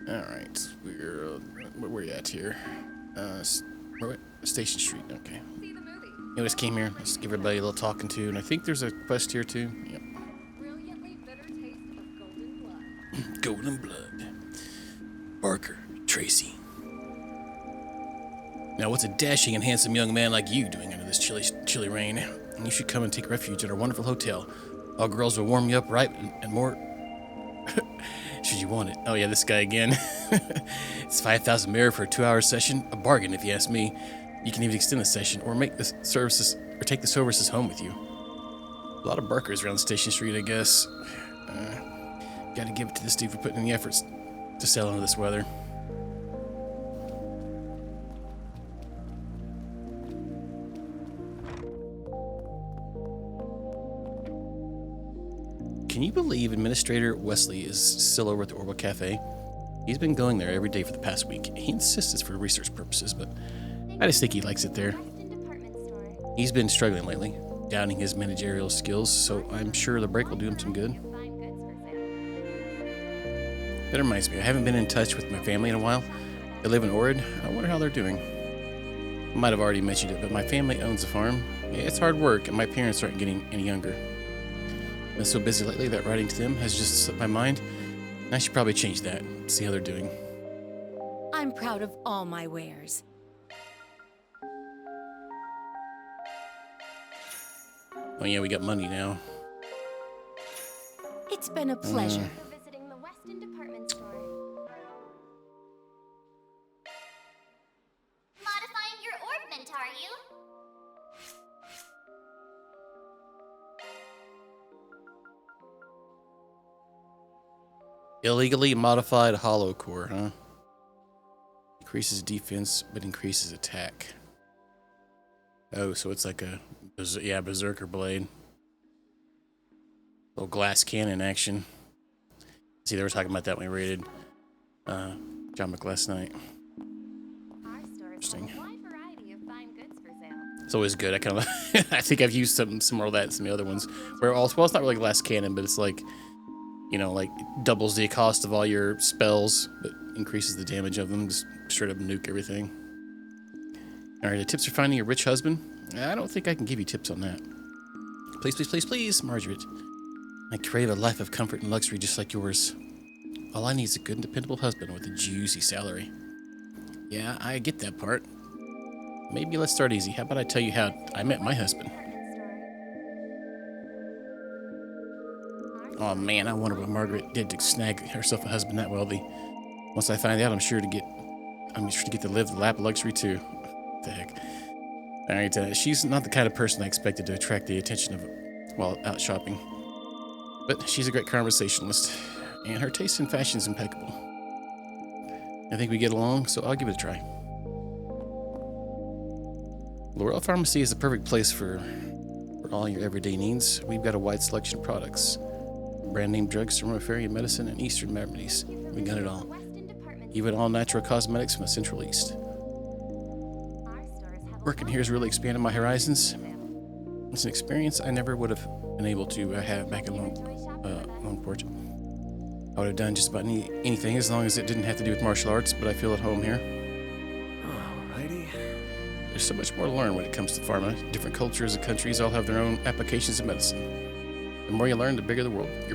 Alright, where we at here? Station Street, okay. We just came here, let's give everybody a little talking to, and I think there's a quest here too. Yep. Brilliantly bitter taste of golden blood. Golden blood. Barker, Tracy. Now, what's a dashing and handsome young man like you doing under this chilly rain? You should come and take refuge at our wonderful hotel. All girls will warm you up right and more. Should you want it? Oh yeah, this guy again. It's 5,000 mirror for a 2-hour session. A bargain, if you ask me. You can even extend the session or make the services or take the services home with you. A lot of Barkers around Station Street, I guess. Gotta give it to this dude for putting in the efforts to sail under this weather. Can you believe Administrator Wesley is still over at the Orwell Cafe? He's been going there every day for the past week. He insists it's for research purposes, but I just think he likes it there. He's been struggling lately, downing his managerial skills, so I'm sure the break will do him some good. That reminds me, I haven't been in touch with my family in a while. They live in Orid. I wonder how they're doing. I might have already mentioned it, but my family owns a farm. It's hard work, and my parents aren't getting any younger. I've been so busy lately that writing to them has just slipped my mind. I should probably change that, see how they're doing. I'm proud of all my wares. Oh yeah, we got money now. It's been a pleasure. For visiting the Weston department store. Modifying your orbment, are you? Illegally modified hollow core, huh? Decreases defense, but increases attack. Oh, so it's like a berserker blade. Little glass cannon action. See, they were talking about that when we raided John Wick last night. Our store has a wide variety of fine goods for sale. It's always good. I think I've used some more of that in some of the other ones. Where also, well, it's not really glass cannon, but it's like, you know, like doubles the cost of all your spells, but increases the damage of them. Just straight up nuke everything. All right, the tips for finding a rich husband. I don't think I can give you tips on that. Please, please, please, please, Margaret. I crave a life of comfort and luxury just like yours. All I need is a good and dependable husband with a juicy salary. Yeah, I get that part. Maybe let's start easy. How about I tell you how I met my husband? Oh man, I wonder what Margaret did to snag herself a husband that wealthy. Once I find out, I'm sure to get to live the lap of luxury too. What the heck? All right, she's not the kind of person I expected to attract the attention of while out shopping. But she's a great conversationalist, and her taste in fashion is impeccable. I think we get along, so I'll give it a try. L'Oreal Pharmacy is the perfect place for all your everyday needs. We've got a wide selection of products. Brand name drugs, thermopharia medicine, and Eastern remedies. We got it all. Even all natural cosmetics from the Central East. Working here has really expanded my horizons. It's an experience I never would have been able to have back in Longport. I would have done just about anything as long as it didn't have to do with martial arts, but I feel at home here. Alrighty. There's so much more to learn when it comes to pharma. Different cultures and countries all have their own applications of medicine. The more you learn, the bigger your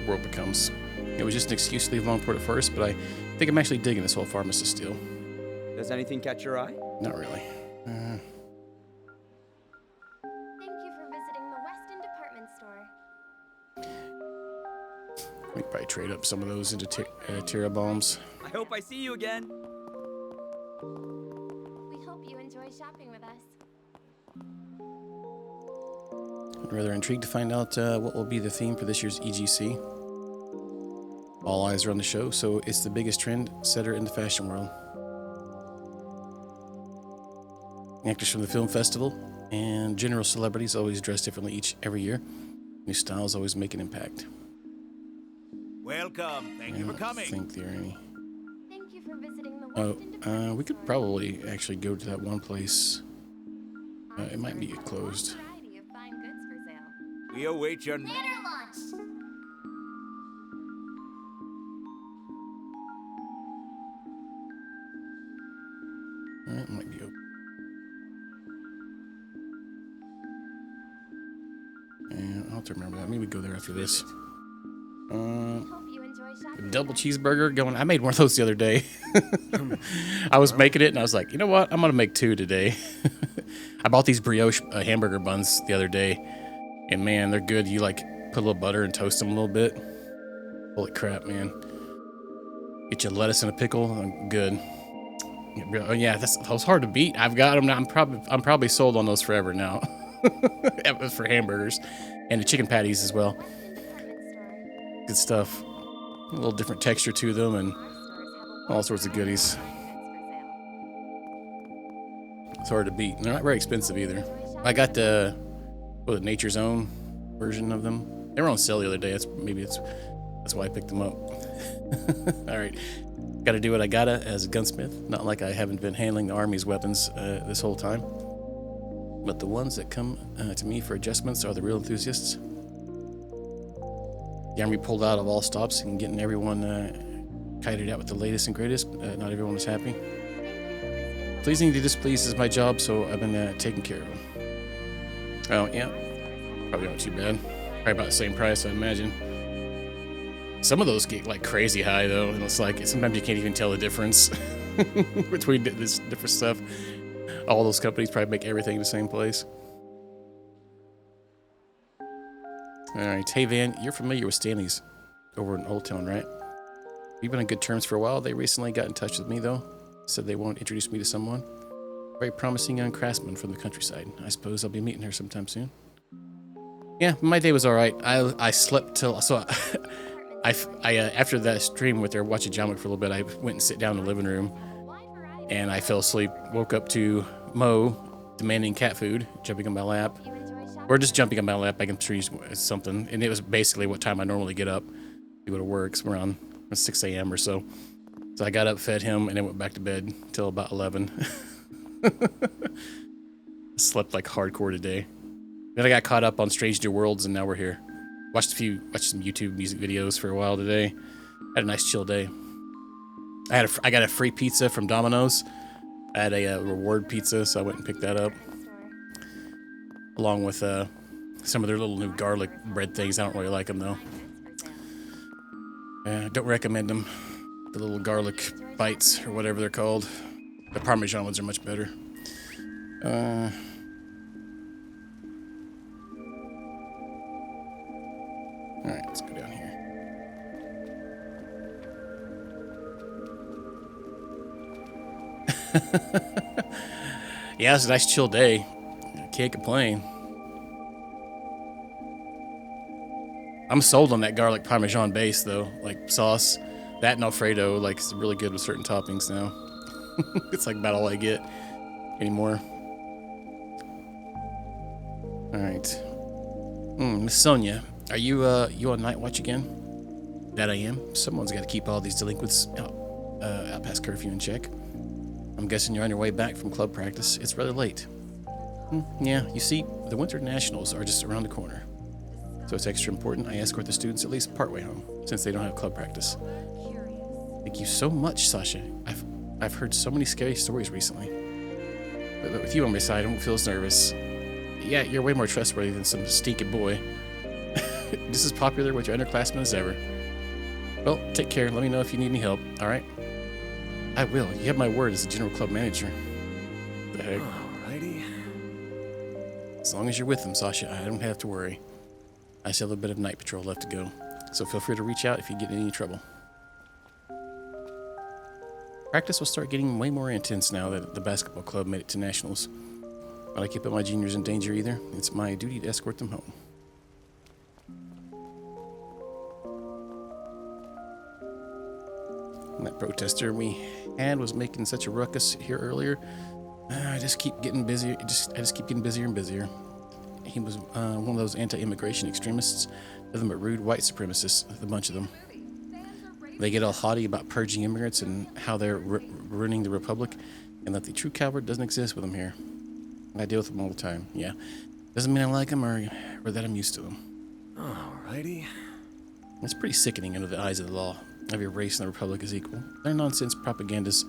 world becomes. It was just an excuse to leave Longport at first, but I think I'm actually digging this whole pharmacist deal. Does anything catch your eye? Not really. Thank you for visiting the Weston department store. We could probably trade up some of those into Terra bombs. I hope I see you again. We hope you enjoy shopping with us. I'm rather intrigued to find out what will be the theme for this year's EGC. All eyes are on the show, so it's the biggest trend setter in the fashion world. Actors from the film festival and general celebrities always dress differently every year. New styles always make an impact. Welcome. Thank you for coming. I think there are any. Thank you for visiting the Weston department We could probably actually go to that one place. It might be closed. variety of fine goods for sale. We await your... Later lunch. That might be open. And I'll have to remember that. Maybe we go there after this. Hope you enjoy shopping. Double cheeseburger going. I made one of those the other day. I was making it and I was like, you know what? I'm gonna make 2 today. I bought these brioche hamburger buns the other day, and man, they're good. You like put a little butter and toast them a little bit. Holy crap, man! Get your lettuce and a pickle. Good. Oh yeah, that was hard to beat. I've got them now. I'm probably sold on those forever now. For hamburgers and the chicken patties as well. Good stuff. A little different texture to them and all sorts of goodies. It's hard to beat. They're not very expensive either. I got the Nature's Own version of them. They were on sale the other day. That's why I picked them up. All right, got to do what I gotta as a gunsmith. Not like I haven't been handling the Army's weapons this whole time. But the ones that come to me for adjustments are the real enthusiasts. The Army pulled out of all stops and getting everyone kited out with the latest and greatest. Not everyone was happy. Pleasing to displeased is my job, so I've been taking care of them. Oh, yeah. Probably not too bad. Probably about the same price, I imagine. Some of those get like crazy high, though, and it's like sometimes you can't even tell the difference between this different stuff. All those companies probably make everything in the same place. All right, hey Van, you're familiar with Stanley's over in Old Town, right? We've been on good terms for a while. They recently got in touch with me, though. Said they want to introduce me to someone. Very promising young craftsman from the countryside. I suppose I'll be meeting her sometime soon. Yeah, my day was all right. I slept till after that stream with her watching John Wick for a little bit, I went and sit down in the living room, and I fell asleep. Woke up to Mo demanding cat food, jumping on my lap, or just jumping on my lap. I can choose something, and it was basically what time I normally get up to go to work. It's around 6 a.m. or so. So I got up, fed him, and then went back to bed till about 11. Slept like hardcore today. Then I got caught up on Strange New Worlds, and now we're here. Watched some YouTube music videos for a while today. Had a nice chill day. I got a free pizza from Domino's. I had a reward pizza, so I went and picked that up, along with some of their little new garlic bread things. I don't really like them though. Don't recommend them. The little garlic bites or whatever they're called. The Parmesan ones are much better. All right, let's go down here. Yeah, it's a nice chill day. I can't complain. I'm sold on that garlic Parmesan base though, like sauce. That and Alfredo, like, it's really good with certain toppings now. It's like about all I get anymore. All right. Miss Sonia, are you on night watch again? That I am. Someone's got to keep all these delinquents out past curfew in check. I'm guessing you're on your way back from club practice. It's rather late. Yeah, you see, the Winter Nationals are just around the corner. So it's extra important I escort the students at least partway home, since they don't have club practice. Thank you so much, Sasha. I've heard so many scary stories recently. But with you on my side, I don't feel as nervous. Yeah, you're way more trustworthy than some stinky boy. Just as popular with your underclassmen as ever. Well, take care. Let me know if you need any help, alright? I will. You have my word as the general club manager. The heck? Alrighty. As long as you're with them, Sasha, I don't have to worry. I still have a bit of night patrol left to go, so feel free to reach out if you get in any trouble. Practice will start getting way more intense now that the basketball club made it to nationals. But I can't put my juniors in danger either. It's my duty to escort them home. And that protester we had was making such a ruckus here earlier. I just keep getting busier. I just keep getting busier and busier. He was one of those anti-immigration extremists, nothing but rude white supremacists, the bunch of them. They get all haughty about purging immigrants and how they're ruining the republic, and that the true coward doesn't exist with them here. I deal with them all the time, yeah. Doesn't mean I like them or that I'm used to them. Alrighty. It's pretty sickening under the eyes of the law. Every race in the republic is equal. Their nonsense propaganda's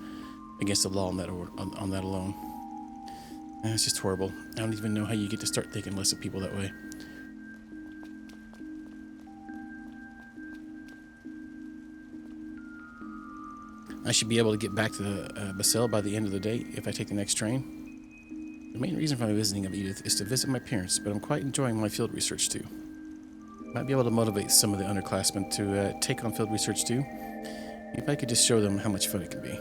against the law on that on that alone. It's just horrible. I don't even know how you get to start thinking less of people that way. I should be able to get back to the Basel by the end of the day if I take the next train. The main reason for my visiting of Edith is to visit my parents, but I'm quite enjoying my field research too. Might be able to motivate some of the underclassmen to take on field research too, if I could just show them how much fun it can be.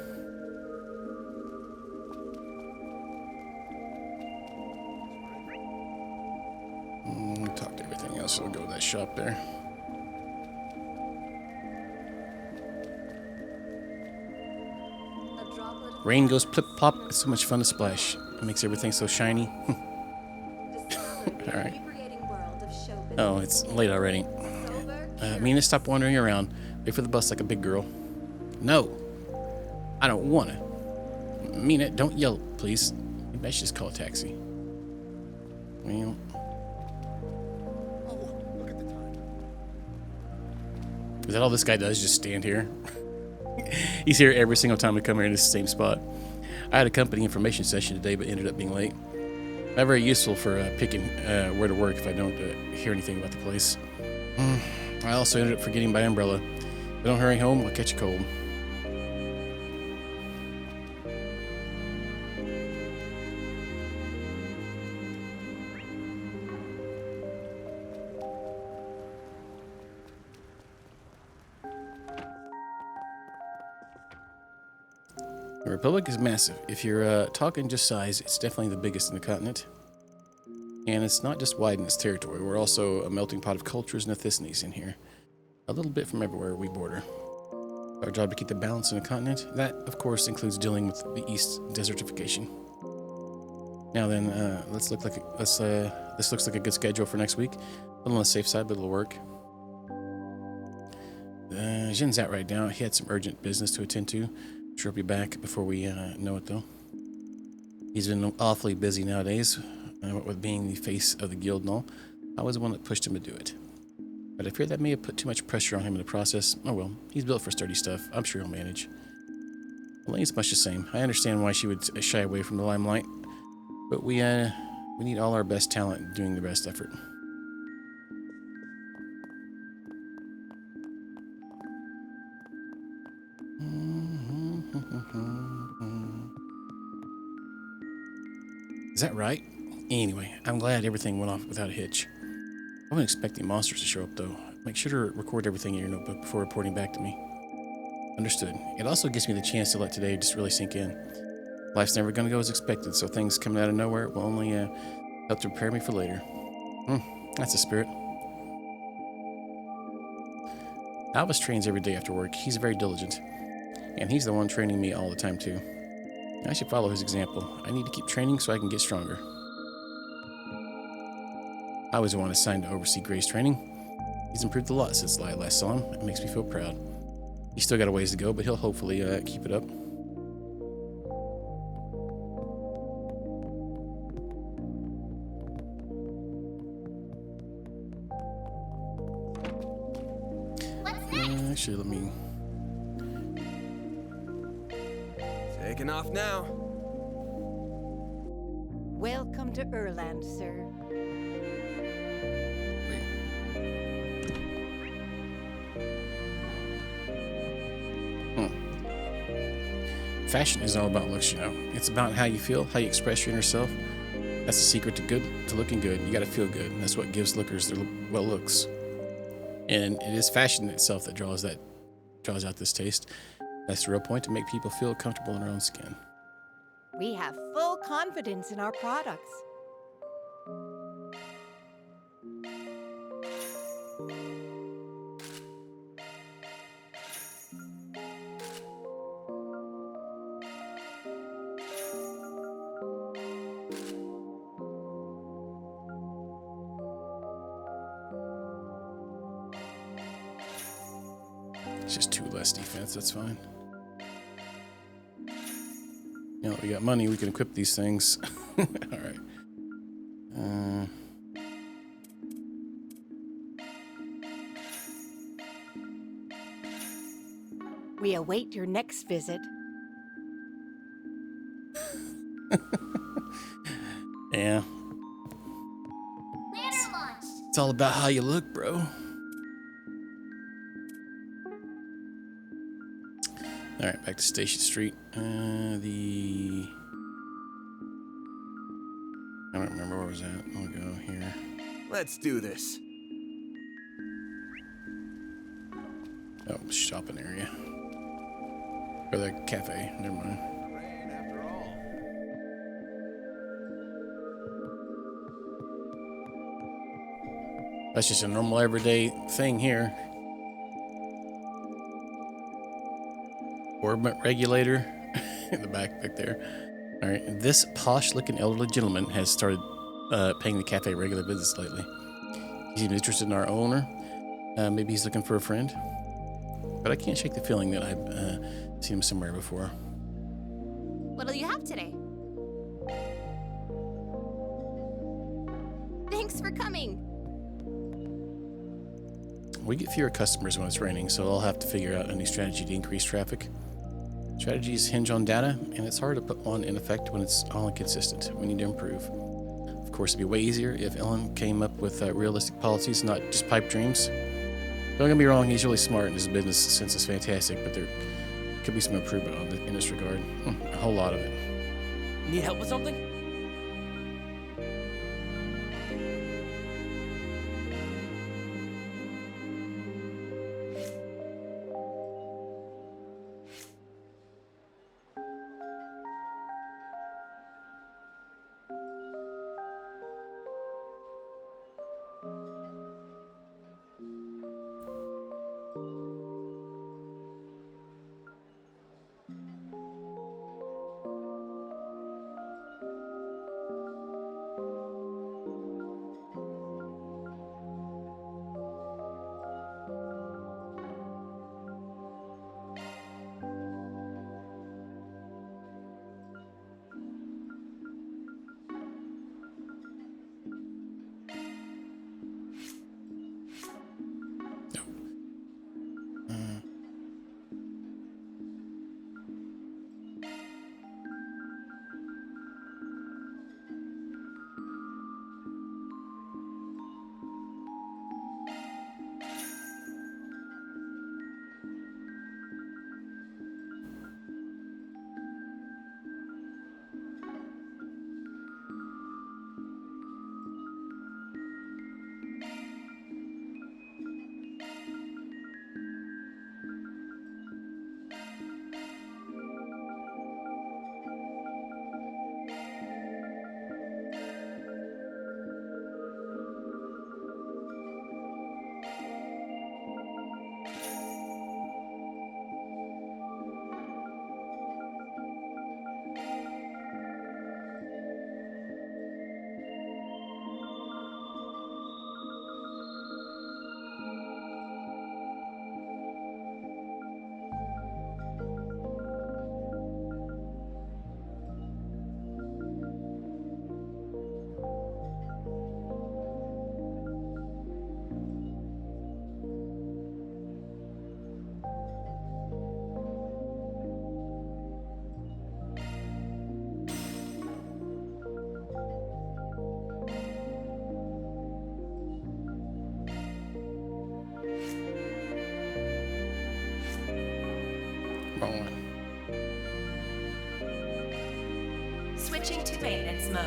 Talk to everything else, so we'll go to that shop there. Rain goes plip-plop. It's so much fun to splash. It makes everything so shiny. Alright. Oh, it's late already. Mina, stop wandering around. Wait for the bus like a big girl. No. I don't want to. Mina, don't yell, please. Maybe I should just call a taxi. Well... Oh, look at the time. Is that all this guy does? Just stand here? He's here every single time we come here in this same spot. I had a company information session today, but ended up being late. Not very useful for picking where to work if I don't hear anything about the place. I also ended up forgetting my umbrella. If I don't hurry home, I'll catch a cold. The Republic is massive. If you're talking just size, it's definitely the biggest in the continent. And it's not just wide in its territory. We're also a melting pot of cultures and ethnicities in here. A little bit from everywhere we border. Our job to keep the balance in the continent. That, of course, includes dealing with the East desertification. Now then, this looks like a good schedule for next week. A little on the safe side, but it'll work. Jin's out right now. He had some urgent business to attend to. Sure he'll be back before we know it, though. He's been awfully busy nowadays, with being the face of the guild and all. I was the one that pushed him to do it. But I fear that may have put too much pressure on him in the process. Oh well, he's built for sturdy stuff. I'm sure he'll manage. Elaine's much the same. I understand why she would shy away from the limelight, but we need all our best talent doing the best effort. Is that right? Anyway, I'm glad everything went off without a hitch. I wasn't expecting monsters to show up, though. Make sure to record everything in your notebook before reporting back to me. Understood. It also gives me the chance to let today just really sink in. Life's never going to go as expected, so things coming out of nowhere will only help to prepare me for later. That's the spirit. Albus trains every day after work. He's very diligent. And he's the one training me all the time, too. I should follow his example. I need to keep training so I can get stronger. I was the one assigned to oversee Gray's training. He's improved a lot since I last saw him. It makes me feel proud. He's still got a ways to go, but he'll hopefully keep it up. What's next? Actually, let me... Taking off now. Welcome to Erland, sir. Fashion isn't all about looks, you know. It's about how you feel, how you express your inner self. That's the secret to looking good. You gotta feel good. And that's what gives lookers their well looks. And it is fashion itself that draws out this taste. That's the real point, to make people feel comfortable in their own skin. We have full confidence in our products. It's just 2 less defense, that's fine. Now that we got money, we can equip these things. Alright. We await your next visit. Yeah. Banner launch. It's all about how you look, bro. All right, back to Station Street. I don't remember where was that. I'll go here. Let's do this. Oh, shopping area. Or the cafe. Never mind. Rain after all. That's just a normal everyday thing here. Orbit regulator in the back there. All right, this posh-looking elderly gentleman has started paying the cafe regular visits lately. He's even interested in our owner. Maybe he's looking for a friend. But I can't shake the feeling that I've seen him somewhere before. What'll you have today? Thanks for coming. We get fewer customers when it's raining, so I'll have to figure out a new strategy to increase traffic. Strategies hinge on data, and it's hard to put one in effect when it's all inconsistent. We need to improve. Of course, it'd be way easier if Ellen came up with realistic policies, not just pipe dreams. Don't get me wrong, he's really smart and his business sense is fantastic, but there could be some improvement in this regard. A whole lot of it. Need help with something? Wrong one. Switching to maintenance mode.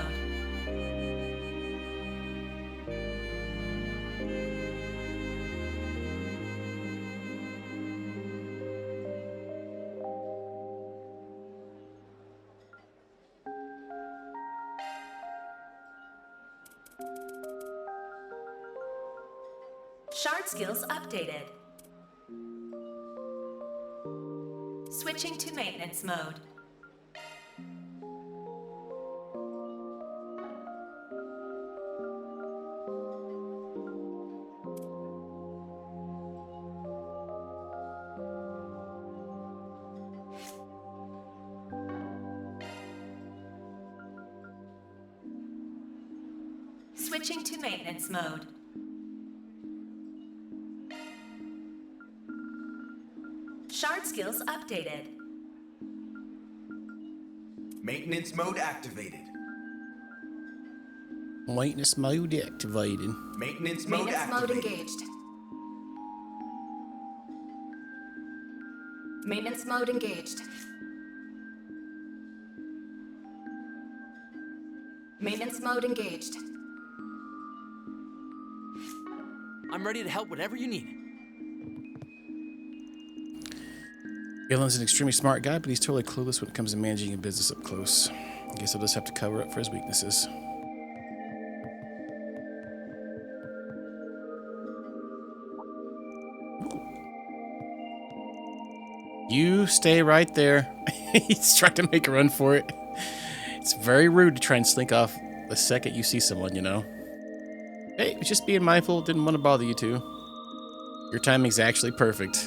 Shard skills updated. Switching to maintenance mode. Switching to maintenance mode. Shard skills updated. Maintenance mode activated. Maintenance mode activated. Maintenance mode Maintenance mode activated. engaged. Maintenance mode engaged. Maintenance mode engaged. I'm ready to help whatever you need. Gillen's an extremely smart guy, but he's totally clueless when it comes to managing a business up close. I guess I'll just have to cover up for his weaknesses. You stay right there. He's trying to make a run for it. It's very rude to try and slink off the second you see someone, you know. Hey, just being mindful, didn't want to bother you two. Your timing's actually perfect.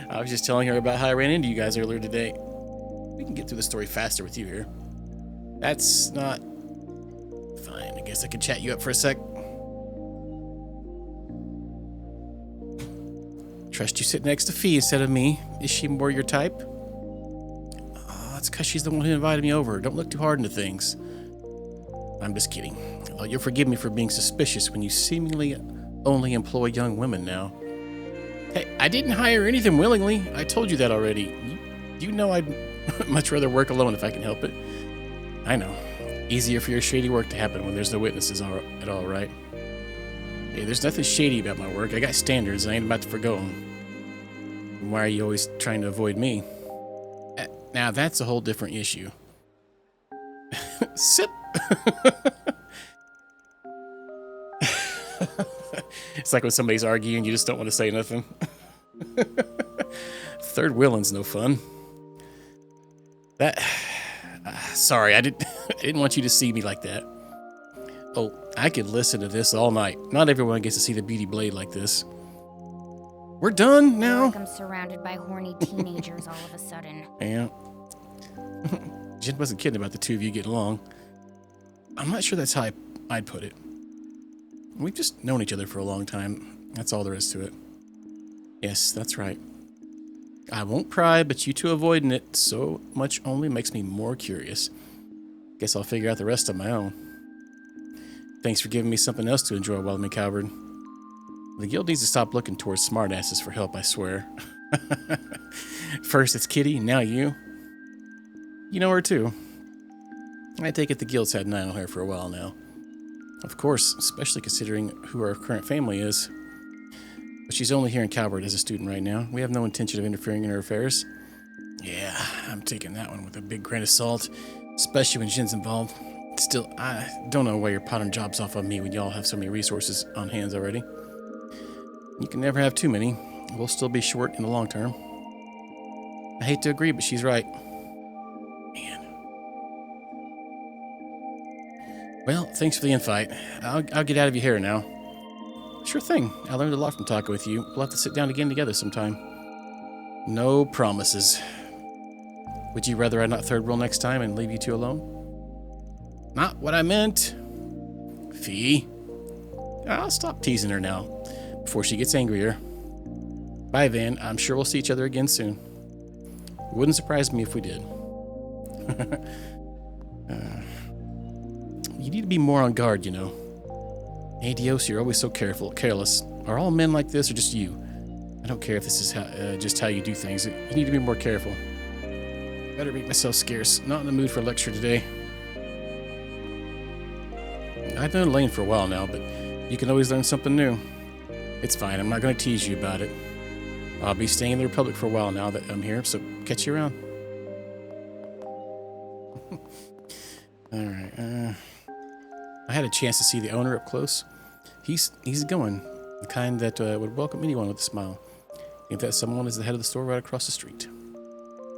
I was just telling her about how I ran into you guys earlier today. We can get through the story faster with you here. That's not... Fine, I guess I could chat you up for a sec. Trust you sit next to Fee instead of me. Is she more your type? Oh, it's because she's the one who invited me over. Don't look too hard into things. I'm just kidding. Oh, you'll forgive me for being suspicious when you seemingly only employ young women now. Hey, I didn't hire anything willingly. I told you that already. You know I'd much rather work alone if I can help it. I know. Easier for your shady work to happen when there's no witnesses at all, right? Hey, there's nothing shady about my work. I got standards and I ain't about to forgo them. Why are you always trying to avoid me? Now that's a whole different issue. Sip. It's like when somebody's arguing, you just don't want to say nothing. Third wheeling's no fun. Sorry, I didn't want you to see me like that. Oh, I could listen to this all night. Not everyone gets to see the beauty blade like this. We're done now. Like I'm surrounded by horny teenagers all of a sudden. Yeah. Jen wasn't kidding about the two of you getting along. I'm not sure that's how I'd put it. We've just known each other for a long time. That's all there is to it. Yes, that's right. I won't pry, but you two avoiding it so much only makes me more curious. Guess I'll figure out the rest on my own. Thanks for giving me something else to enjoy while I'm in Coward. The guild needs to stop looking towards smartasses for help, I swear. First it's Kitty, now you. You know her too. I take it the guild's had an eye on her for a while now. Of course, especially considering who our current family is. But she's only here in Calvert as a student right now. We have no intention of interfering in her affairs. Yeah, I'm taking that one with a big grain of salt, especially when Jin's involved. Still, I don't know why you're potting jobs off on me when y'all have so many resources on hands already. You can never have too many. We'll still be short in the long term. I hate to agree, but she's right. Man. Well, thanks for the invite. I'll get out of your hair now. Sure thing. I learned a lot from talking with you. We'll have to sit down again together sometime. No promises. Would you rather I not third wheel next time and leave you two alone? Not what I meant. Fee. I'll stop teasing her now before she gets angrier. Bye, Van. I'm sure we'll see each other again soon. It wouldn't surprise me if we did. You need to be more on guard, you know. Adios, you're always so careless. Are all men like this or just you? I don't care if this is just how you do things. You need to be more careful. Better make myself scarce. Not in the mood for a lecture today. I've known Elaine for a while now, but you can always learn something new. It's fine. I'm not going to tease you about it. I'll be staying in the Republic for a while now that I'm here, so catch you around. Alright, I had a chance to see the owner up close. He's going, the kind that would welcome anyone with a smile. If that someone is the head of the store right across the street.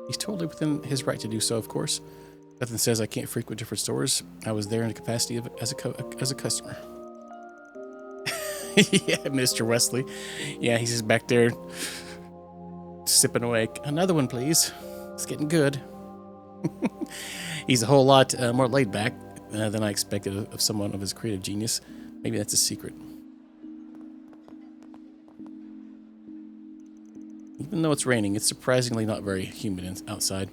He's totally within his right to do so, of course. Nothing says I can't frequent different stores. I was there in the capacity of as a customer. Yeah, Mr. Wesley. Yeah, he's just back there sipping away. Another one, please. It's getting good. He's a whole lot more laid back than I expected of someone of his creative genius. Maybe that's a secret. Even though it's raining, it's surprisingly not very humid outside.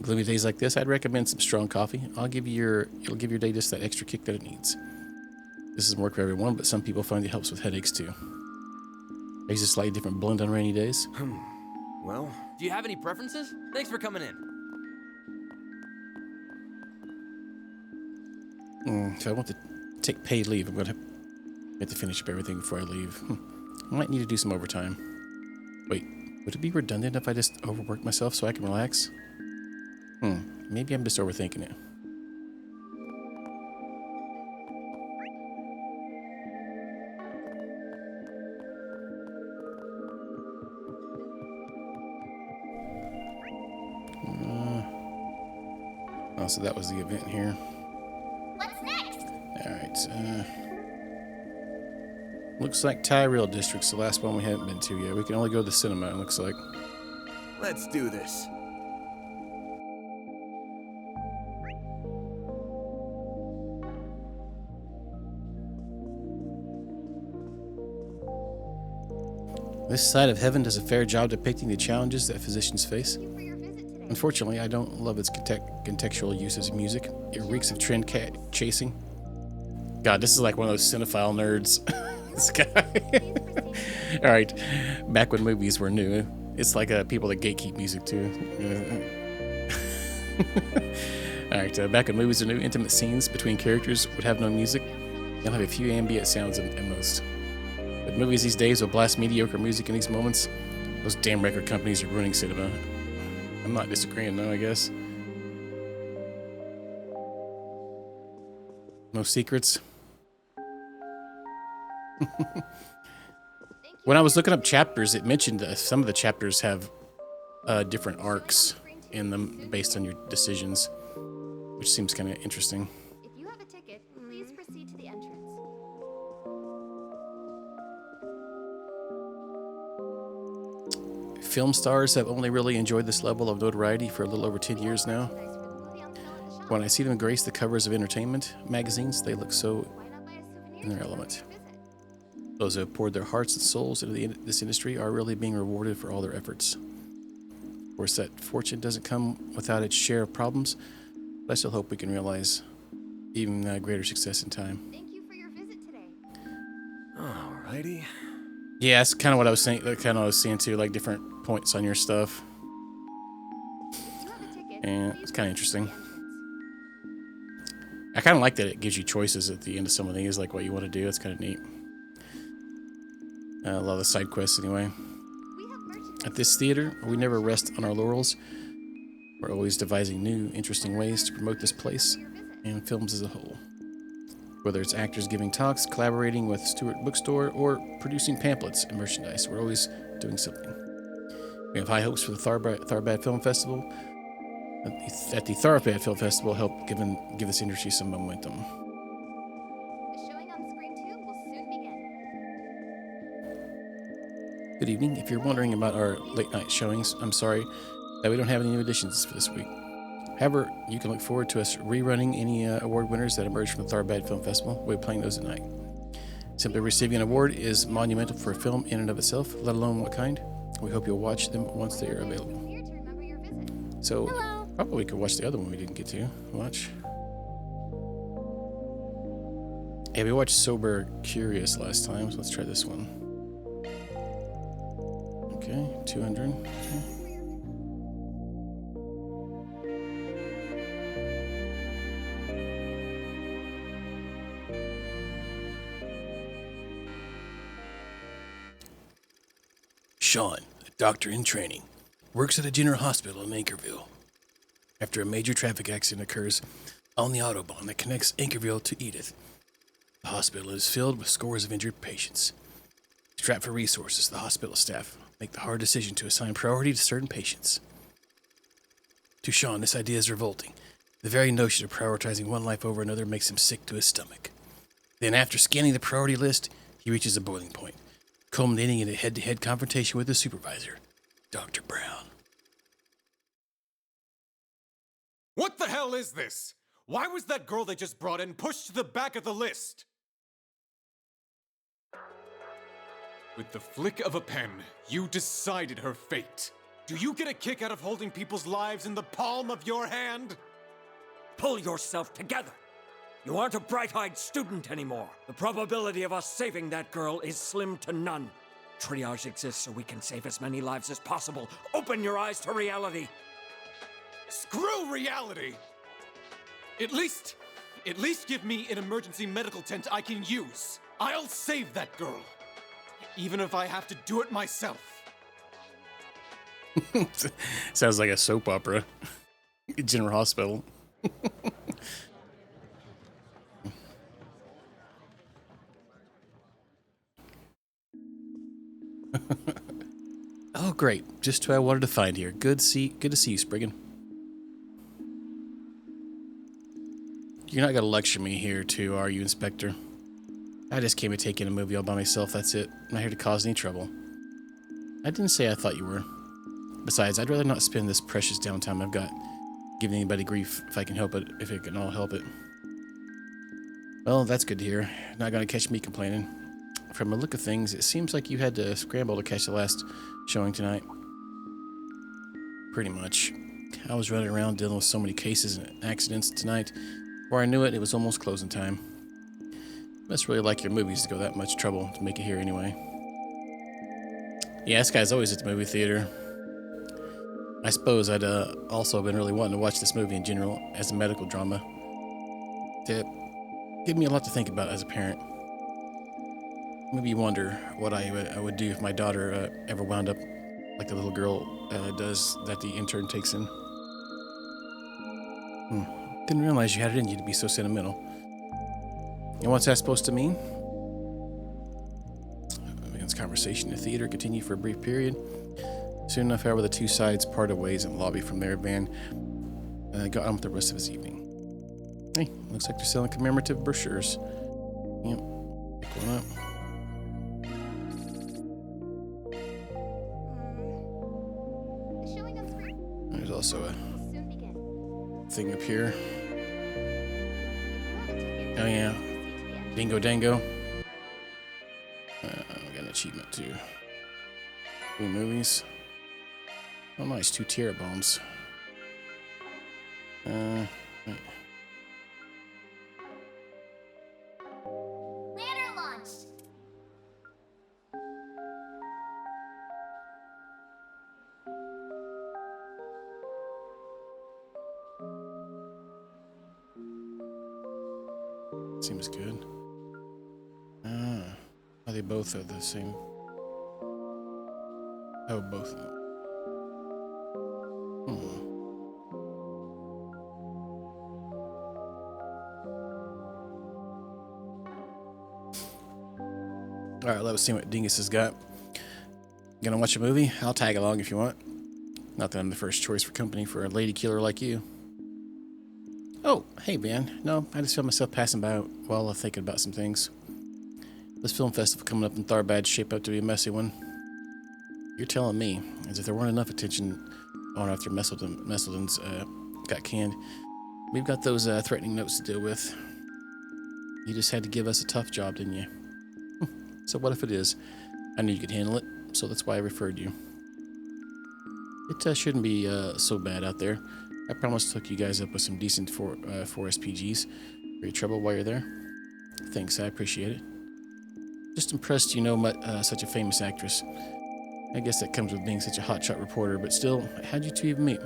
Gloomy days like this, I'd recommend some strong coffee. It'll give your day just that extra kick that it needs. This doesn't work for everyone, but some people find it helps with headaches too. I use a slightly different blend on rainy days. Well, Do you have any preferences? Thanks for coming in. If I want to take paid leave, I'm going to have to finish up everything before I leave. I might need to do some overtime. Wait, would it be redundant if I just overwork myself so I can relax? Maybe I'm just overthinking it. Oh, so that was the event here. What's next? Alright, looks like Tyrell District's the last one we haven't been to yet. We can only go to the cinema, it looks like. let's do this. This side of heaven does a fair job depicting the challenges that physicians face. Thank you for your visit today. Unfortunately, I don't love its contextual use as music. It reeks of trend chasing. God, this is like one of those cinephile nerds. This guy. All right, back when movies were new, it's like people that gatekeep music too. All right, back when movies were new, intimate scenes between characters would have no music. You'll have a few ambient sounds at most. But movies these days will blast mediocre music in these moments. Those damn record companies are ruining cinema. I'm not disagreeing though, I guess. No secrets. When I was looking up chapters, it mentioned some of the chapters have different arcs in them based on your decisions, which seems kind of interesting. If you have a ticket, please proceed to the entrance. Film stars have only really enjoyed this level of notoriety for a little over 10 years now. Nice for the movie on sale at the shop. When I see them grace the covers of entertainment magazines, they look so Why not buy a souvenir in their to element. celebrate your visit? Those who have poured their hearts and souls into this industry are really being rewarded for all their efforts. Of course, that fortune doesn't come without its share of problems, but I still hope we can realize even greater success in time. Thank you for your visit today. Alrighty. Yeah, that's kind of what I was saying. Kind of what I was seeing too, like different points on your stuff. If you have a ticket, Yeah, please it's kind of proceed to interesting. the entrance. I kind of like that it gives you choices at the end of some of these, like what you want to do. That's kind of neat. A lot of the side quests, anyway. We have merchandise At this theater, we never rest on our laurels. We're always devising new, interesting ways to promote this place for your visit. and films as a whole. Whether it's actors giving talks, collaborating with Stewart Bookstore, or producing pamphlets and merchandise, we're always doing something. We have high hopes for the Tharbad Film Festival. At the Tharbad Film Festival, help give this industry some momentum. The showing on screen 2 will soon begin. Good evening. If you're wondering about our late night showings, I'm sorry that we don't have any new additions for this week. However, you can look forward to us rerunning any award winners that emerge from the Tharbad Film Festival. We'll be playing those at night. Simply receiving an award is monumental for a film in and of itself, let alone what kind. We hope you'll watch them once they are available. Here to remember your visit. So, probably we could watch the other one we didn't get to watch. Yeah, we watched Sober Curious last time, so let's try this one. Okay, 200. Okay. Sean, a doctor in training, works at a general hospital in Anchorville. After a major traffic accident occurs on the Autobahn that connects Anchorville to Edith, the hospital is filled with scores of injured patients. Strapped for resources, the hospital staff make the hard decision to assign priority to certain patients. To Sean, this idea is revolting. The very notion of prioritizing one life over another makes him sick to his stomach. Then, after scanning the priority list, he reaches a boiling point, culminating in a head-to-head confrontation with his supervisor, Dr. Brown. What the hell is this? Why was that girl they just brought in pushed to the back of the list? With the flick of a pen, you decided her fate. Do you get a kick out of holding people's lives in the palm of your hand? Pull yourself together. You aren't a bright-eyed student anymore. The probability of us saving that girl is slim to none. Triage exists so we can save as many lives as possible. Open your eyes to reality. Screw reality! At least give me an emergency medical tent I can use. I'll save that girl. Even if I have to do it myself. Sounds like a soap opera. General Hospital. Oh, great. Just who I wanted to find here. Good to see you, Spriggan. You're not going to lecture me here, too, are you, Inspector? I just came to take in a movie all by myself, that's it. I'm not here to cause any trouble. I didn't say I thought you were. Besides, I'd rather not spend this precious downtime I've got giving anybody grief if I can help it, if it can all help it. Well, that's good to hear. Not going to catch me complaining. From the look of things, it seems like you had to scramble to catch the last showing tonight. Pretty much. I was running around dealing with so many cases and accidents tonight. Before I knew it, it was almost closing time. Must really like your movies to go that much trouble to make it here anyway. Yeah, this guy's always at the movie theater. I suppose I'd also been really wanting to watch this movie in general as a medical drama. It gave me a lot to think about as a parent. Maybe you wonder what I would do if my daughter ever wound up like the little girl does that the intern takes in. Didn't realize you had it in you to be so sentimental. And what's that supposed to mean? The man's conversation in the theater continued for a brief period. Soon enough, however, the two sides parted ways in the lobby. From there, Van got on with the rest of his evening. Hey, looks like they're selling commemorative brochures. Yep, pick one up. The showing on screen There's also a will soon begin. thing up here. If you have a ticket, Oh yeah, proceed to the entrance. Dingo Dango. We got an achievement too. 3 movies. Oh nice, 2 Tierra bombs. Right. Ladder launched. Seems good. Are they both of the same? Oh, both of them. Alright, let's see what Dingus has got. Gonna watch a movie? I'll tag along if you want. Not that I'm the first choice for company for a lady killer like you. Oh, hey, Van. No, I just found myself passing by while thinking about some things. This film festival coming up in Tharbad shaped up to be a messy one. You're telling me, as if there weren't enough attention on after Messeldon's got canned. We've got those threatening notes to deal with. You just had to give us a tough job, didn't you? So what if it is? I knew you could handle it, so that's why I referred you. It shouldn't be so bad out there. I promised to hook you guys up with some decent forest PGs for your trouble while you're there. Thanks, I appreciate it. Just impressed you know such a famous actress. I guess that comes with being such a hotshot reporter, but still, how'd you two even meet?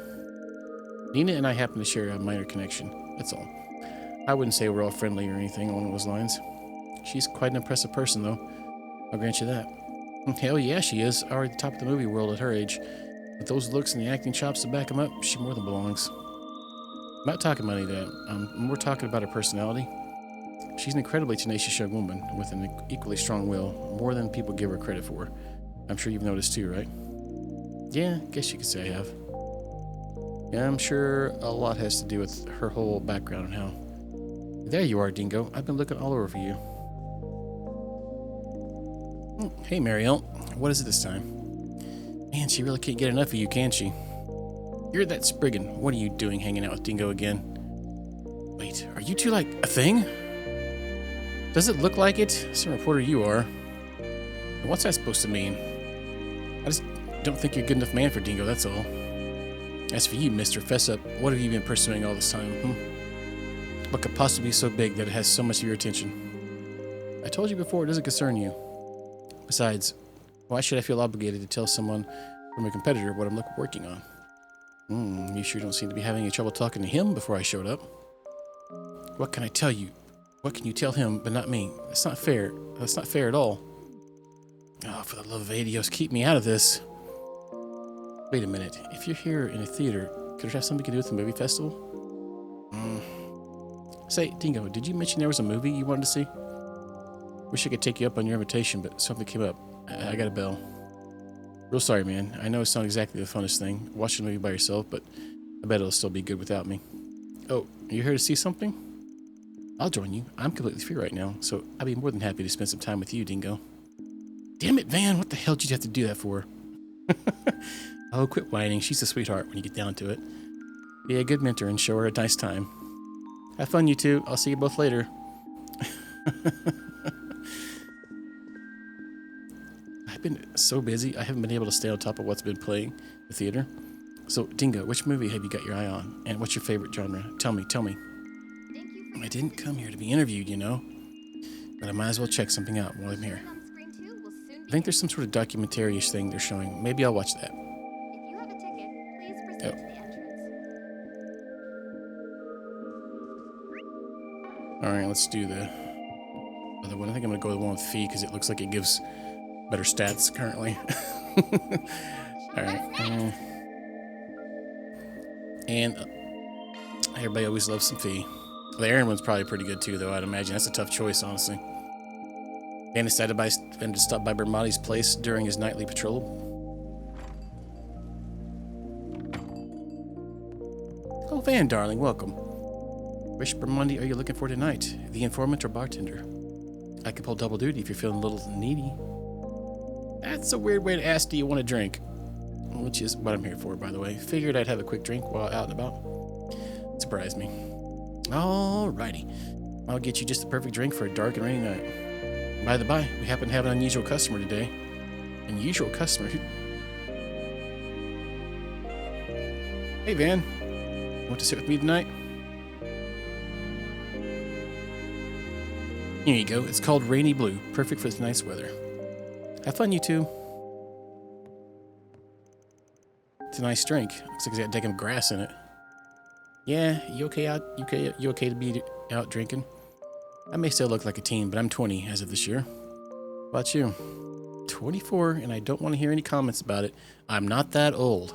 Nina and I happen to share a minor connection, that's all. I wouldn't say we're all friendly or anything along those lines. She's quite an impressive person, though. I'll grant you that. Hell yeah, she is. Already top of the movie world at her age. With those looks and the acting chops to back them up, she more than belongs. I'm not talking money, that. We're talking about her personality. She's an incredibly tenacious young woman with an equally strong will, more than people give her credit for. I'm sure you've noticed too, right? Yeah, guess you could say I have. Yeah, I'm sure a lot has to do with her whole background and how. There you are, Dingo. I've been looking all over for you. Hey, Marielle. What is it this time? Man, she really can't get enough of you, can she? You're that Spriggan. What are you doing hanging out with Dingo again? Wait, are you two like a thing? Does it look like it? Some reporter you are. And what's that supposed to mean? don't think you're a good enough man for Dingo, that's all. As for you, mister, fess up. What have you been pursuing all this time, What could possibly be so big that it has so much of your attention? I told you before, it doesn't concern you. Besides, why should I feel obligated to tell someone from a competitor what I'm working on? You sure don't seem to be having any trouble talking to him before I showed up. What can I tell you? What can you tell him but not me? That's not fair. That's not fair at all. Oh, for the love of Adios, keep me out of this. Wait a minute. If you're here in a theater, could it have something to do with the movie festival? Say, Dingo, did you mention there was a movie you wanted to see? Wish I could take you up on your invitation, but something came up. I got a bell. Real sorry, man. I know it's not exactly the funnest thing, watching a movie by yourself, but I bet it'll still be good without me. Oh, you here to see something? I'll join you. I'm completely free right now, so I'd be more than happy to spend some time with you, Dingo. Damn it, Van. What the hell did you have to do that for? Oh, quit whining. She's a sweetheart when you get down to it. Be a good mentor and show her a nice time. Have fun, you two. I'll see you both later. I've been so busy, I haven't been able to stay on top of what's been playing in the theater. So, Dingo, which movie have you got your eye on? And what's your favorite genre? Tell me. I didn't come here to be interviewed, you know. But I might as well check something out while I'm here. I think there's some sort of documentary-ish thing they're showing. Maybe I'll watch that. If you have a ticket, please proceed to the entrance. Alright, let's do the other one. I think I'm going to go with the one with Fee because it looks like it gives better stats currently. Alright. And everybody always loves some Fee. The Aaron one's probably pretty good too, though, I'd imagine. That's a tough choice, honestly. Van decided to stop by Bermati's place during his nightly patrol. Oh, Van, darling, welcome. Which Bermati are you looking for tonight? The informant or bartender? I could pull double duty if you're feeling a little needy. That's a weird way to ask, do you want a drink? Which is what I'm here for, by the way. Figured I'd have a quick drink while out and about. Surprise me. Alrighty. I'll get you just the perfect drink for a dark and rainy night. By the by, we happen to have an unusual customer today. Unusual customer? Hey, Van. Want to sit with me tonight? Here you go. It's called Rainy Blue. Perfect for this nice weather. Have fun, you two. It's a nice drink. Looks like it's got daggum grass in it. Yeah, you okay out? You okay to be out drinking? I may still look like a teen, but I'm 20 as of this year. How about you? 24, and I don't want to hear any comments about it. I'm not that old.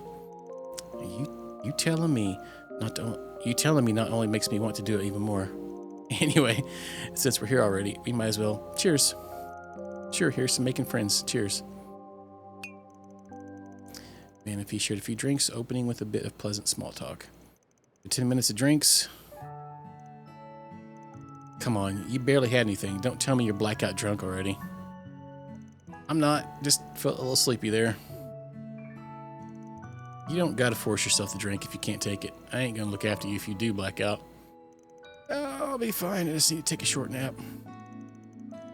You telling me not only makes me want to do it even more. Anyway, since we're here already, we might as well. Cheers. Sure, here's some making friends. Cheers. Man, if he shared a few drinks, opening with a bit of pleasant small talk. 10 minutes of drinks. Come on, you barely had anything. Don't tell me you're blackout drunk already. I'm not. Just felt a little sleepy there. You don't gotta force yourself to drink if you can't take it. I ain't gonna look after you if you do black out. Oh, I'll be fine. I just need to take a short nap.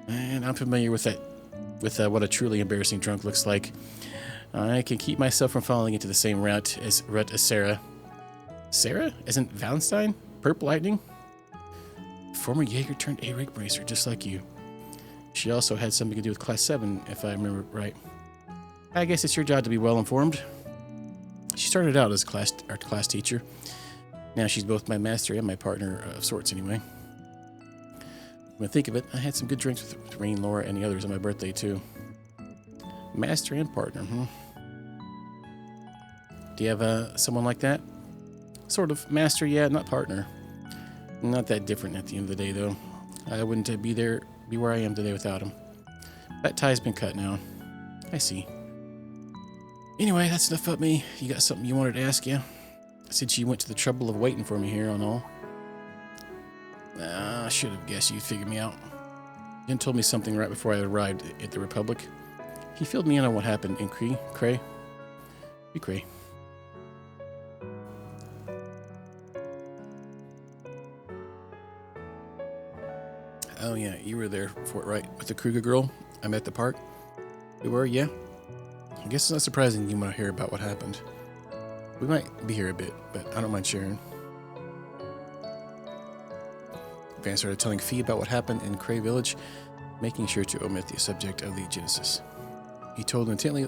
And I'm familiar with that, what a truly embarrassing drunk looks like. I can keep myself from falling into the same rut as Sarah. Sarah? Isn't Valentine? Purple Lightning? Former Jaeger turned A-Rank bracer, just like you. She also had something to do with Class 7, if I remember right. I guess it's your job to be well informed. She started out as a art class teacher. Now she's both my master and my partner of sorts, anyway. When I think of it, I had some good drinks with Rain, Laura, and the others on my birthday, too. Master and partner, Do you have someone like that? Sort of. Master, yeah, not partner. Not that different at the end of the day, though. I wouldn't be where I am today without him. That tie's been cut now. I see. Anyway, that's enough about me. You got something you wanted to ask, yeah? Since you went to the trouble of waiting for me here on all. I should have guessed you'd figure me out. Jen told me something right before I arrived at the Republic. He filled me in on what happened in Cray. Oh yeah, you were there for it, right? With the Kruger girl I met at the park? You were, yeah? guess it's not surprising you want to hear about what happened. We might be here a bit, but I don't mind sharing. Van started telling Fee about what happened in Cray Village, making sure to omit the subject of the Genesis. He told intently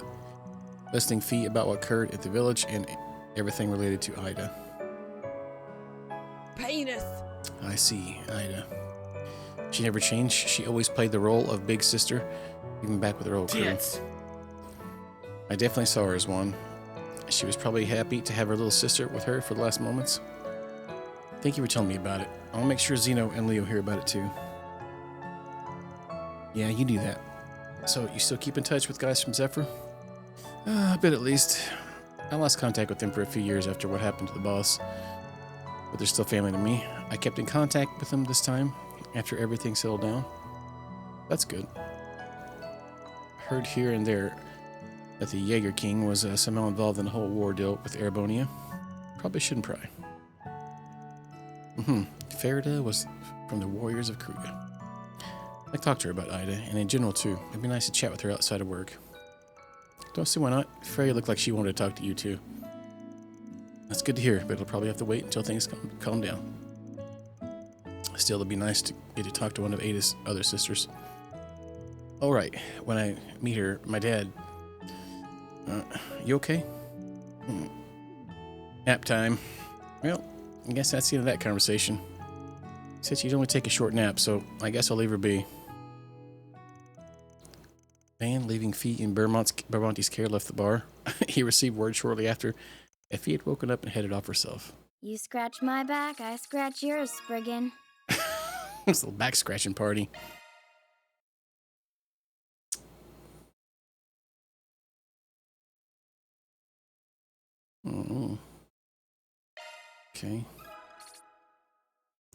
listening Fee about what occurred at the village and everything related to Ida. Penis. I see, Ida. She never changed. She always played the role of big sister, even back with her old crew. I definitely saw her as one. She was probably happy to have her little sister with her for the last moments. Thank you for telling me about it. I'll make sure Zeno and Leo hear about it too. Yeah, you do that. So, you still keep in touch with guys from Zephyr? A bit at least. I lost contact with them for a few years after what happened to the boss. But they're still family to me. I kept in contact with them this time, after everything settled down. That's good. Heard here and there that the Jaeger King was somehow involved in the whole war deal with Erebonia. Probably shouldn't pry. Farida was from the Warriors of Kruga. I talked to her about Ida, and in general too. It'd be nice to chat with her outside of work. Don't see why not. Farida looked like she wanted to talk to you too. That's good to hear, but it'll probably have to wait until things calm down. Still, it'd be nice to get to talk to one of Ada's other sisters. All right, when I meet her, my dad... you okay? Nap time. Well, I guess that's the end of that conversation. Said she'd only take a short nap, so I guess I'll leave her be. Van, leaving Fee in Bermonti's care, left the bar. He received word shortly after that Fee had woken up and headed off herself. You scratch my back, I scratch yours, Spriggan. It's a little back scratching party. Okay.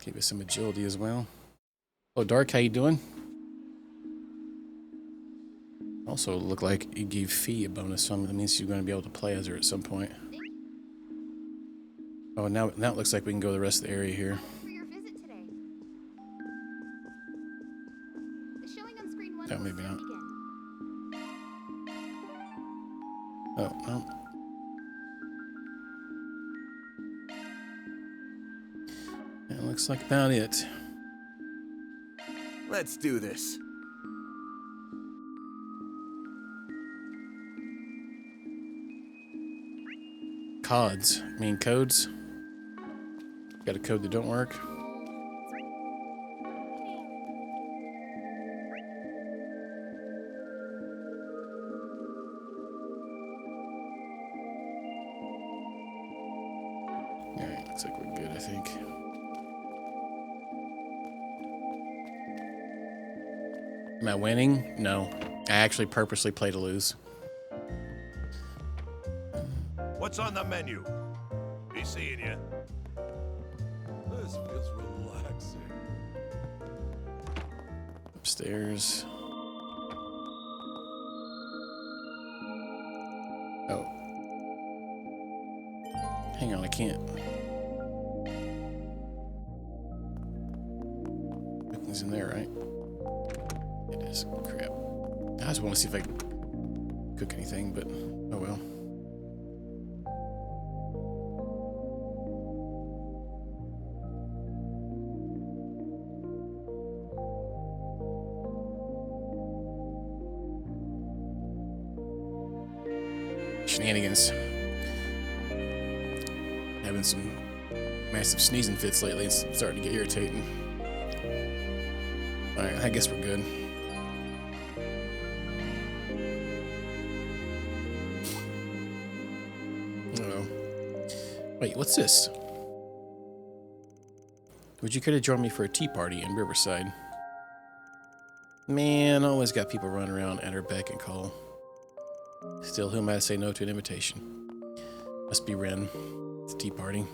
Give us some agility as well. Oh, Dark, how you doing? Also, look like you gave Fee a bonus, so that means you're going to be able to play as her at some point. Oh, now it looks like we can go the rest of the area here. For your visit today. The showing on screen 1 No, will maybe soon not. begin. Oh, no. That looks like about it. Let's do this. Codes. I mean codes. Got a code that don't work. Alright, looks like we're good, I think. Am I winning? No. I actually purposely play to lose. What's on the menu? Be seeing you. This feels relaxing. Upstairs. Oh. Hang on, I can't. Nothing's in there, right? It is. Crap. I just want to see if I can cook anything, but oh well. Shenanigans. Having some massive sneezing fits lately. It's starting to get irritating. Alright, I guess we're good. Oh. Wait, what's this? Would you care to join me for a tea party in Riverside? Man, always got people running around at her beck and call. Still, who am I to say no to an invitation? Must be Ren. It's a tea party.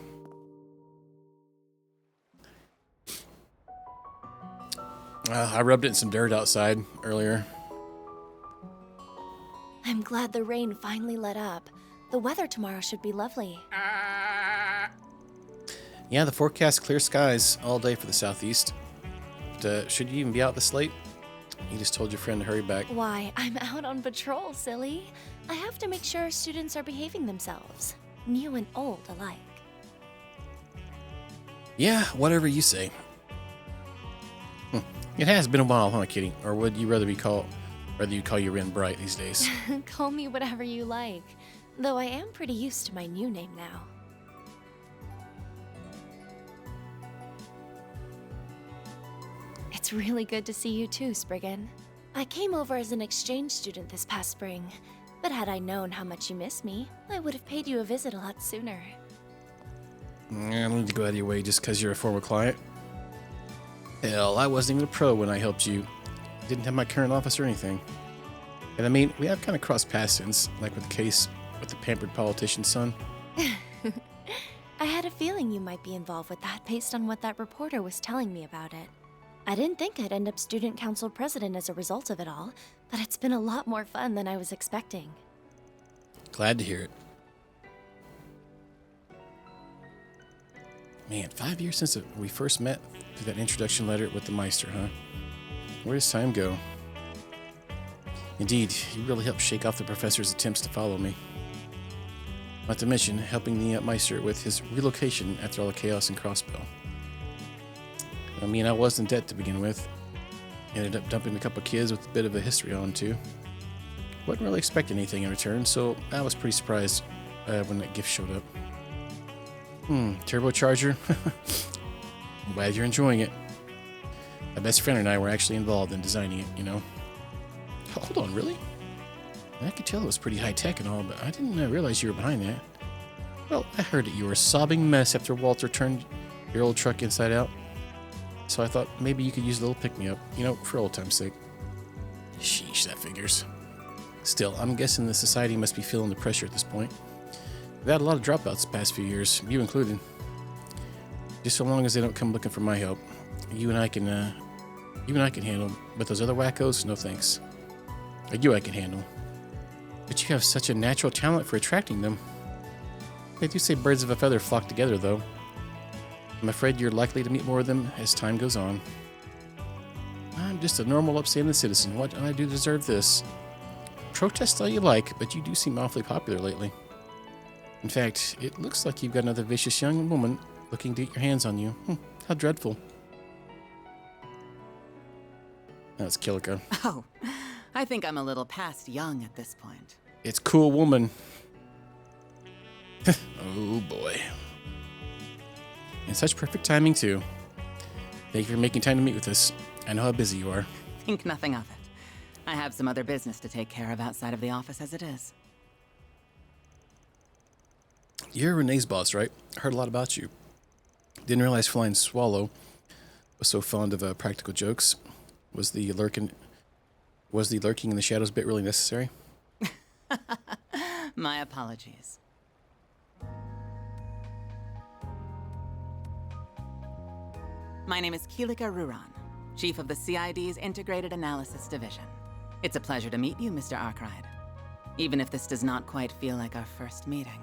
I rubbed it in some dirt outside earlier. I'm glad the rain finally let up. The weather tomorrow should be lovely. Yeah, the forecast clear skies all day for the southeast. But, should you even be out this late? You just told your friend to hurry back. Why, I'm out on patrol, silly. I have to make sure students are behaving themselves, new and old alike. Yeah, whatever you say. It has been a while, huh, Kitty? Or would you rather you call you Ren Bright these days? Call me whatever you like, though I am pretty used to my new name now. It's really good to see you too, Spriggan. I came over as an exchange student this past spring, but had I known how much you miss me, I would have paid you a visit a lot sooner. I don't need to go out of your way just because you're a former client. Hell, I wasn't even a pro when I helped you. I didn't have my current office or anything. And I mean, we have kind of crossed paths since, like with the case with the pampered politician's son. I had a feeling you might be involved with that based on what that reporter was telling me about it. I didn't think I'd end up student council president as a result of it all, but it's been a lot more fun than I was expecting. Glad to hear it. Man, 5 years since we first met through that introduction letter with the Meister, huh? Where does time go? Indeed, you really helped shake off the professor's attempts to follow me. Not to mention helping the Meister with his relocation after all the chaos in Crossbell. I mean, I was in debt to begin with. Ended up dumping a couple kids with a bit of a history on, too. Wasn't really expecting anything in return, so I was pretty surprised when that gift showed up. Turbocharger? I'm glad you're enjoying it. My best friend and I were actually involved in designing it, you know. Hold on, really? I could tell it was pretty high-tech and all, but I didn't realize you were behind that. Well, I heard that you were a sobbing mess after Walter turned your old truck inside out. So I thought maybe you could use a little pick-me-up, you know, for old time's sake. Sheesh, that figures. Still, I'm guessing the society must be feeling the pressure at this point. We've had a lot of dropouts the past few years, you included. Just so long as they don't come looking for my help, you and I can handle. But those other wackos, no thanks. You I can handle. But you have such a natural talent for attracting them. They do say birds of a feather flock together, though. I'm afraid you're likely to meet more of them as time goes on. I'm just a normal, upstanding citizen. What do I do to deserve this? Protest all you like, but you do seem awfully popular lately. In fact, it looks like you've got another vicious young woman looking to get your hands on you. How dreadful. That's Kilika. Oh, I think I'm a little past young at this point. It's cool woman. Oh boy. And such perfect timing, too. Thank you for making time to meet with us. I know how busy you are. Think nothing of it. I have some other business to take care of outside of the office as it is. You're Renee's boss, right? I heard a lot about you. Didn't realize Flying Swallow was so fond of practical jokes. Was the lurking in the shadows bit really necessary? My apologies. My name is Kilika Ruran, Chief of the CID's Integrated Analysis Division. It's a pleasure to meet you, Mr. Arkwright. Even if this does not quite feel like our first meeting.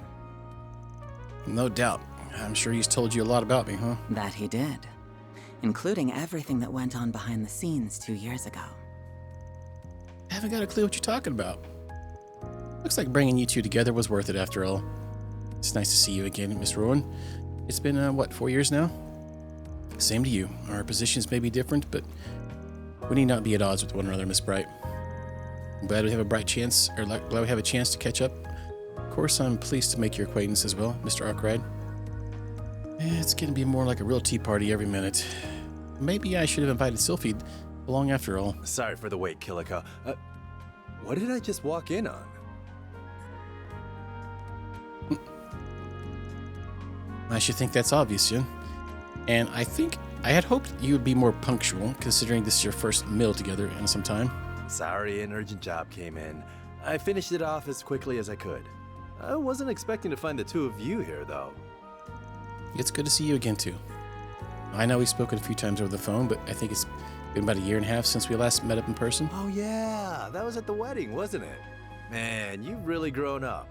No doubt. I'm sure he's told you a lot about me, huh? That he did. Including everything that went on behind the scenes 2 years ago. I haven't got a clue what you're talking about. Looks like bringing you two together was worth it after all. It's nice to see you again, Miss Rowan. It's been, 4 years now? Same to you. Our positions may be different, but we need not be at odds with one another, Miss Bright. I'm glad we have a chance to catch up. Of course, I'm pleased to make your acquaintance as well, Mr. Arkwright. It's gonna be more like a real tea party every minute. Maybe I should have invited Sylphie along after all. Sorry for the wait, Kilika. What did I just walk in on? I should think that's obvious, Jen. And I think I had hoped you would be more punctual, considering this is your first meal together in some time. Sorry, an urgent job came in. I finished it off as quickly as I could. I wasn't expecting to find the two of you here, though. It's good to see you again, too. I know we've spoken a few times over the phone, but I think it's been about 1.5 years since we last met up in person. Oh, yeah. That was at the wedding, wasn't it? Man, you've really grown up.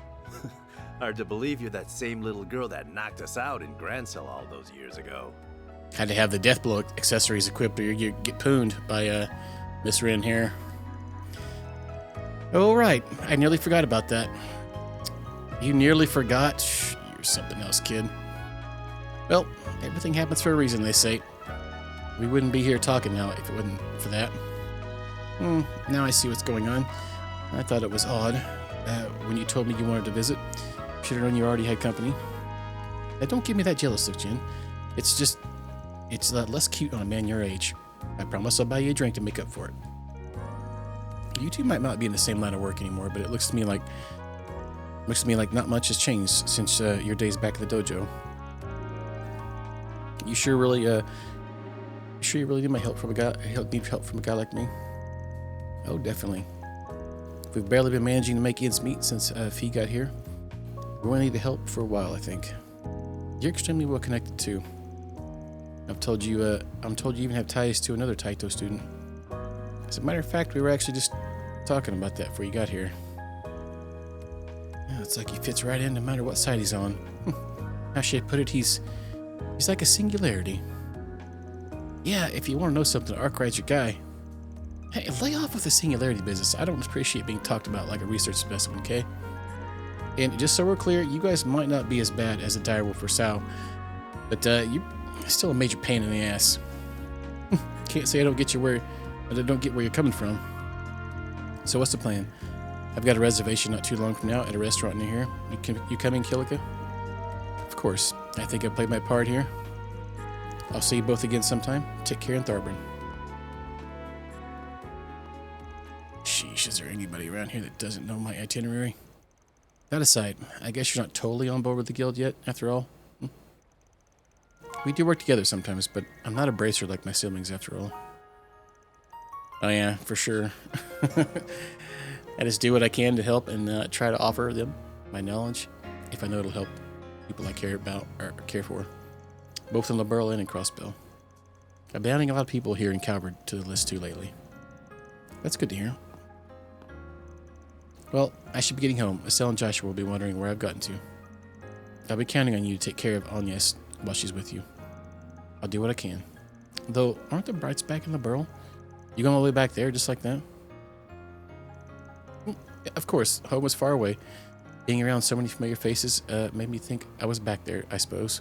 Hard to believe you're that same little girl that knocked us out in Grancel all those years ago. Had to have the death blow accessories equipped or you get pooned by Miss Wren here. Oh, right. I nearly forgot about that. You nearly forgot? Shh, you're something else, kid. Well, everything happens for a reason, they say. We wouldn't be here talking now if it wasn't for that. Now I see what's going on. I thought it was odd when you told me you wanted to visit. Should have known you already had company. Now, don't give me that jealous look, Jen. It's less cute on a man your age. I promise I'll buy you a drink to make up for it. You two might not be in the same line of work anymore, but it looks to me like not much has changed since your days back at the dojo. You sure you really need my help from a guy? Need help from a guy like me? Oh, definitely. We've barely been managing to make ends meet since Fee got here. We're going to need the help for a while, I think. You're extremely well connected too. I'm told you even have ties to another Taito student. As a matter of fact, we were actually just talking about that before you got here. Yeah, it's like he fits right in no matter what side he's on. How should I put it? He's like a singularity. Yeah, if you want to know something, Arkwright's your guy. Hey, lay off with the singularity business. I don't appreciate being talked about like a research specimen, okay? And just so we're clear, you guys might not be as bad as a direwolf or sow, but you're still a major pain in the ass. Can't say I don't get where you're coming from. So what's the plan? I've got a reservation not too long from now at a restaurant near here. You coming, Kilika? Of course. I think I played my part here. I'll see you both again sometime. Take care in Tharbran. Sheesh, is there anybody around here that doesn't know my itinerary? That aside, I guess you're not totally on board with the guild yet, after all. We do work together sometimes, but I'm not a bracer like my siblings, after all. Oh yeah, for sure. I just do what I can to help and try to offer them my knowledge if I know it'll help people I care about or care for, both in Liberl and in Crossbell. I've been adding a lot of people here in Calvert to the list too lately. That's good to hear. Well, I should be getting home. Estelle and Joshua will be wondering where I've gotten to. I'll be counting on you to take care of Agnes while she's with you. I'll do what I can. Though, aren't the Brights back in Liberl? You going all the way back there just like that? Of course, home was far away. Being around so many familiar faces made me think I was back there, I suppose.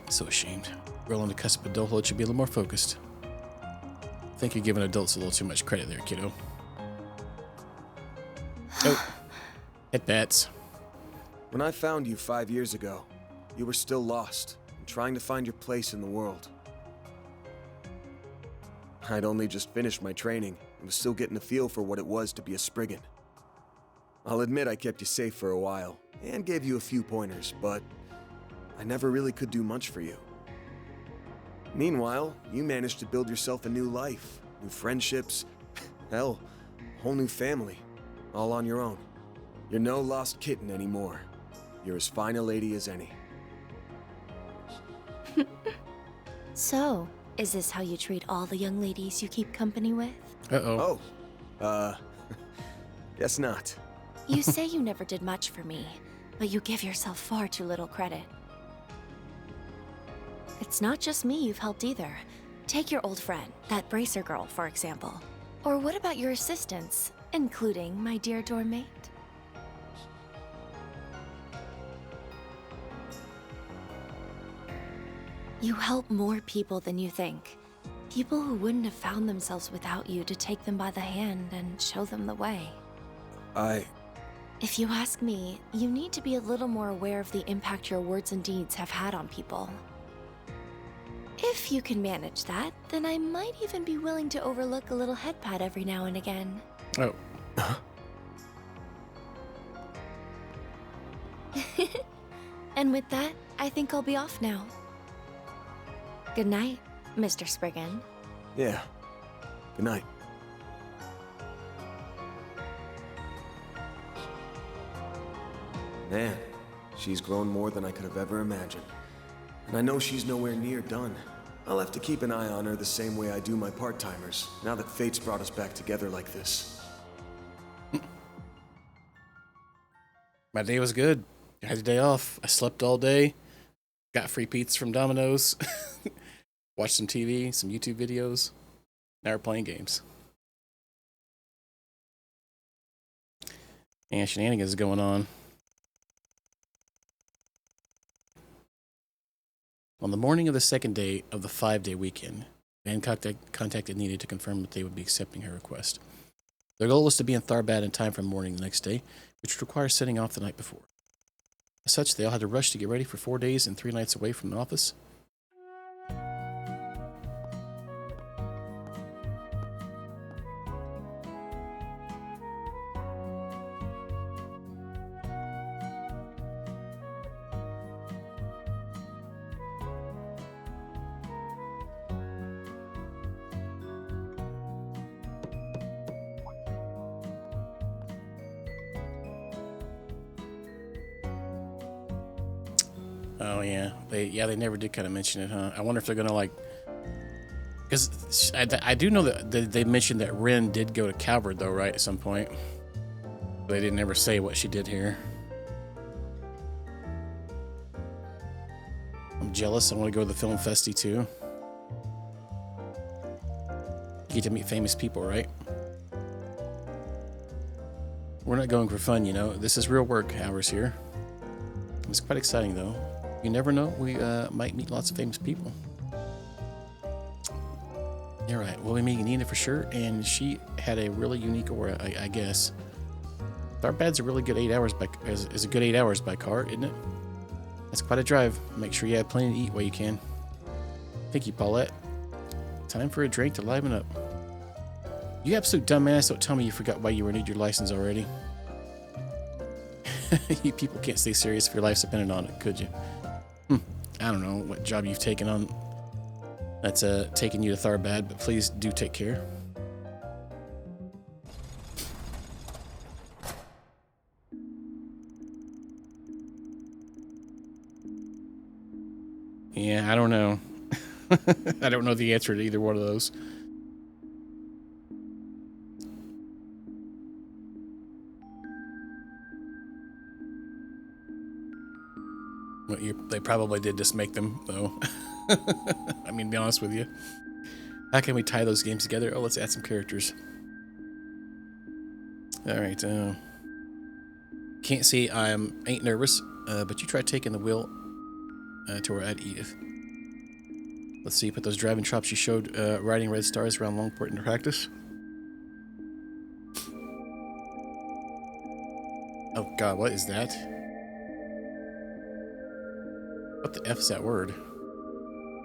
So ashamed. Girl on the cusp of adulthood should be a little more focused. I think you're giving adults a little too much credit there, kiddo. Oh, at bats. When I found you 5 years ago, you were still lost and trying to find your place in the world. I'd only just finished my training and was still getting a feel for what it was to be a Spriggan. I'll admit I kept you safe for a while and gave you a few pointers, but I never really could do much for you. Meanwhile, you managed to build yourself a new life, new friendships, hell, a whole new family, all on your own. You're no lost kitten anymore. You're as fine a lady as any. So, is this how you treat all the young ladies you keep company with? Uh-oh. Oh, guess not. You say you never did much for me, but you give yourself far too little credit. It's not just me you've helped either. Take your old friend, that bracer girl, for example. Or what about your assistants, including my dear dorm mate? You help more people than you think. People who wouldn't have found themselves without you to take them by the hand and show them the way. If you ask me, you need to be a little more aware of the impact your words and deeds have had on people. If you can manage that, then I might even be willing to overlook a little head pat every now and again. Oh. And with that, I think I'll be off now. Good night, Mr. Spriggan. Yeah. Good night. Man, she's grown more than I could have ever imagined. And I know she's nowhere near done. I'll have to keep an eye on her the same way I do my part-timers, now that fate's brought us back together like this. My day was good. I had a day off. I slept all day. Got free pizza from Domino's. Watched some TV, some YouTube videos. Now we're playing games. And shenanigans going on. On the morning of the second day of the 5-day weekend, Van contacted Nina to confirm that they would be accepting her request. Their goal was to be in Tharbad in time for morning the next day, which requires setting off the night before. As such, they all had to rush to get ready for 4 days and 3 nights away from the office. Oh yeah, they never did kind of mention it, huh? I wonder if they're gonna like, because I do know that they mentioned that Ren did go to Calvard though, right? At some point, they didn't ever say what she did here. I'm jealous. I want to go to the film festy too. You get to meet famous people, right? We're not going for fun, you know. This is real work hours here. It's quite exciting though. You never know, we might meet lots of famous people. You're right, we'll be meeting Nina for sure, and she had a really unique aura, I guess. Tharbad's a really good 8 hours is a good 8 hours by car, isn't it? That's quite a drive. Make sure you have plenty to eat while you can. Thank you, Paulette. Time for a drink to liven up. You absolute dumbass, don't tell me you forgot why you renewed your license already. You people can't stay serious if your life's dependent on it, could you? I don't know what job you've taken on that's taking you to Tharbad, but please do take care. Yeah, I don't know. I don't know the answer to either one of those. Well, they probably did just make them, though. I mean, to be honest with you. How can we tie those games together? Oh, let's add some characters. Alright, can't see I ain't nervous, but you try taking the wheel to where I'd Edith. Let's see, put those driving chops you showed riding red stars around Longport into practice. Oh god, what is that? What the F is that word?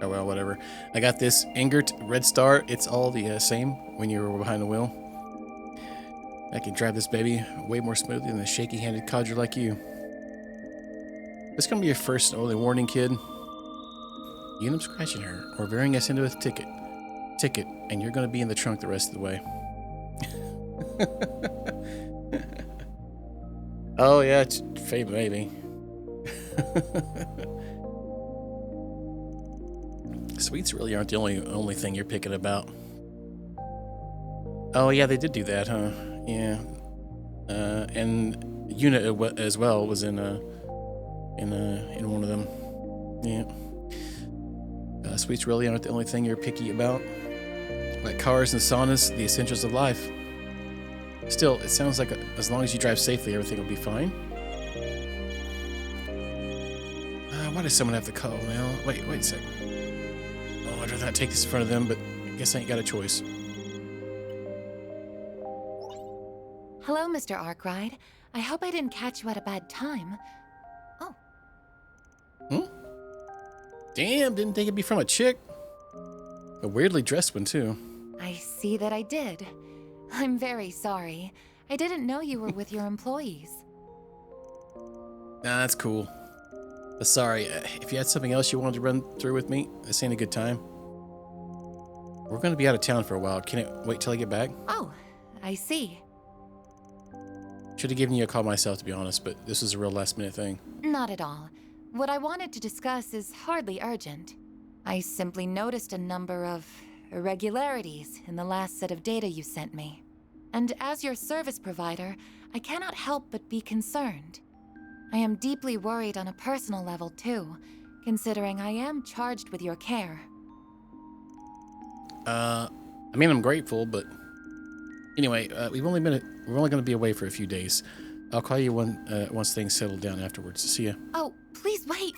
Oh well, whatever. I got this Ingert red star. It's all the same when you're behind the wheel. I can drive this baby way more smoothly than a shaky-handed codger like you. This gonna be your first and only warning, kid. You end up scratching her or veering us into a ticket, and you're gonna be in the trunk the rest of the way. Oh yeah, it's Faye, maybe. Sweets really aren't the only thing you're picking about. Oh yeah, they did do that, huh? Yeah. And Una as well was in one of them. Yeah. Sweets really aren't the only thing you're picky about. Like cars and saunas, the essentials of life. Still, it sounds like as long as you drive safely, everything will be fine. Why does someone have to call now? Wait a second. Oh, I'd rather not take this in front of them, but I guess I ain't got a choice. Hello, Mr. Arkwright. I hope I didn't catch you at a bad time. Oh. Damn, didn't think it'd be from a chick. A weirdly dressed one, too. I see that I did. I'm very sorry. I didn't know you were with your employees. Nah, that's cool. But sorry, if you had something else you wanted to run through with me, this ain't a good time. We're going to be out of town for a while. Can it wait till I get back? Oh, I see. Should have given you a call myself, to be honest, but this is a real last-minute thing. Not at all. What I wanted to discuss is hardly urgent. I simply noticed a number of irregularities in the last set of data you sent me. And as your service provider, I cannot help but be concerned. I am deeply worried on a personal level, too, considering I am charged with your care. I mean, I'm grateful, but... Anyway, we're only going to be away for a few days. I'll call you once things settle down afterwards. See ya. Oh, please wait.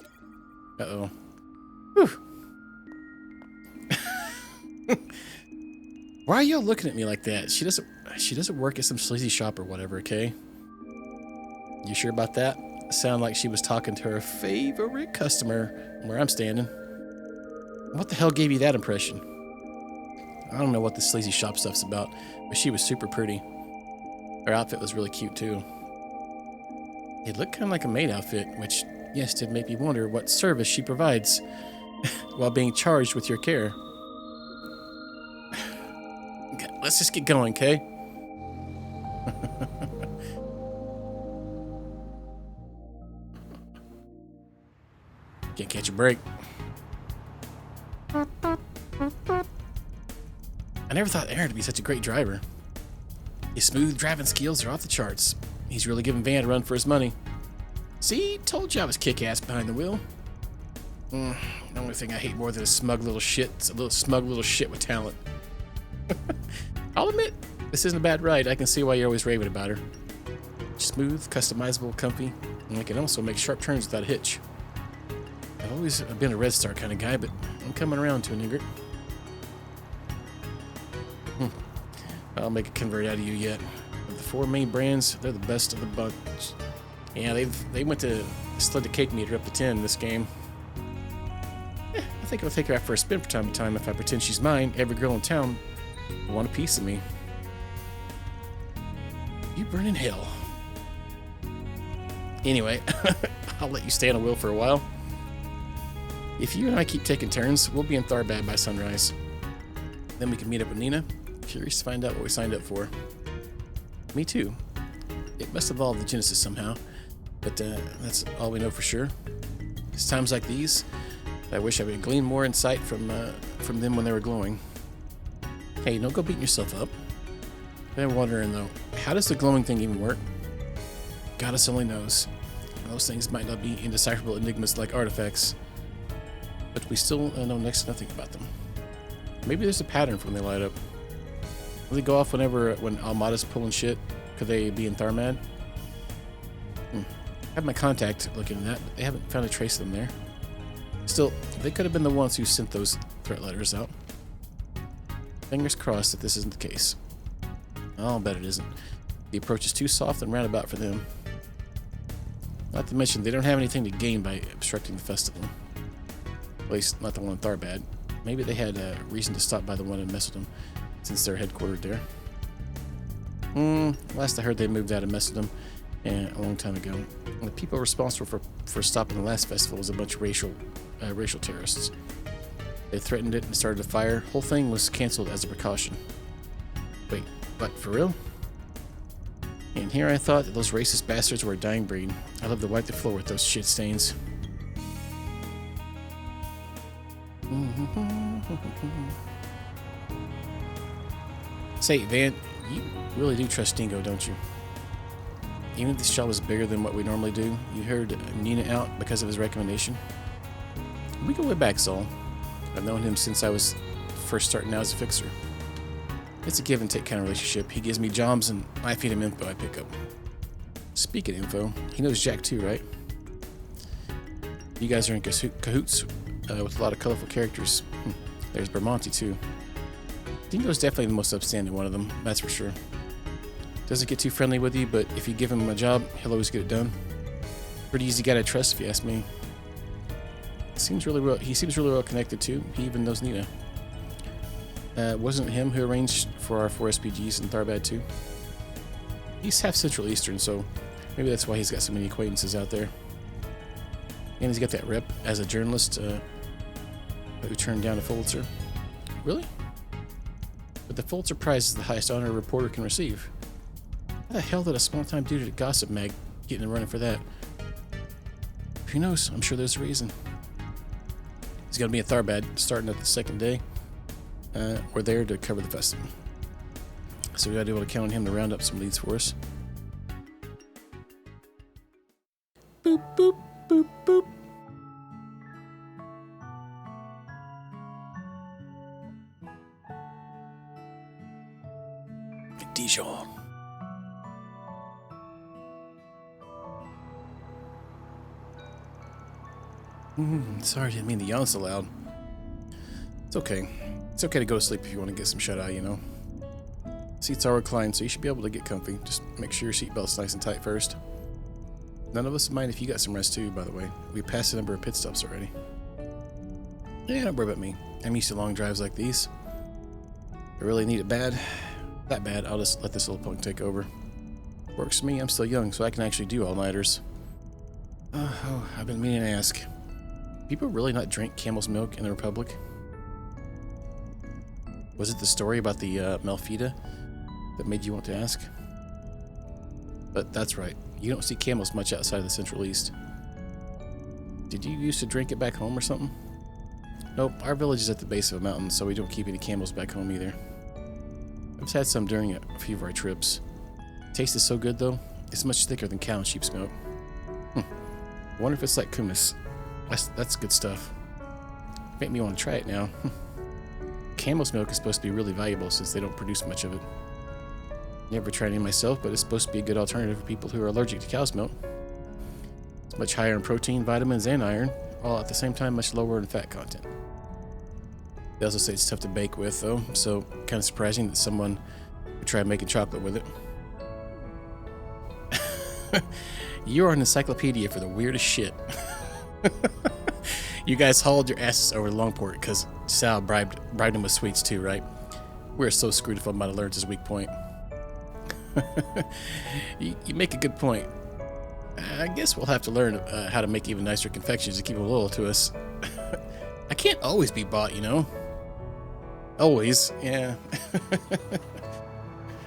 Uh-oh. Whew. Why are y'all looking at me like that? She doesn't work at some sleazy shop or whatever, okay? You sure about that? Sound like she was talking to her favorite customer where I'm standing. What the hell gave you that impression? I don't know what the sleazy shop stuff's about, but she was super pretty. Her outfit was really cute too. It looked kind of like a maid outfit, which, yes, did make me wonder what service she provides while being charged with your care. Let's just get going, okay? Can't catch a break. I never thought Aaron would be such a great driver. His smooth driving skills are off the charts. He's really giving Van a run for his money. See, told you I was kick-ass behind the wheel. The only thing I hate more than a smug little shit is a smug little shit with talent. I'll admit, this isn't a bad ride. I can see why you're always raving about her. Smooth, customizable, comfy, and I can also make sharp turns without a hitch. I've always been a Red Star kind of guy, but I'm coming around to an Ingrid. I'll make a convert out of you yet. Of the 4 main brands, they're the best of the bunch. Yeah, they went to slid the cake meter up to 10 in this game. I think I'll take her out for a spin from time to time if I pretend she's mine. Every girl in town will want a piece of me. You burn in hell. Anyway, I'll let you stay on a wheel for a while. If you and I keep taking turns, we'll be in Tharbad by sunrise. Then we can meet up with Nina. Curious to find out what we signed up for. Me too. It must involve the Genesis somehow, but that's all we know for sure. It's times like these, I wish I would glean more insight from them when they were glowing. Hey, don't go beating yourself up. I've been wondering though, how does the glowing thing even work? Goddess only knows. Those things might not be indecipherable enigmas like artifacts, but we still know next to nothing about them. Maybe there's a pattern for when they light up. Will they go off when Almada's pulling shit? Could they be in Tharmad? I have my contact looking at that, but they haven't found a trace of them there. Still, they could have been the ones who sent those threat letters out. Fingers crossed that this isn't the case. I'll bet it isn't. The approach is too soft and roundabout for them. Not to mention, they don't have anything to gain by obstructing the festival. At least, not the one in Tharbad. Maybe they had a reason to stop by the one in Mesodum, since they're headquartered there. Last I heard, they moved out of Mesodum a long time ago. And the people responsible for stopping the last festival was a bunch of racial terrorists. They threatened it and started a fire. Whole thing was canceled as a precaution. Wait, what, for real? And here I thought that those racist bastards were a dying breed. I'd love to wipe the floor with those shit stains. Say, Van, you really do trust Dingo, don't you? Even if this job was bigger than what we normally do, you heard Nina out because of his recommendation? We go way back, Saul. I've known him since I was first starting out as a fixer. It's a give and take kind of relationship. He gives me jobs and I feed him info I pick up. Speaking of info, he knows Jack too, right? You guys are in cahoots with a lot of colorful characters. There's Bermonti too. Dingo's definitely the most upstanding one of them, that's for sure. Doesn't get too friendly with you, but if you give him a job, he'll always get it done. Pretty easy guy to trust, if you ask me. He seems really well connected too. He even knows Nina. Wasn't it him who arranged for our 4 SPGs in Tharbad too? He's half Central Eastern, so maybe that's why he's got so many acquaintances out there. And he's got that rep as a journalist who turned down a Pulitzer. Really? But the Pulitzer Prize is the highest honor a reporter can receive. How the hell did a small-time dude at a gossip mag get in the running for that? Who knows? I'm sure there's a reason. He's going to be in Tharbad starting at the second day. We're there to cover the festival. So we got to be able to count on him to round up some leads for us. Boop, boop, boop, boop. Dijon. Sorry, I didn't mean to yawn so loud. It's okay. It's okay to go to sleep if you want to get some shut-eye, you know. Seats are reclined, so you should be able to get comfy. Just make sure your seatbelt's nice and tight first. None of us mind if you got some rest too, by the way. We passed a number of pit stops already. Yeah, don't worry about me. I'm used to long drives like these. If I really need it that bad, I'll just let this little punk take over. Works for me, I'm still young, so I can actually do all-nighters. Oh, I've been meaning to ask. People really not drink camel's milk in the Republic? Was it the story about the Melfita that made you want to ask? But that's right. You don't see camels much outside of the Central East. Did you used to drink it back home or something? Nope, our village is at the base of a mountain, so we don't keep any camels back home either. I've just had some during a few of our trips. Taste is so good though. It's much thicker than cow and sheep's milk. I wonder if it's like kumis. That's good stuff. Make me want to try it now. Camel's milk is supposed to be really valuable since they don't produce much of it. Never tried any myself, but it's supposed to be a good alternative for people who are allergic to cow's milk. It's much higher in protein, vitamins, and iron, all at the same time much lower in fat content. They also say it's tough to bake with, though, so kind of surprising that someone would try making chocolate with it. You're an encyclopedia for the weirdest shit. You guys hauled your asses over to Longport because Sal bribed him with sweets too, right? We're so screwed if I'm about to learn his weak point. You make a good point. I guess we'll have to learn how to make even nicer confections to keep them loyal to us. I can't always be bought, you know? Always, yeah.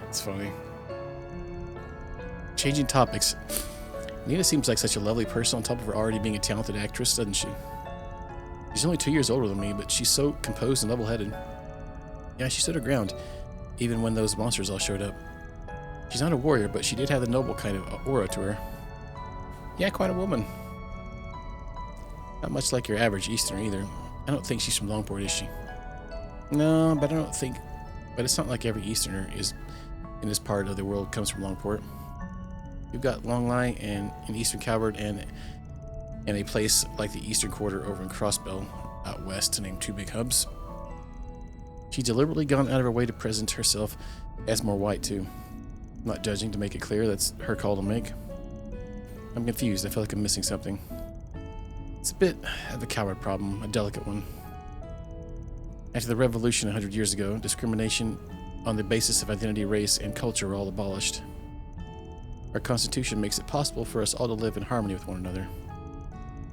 It's funny. Changing topics. Nina seems like such a lovely person on top of her already being a talented actress, doesn't she? She's only 2 years older than me, but she's so composed and level-headed. Yeah, she stood her ground, even when those monsters all showed up. She's not a warrior, but she did have the noble kind of aura to her. Yeah, quite a woman. Not much like your average Easterner either. I don't think she's from Longport, is she? No, but I don't think... But it's not like every Easterner is in this part of the world comes from Longport. You've got Longley and an Eastern Coward and a place like the Eastern Quarter over in Crossbell out west to name 2 big hubs. She's deliberately gone out of her way to present herself as more white too. Not judging, to make it clear that's her call to make. I'm confused. I feel like I'm missing something. It's a bit of a coward problem, a delicate one. After the revolution 100 years ago, discrimination on the basis of identity, race, and culture were all abolished. Our Constitution makes it possible for us all to live in harmony with one another.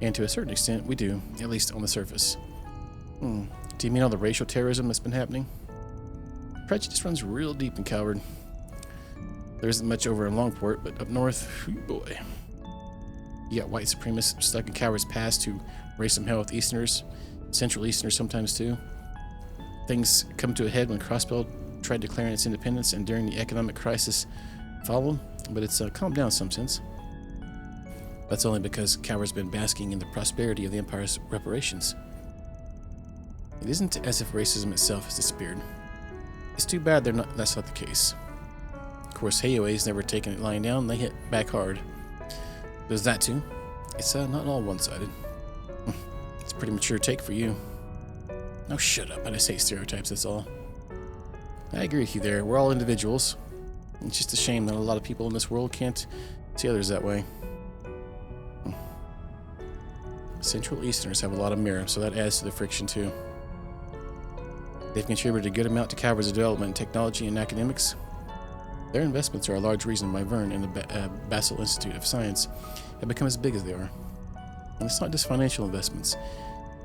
And to a certain extent, we do, at least on the surface. Do you mean all the racial terrorism that's been happening? Prejudice runs real deep in Coward. There isn't much over in Longport, but up north, boy. You got white supremacists stuck in Coward's past who raise some hell with Easterners, Central Easterners sometimes too. Things come to a head when Crossbell tried declaring its independence and during the economic crisis followed, but it's calmed down in some sense. That's only because Coward's been basking in the prosperity of the Empire's reparations. It isn't as if racism itself has disappeared. It's too bad that's not the case. Of course, Hayoa's never taken it lying down, they hit back hard. There's that too. It's not all one-sided. It's a pretty mature take for you. Oh, shut up. I just hate stereotypes, that's all. I agree with you there. We're all individuals. It's just a shame that a lot of people in this world can't see others that way. Central Easterners have a lot of merit, so that adds to the friction too. They've contributed a good amount to Coward's development in technology and academics. Their investments are a large reason why Vern and the Basel Institute of Science have become as big as they are. And it's not just financial investments.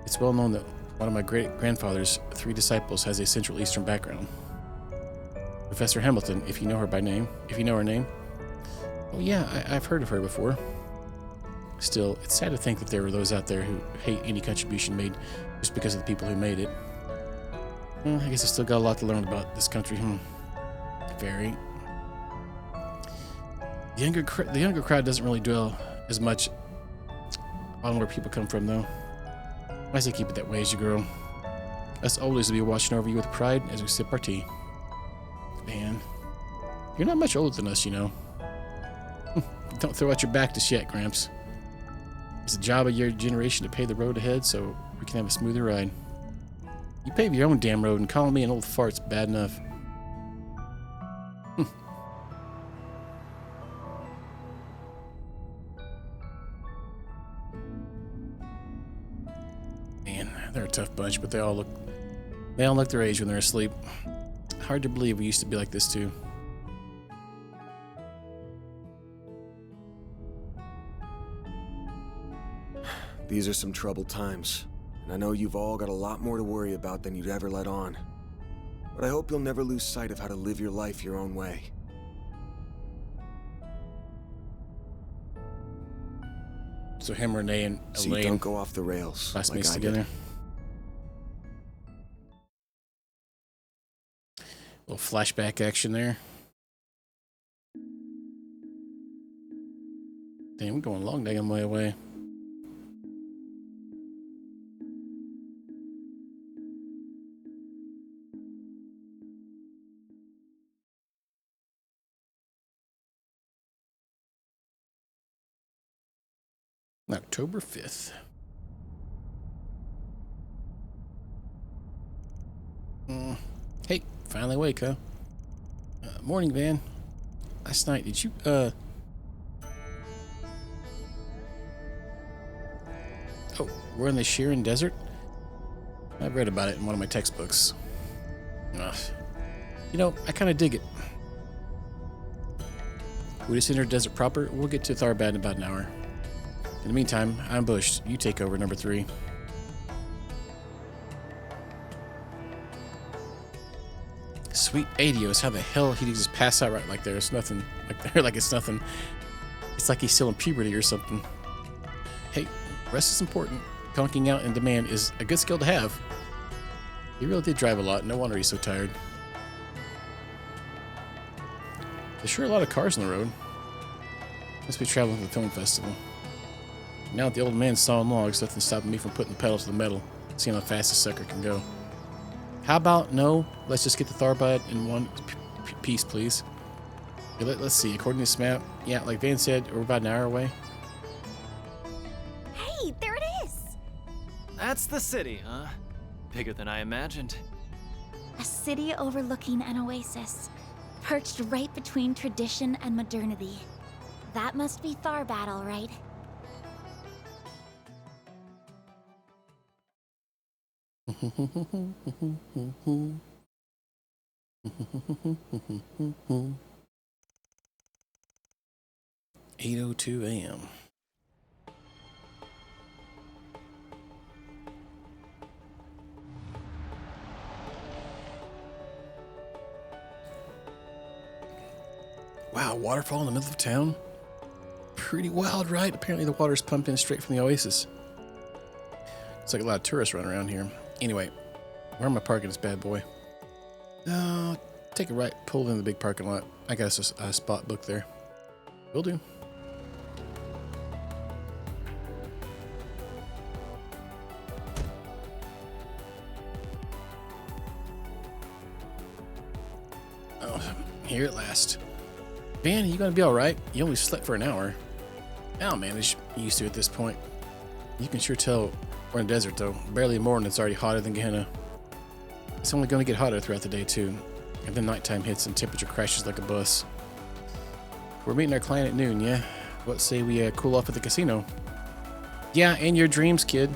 It's well known that one of my great-grandfather's 3 disciples has a Central Eastern background. Professor Hamilton, if you know her name. Oh yeah, I've heard of her before. Still, it's sad to think that there are those out there who hate any contribution made just because of the people who made it. Well, I guess I still got a lot to learn about this country. Very. The younger crowd doesn't really dwell as much on where people come from, though. I say keep it that way as you grow. Us oldies will be watching over you with pride as we sip our tea. Man, you're not much older than us, you know. Don't throw out your back just yet, Gramps. It's the job of your generation to pave the road ahead so we can have a smoother ride. You pave your own damn road and calling me an old fart's bad enough. Man, they're a tough bunch, but they all look their age when they're asleep. Hard to believe we used to be like this too. These are some troubled times, and I know you've all got a lot more to worry about than you'd ever let on. But I hope you'll never lose sight of how to live your life your own way. So him, Renee, and So Elaine don't go off the rails. classmates like I together. did. Little flashback action there. Damn, we're going a long damn way away. October 5th. Hey, finally awake, huh? Morning, Van. Last night, did you, Oh, we're in the Sharon Desert? I've read about it in one of my textbooks. Ugh. You know, I kind of dig it. We just entered desert proper. We'll get to Tharbad in about an hour. In the meantime, I'm bushed. You take over, number 3. Sweet Adios. How the hell he just pass out right like there's nothing? Like it's nothing. It's like he's still in puberty or something. Hey, rest is important. Conking out in demand is a good skill to have. He really did drive a lot. No wonder he's so tired. There's sure a lot of cars on the road. Must be traveling to the film festival. Now that the old man's sawing logs, nothing's stopping me from putting the pedal to the metal, seeing how fast this sucker can go. How about no? Let's just get the Tharbad in one piece, please. Okay, let's see. According to this map, yeah, like Van said, we're about an hour away. Hey, there it is! That's the city, huh? Bigger than I imagined. A city overlooking an oasis, perched right between tradition and modernity. That must be Tharbad, all right. 8:02 a.m. Wow, waterfall in the middle of town? Pretty wild, right? Apparently the water's pumped in straight from the oasis. It's like a lot of tourists running around here. Anyway, where am I parking this bad boy? Take a right, pull in the big parking lot. I got a spot booked there. Will do. Oh, here at last. Van, you gonna be alright? You only slept for an hour. I'll manage. I'm used to it at this point. You can sure tell we're in the desert, though. Barely more and it's already hotter than Gehenna. It's only going to get hotter throughout the day, too. And then nighttime hits and temperature crashes like a bus. We're meeting our client at noon, yeah? What say we cool off at the casino? Yeah, and your dreams, kid.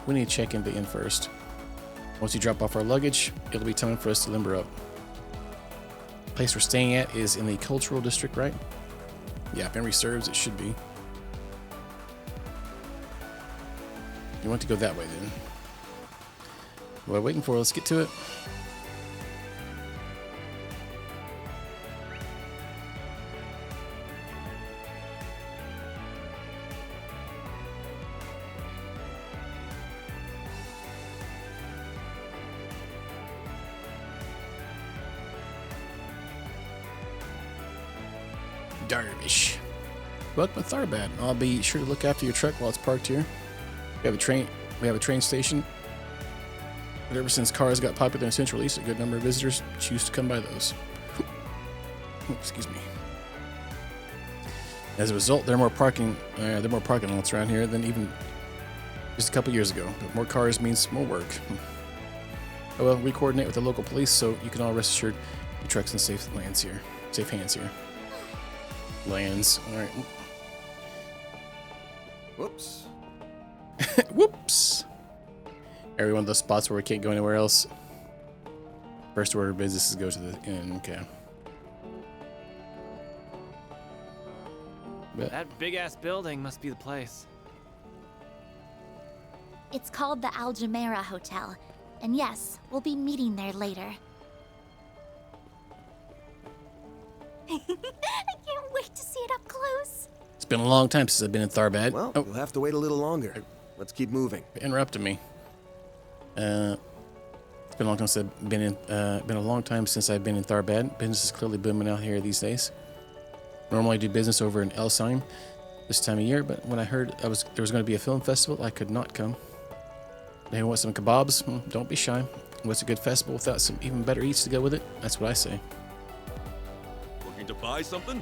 We need to check in the inn first. Once you drop off our luggage, it'll be time for us to limber up. The place we're staying at is in the cultural district, right? Yeah, if memory serves, it should be. You want to go that way, then. What are we waiting for? Let's get to it. Darvish. Welcome to Tharbad. I'll be sure to look after your truck while it's parked here. We have a train station. But ever since cars got popular in Central East, a good number of visitors choose to come by those. Excuse me. As a result, there are more parking lots around here than even just a couple years ago. But more cars means more work. Oh well, we coordinate with the local police, so you can all rest assured your truck's in safe hands here. Lands. All right. Whoops. Whoops. Every one of those spots where we can't go anywhere else. First order of business is go to the inn. Okay. But That big-ass building must be the place. It's called the Al Jumeirah Hotel. And yes, we'll be meeting there later. I can't wait to see it up close. it's been a long time since I've been in Tharbad. Well, you'll have to wait a little longer. Let's keep moving. Interrupted me. It's been a long time since I've been in. Been a long time since I've been in Tharbad. Business is clearly booming out here these days. Normally I do business over in Elsheim this time of year, but when I heard there was going to be a film festival, I could not come. Hey, want some kebabs? Don't be shy. What's a good festival without some even better eats to go with it? That's what I say. Looking to buy something?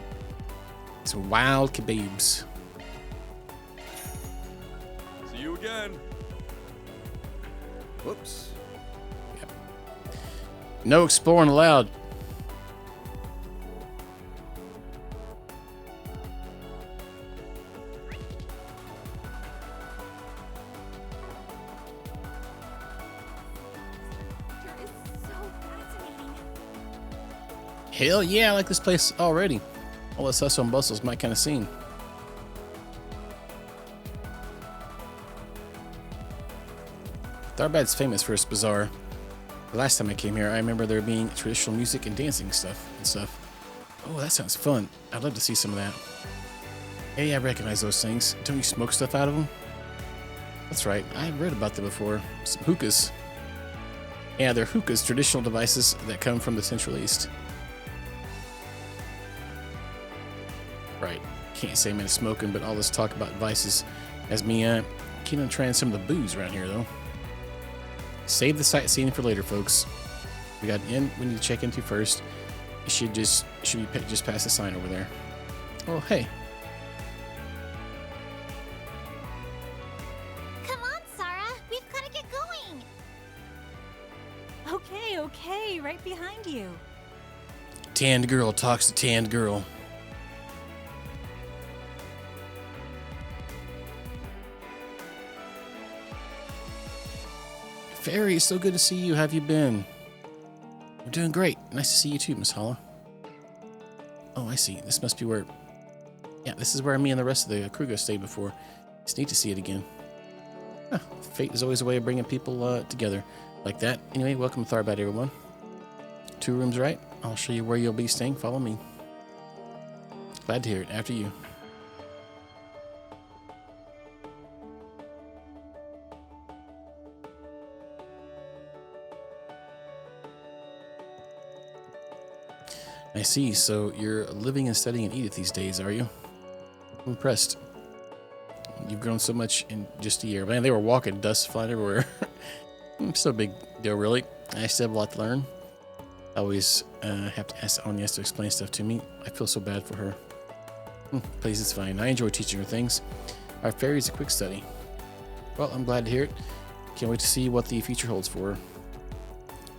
Some wild kebabs. See you again. Whoops. Yep. No exploring allowed. Hell yeah, I like this place already. All this hustle and bustle is my kind of scene. Tharbad's famous for its bazaar. The last time I came here, I remember there being traditional music and dancing stuff. Oh, that sounds fun. I'd love to see some of that. Hey, I recognize those things. Don't you smoke stuff out of them? That's right, I've read about them before. Some hookahs. Yeah, they're hookahs, traditional devices that come from the Central East. Right. Can't say I'm into smoking, but all this talk about vices has me keen on trying some of the booze around here, though. Save the sightseeing for later, folks. We got an inn we need to check into first. It should be just past the sign over there. Oh, hey. Come on, Sarah. We've got to get going. Okay, right behind you. Tanned girl talks to tanned girl. Fairy, so good to see you. How have you been? We're doing great. Nice to see you too, Miss Holla. Oh, I see. This must be where... Yeah, this is where me and the rest of the crew stayed before. It's neat to see it again. Huh, fate is always a way of bringing people together like that. Anyway, welcome to Tharbad, everyone. 2 rooms right. I'll show you where you'll be staying. Follow me. Glad to hear it. After you. I see. So you're living and studying in Edith these days, are you? I'm impressed. You've grown so much in just a year. Man, they were walking, dust flying everywhere. It's no big deal, really. I still have a lot to learn. I always have to ask Anya to explain stuff to me. I feel so bad for her. Please, it's fine. I enjoy teaching her things. Our fairy's a quick study. Well, I'm glad to hear it. Can't wait to see what the future holds for her.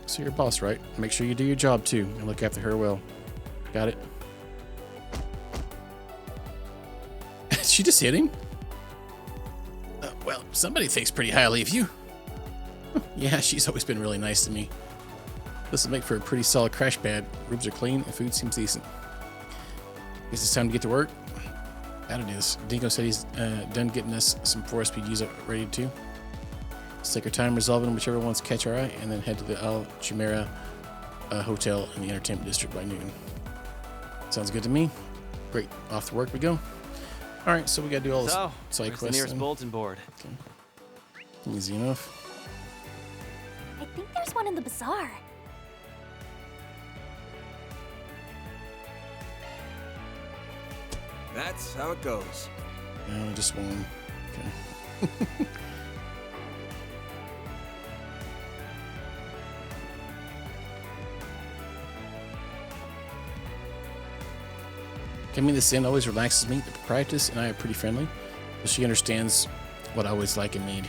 So you're a boss, right? Make sure you do your job, too, and look after her well. Got it? Did she just hit him? Well, somebody thinks pretty highly of you. Yeah, she's always been really nice to me. This will make for a pretty solid crash pad. Rooms are clean and food seems decent. Guess it's time to get to work. That it is. Dingo said he's done getting us some forest PGs ready too. Let's take our time resolving whichever ones catch our eye and then head to the Al Jumeirah Hotel in the entertainment district by noon. Sounds good to me. Great. Off to work we go. All right, so we gotta do all this side where's quests. the nearest bulletin board? Okay. Easy enough. I think there's one in the bazaar. That's how it goes. No, just one. Okay. Coming this in always relaxes me. The proprietress and I are pretty friendly, so she understands what I always like and need.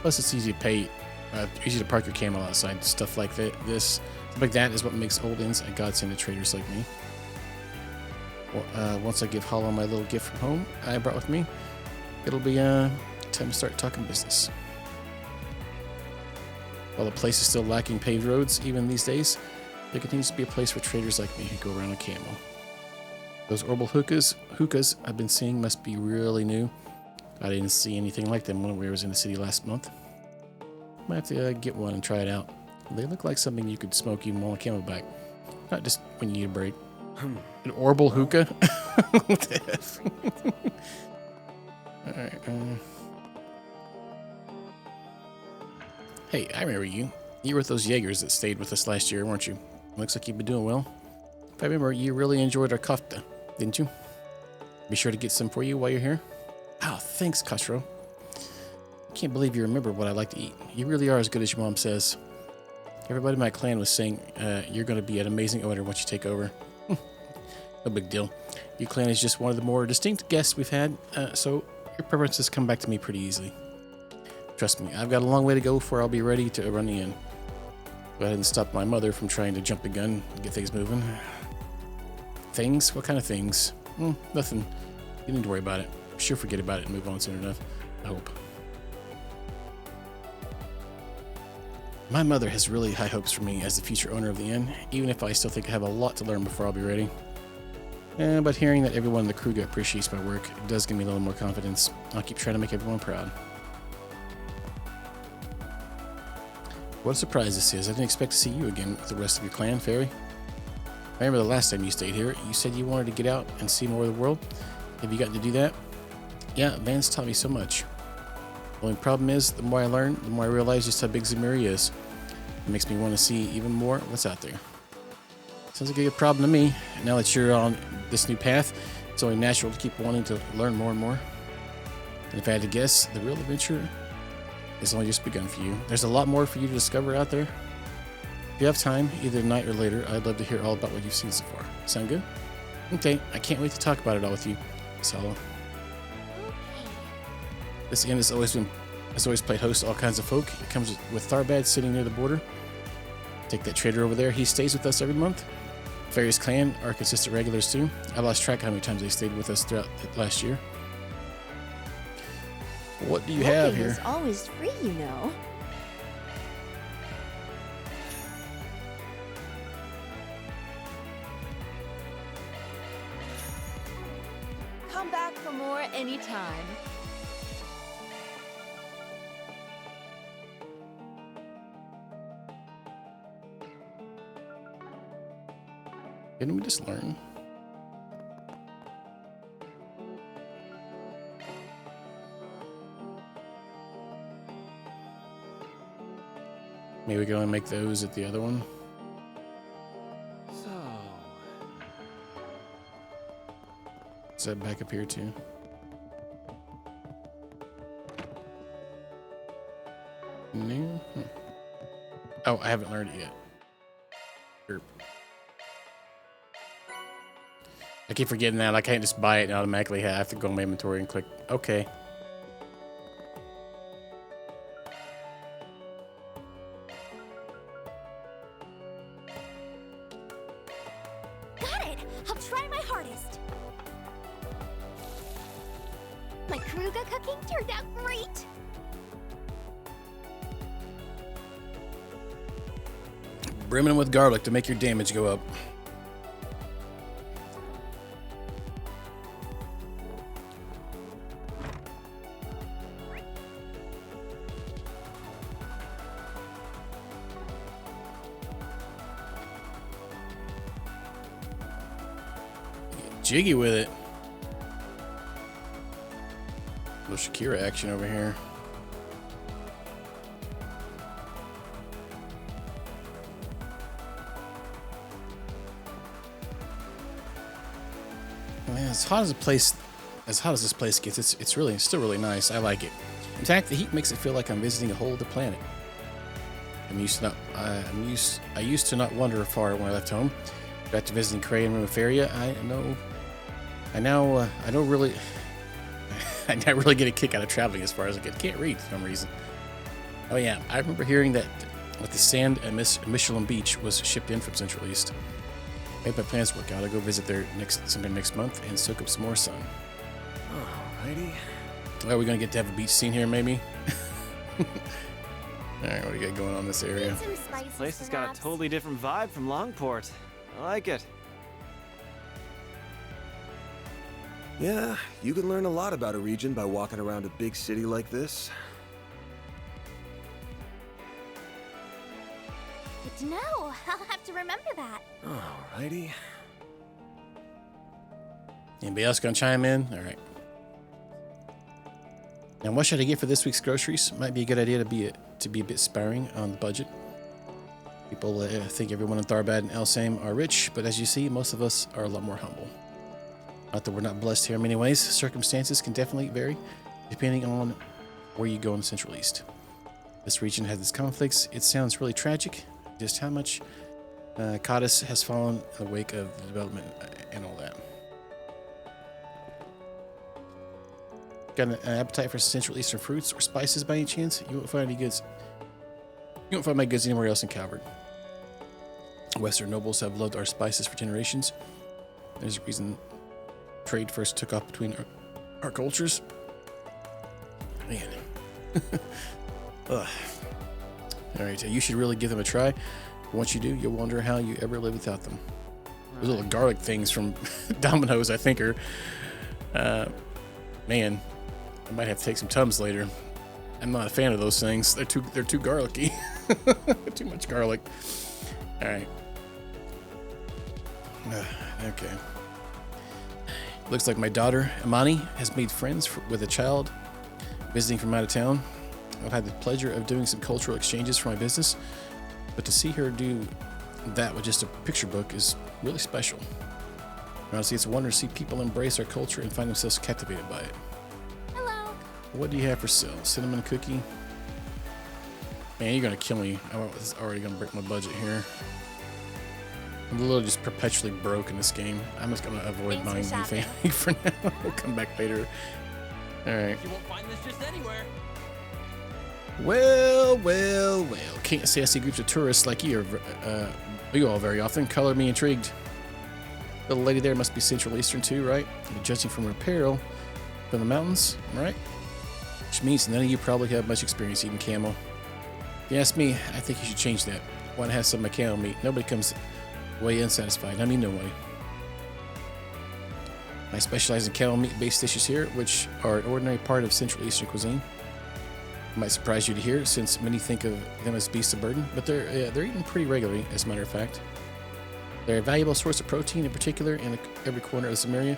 Plus, it's easy to park your camel outside. Stuff like stuff like that is what makes old inns a godsend to traders like me. Well, once I give Hollow my little gift from home I brought with me, it'll be time to start talking business. While the place is still lacking paved roads, even these days, there continues to be a place for traders like me who go around on camel. Those orbital hookahs I've been seeing must be really new. I didn't see anything like them when I was in the city last month. Might have to get one and try it out. They look like something you could smoke even while on camelback, not just when you need a break. An orbital hookah? What the F? Alright, Hey, I remember you. You were with those Jaegers that stayed with us last year, weren't you? Looks like you've been doing well. If I remember, you really enjoyed our kofta, didn't you? Be sure to get some for you while you're here. Oh, thanks, Kashro. I can't believe you remember what I like to eat. You really are as good as your mom says. Everybody in my clan was saying you're going to be an amazing owner once you take over. No big deal. Your clan is just one of the more distinct guests we've had, so your preferences come back to me pretty easily. Trust me, I've got a long way to go before I'll be ready to run the inn. Go ahead and stop my mother from trying to jump the gun and get things moving. Things? What kind of things? Nothing. You need to worry about it. She'll forget about it and move on soon enough. I hope. My mother has really high hopes for me as the future owner of the inn, even if I still think I have a lot to learn before I'll be ready. But hearing that everyone in the Kruger appreciates my work, it does give me a little more confidence. I'll keep trying to make everyone proud. What a surprise this is. I didn't expect to see you again with the rest of your clan, Fairy. I remember the last time you stayed here, you said you wanted to get out and see more of the world. Have you gotten to do that? Yeah, Vance taught me so much. The only problem is, the more I learn, the more I realize just how big Zemiri is. It makes me want to see even more what's out there. Sounds like a good problem to me. Now that you're on this new path, it's only natural to keep wanting to learn more and more. And if I had to guess, the real adventure has only just begun for you. There's a lot more for you to discover out there. If you have time, either tonight or later, I'd love to hear all about what you've seen so far. Sound good? Okay, I can't wait to talk about it all with you, Salo. This inn has always played host to all kinds of folk. It comes with Tharbad sitting near the border. Take that trader over there. He stays with us every month. Fairy's clan are consistent regulars too. I lost track how many times they stayed with us throughout the last year. What do you have here? Is always free, you know. Come back for more anytime. Didn't we just learn? Maybe we can only make those at the other one. So, is that back up here too? No. Oh, I haven't learned it yet. Sure. I keep forgetting that. I can't just buy it and automatically have to go in my inventory and click OK. Got it! I'll try my hardest. My Kruga cooking turned out great. Brimming with garlic to make your damage go up. Jiggy with it. A little Shakira action over here. Man, as hot as this place gets, it's still really nice. I like it. In fact, the heat makes it feel like I'm visiting a whole other planet. I used to not wander far when I left home. Back to visiting Cray and Rumiferia, I know I don't really, I not really get a kick out of traveling as far as I can't read for some reason. Oh yeah, I remember hearing that with the sand at Michelin Beach was shipped in from Central East. I hope my plans work out. I'll go visit there sometime next month and soak up some more sun. Alrighty. Are we gonna get to have a beach scene here, maybe? Alright, what do you got going on in this area? This place has got a totally different vibe from Longport. I like it. Yeah, you can learn a lot about a region by walking around a big city like this. Good to know. I'll have to remember that. Alrighty. Anybody else gonna chime in? Alright. Now, what should I get for this week's groceries? Might be a good idea to be a bit sparing on the budget. People think everyone in Tharbad and Elsame are rich, but as you see, most of us are a lot more humble. Not that we're not blessed here in many ways. Circumstances can definitely vary depending on where you go in the Central East. This region has its conflicts. It sounds really tragic, just how much Cadiz has fallen in the wake of the development and all that. Got an appetite for Central Eastern fruits or spices by any chance? You won't find any goods. You won't find my goods anywhere else in Calvert. Western nobles have loved our spices for generations. There's a reason trade first took off between our cultures. Man. Ugh. Alright, you should really give them a try. Once you do, you'll wonder how you ever live without them. Those little garlic things from Domino's, I think, are... man, I might have to take some Tums later. I'm not a fan of those things. They're too garlicky. Too much garlic. Alright. Okay. Looks like my daughter, Amani, has made friends with a child visiting from out of town. I've had the pleasure of doing some cultural exchanges for my business, but to see her do that with just a picture book is really special. Honestly, it's a wonder to see people embrace our culture and find themselves captivated by it. Hello. What do you have for sale? Cinnamon cookie? Man, you're gonna kill me. It's already gonna break my budget here. I'm literally just perpetually broke in this game. I'm just gonna avoid buying anything for now. We'll come back later. Alright. You won't find this just anywhere. Well. Can't say I see groups of tourists like you all very often. Color me intrigued. Little lady there must be Central Eastern too, right? Judging from her apparel from the mountains, right? Which means none of you probably have much experience eating camel. If you ask me, I think you should change that. Want to have some of my camel meat? Nobody comes away unsatisfied. I mean, no way. I specialize in camel meat-based dishes here, which are an ordinary part of Central Eastern cuisine. It might surprise you to hear, since many think of them as beasts of burden, but they're eaten pretty regularly, as a matter of fact. They're a valuable source of protein, in particular, in every corner of Samaria,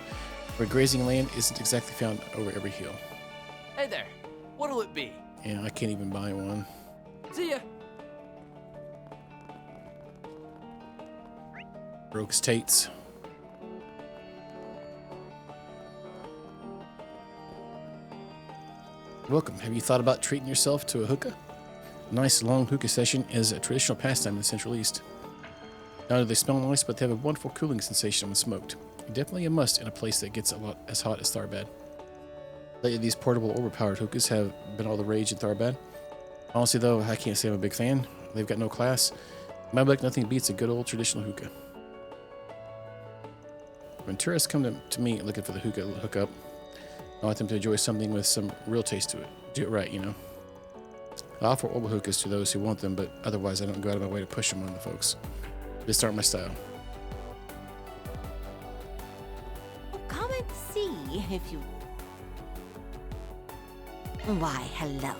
where grazing land isn't exactly found over every hill. Hey there. What'll it be? Yeah, I can't even buy one. See ya. Broke Tates. Welcome. Have you thought about treating yourself to a hookah? A nice long hookah session is a traditional pastime in the Central East. Not only do they smell nice, but they have a wonderful cooling sensation when smoked. Definitely a must in a place that gets a lot as hot as Tharbad. Lately, these portable overpowered hookahs have been all the rage in Tharbad. Honestly, though, I can't say I'm a big fan. They've got no class. In my book, nothing beats a good old traditional hookah. When tourists come to me looking for the hookup, I want them to enjoy something with some real taste to it. Do it right, you know. I offer old hookahs to those who want them, but otherwise I don't go out of my way to push them on the folks. Just aren't my style. Come and see if you... Why, hello.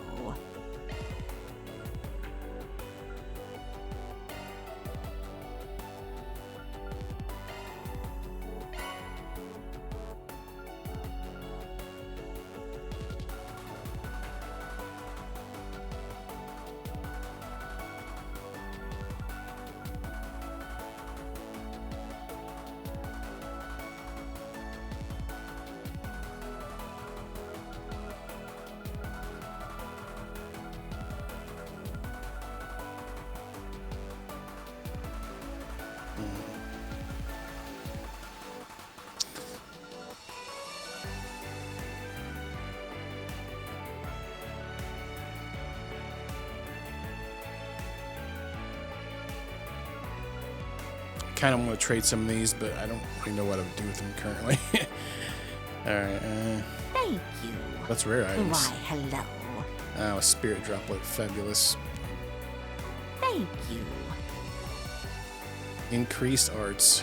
kind of want to trade some of these, but I don't really know what I would do with them currently. All right. Thank you. What's rare items? Why, hello. Oh, a spirit droplet. Fabulous. Thank you. Increased arts.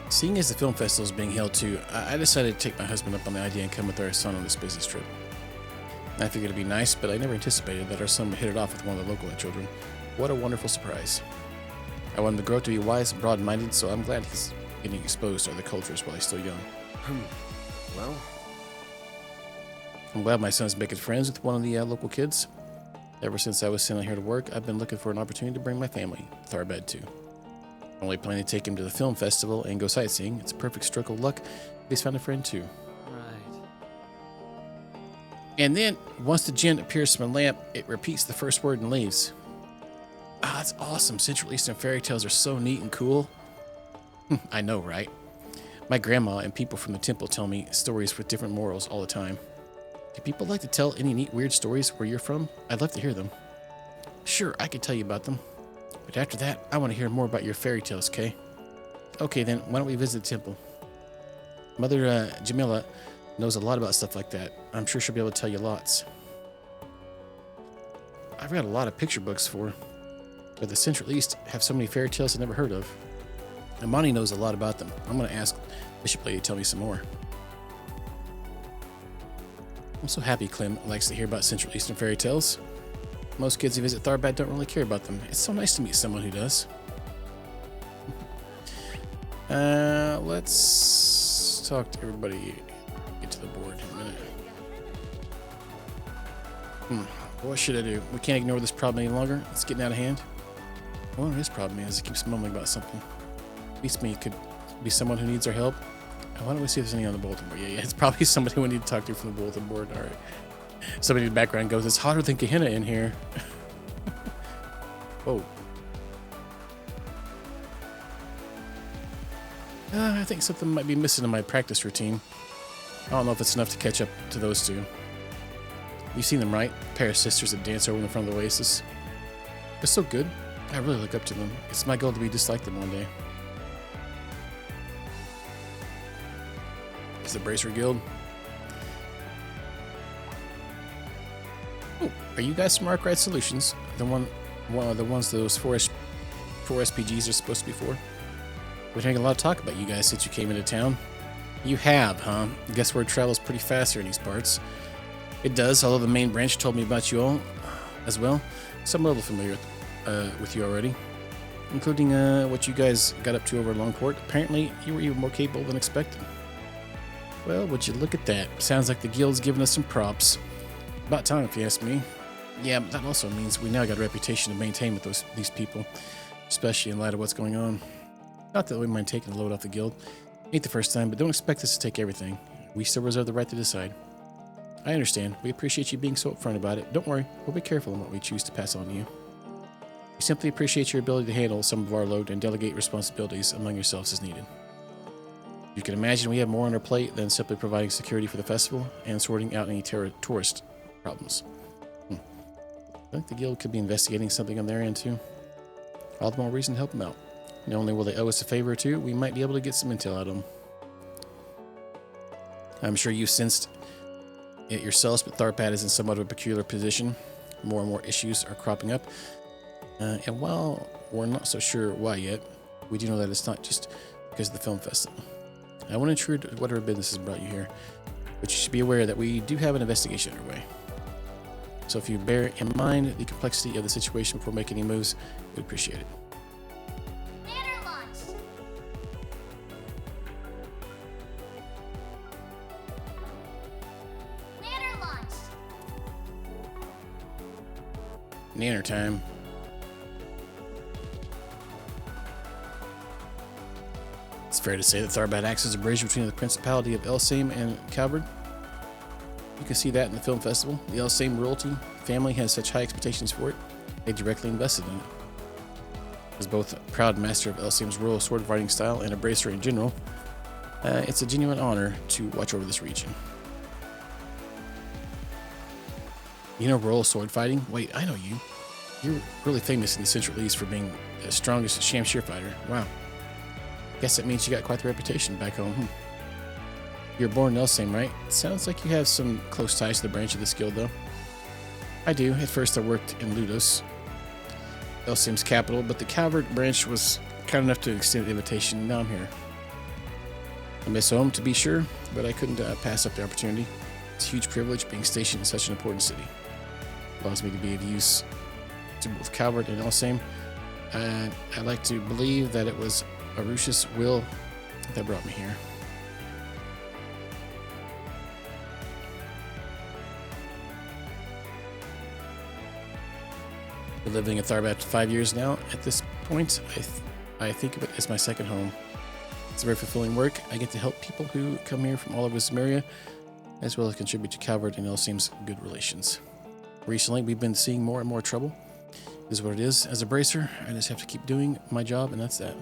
Seeing as the film festival is being held too, I decided to take my husband up on the idea and come with our son on this business trip. I figured it'd be nice, but I never anticipated that our son would hit it off with one of the local children. What a wonderful surprise. I want him to grow up to be wise and broad-minded, so I'm glad he's getting exposed to other cultures while he's still young. Well, I'm glad my son's making friends with one of the local kids. Ever since I was sent out here to work, I've been looking for an opportunity to bring my family, Tharbad, too. I'm only planning to take him to the film festival and go sightseeing. It's a perfect stroke of luck. He's found a friend, too. Right. And then, once the gem appears from a lamp, it repeats the first word and leaves. Ah, that's awesome. Central Eastern fairy tales are so neat and cool. I know, right? My grandma and people from the temple tell me stories with different morals all the time. Do people like to tell any neat, weird stories where you're from? I'd love to hear them. Sure, I could tell you about them. But after that, I want to hear more about your fairy tales, Kay? Okay, then, why don't we visit the temple? Mother Jamila knows a lot about stuff like that. I'm sure she'll be able to tell you lots. I've read a lot of picture books for her, but the Central East have so many fairy tales I've never heard of. Amani knows a lot about them. I'm going to ask Bishop Lady to tell me some more. I'm so happy Clem likes to hear about Central Eastern fairy tales. Most kids who visit Tharbad don't really care about them. It's so nice to meet someone who does. Let's talk to everybody. Get to the board in a minute. What should I do? We can't ignore this problem any longer. It's getting out of hand. I wonder what his problem is. He keeps mumbling about something. Beats me. It could be someone who needs our help. Why don't we see if there's any on the bulletin board? Yeah, it's probably somebody we need to talk to from the bulletin board. All right. Somebody in the background goes, it's hotter than Gehenna in here. Whoa. I think something might be missing in my practice routine. I don't know if it's enough to catch up to those two. You've seen them, right? A pair of sisters that dance over in front of the oasis. They're so good. I really look up to them. It's my goal to be just like them one day. Is the Bracer Guild? Oh, are you guys from Arkwright Solutions? One of the ones those four SPGs are supposed to be for? We're hearing a lot of talk about you guys since you came into town. You have, huh? Guess word travels pretty fast here in these parts. It does, although the main branch told me about you all as well. So I'm a little familiar with you already, including what you guys got up to over at Longport. Apparently, you were even more capable than expected. Well, would you look at that? Sounds like the guild's giving us some props. About time, if you ask me. Yeah, but that also means we now got a reputation to maintain with these people, especially in light of what's going on. Not that we mind taking a load off the guild. Ain't the first time, but don't expect us to take everything. We still reserve the right to decide. I understand. We appreciate you being so upfront about it. Don't worry, we'll be careful in what we choose to pass on to you. We simply appreciate your ability to handle some of our load and delegate responsibilities among yourselves as needed. You can imagine we have more on our plate than simply providing security for the festival and sorting out any tourist problems. I think the guild could be investigating something on their end too. All the more reason to help them out. Not only will they owe us a favor or two, we might be able to get some intel out of them. I'm sure you sensed it yourselves, but Tharbad is in somewhat of a peculiar position. More and more issues are cropping up. And while we're not so sure why yet, we do know that it's not just because of the film festival. I won't intrude whatever business has brought you here, but you should be aware that we do have an investigation underway. So if you bear in mind the complexity of the situation before making any moves, we'd appreciate it. Banner launch! Banner launch! Nanner time. It's fair to say that Tharbad acts as a bridge between the Principality of Elsaim and Calvard. You can see that in the film festival. The Elsaim royalty family has such high expectations for it, they directly invested in it. As both a proud master of Elsaim's royal sword fighting style and a bracer in general, it's a genuine honor to watch over this region. You know rural sword fighting? Wait, I know you. You're really famous in the Central East for being the strongest Shamshir fighter. Wow. Guess that means you got quite the reputation back home. You're born in Elsame, right? Sounds like you have some close ties to the branch of this guild, though. I do. At first I worked in Ludos, Elsame's capital, but the Calvert branch was kind enough to extend the invitation. Now I'm here. I miss home, to be sure, but I couldn't pass up the opportunity. It's a huge privilege being stationed in such an important city. It allows me to be of use to both Calvert and Elsame, and I'd like to believe that it was Arusha's will that brought me here. Been living in Tharbat for 5 years now. At this point, I think of it as my second home. It's very fulfilling work. I get to help people who come here from all over Zamaria, as well as contribute to Calvert and Elsame's good relations. Recently, we've been seeing more and more trouble. This is what it is. As a bracer, I just have to keep doing my job, and that's that.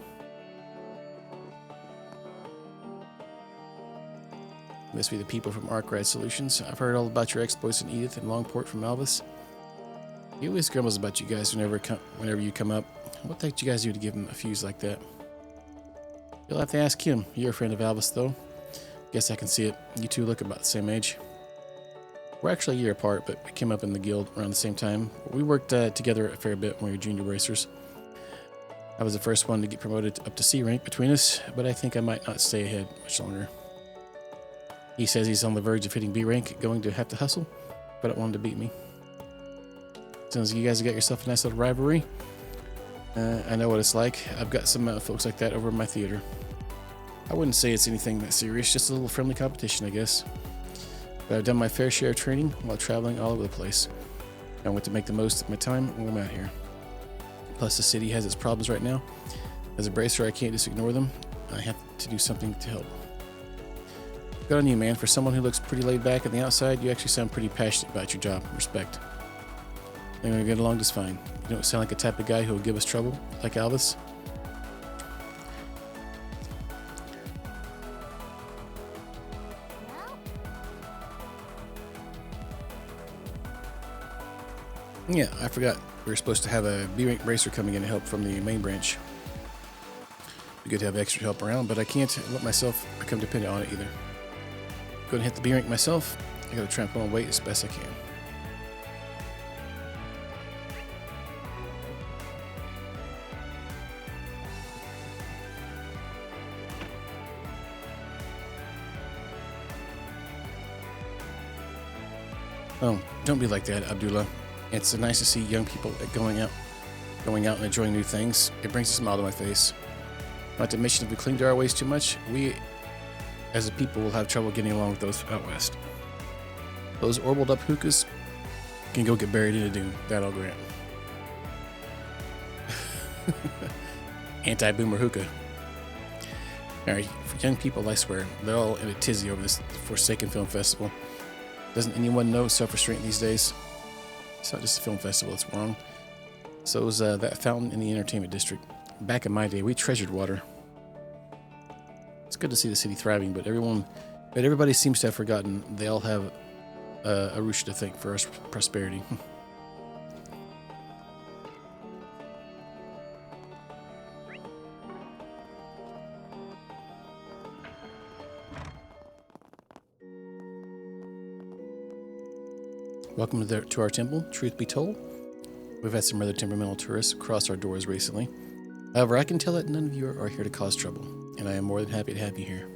Must be the people from Arkrad Solutions. I've heard all about your exploits in Edith and Longport from Alvis. He always grumbles about you guys whenever you come up. What the heck did you guys do to give him a fuse like that? You'll have to ask him. You're a friend of Alvis, though. Guess I can see it. You two look about the same age. We're actually a year apart, but we came up in the guild around the same time. We worked together a fair bit when we were junior bracers. I was the first one to get promoted up to C rank between us, but I think I might not stay ahead much longer. He says he's on the verge of hitting B rank, going to have to hustle, but I don't want him to beat me. Sounds like you guys have got yourself a nice little rivalry. I know what it's like. I've got some folks like that over in my theater. I wouldn't say it's anything that serious, just a little friendly competition, I guess. But I've done my fair share of training while traveling all over the place. I want to make the most of my time when I'm out here. Plus, the city has its problems right now. As a bracer, I can't just ignore them. I have to do something to help. Good on you, man. For someone who looks pretty laid back on the outside, you actually sound pretty passionate about your job. Respect. I think we're gonna get along just fine. You don't sound like the type of guy who will give us trouble, like Alvis. Yeah, I forgot. We were supposed to have a B-rank bracer coming in to help from the main branch. Be good to have extra help around, but I can't let myself become dependent on it either. Go and hit the B-rank myself. I gotta try and put on weight as best I can. Oh, don't be like that, Abdullah. It's nice to see young people going out and enjoying new things. It brings a smile to my face. Not to mention, if we cling to our ways too much, we, as a people, will have trouble getting along with those out west. Those orbled up hookahs can go get buried in a dune. That I'll grant. Anti-boomer hookah. Alright, for young people, I swear, they're all in a tizzy over this forsaken film festival. Doesn't anyone know self-restraint these days? It's not just a film festival, it's wrong. So is that fountain in the entertainment district. Back in my day, we treasured water. It's good to see the city thriving, but everybody seems to have forgotten they all have Arusha to thank for our prosperity. Welcome to our temple. Truth be told, we've had some rather temperamental tourists cross our doors recently. However, I can tell that none of you are here to cause trouble, and I am more than happy to have you here.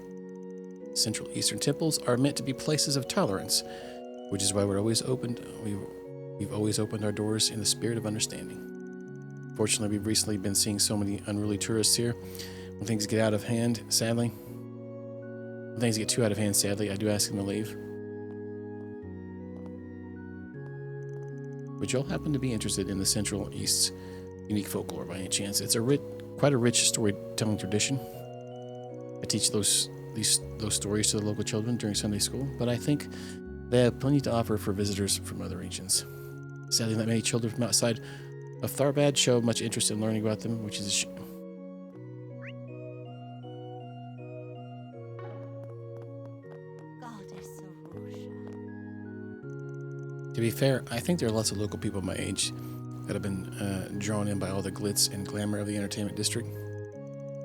Central Eastern temples are meant to be places of tolerance, which is why we've always opened our doors in the spirit of understanding. Fortunately, we've recently been seeing so many unruly tourists here. When things get too out of hand, sadly, I do ask them to leave. Would you all happen to be interested in the Central East's unique folklore by any chance? It's quite a rich storytelling tradition. I teach those stories to the local children during Sunday school, but I think they have plenty to offer for visitors from other regions. Sadly, not many children from outside of Tharbad show much interest in learning about them, which is a shame. To be fair, I think there are lots of local people my age that have been drawn in by all the glitz and glamour of the entertainment district.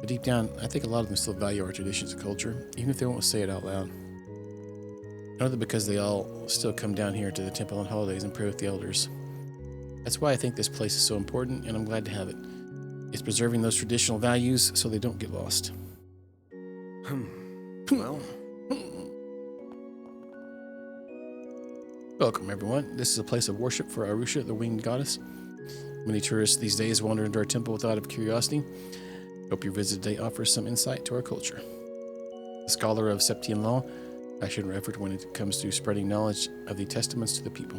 But deep down, I think a lot of them still value our traditions and culture, even if they won't say it out loud. I know that because they all still come down here to the temple on holidays and pray with the elders. That's why I think this place is so important, and I'm glad to have it. It's preserving those traditional values so they don't get lost. Well, welcome, everyone. This is a place of worship for Arusha, the winged goddess. Many tourists these days wander into our temple without of curiosity. Hope your visit today offers some insight to our culture. A scholar of Septian law, I should effort when it comes to spreading knowledge of the testaments to the people.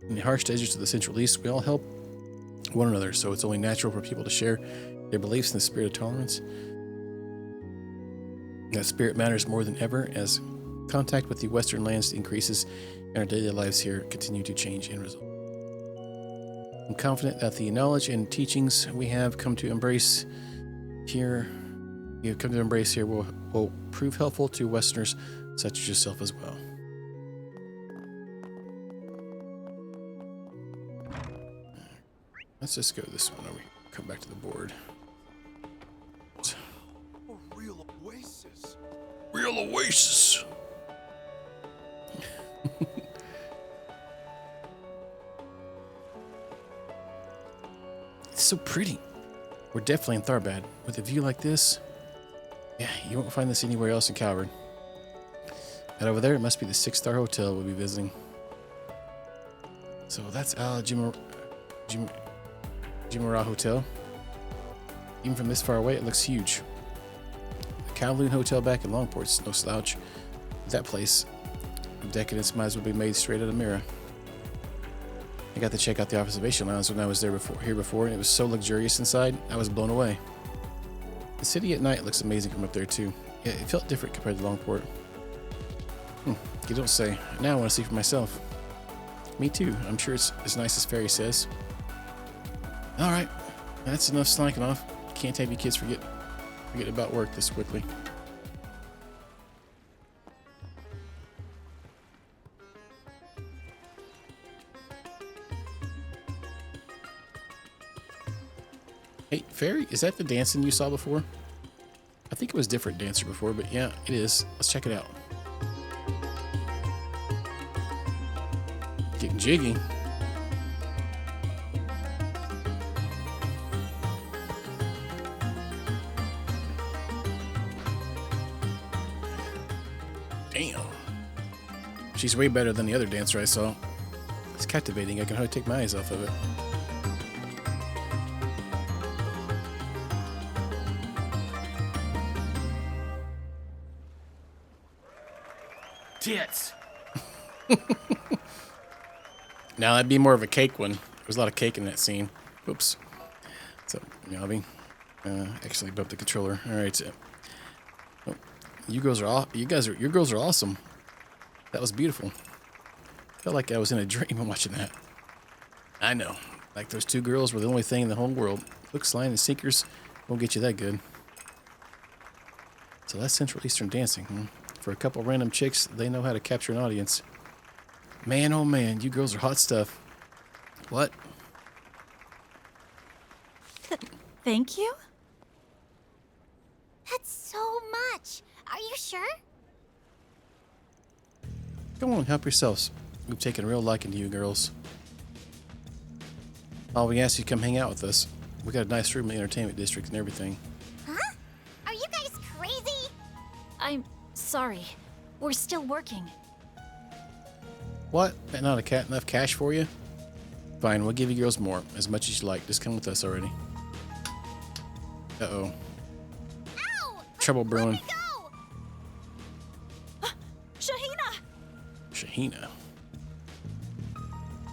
In the harsh deserts of the Central East, we all help one another, so it's only natural for people to share their beliefs in the spirit of tolerance. That spirit matters more than ever as contact with the Western lands increases and our daily lives here continue to change and result. I'm confident that the knowledge and teachings we have come to embrace here will prove helpful to Westerners such as yourself as well. Let's just go this one. We come back to the board. A real oasis. Real oasis. It's so pretty. We're definitely in Tharbad. With a view like this, yeah, you won't find this anywhere else in Calvard. And over there, it must be the 6-star hotel we'll be visiting. So that's Jimara Hotel. Even from this far away, it looks huge. The Kowloon Hotel back in Longport's no slouch. That place of decadence might as well be made straight out of Mira. I got to check out the observation lounge when I was here before, and it was so luxurious inside, I was blown away. The city at night looks amazing from up there too. Yeah, it felt different compared to Longport. You don't say. Now I want to see for myself. Me too. I'm sure it's as nice as Fairy says. Alright, that's enough slacking off. Can't have you kids forget about work this quickly. Hey, Fairy, is that the dancing you saw before? I think it was a different dancer before, but yeah, it is. Let's check it out. Getting jiggy. Damn. She's way better than the other dancer I saw. It's captivating. I can hardly take my eyes off of it. Tits. Now that'd be more of a cake one. There's a lot of cake in that scene. Oops. What's up, Yavi? Actually bumped the controller. All right. Oh, your girls are awesome. That was beautiful. Felt like I was in a dream when watching that. I know. Like those two girls were the only thing in the whole world. Hooks, line, and sinkers won't get you that good. So that's Central Eastern dancing, huh? For a couple random chicks, they know how to capture an audience. Man, oh man, you girls are hot stuff. What? Thank you? That's so much. Are you sure? Come on, help yourselves. We've taken a real liking to you girls. All we ask you to come hang out with us. We got a nice room in the entertainment district and everything. Huh? Are you guys crazy? I'm sorry. We're still working. What? Not enough cash for you? Fine, we'll give you girls more, as much as you like. Just come with us already. Uh-oh. Trouble brewing. Shahina! Shahina.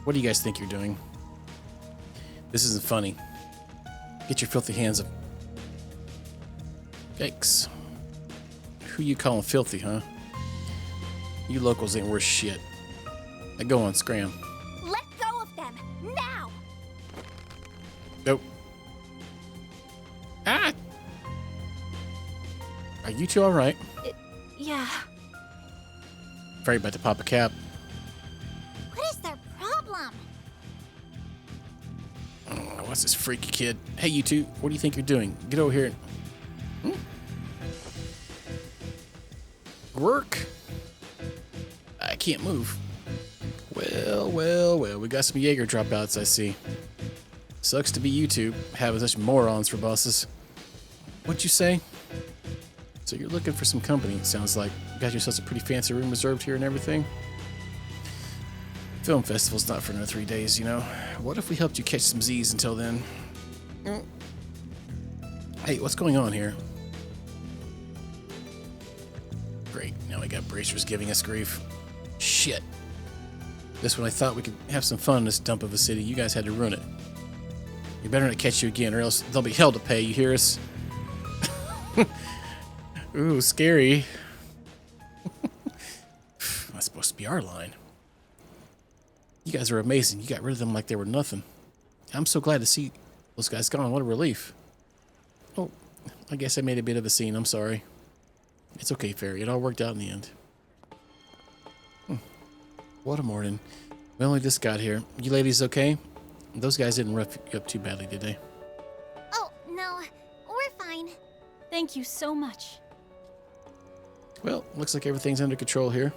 What do you guys think you're doing? This isn't funny. Get your filthy hands up. Yikes. Who you calling filthy, huh? You locals ain't worth shit. Now go on, scram. Let go of them, now! Nope. Ah! Are you two alright? Yeah. Fairy about to pop a cap. What is their problem? Oh, what's this freaky kid? Hey, you two, what do you think you're doing? Get over here. Work? I can't move. Well, well, well. We got some Jaeger dropouts, I see. Sucks to be you two, having such morons for bosses. What'd you say? So you're looking for some company, it sounds like. You got yourselves a pretty fancy room reserved here and everything? Film festival's not for another 3 days, you know. What if we helped you catch some Z's until then? Hey, what's going on here? Great, now we got bracers giving us grief. Shit. This one I thought we could have some fun in this dump of a city. You guys had to ruin it. We better not catch you again, or else there'll be hell to pay, you hear us? Ooh, scary. That's supposed to be our line. You guys are amazing. You got rid of them like they were nothing. I'm so glad to see those guys gone. What a relief. Oh, I guess I made a bit of a scene. I'm sorry. It's okay, Fairy. It all worked out in the end. What a morning. We only just got here. You ladies okay? Those guys didn't rough you up too badly, did they? Oh, no. We're fine. Thank you so much. Well, looks like everything's under control here.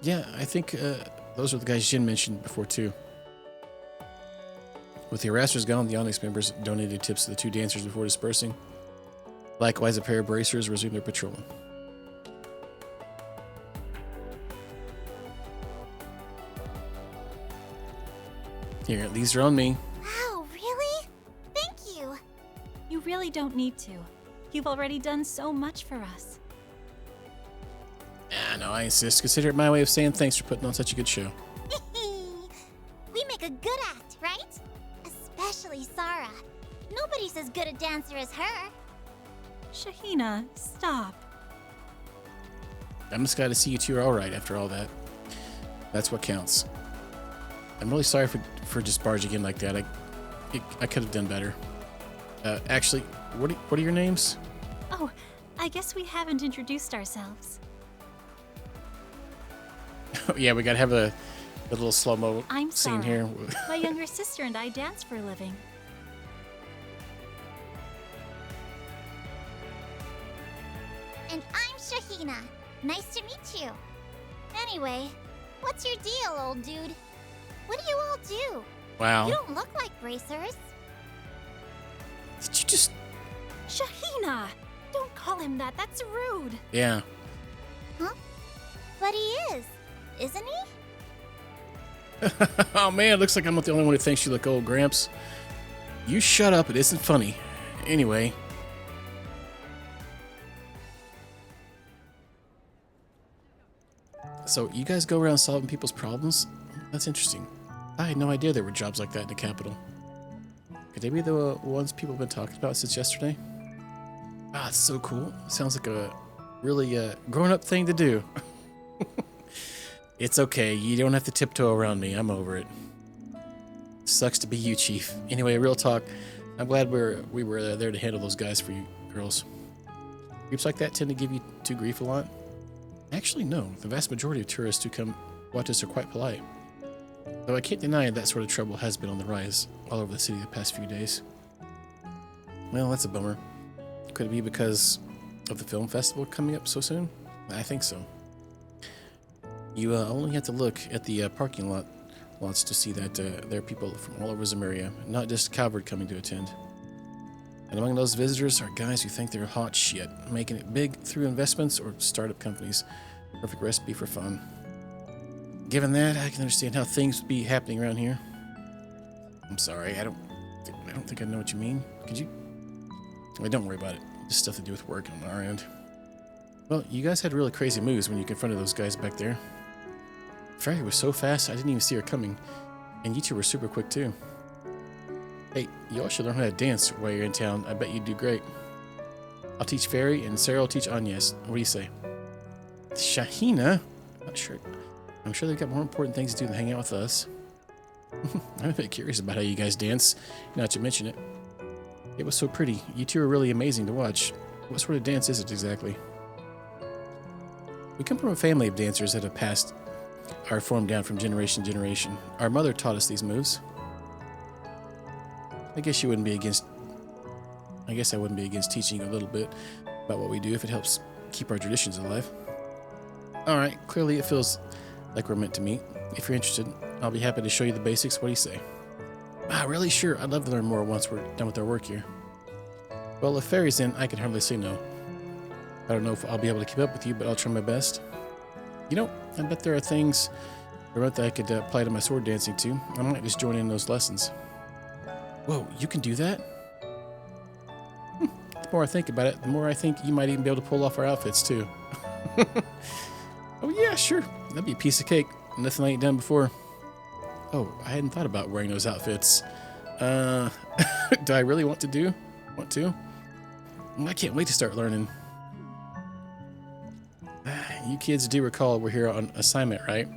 Yeah, I think those are the guys Jin mentioned before, too. With the harassers gone, the Onyx members donated tips to the two dancers before dispersing. Likewise, a pair of bracers resumed their patrol. Here, these are on me. Wow, really? Thank you. You really don't need to. You've already done so much for us. Ah, no, I insist. Consider it my way of saying thanks for putting on such a good show. We make a good act, right? Especially Sarah. Nobody's as good a dancer as her. Shahina, stop. I'm just glad to see you two are alright after all that. That's what counts. I'm really sorry for just barging in like that. I could have done better. Actually, what are your names? Oh, I guess we haven't introduced ourselves. Yeah, we gotta have a little slow-mo I'm scene Sarah. here. My younger sister and I dance for a living. And I'm Shahina. Nice to meet you. Anyway, what's your deal, old dude? What do you all do? Wow. You don't look like bracers. Did you just... Shahina! Don't call him that. That's rude. Yeah. Huh? But he is, isn't he? Oh man, looks like I'm not the only one who thinks you look old, Gramps. You shut up, it isn't funny. Anyway. So, you guys go around solving people's problems? That's interesting. I had no idea there were jobs like that in the capital. Could they be the ones people have been talking about since yesterday? Ah, it's so cool. Sounds like a really grown-up thing to do. It's okay. You don't have to tiptoe around me. I'm over it. Sucks to be you, Chief. Anyway, real talk. I'm glad we were there to handle those guys for you girls. Groups like that tend to give you two grief a lot. Actually, no. The vast majority of tourists who come watch us are quite polite. Though I can't deny that sort of trouble has been on the rise all over the city the past few days. Well, that's a bummer. Could it be because of the film festival coming up so soon? I think so. You only have to look at the parking lots to see that there are people from all over Zemuria, not just Calvard coming to attend. And among those visitors are guys who think they're hot shit, making it big through investments or startup companies. Perfect recipe for fun. Given that, I can understand how things would be happening around here. I'm sorry, I don't think I know what you mean. Could you? Well, don't worry about it. Just stuff to do with work on our end. Well, you guys had really crazy moves when you confronted those guys back there. Fairy was so fast, I didn't even see her coming. And you two were super quick, too. Hey, you all should learn how to dance while you're in town. I bet you'd do great. I'll teach Fairy, and Sarah will teach Agnes. What do you say? Shahina? Not sure. I'm sure they've got more important things to do than hang out with us. I'm a bit curious about how you guys dance, now that you mention it. It was so pretty. You two are really amazing to watch. What sort of dance is it exactly? We come from a family of dancers that have passed our form down from generation to generation. Our mother taught us these moves. I guess I wouldn't be against teaching you a little bit about what we do if it helps keep our traditions alive. Alright, clearly it feels like we're meant to meet. If you're interested, I'll be happy to show you the basics. What do you say? Ah, really? Sure. I'd love to learn more once we're done with our work here. Well, if Fairy's in, I can hardly say no. I don't know if I'll be able to keep up with you, but I'll try my best. You know, I bet there are things that I could apply to my sword dancing too. I might just join in those lessons. Whoa, you can do that? The more I think about it, the more I think you might even be able to pull off our outfits too. Oh yeah, sure. That'd be a piece of cake. Nothing I ain't done before. Oh, I hadn't thought about wearing those outfits. Do I really want to? Well, I can't wait to start learning. You kids do recall we're here on assignment, right?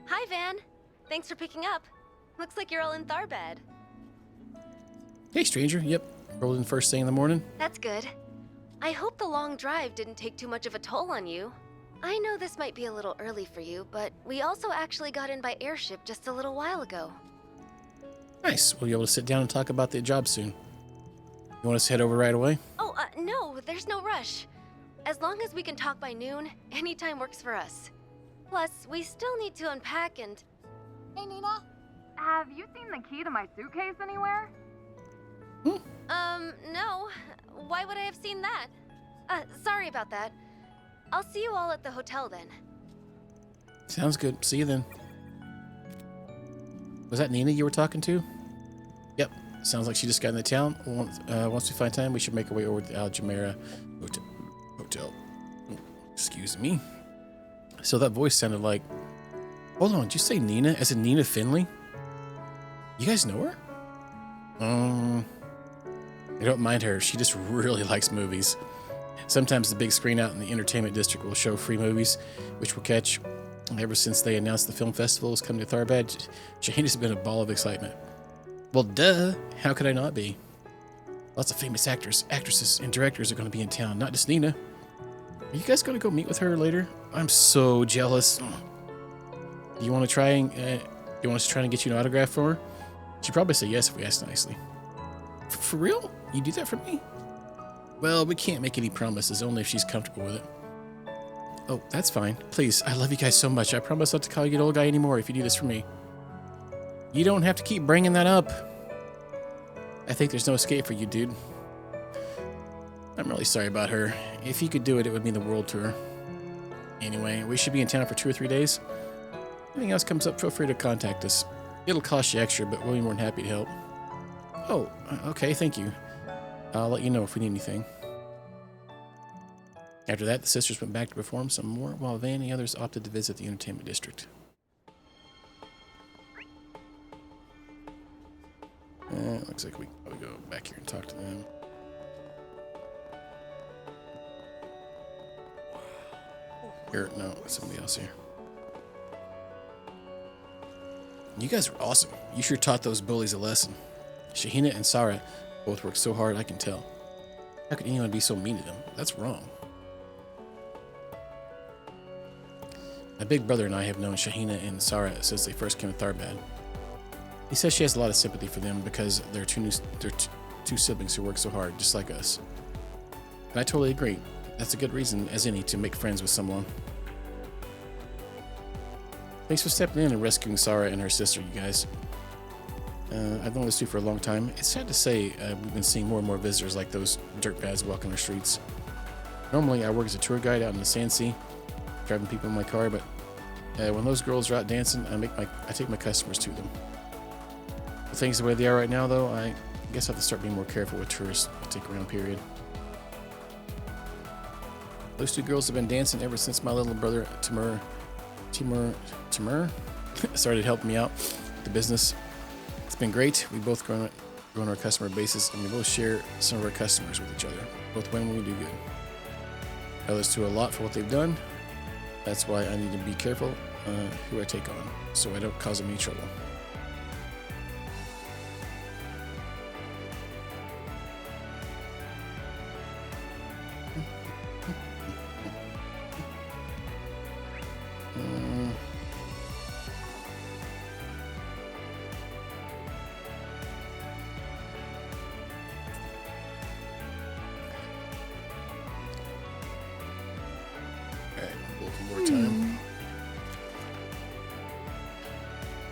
Hi, Van. Thanks for picking up. Looks like you're all in Tharbad. Hey, stranger. Yep. Rolled in first thing in the morning. That's good. I hope the long drive didn't take too much of a toll on you. I know this might be a little early for you, but we also actually got in by airship just a little while ago. Nice. We'll be able to sit down and talk about the job soon. You want us to head over right away? Oh, no, there's no rush. As long as we can talk by noon, any time works for us. Plus, we still need to unpack and... Hey, Nina? Have you seen the key to my suitcase anywhere? No. Why would I have seen that? Sorry about that. I'll see you all at the hotel then. Sounds good. See you then. Was that Nina you were talking to? Yep. Sounds like she just got into town. Once we find time, we should make our way over to the Aljamera Hotel. Excuse me. So that voice sounded like... Hold on, did you say Nina as in Nina Finley? You guys know her? I don't mind her. She just really likes movies. Sometimes the big screen out in the entertainment district will show free movies, which we'll catch. Ever since they announced the film festival was coming to Tharbad, Jane has been a ball of excitement. Well, duh. How could I not be? Lots of famous actors, actresses, and directors are going to be in town, not just Nina. Are you guys going to go meet with her later? I'm so jealous. Do you want to try and you want us to try and get you an autograph for her? She'd probably say yes if we asked nicely. For real? You do that for me? Well, we can't make any promises, only if she's comfortable with it. Oh, that's fine. Please, I love you guys so much. I promise not to call you an old guy anymore if you do this for me. You don't have to keep bringing that up. I think there's no escape for you, dude. I'm really sorry about her. If you could do it, it would mean the world to her. Anyway, we should be in town for 2 or 3 days. If anything else comes up, feel free to contact us. It'll cost you extra, but we'll be more than happy to help. Oh, okay, thank you. I'll let you know if we need anything. After that, the sisters went back to perform some more, while Van and the others opted to visit the entertainment district. Looks like we can probably go back here and talk to them. Here, no, somebody else here. You guys are awesome. You sure taught those bullies a lesson. Shahina and Sarah both worked so hard, I can tell. How could anyone be so mean to them? That's wrong. My big brother and I have known Shahina and Sarah since they first came to Tharbad. He says she has a lot of sympathy for them because they're two siblings who work so hard, just like us. And I totally agree. That's a good reason as any to make friends with someone. Thanks for stepping in and rescuing Sarah and her sister, you guys. I've known those two for a long time. It's sad to say we've been seeing more and more visitors like those dirtbags walking our streets. Normally, I work as a tour guide out in the Sandsea, driving people in my car, but when those girls are out dancing, I take my customers to them. With things the way they are right now, though, I guess I have to start being more careful with tourists I take around, period. Those two girls have been dancing ever since my little brother, Timur started helping me out with the business. It's been great. We both grown our customer bases, and we both share some of our customers with each other. Both win when we do good. Others do a lot for what they've done. That's why I need to be careful who I take on, so I don't cause them any trouble.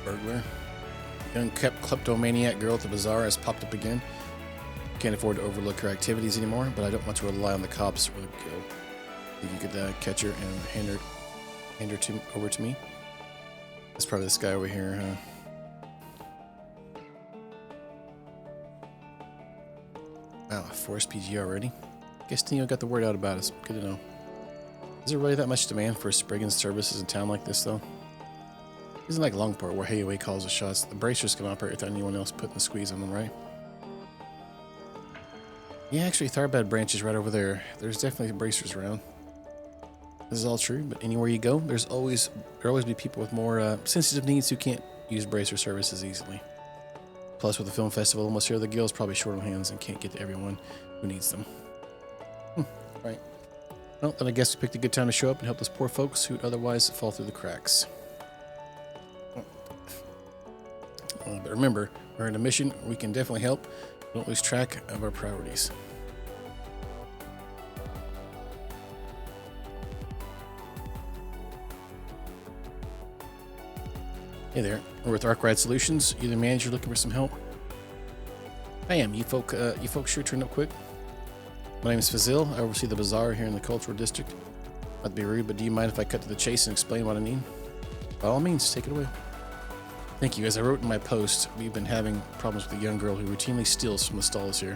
burglar. Young kleptomaniac girl at the bazaar has popped up again. Can't afford to overlook her activities anymore, but I don't want to rely on the cops or the guild. Think you could catch her and hand her over to me? That's probably this guy over here, huh? Wow, Forest PG already? Guess Neo got the word out about us. Good to know. Is there really that much demand for Spriggan's services in a town like this, though? Isn't like Longport, where Hayaway calls the shots. The bracers can operate without anyone else putting the squeeze on them, right? Yeah, actually, Tharbad branch is right over there. There's definitely bracers around. This is all true, but anywhere you go, there'll always be people with more sensitive needs who can't use bracer services easily. Plus, with the film festival almost here, the guild's probably short on hands and can't get to everyone who needs them. Right. Well, then I guess we picked a good time to show up and help those poor folks who'd otherwise fall through the cracks. But remember, we're in a mission. We can definitely help. Don't lose track of our priorities. Hey there, we're with Arkwright Solutions. You the manager looking for some help? I am. You folks sure turned up quick. My name is Fazil. I oversee the bazaar here in the Cultural District. Not to be rude, but do you mind if I cut to the chase and explain what I need? By all means, take it away. Thank you. As I wrote in my post, we've been having problems with a young girl who routinely steals from the stalls here.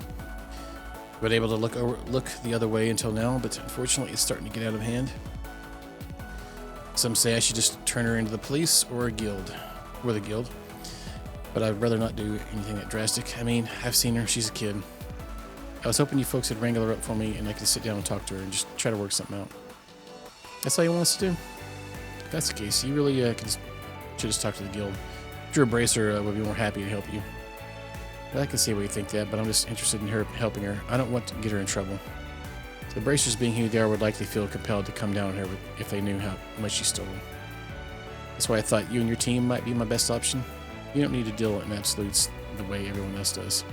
We've been able to look the other way until now, but unfortunately it's starting to get out of hand. Some say I should just turn her into the police or a guild. Or the guild. But I'd rather not do anything that drastic. I mean, I've seen her. She's a kid. I was hoping you folks would wrangle her up for me and I could sit down and talk to her and just try to work something out. That's all you want us to do? If that's the case, you really should just talk to the guild. Drew Bracer would be more happy to help you. I can see why you think that, but I'm just interested in her helping her. I don't want to get her in trouble. The Bracers, being who they are, would likely feel compelled to come down on her if they knew how much she stole. That's why I thought you and your team might be my best option. You don't need to deal in absolutes the way everyone else does.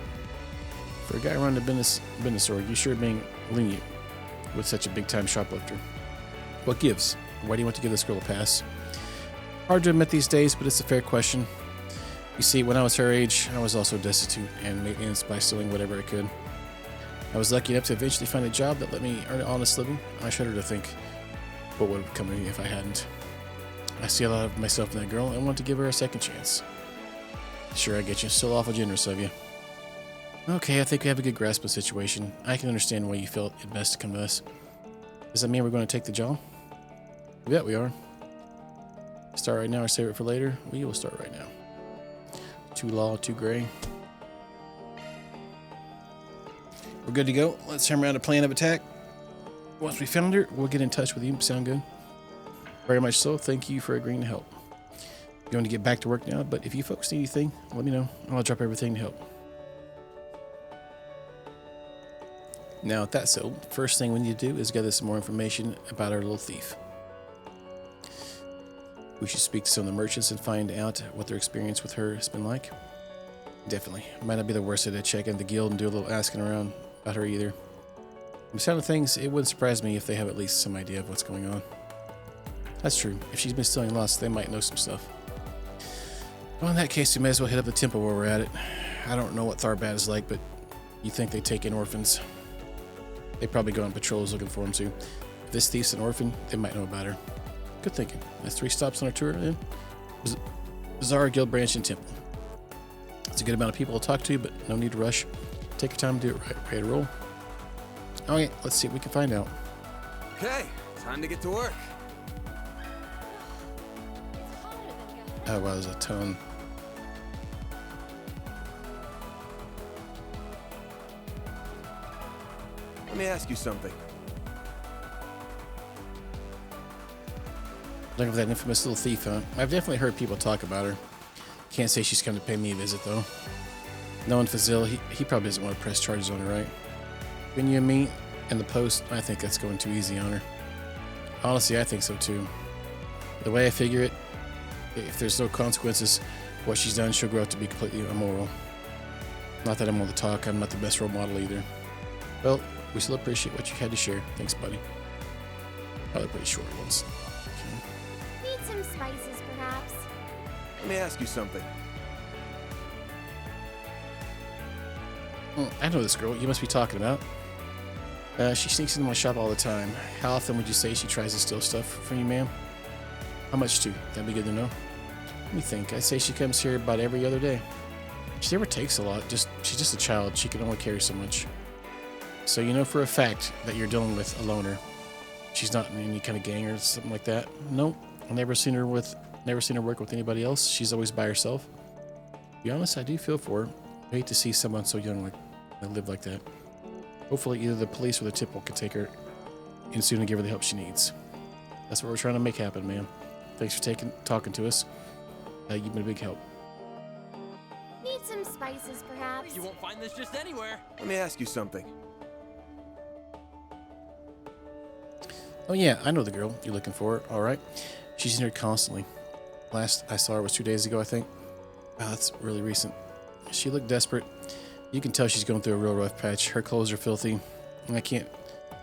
For a guy around the business org, you sure being lenient with such a big-time shoplifter. What gives? Why do you want to give this girl a pass? Hard to admit these days, but it's a fair question. You see, when I was her age, I was also destitute and made ends by stealing whatever I could. I was lucky enough to eventually find a job that let me earn an honest living. I shudder to think what would have come of me if I hadn't. I see a lot of myself in that girl and want to give her a second chance. Sure, I get you. Still awful generous of you. Okay, I think we have a good grasp of the situation. I can understand why you felt it best to come to us. Does that mean we're going to take the job? You bet we are. Start right now or save it for later? We will start right now. Too law, too gray. We're good to go. Let's hammer out a plan of attack. Once we found her, we'll get in touch with you. Sound good? Very much so. Thank you for agreeing to help. I'm going to get back to work now, but if you folks need anything, let me know. I'll drop everything to help. Now, with that said, first thing we need to do is gather some more information about our little thief. We should speak to some of the merchants and find out what their experience with her has been like. Definitely. Might not be the worst to check in the guild and do a little asking around about her either. From the sound of things, it wouldn't surprise me if they have at least some idea of what's going on. That's true. If she's been stealing lots, they might know some stuff. Well, in that case, we may as well hit up the temple while we're at it. I don't know what Tharbad is like, but you think they take in orphans? They probably go on patrols looking for them too. If this thief's an orphan, they might know about her. Good thinking. That's 3 stops on our tour then. Bazaar, Guild Branch, and Temple. It's a good amount of people to talk to, but no need to rush. Take your time and do it right. Ready to roll? Okay, let's see what we can find out. Okay, time to get to work. Oh, wow, there's a ton. Let me ask you something. Looking for that infamous little thief, huh? I've definitely heard people talk about her. Can't say she's come to pay me a visit, though. Knowing Fazil, he probably doesn't want to press charges on her, right? Between you and me and the post, I think that's going too easy on her. Honestly, I think so, too. The way I figure it, if there's no consequences for what she's done, she'll grow up to be completely immoral. Not that I'm on the talk, I'm not the best role model either. Well, we still appreciate what you had to share. Thanks, buddy. Probably pretty short ones. Need some spices, perhaps? Let me ask you something. I know this girl you must be talking about. She sneaks into my shop all the time. How often would you say she tries to steal stuff from you, ma'am? How much too? That'd be good to know. Let me think. I'd say she comes here about every other day. She never takes a lot. She's just a child. She can only carry so much. So you know for a fact that you're dealing with a loner. She's not in any kind of gang or something like that. Nope. I've never seen her work with anybody else. She's always by herself. To be honest, I do feel for her. I hate to see someone so young live like that. Hopefully either the police or the Tipple can take her in soon and give her the help she needs. That's what we're trying to make happen, man. Thanks for talking to us. You've been a big help. Need some spices, perhaps? You won't find this just anywhere. Let me ask you something. Oh yeah, I know the girl you're looking for. All right. She's in here constantly. Last I saw her was 2 days ago, I think. Wow, that's really recent. She looked desperate. You can tell she's going through a real rough patch. Her clothes are filthy. And I can't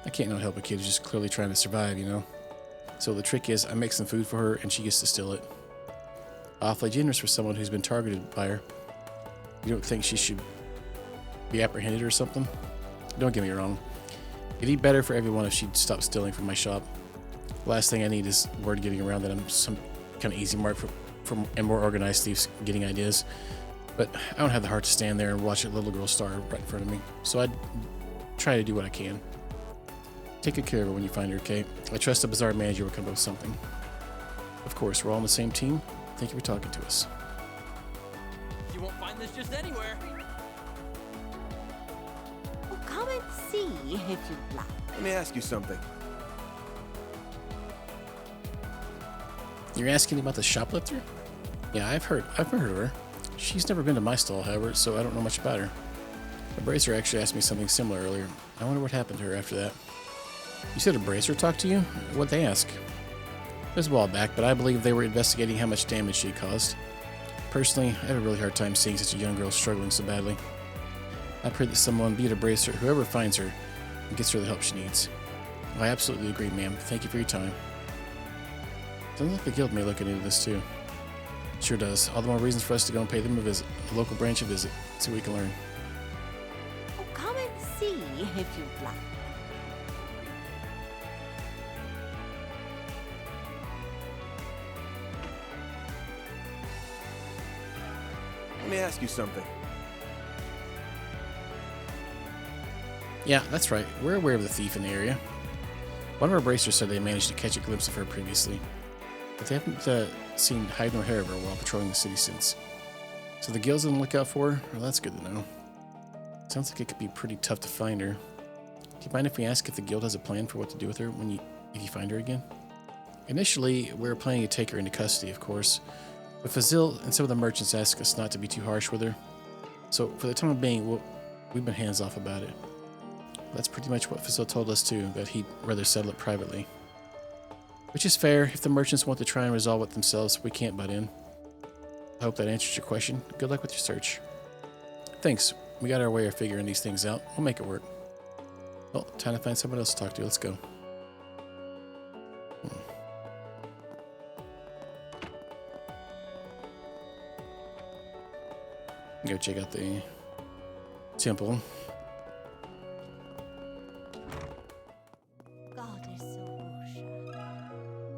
not help a kid who's just clearly trying to survive, you know? So the trick is I make some food for her and she gets to steal it. Awfully generous for someone who's been targeted by her. You don't think she should be apprehended or something? Don't get me wrong. It'd be better for everyone if she'd stop stealing from my shop. The last thing I need is word getting around that I'm some kind of easy mark for and more organized thieves getting ideas. But I don't have the heart to stand there and watch a little girl starve right in front of me. So I'd try to do what I can. Take good care of her when you find her, okay? I trust the bazaar manager will come up with something. Of course, we're all on the same team. Thank you for talking to us. You won't find this just anywhere. Well, come and see if you'd like. Let me ask you something. You're asking about the shoplifter? Yeah, I've heard of her. She's never been to my stall, however, so I don't know much about her. A bracer actually asked me something similar earlier. I wonder what happened to her after that. You said a bracer talked to you? What'd they ask? It was a while back, but I believe they were investigating how much damage she caused. Personally, I have a really hard time seeing such a young girl struggling so badly. I pray that someone, be it a bracer, whoever finds her, and gets her the help she needs. I absolutely agree, ma'am. Thank you for your time. Sounds like the guild may look into this too. Sure does. All the more reasons for us to go and pay them a visit. The local branch a visit. See what we can learn. Well, come and see if you'd like. Let me ask you something. Yeah, that's right. We're aware of the thief in the area. One of our bracers said they managed to catch a glimpse of her previously, but they haven't seen hide nor hair of her while patrolling the city since. So the guild's on the lookout for her? Well, that's good to know. Sounds like it could be pretty tough to find her. Do you mind if we ask if the guild has a plan for what to do with her if you find her again? Initially, we were planning to take her into custody, of course, but Fazil and some of the merchants asked us not to be too harsh with her. So for the time being, we've been hands off about it. That's pretty much what Fazil told us too, that he'd rather settle it privately. Which is fair. If the merchants want to try and resolve it themselves, we can't butt in. I hope that answers your question. Good luck with your search. Thanks. We got our way of figuring these things out. We'll make it work. Well, time to find someone else to talk to. Let's go. Go check out the temple.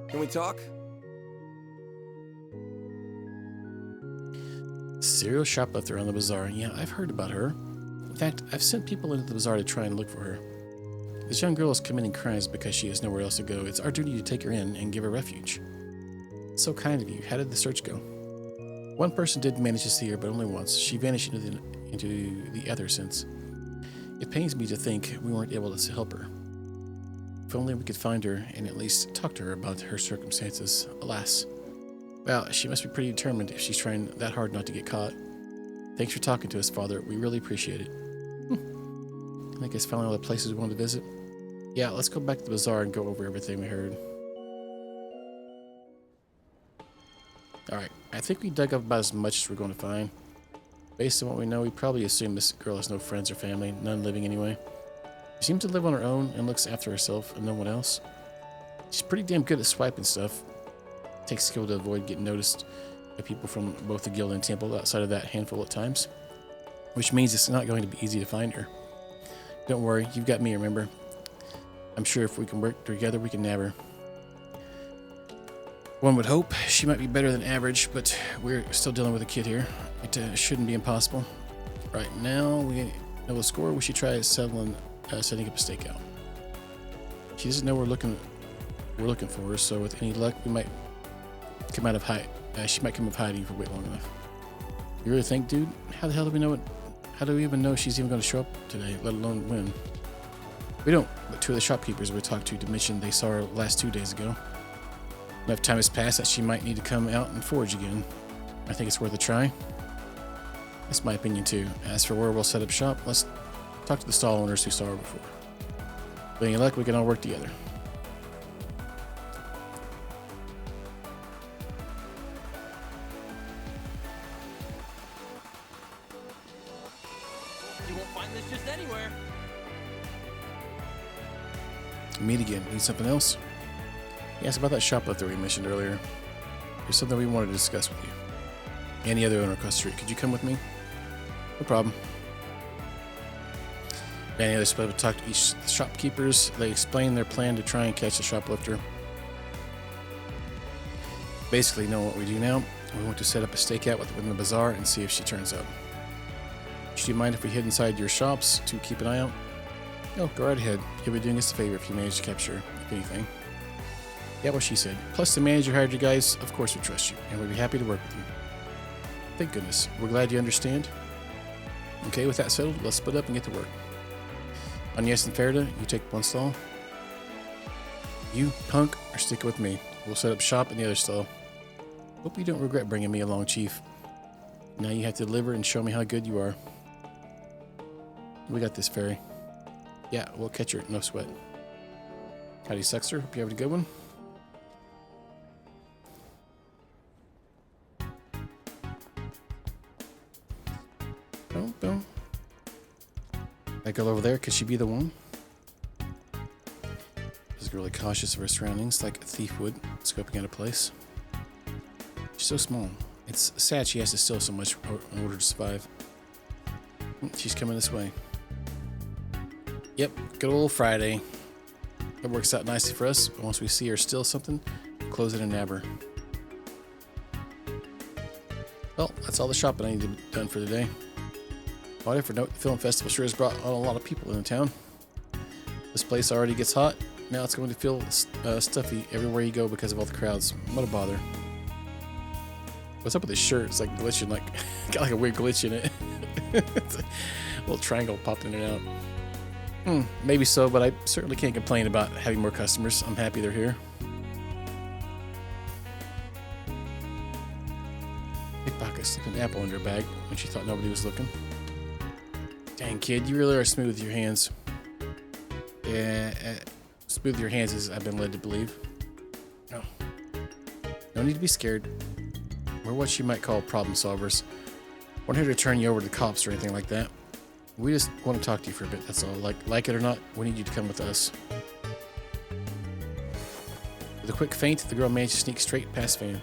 Can we talk? Serial shoplifter on the bazaar. Yeah, I've heard about her. In fact, I've sent people into the bazaar to try and look for her. This young girl is committing crimes because she has nowhere else to go. It's our duty to take her in and give her refuge. It's so kind of you. How did the search go? One person did manage to see her, but only once. She vanished into the ether since. It pains me to think we weren't able to help her. If only we could find her and at least talk to her about her circumstances. Alas. Well, she must be pretty determined if she's trying that hard not to get caught. Thanks for talking to us, Father. We really appreciate it. I guess finally all the places we wanted to visit. Yeah, let's go back to the bazaar and go over everything we heard. Alright, I think we dug up about as much as we're going to find. Based on what we know, we probably assume this girl has no friends or family, none living anyway. She seems to live on her own and looks after herself and no one else. She's pretty damn good at swiping stuff. Takes skill to avoid getting noticed by people from both the guild and temple outside of that handful at times, which means it's not going to be easy to find her. Don't worry, you've got me, remember? I'm sure if we can work together, we can nab her. One would hope she might be better than average, but we're still dealing with a kid here. It shouldn't be impossible. Right now, we know the score. We should try setting up a stakeout. She doesn't know we're looking for her, so with any luck, we might come out of she might come out of hiding if we wait long enough. You really think, dude? How the hell do we know it? How do we even know she's even going to show up today, let alone when? We don't, but two of the shopkeepers we talked to mentioned they saw her last 2 days ago. Enough time has passed that she might need to come out and forage again. I think it's worth a try. That's my opinion too. As for where we'll set up shop, let's talk to the stall owners who saw her before. With any luck, we can all work together. You won't find this just anywhere. Meet again. Need something else? Yes, about that shoplifter we mentioned earlier. There's something we wanted to discuss with you. Any other owner across the street. Could you come with me? No problem. Danny and others talked to each shopkeepers. They explained their plan to try and catch the shoplifter. Basically, know what we do now. We want to set up a stakeout within the bazaar and see if she turns up. Should you mind if we hid inside your shops to keep an eye out? No, go right ahead. You'll be doing us a favor if you manage to capture her, if anything. Yeah, what she said. Plus, the manager hired you guys. Of course, we trust you, and we'd be happy to work with you. Thank goodness. We're glad you understand. Okay, with that settled, let's split up and get to work. Agnes and Ferida, you take one stall. You, Punk, are sticking with me. We'll set up shop in the other stall. Hope you don't regret bringing me along, Chief. Now you have to deliver and show me how good you are. We got this, Fairy. Yeah, we'll catch her, no sweat. Howdy, Sexter. Hope you have a good one. Boom, boom. That girl over there, could she be the one? She's really cautious of her surroundings, like a thief would, scoping out a place. She's so small. It's sad she has to steal so much in order to survive. She's coming this way. Yep, good old Friday. That works out nicely for us, but once we see her steal something, we'll close it and nab her. Well, that's all the shopping I need to be done for today. Whatever, note, the film festival sure has brought on a lot of people in town. This place already gets hot. Now it's going to feel stuffy everywhere you go because of all the crowds. What a bother. What's up with this shirt? It's like glitching, like got like a weird glitch in it. It's a little triangle popped in and out. Maybe so, but I certainly can't complain about having more customers. I'm happy they're here. Pickpocket slipped an apple in her bag when she thought nobody was looking. Dang, kid, you really are smooth with your hands. Yeah, smooth with your hands as I've been led to believe. No. No need to be scared. We're what you might call problem solvers. We're not here to turn you over to the cops or anything like that. We just want to talk to you for a bit, that's all. Like it or not, we need you to come with us. With a quick feint, the girl managed to sneak straight past Fan.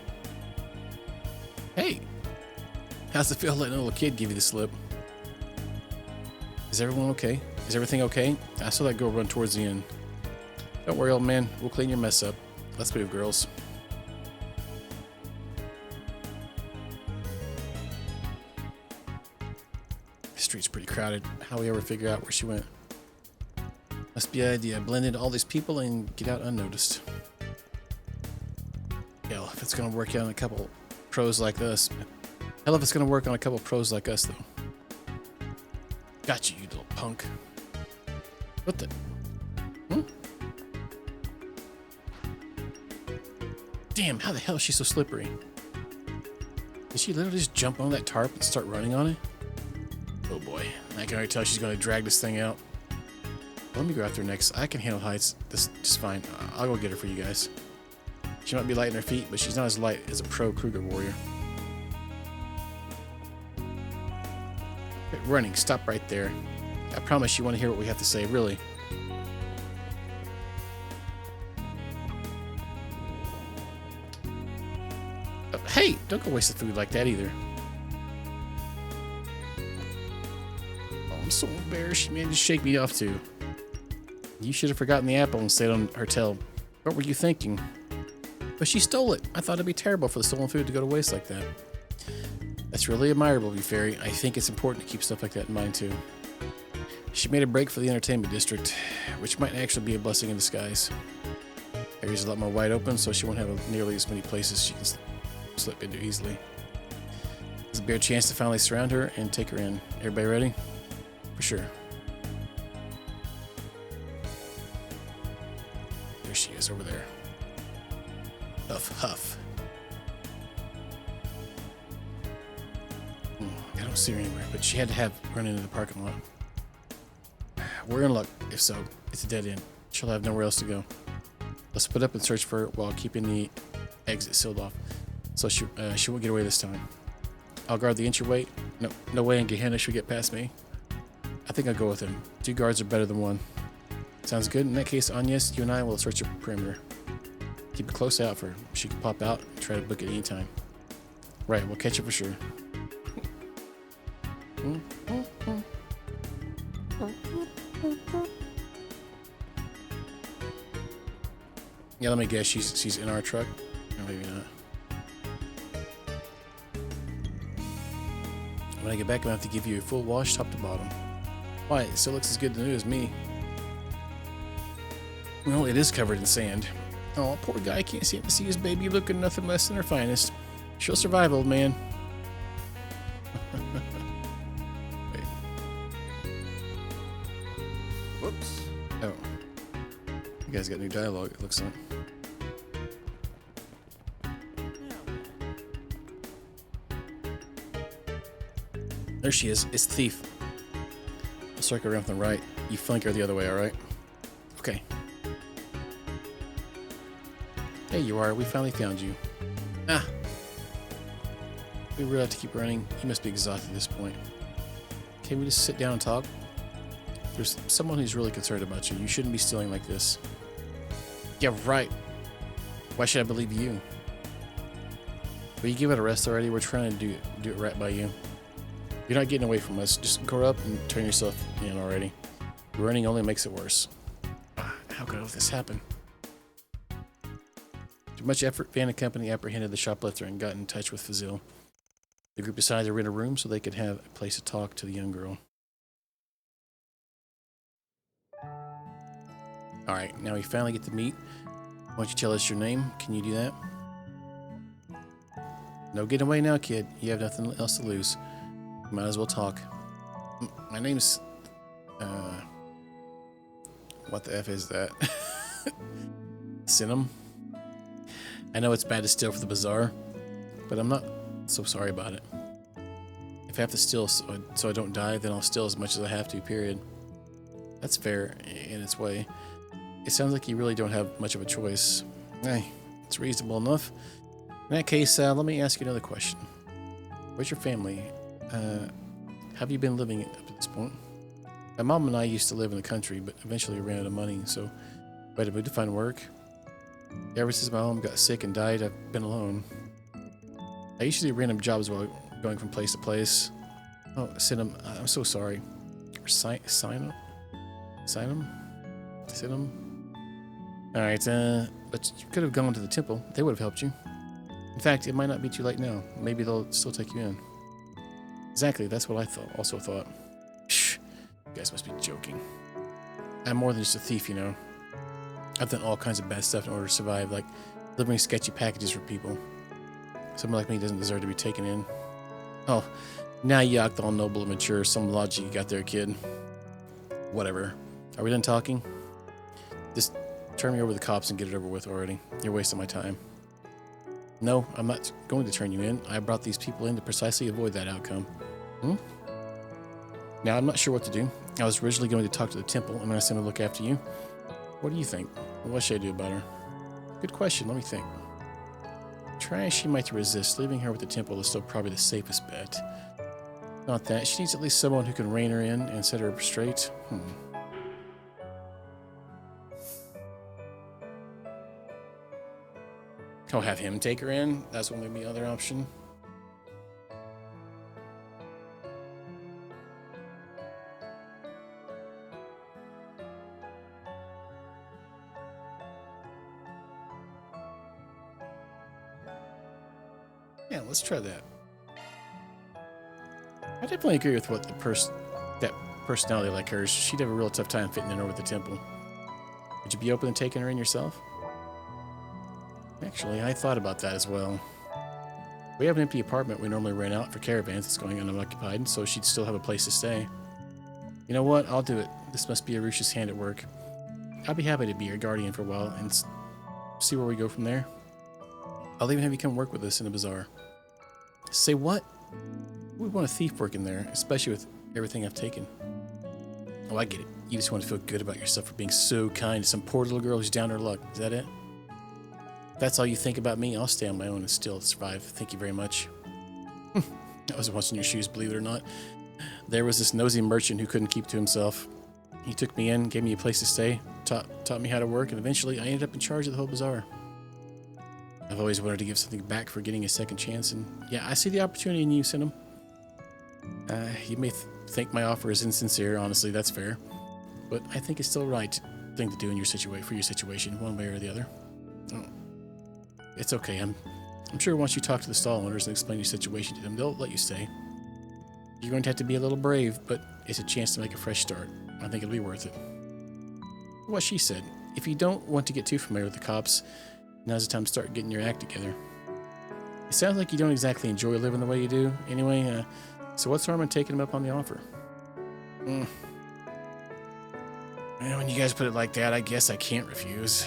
Hey! How's it feel letting a little kid give you the slip? Is everyone okay? Is everything okay? I saw that girl run towards the end. Don't worry, old man. We'll clean your mess up. Let's move, girls. The street's pretty crowded. How we ever figure out where she went? Must be an idea. Blend into all these people and get out unnoticed. Hell, if it's gonna work out on a couple pros like us. Hell, if it's gonna work on a couple pros like us, though. Got you, you little punk. What the? Damn, how the hell is she so slippery? Did she literally just jump on that tarp and start running on it? Oh boy, I can already tell she's gonna drag this thing out. Let me go out there next. I can handle heights just fine. I'll go get her for you guys. She might be light on her feet, but she's not as light as a pro Kruger warrior. Quit running, stop right there. I promise you want to hear what we have to say, really. Hey, Hey, don't go waste the food like that either. Oh, I'm so embarrassed. She managed to shake me off too. You should have forgotten the apple and stayed on her tail. What were you thinking? But she stole it. I thought it'd be terrible for the stolen food to go to waste like that. That's really admirable of you, Fairy. I think it's important to keep stuff like that in mind too. She made a break for the entertainment district, which might actually be a blessing in disguise. Area's a lot more wide open, so she won't have nearly as many places she can slip into easily. There's a bare chance to finally surround her and take her in. Everybody ready? For sure. There she is over there. Huff, huff. I don't see her anywhere, but she had to have run into the parking lot. We're in luck. If so, it's a dead end. She'll have nowhere else to go. Let's split up and search for her while keeping the exit sealed off, so she won't get away this time. I'll guard the entryway. No way in Gehenna she'll get past me. I think I'll go with him. 2 guards are better than 1. Sounds good. In that case, Agnes, you and I will search the perimeter. Keep a close eye out for her. She can pop out and try to book it any time. Right, we'll catch her for sure. Yeah, let me guess. She's in our truck. Or maybe not. When I get back, I'm gonna have to give you a full wash, top to bottom. Why? It still looks as good to new as me. Well, it is covered in sand. Oh, poor guy can't see his baby looking nothing less than her finest. She'll survive, old man. Wait. Whoops. Oh. You guys got new dialogue, it looks like. There she is. It's the thief. I'll circle around from the right. You flank her the other way, alright? Okay. There you are. We finally found you. Ah! We really have to keep running. You must be exhausted at this point. Can we just sit down and talk? There's someone who's really concerned about you. You shouldn't be stealing like this. Yeah, right. Why should I believe you? Will you give it a rest already? We're trying to do it right by you. You're not getting away from us. Just grow up and turn yourself in already. Running only makes it worse. How could I let this happen? Through much effort, Van and company apprehended the shoplifter and got in touch with Fazil. The group decided to rent a room so they could have a place to talk to the young girl. Alright, now we finally get to meet. Why don't you tell us your name? Can you do that? No getting away now, kid. You have nothing else to lose. You might as well talk. My name's... what the F is that? Sinum? I know it's bad to steal for the bazaar, but I'm not so sorry about it. If I have to steal so I don't die, then I'll steal as much as I have to, period. That's fair in its way. It sounds like you really don't have much of a choice. Hey, it's reasonable enough. In that case, let me ask you another question. Where's your family? Have you been living up to this point? My mom and I used to live in the country, but eventually ran out of money, so we had to move to find work. Ever since my mom got sick and died, I've been alone. I used to do random jobs while going from place to place. Oh, Sinum, I'm so sorry. Or Sinum? Alright, but you could have gone to the temple. They would have helped you. In fact, it might not be too late now. Maybe they'll still take you in. Exactly, that's what I also thought. Shh, you guys must be joking. I'm more than just a thief, you know. I've done all kinds of bad stuff in order to survive, like delivering sketchy packages for people. Someone like me doesn't deserve to be taken in. Oh, now you act all noble and mature. Some logic you got there, kid. Whatever. Are we done talking? Just turn me over to the cops and get it over with already. You're wasting my time. No, I'm not going to turn you in. I brought these people in to precisely avoid that outcome. Now, I'm not sure what to do. I was originally going to talk to the temple and ask them to look after you. What do you think? What should I do about her? Good question. Let me think. Try as she might to resist. Leaving her with the temple is still probably the safest bet. Not that. She needs at least someone who can rein her in and set her up straight. Hmm. 」 . 」 . 」 . 」 . 」 . 」 . 」 . 」 . 」 . 」 . 」 . 」 . 」 . 」 . 」 . 」 . 」 . 」 . 」 . 」 . 」 . 」 . 」 . 」 . 」 . 」 . 」 . 」 . 」 . I'll have him take her in. That's only the other option. Yeah, let's try that. I definitely agree with what that personality like hers. She'd have a real tough time fitting in over the temple. Would you be open to taking her in yourself? Actually, I thought about that as well. We have an empty apartment we normally rent out for caravans that's going unoccupied, so she'd still have a place to stay. You know what? I'll do it. This must be Arusha's hand at work. I'll be happy to be your guardian for a while and see where we go from there. I'll even have you come work with us in a bazaar. Say what? We want a thief working there, especially with everything I've taken. Oh, I get it. You just want to feel good about yourself for being so kind to some poor little girl who's down her luck. Is that it? If that's all you think about me, I'll stay on my own and still survive. Thank you very much. I was once in your shoes, believe it or not. There was this nosy merchant who couldn't keep to himself. He took me in, gave me a place to stay, taught me how to work, and eventually I ended up in charge of the whole bazaar. I've always wanted to give something back for getting a second chance, and yeah, I see the opportunity in you, Sinum. You may think my offer is insincere, honestly, that's fair. But I think it's still the right thing to do in your for your situation, one way or the other. Oh. It's okay, I'm sure once you talk to the stall owners and explain your situation to them, they'll let you stay. You're going to have to be a little brave, but it's a chance to make a fresh start. I think it'll be worth it. What she said, if you don't want to get too familiar with the cops, now's the time to start getting your act together. It sounds like you don't exactly enjoy living the way you do. Anyway, so what's the harm in taking him up on the offer? And when you guys put it like that, I guess I can't refuse.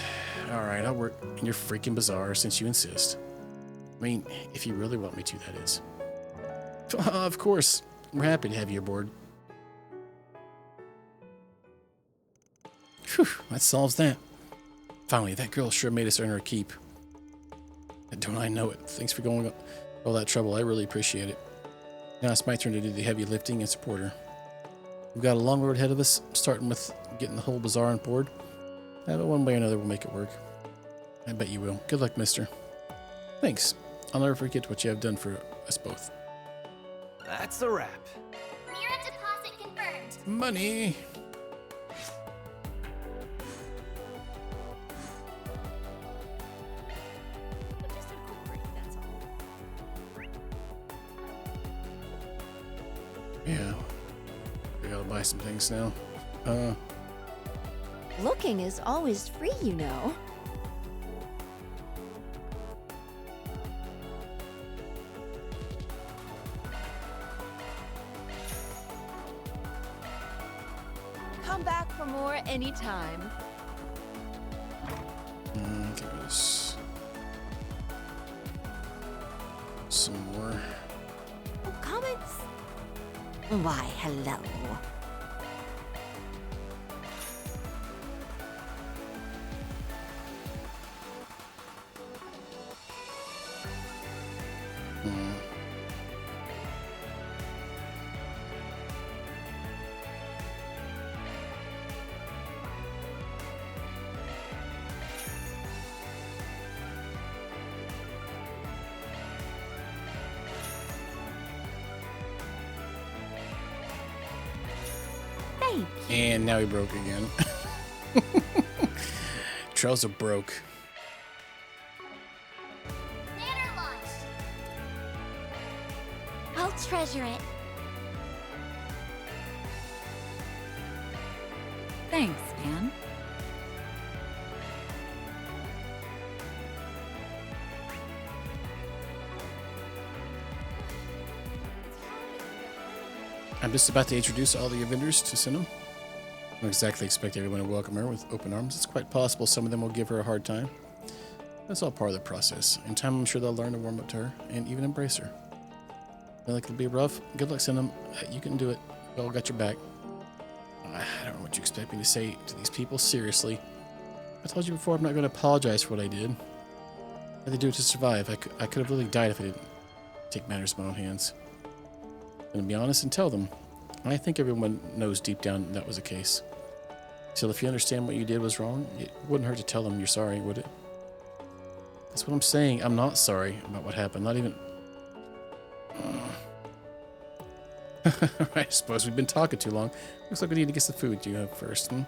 Alright, I'll work in your freaking bazaar since you insist. I mean, if you really want me to, that is. Of course. We're happy to have you aboard. Phew, that solves that. Finally, that girl sure made us earn her keep. Don't I know it. Thanks for going all that trouble. I really appreciate it. Now it's my turn to do the heavy lifting and support her. We've got a long road ahead of us, starting with getting the whole bazaar on board. But one way or another, we'll make it work. I bet you will. Good luck, mister. Thanks. I'll never forget what you have done for us both. That's a wrap. Mira deposit confirmed. Money! Yeah. We gotta buy some things now. Looking is always free, you know. Come back for more anytime. Give us some more. Oh, comments? Why, hello. And now he broke again. Trouser broke. Banner launched. I'll treasure it. Thanks, man. I'm just about to introduce all the vendors to Sinum. I don't exactly expect everyone to welcome her with open arms. It's quite possible some of them will give her a hard time. That's all part of the process. In time, I'm sure they'll learn to warm up to her and even embrace her. Feel like it'll be rough? Good luck, Sinum. You can do it. We all got your back. I don't know what you expect me to say to these people. Seriously. I told you before I'm not going to apologize for what I did. I had to do it to survive. I could have really died if I didn't take matters in my own hands. I'm going to be honest and tell them. I think everyone knows deep down that was the case. So if you understand what you did was wrong, it wouldn't hurt to tell them you're sorry, would it? That's what I'm saying. I'm not sorry about what happened. Not even... I suppose we've been talking too long. Looks like we need to get some food you have first. Hmm?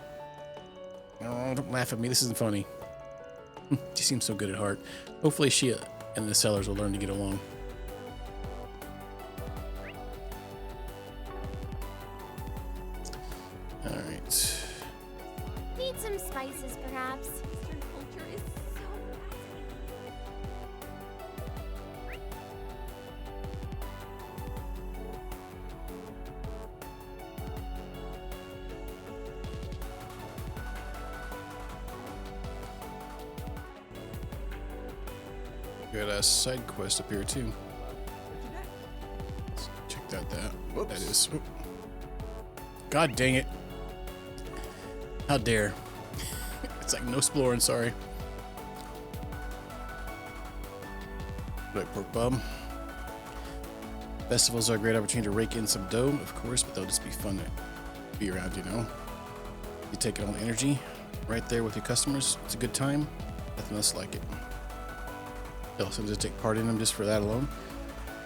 Oh, don't laugh at me. This isn't funny. She seems so good at heart. Hopefully she and the sellers will learn to get along. Alright. Need some spices, perhaps. Eastern culture is so Got a side quest up here too. Let's check that out. What that is. Oop. God dang it. How dare. It's like no exploring, sorry. Right, pork bum. Festivals are a great opportunity to rake in some dough, of course, but they'll just be fun to be around, you know. You take all the energy right there with your customers. It's a good time. Nothing else like it. You also just take part in them just for that alone.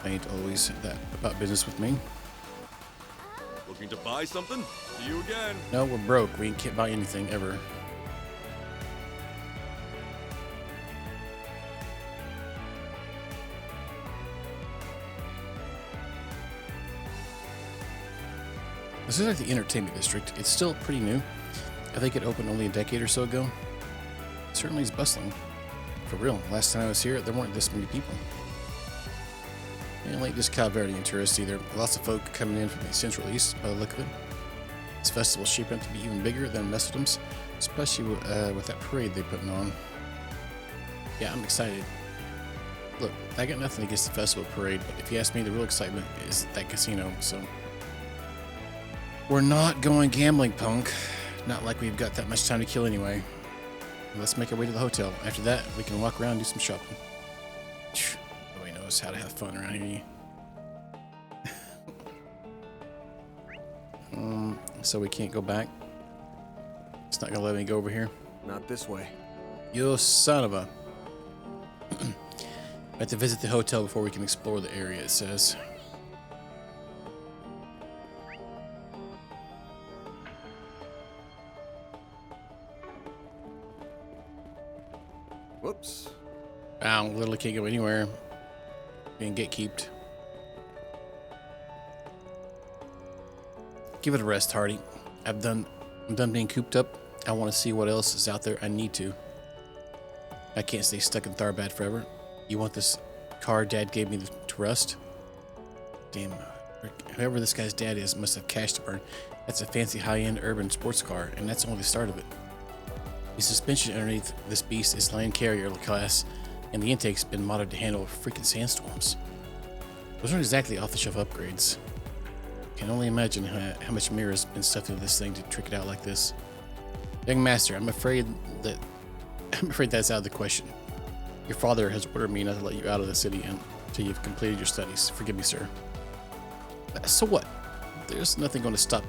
I ain't always that about business with me. Looking to buy something? See you again. No, we're broke. We can't buy anything ever. This is like the entertainment district. It's still pretty new. I think it opened only a decade or so ago. It certainly is bustling. For real, last time I was here, there weren't this many people. It ain't just Cabo Verde and tourists either. Lots of folk coming in from the Central East by the look of it. This festival's shaping up to be even bigger than Messidum's, especially with that parade they're putting on. Yeah, I'm excited. Look, I got nothing against the festival parade, but if you ask me, the real excitement is that casino, so... We're not going gambling, punk. Not like we've got that much time to kill anyway. Let's make our way to the hotel. After that, we can walk around and do some shopping. Nobody knows how to have fun around here. So we can't go back? It's not gonna let me go over here? Not this way. You son of a... I have to visit the hotel before we can explore the area, it says. Whoops. Wow, literally can't go anywhere. Being gatekeeped. Give it a rest, Hardy. I'm done being cooped up. I want to see what else is out there. I need to. I can't stay stuck in Tharbad forever. You want this car Dad gave me to rust? Damn. Whoever this guy's dad is must have cash to burn. That's a fancy high-end urban sports car, and that's only the start of it. The suspension underneath this beast is land carrier class, and the intake's been modded to handle freaking sandstorms. Those aren't exactly off-the-shelf upgrades. Can only imagine how much mirror's been stuffed into this thing to trick it out like this. Young master, I'm afraid that's out of the question. Your father has ordered me not to let you out of the city until you've completed your studies. Forgive me, sir. So what? There's nothing to stop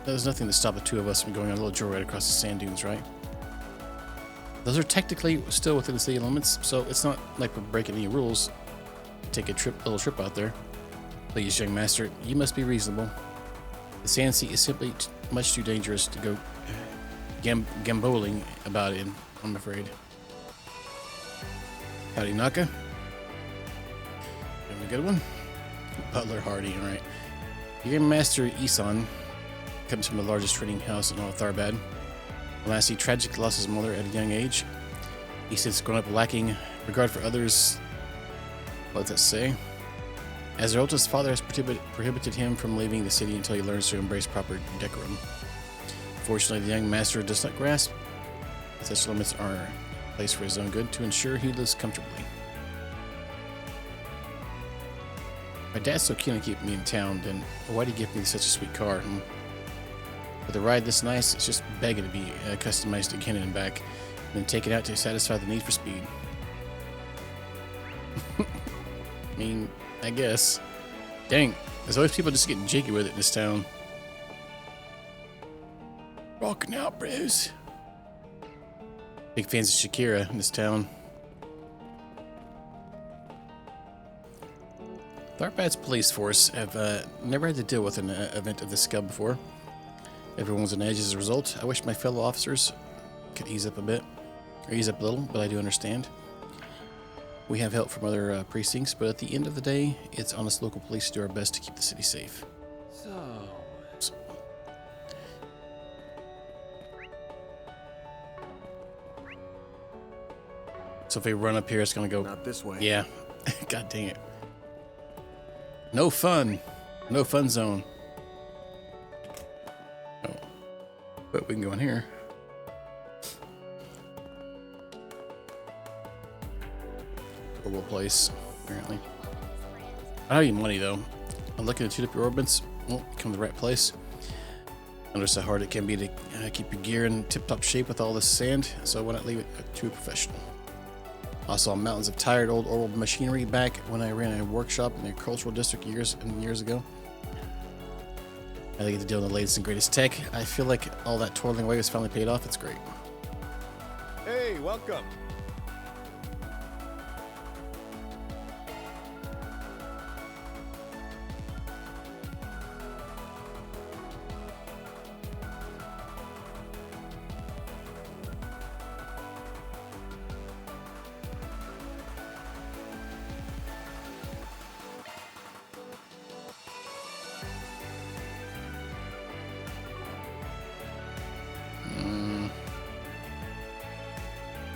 the two of us from going on a little joyride across the sand dunes, right? Those are technically still within the city limits, so it's not like we're breaking any rules. Take a little trip out there. Please, young master, you must be reasonable. The sand sea is simply much too dangerous to go gamboling about in, I'm afraid. Howdy, Naka. Have a good one? Butler Hardy, alright. Your master Isan comes from the largest trading house in all of Tharbad. Alas, he tragically lost his mother at a young age. He since grown up lacking regard for others. What does that say? As a result, his father has prohibited him from leaving the city until he learns to embrace proper decorum. Fortunately, the young master does not grasp that such limits are in place for his own good to ensure he lives comfortably. My dad's so keen on keeping me in town, then why'd he give me such a sweet car? With a ride this nice, it's just begging to be customized to Cannon and back, and then taken out to satisfy the need for speed. I mean, I guess. Dang, there's always people just getting jiggy with it in this town. Rocking out, bros. Big fans of Shakira in this town. Tharbad's police force have never had to deal with an event of this scale before. Everyone's on edge as a result. I wish my fellow officers could ease up a bit, or ease up a little, but I do understand. We have help from other precincts, but at the end of the day, it's on us local police to do our best to keep the city safe. So if we run up here, it's gonna go... Not this way. Yeah. God dang it. No fun. No fun zone. Oh. But we can go in here. Horrible place, apparently. I don't have any money, though. I'm looking to toot up your orbits. Won't come to the right place. I notice how hard it can be to keep your gear in tip-top shape with all this sand, so why not leave it to a professional? Also, mountains of tired old orbital machinery back when I ran a workshop in the cultural district years ago. I get to deal with the latest and greatest tech. I feel like all that toiling away was finally paid off. It's great. Hey, welcome.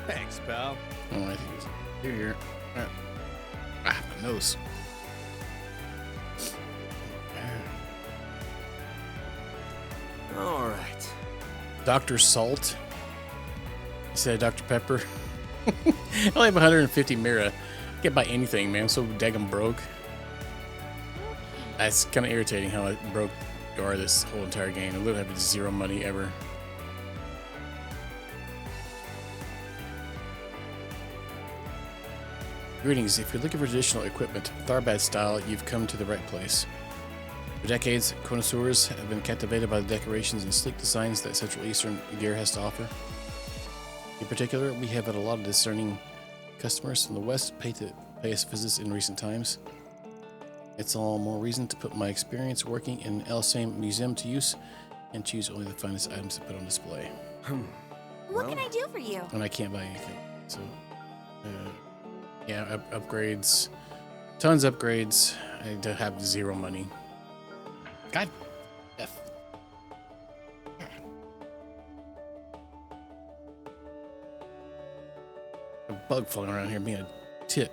Thanks, pal. Oh, I think it's here. Ah, my nose. All right. Dr. Salt. You said Dr. Pepper. I only have 150 Mira. I can't buy anything, man. I'm so daggum broke. It's kind of irritating how broke you are this whole entire game. I literally have zero money ever. Greetings. If you're looking for additional equipment, Tharbad style, you've come to the right place. For decades, connoisseurs have been captivated by the decorations and sleek designs that Central Eastern gear has to offer. In particular, we have had a lot of discerning customers from the West pay us visits in recent times. It's all more reason to put my experience working in El Same Museum to use and choose only the finest items to put on display. What can I do for you? And I can't buy anything, so... yeah, upgrades. Tons of upgrades. I have zero money. God F. A bug flying around here being a tit.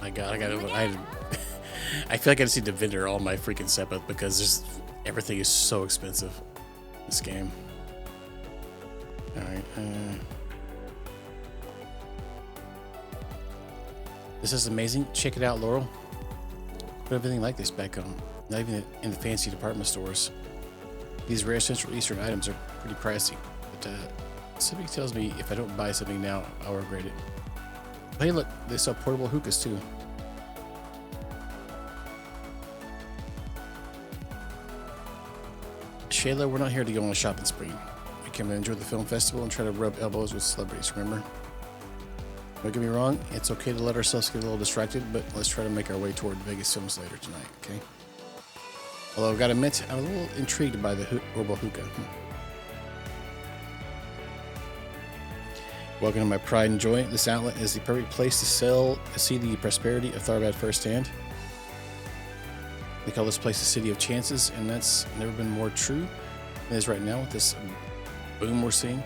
My God, I feel like I just need to vendor all my freaking setup because everything is so expensive in this game. Alright, this is amazing. Check it out, Laurel. Put everything like this back home. Not even in the fancy department stores. These rare Central Eastern items are pretty pricey, but something tells me if I don't buy something now, I'll regret it. Hey, look, they sell portable hookahs too. Shayla, we're not here to go on a shopping spree. We came to enjoy the film festival and try to rub elbows with celebrities, remember? Don't get me wrong, it's okay to let ourselves get a little distracted, but let's try to make our way toward Vegas Films later tonight, okay? Although I've got to admit, I'm a little intrigued by the herbal hookah. Welcome to my pride and joy. This outlet is the perfect place to see the prosperity of Tharbad firsthand. They call this place the city of chances, and that's never been more true than it is right now with this boom we're seeing.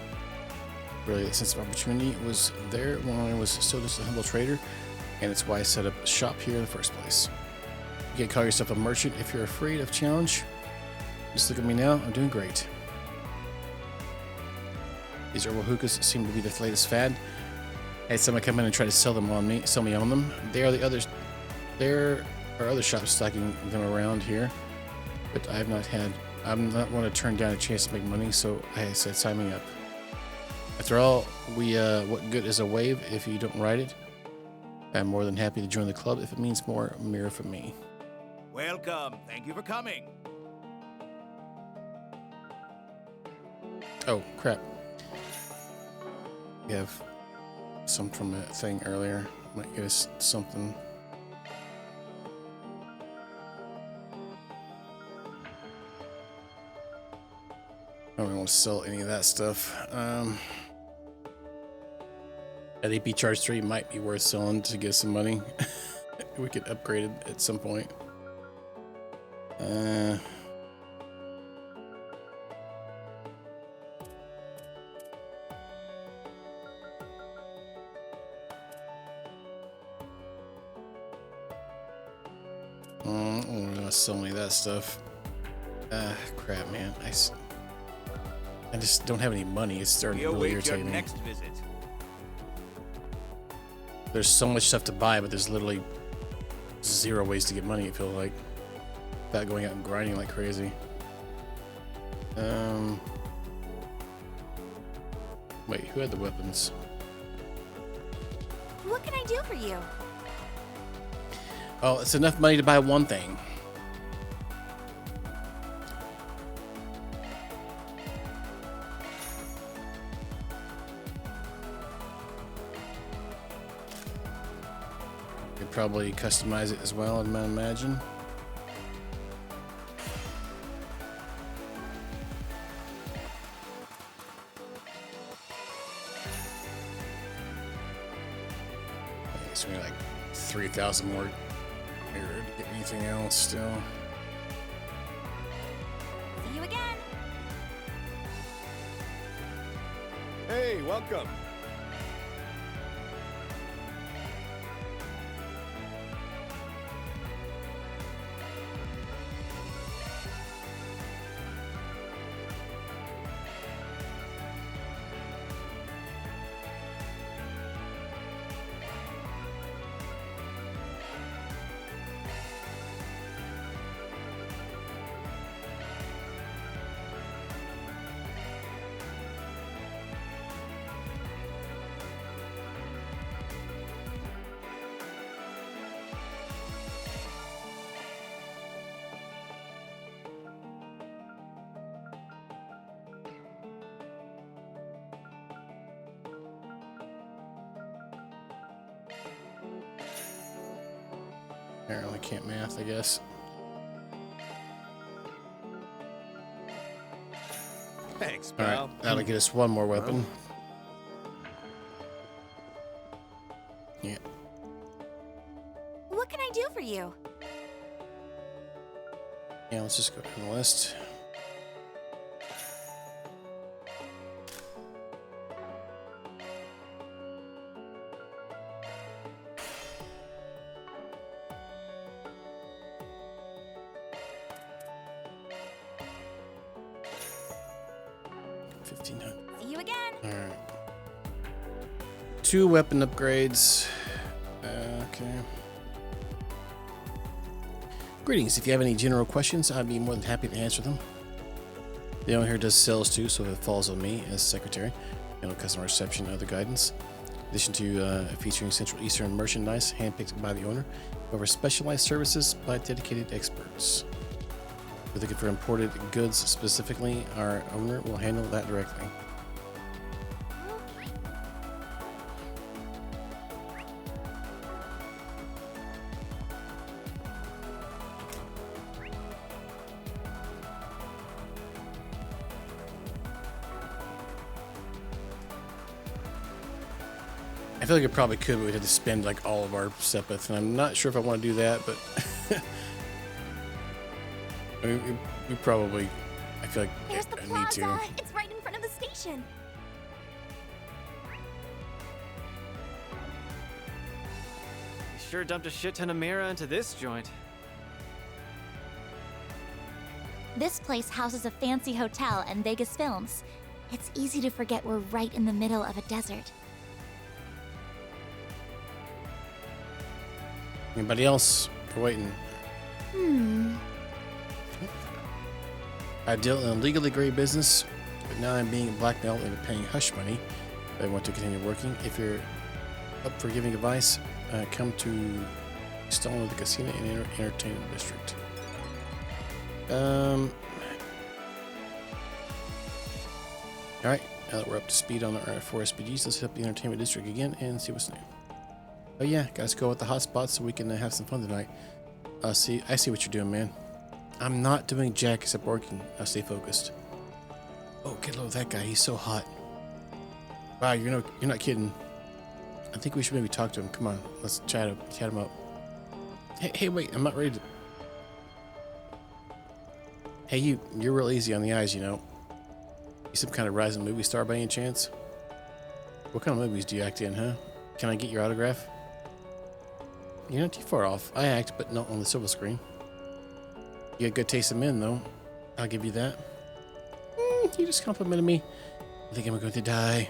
Really, the sense of opportunity was there when I was still just a humble trader, and it's why I set up shop here in the first place. You can call yourself a merchant if you're afraid of challenge. Just look at me now, I'm doing great. These herbal hookahs seem to be the latest fad. I had someone come in and try to sell me on them. There are other shops stocking them around here, but I'm not one to turn down a chance to make money, so I said sign me up. After all, what good is a wave if you don't ride it? I'm more than happy to join the club if it means more mirror for me. Welcome. Thank you for coming. Oh, crap. We have some from that thing earlier. Might get us something. I don't really want to sell any of that stuff. That AP Charge 3 might be worth selling to get some money. We could upgrade it at some point. I don't want to sell any of that stuff. Crap, man. I just don't have any money. It's starting to really irritate me. Next visit. There's so much stuff to buy, but there's literally 0 ways to get money, I feel like. Without going out and grinding like crazy. Wait, who had the weapons? What can I do for you? Oh, it's enough money to buy one thing. Could probably customize it as well, I might imagine. It's only like 3,000 more here to get anything else still. See you again. Hey, welcome. Apparently can't math, I guess. Thanks, All pal. right, that'll get us one more weapon. Yeah. What can I do for you? Yeah, let's just go down the list. See you again. Alright. 2 weapon upgrades. Okay. Greetings. If you have any general questions, I'd be more than happy to answer them. The owner here does sales too, so it falls on me as secretary. Handle customer reception and other guidance. In addition to featuring Central Eastern merchandise handpicked by the owner, over specialized services by dedicated experts. If you're looking for imported goods specifically, our owner will handle that directly. I feel like it probably could, but we'd have to spend like all of our Sepith, and I'm not sure if I want to do that, but I mean, we probably, I feel like There's the I plaza. need to. It's right in front of the station. You sure dumped a shit ton of Mira into this joint. This place houses a fancy hotel and Vegas Films. It's easy to forget we're right in the middle of a desert. Anybody else? We're waiting. I deal in a legally gray business, but now I'm being blackmailed into paying hush money I want to continue working. If you're up for giving advice, come to Stone the Casino and Entertainment District. Alright, now that we're up to speed on our 4 SPGs, let's hit up the Entertainment District again and see what's new. Oh yeah, guys, go with the hotspots so we can have some fun tonight. I see what you're doing, man. I'm not doing jack except working. Now stay focused. Oh, get low with that guy. He's so hot. Wow, you're not kidding. I think we should maybe talk to him. Come on, let's chat him up. Hey, wait, I'm not ready to. Hey, you're real easy on the eyes, you know. You some kind of rising movie star by any chance? What kind of movies do you act in, huh? Can I get your autograph? You're not too far off. I act, but not on the silver screen. You got good taste in men, though. I'll give you that. You just complimented me. I think I'm going to die.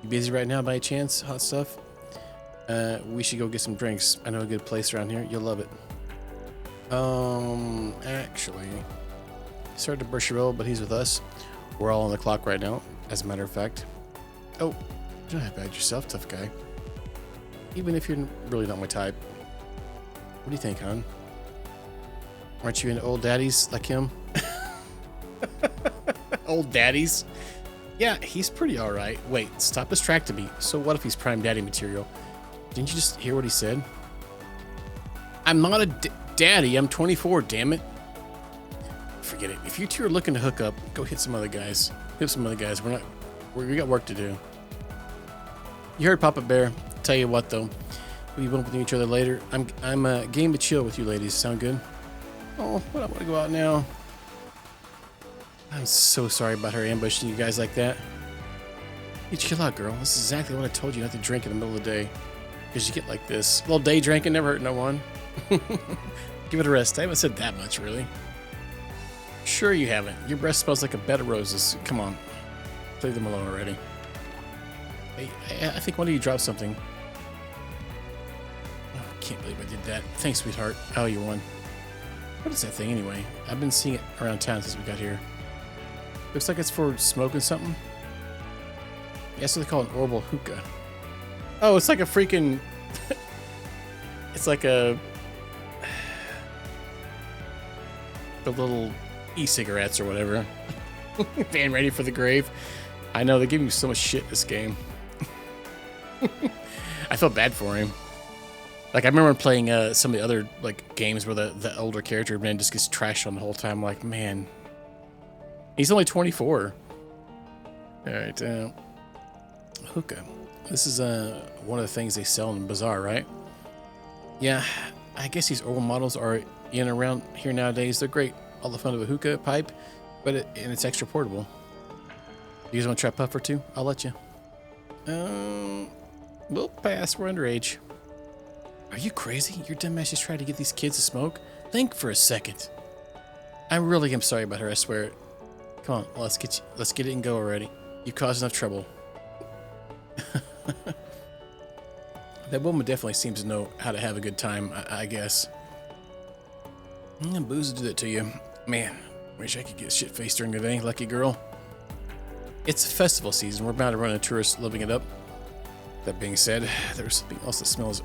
You busy right now by any chance? Hot stuff? We should go get some drinks. I know a good place around here. You'll love it. Actually, sorry to burst your bubble, but he's with us. We're all on the clock right now, as a matter of fact. Oh, don't have bad yourself, tough guy. Even if you're really not my type. What do you think, hon? Aren't you into old daddies like him? Old daddies? Yeah, he's pretty alright. Wait, stop distracting me. So what if he's prime daddy material? Didn't you just hear what he said? I'm not a daddy. I'm 24, damn it. Forget it. If you two are looking to hook up, go hit some other guys. Hit some other guys. We got work to do. You heard Papa Bear. Tell you what, though. We won't be each other later. I'm game to chill with you ladies. Sound good? Oh, but I want to go out now. I'm so sorry about her ambushing you guys like that. You chill out, girl. This is exactly what I told you not to drink in the middle of the day. Because you get like this. Well, day drinking never hurt no one. Give it a rest. I haven't said that much, really. Sure you haven't. Your breath smells like a bed of roses. Come on. Leave them alone already. Hey, I think one of you dropped something. Oh, I can't believe I did that. Thanks, sweetheart. Oh, you won. What is that thing anyway? I've been seeing it around town since we got here. Looks like it's for smoking something. Yeah, that's what they call an orbital hookah. Oh, it's like a freaking... it's like a... the little e-cigarettes or whatever. Being ready for the grave. I know, they give me so much shit in this game. I felt bad for him. Like, I remember playing some of the other like games where the older character, man, just gets trashed on the whole time. Like, man, he's only 24. All right, hookah. This is one of the things they sell in the bazaar, right? Yeah, I guess these old models are in and around here nowadays. They're great. All the fun of a hookah pipe, but and it's extra portable. You guys want to try puff or two? I'll let you. We'll pass. We're underage. Are you crazy? Your dumbass just tried to get these kids to smoke? Think for a second. I really am sorry about her, I swear. Come on, let's get it and go already. You caused enough trouble. That woman definitely seems to know how to have a good time, I guess. Booze will do that to you. Man, wish I could get shit-faced during the day. Lucky girl. It's festival season. We're bound to run into tourists living it up. That being said, there's something else that smells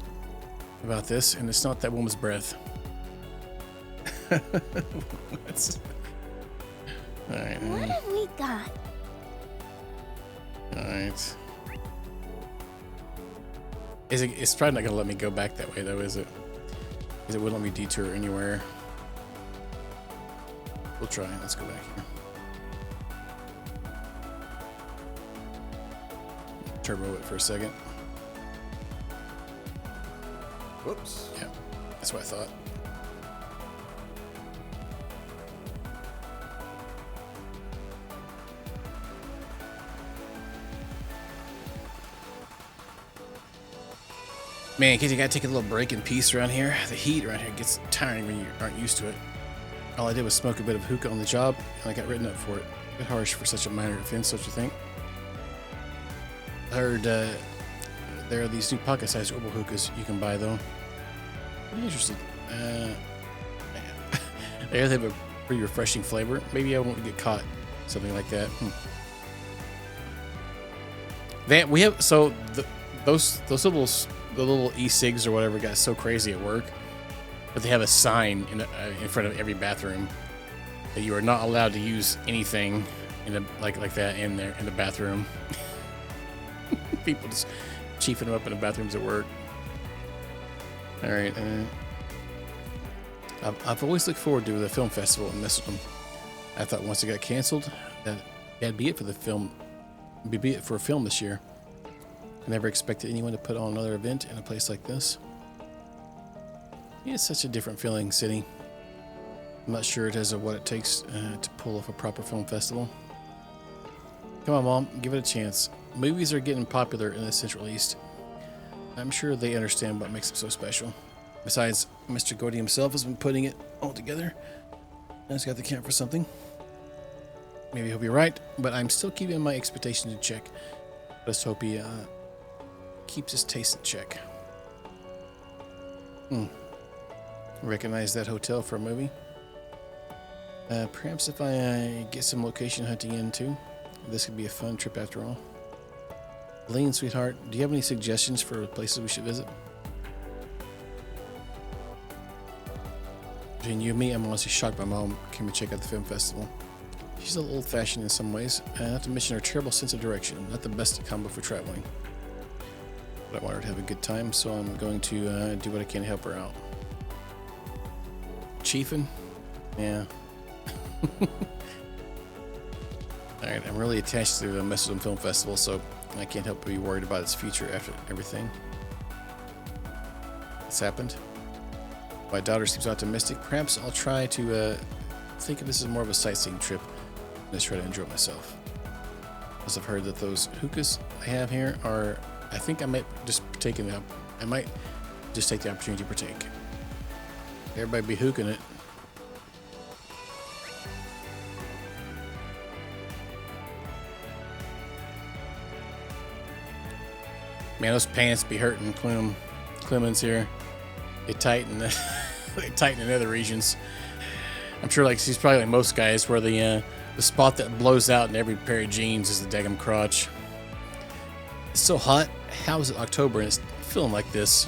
about this, and it's not that woman's breath. Alright. What have we got? Alright. It's probably not gonna let me go back that way though, is it? Because it wouldn't let me detour anywhere. We'll try. Let's go back here. Turbo it for a second. Whoops. Yeah, that's what I thought. Man, kids, you gotta take a little break in peace around here. The heat around here gets tiring when you aren't used to it. All I did was smoke a bit of hookah on the job, and I got written up for it. A bit harsh for such a minor offense, don't you think? I heard there are these new pocket-sized orbital hookahs you can buy, though. Pretty interested. They have a pretty refreshing flavor. Maybe I won't get caught. Something like that. That we have those little e-cigs or whatever got so crazy at work, but they have a sign in front of every bathroom that you are not allowed to use anything in the like that in the bathroom. People just chiefing them up in the bathrooms at work. All right. I've always looked forward to the film festival in Mistleton. I thought once it got canceled, that'd be it for the film. Be it for a film this year. I never expected anyone to put on another event in a place like this. It's such a different feeling city. I'm not sure it has what it takes to pull off a proper film festival. Come on, Mom, give it a chance. Movies are getting popular in the Central East. I'm sure they understand what makes them so special. Besides, Mr. Godey himself has been putting it all together. He's got the count for something. Maybe he'll be right, but I'm still keeping my expectations in check. Let's hope he keeps his taste in check. Recognize that hotel for a movie? Perhaps if I get some location hunting in too, this could be a fun trip after all. Lane, sweetheart, do you have any suggestions for places we should visit? Between you and me, I'm honestly shocked my mom came to check out the film festival. She's a little old-fashioned in some ways, not to mention her terrible sense of direction. Not the best combo for traveling. But I want her to have a good time, so I'm going to do what I can to help her out. Chiefin'? Yeah. Alright, I'm really attached to the Mistleton Film Festival, so I can't help but be worried about its future after everything that's happened. My daughter seems optimistic. Perhaps I'll try to think of this as more of a sightseeing trip. Let's try to enjoy myself. As I've heard that those hookahs I have here are, I think I might just take the opportunity to partake. Everybody be hookahing it. Man, those pants be hurting Clemens here. They tighten in other regions. I'm sure he's probably like most guys where the spot that blows out in every pair of jeans is the daggum crotch. It's so hot. How is it October and it's feeling like this?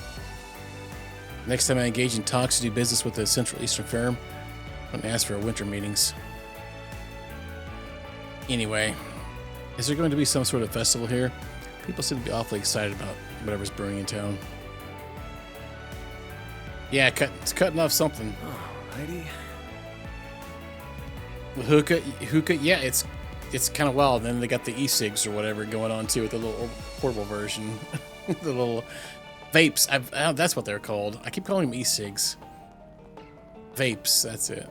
Next time I engage in talks to do business with the Central Eastern firm, I'm going to ask for winter meetings. Anyway, is there going to be some sort of festival here? People seem to be awfully excited about whatever's brewing in town. Yeah, it's cutting off something. Alrighty. Hookah, yeah, it's kind of wild. And then they got the e-cigs or whatever going on too with the little portable version, the little vapes. That's what they're called. I keep calling them e-cigs. Vapes, that's it.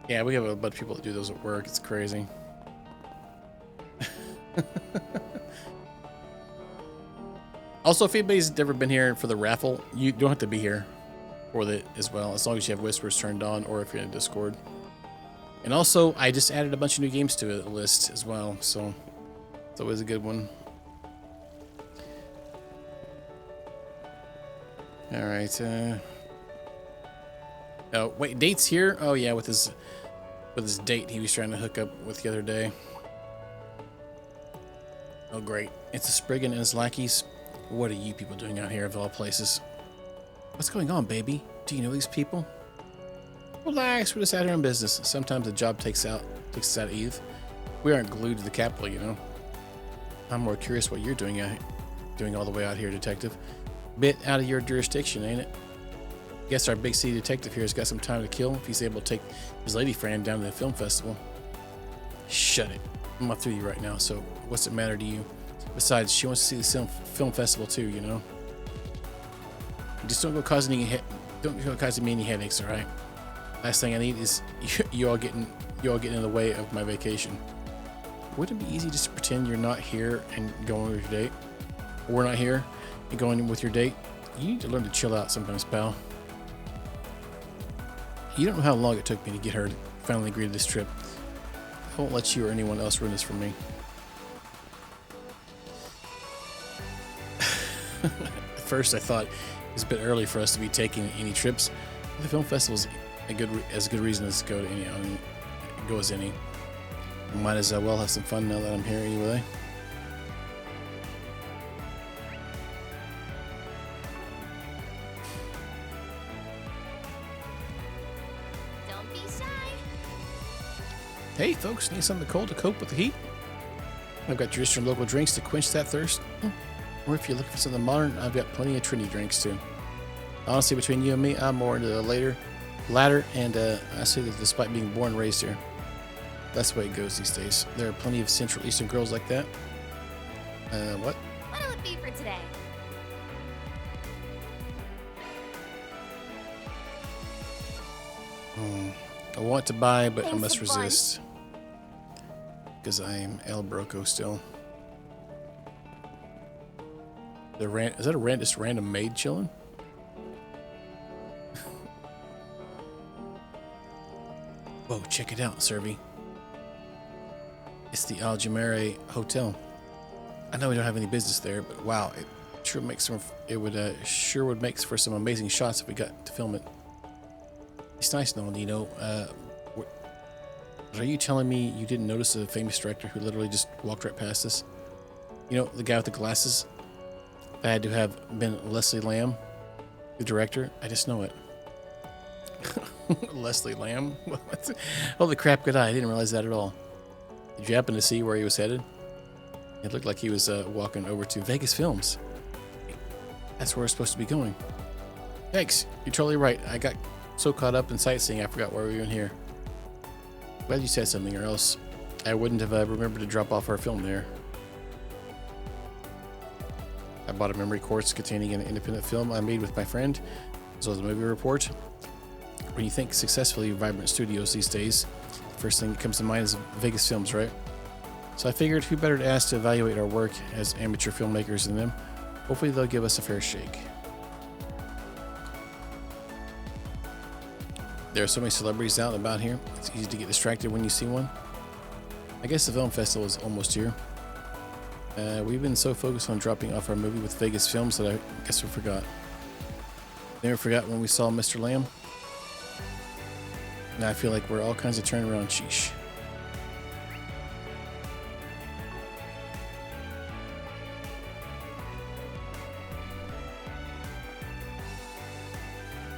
Yeah, we have a bunch of people that do those at work. It's crazy. Also, if anybody's ever been here for the raffle, you don't have to be here for it as well, as long as you have Whispers turned on or if you're in Discord. And also, I just added a bunch of new games to the list as well, so it's always a good one. All right. Oh wait, Date's here. Oh yeah, with his date he was trying to hook up with the other day. Oh great, it's a Spriggan and his lackeys. What are you people doing out here of all places? What's going on, baby? Do you know these people? Relax, we're just out here on business. Sometimes the job takes us out of youth. We aren't glued to the capital, you know. I'm more curious what you're doing all the way out here, detective. Bit out of your jurisdiction, ain't it? Guess our big city detective here has got some time to kill if he's able to take his lady friend down to the film festival. Shut it. I'm not through you right now, so what's it matter to you? Besides, she wants to see the film festival too, you know. Just don't go causing me any headaches, all right? Last thing I need is you all getting in the way of my vacation. Wouldn't it be easy just to pretend you're not here and going with your date? Or we're not here and going with your date? You need to learn to chill out sometimes, pal. You don't know how long it took me to get her to finally agree to this trip. I won't let you or anyone else ruin this for me. At first, I thought it was a bit early for us to be taking any trips. The film festival's as good reason as to go to any. Go as any. Might as well have some fun now that I'm here anyway. Hey folks, need something cold to cope with the heat? I've got traditional local drinks to quench that thirst. Or if you're looking for something modern, I've got plenty of trendy drinks too. Honestly, between you and me, I'm more into the latter, and I say that despite being born and raised here, that's the way it goes these days. There are plenty of Central Eastern girls like that. What? What'll it be for today? I want to buy, but I Thanks must a bunch. resist. Because I am El Broco still. Is that a just random maid chilling? Whoa, check it out, Servy. It's the Aljamere Hotel. I know we don't have any business there, but wow, it sure makes some. It would sure would make for some amazing shots if we got to film it. It's nice and all, you know. Are you telling me you didn't notice a famous director who literally just walked right past us? You know, the guy with the glasses? That had to have been Leslie Lamb, the director. I just know it. Leslie Lamb? Holy crap, good eye. I didn't realize that at all. Did you happen to see where he was headed? It looked like he was walking over to Vegas Films. That's where we're supposed to be going. Thanks. You're totally right. I got so caught up in sightseeing, I forgot why we were in here. Glad you said something, or else I wouldn't have remembered to drop off our film there. I bought a memory course containing an independent film I made with my friend, as well as a movie report. When you think successfully vibrant studios these days, the first thing that comes to mind is Vegas Films, right? So I figured who better to ask to evaluate our work as amateur filmmakers than them. Hopefully they'll give us a fair shake. There are so many celebrities out and about here, it's easy to get distracted when you see one. I guess the film festival is almost here. We've been so focused on dropping off our movie with Vegas Films that I guess we forgot. Never forgot when we saw Mr. Lamb. Now I feel like we're all kinds of turnaround sheesh.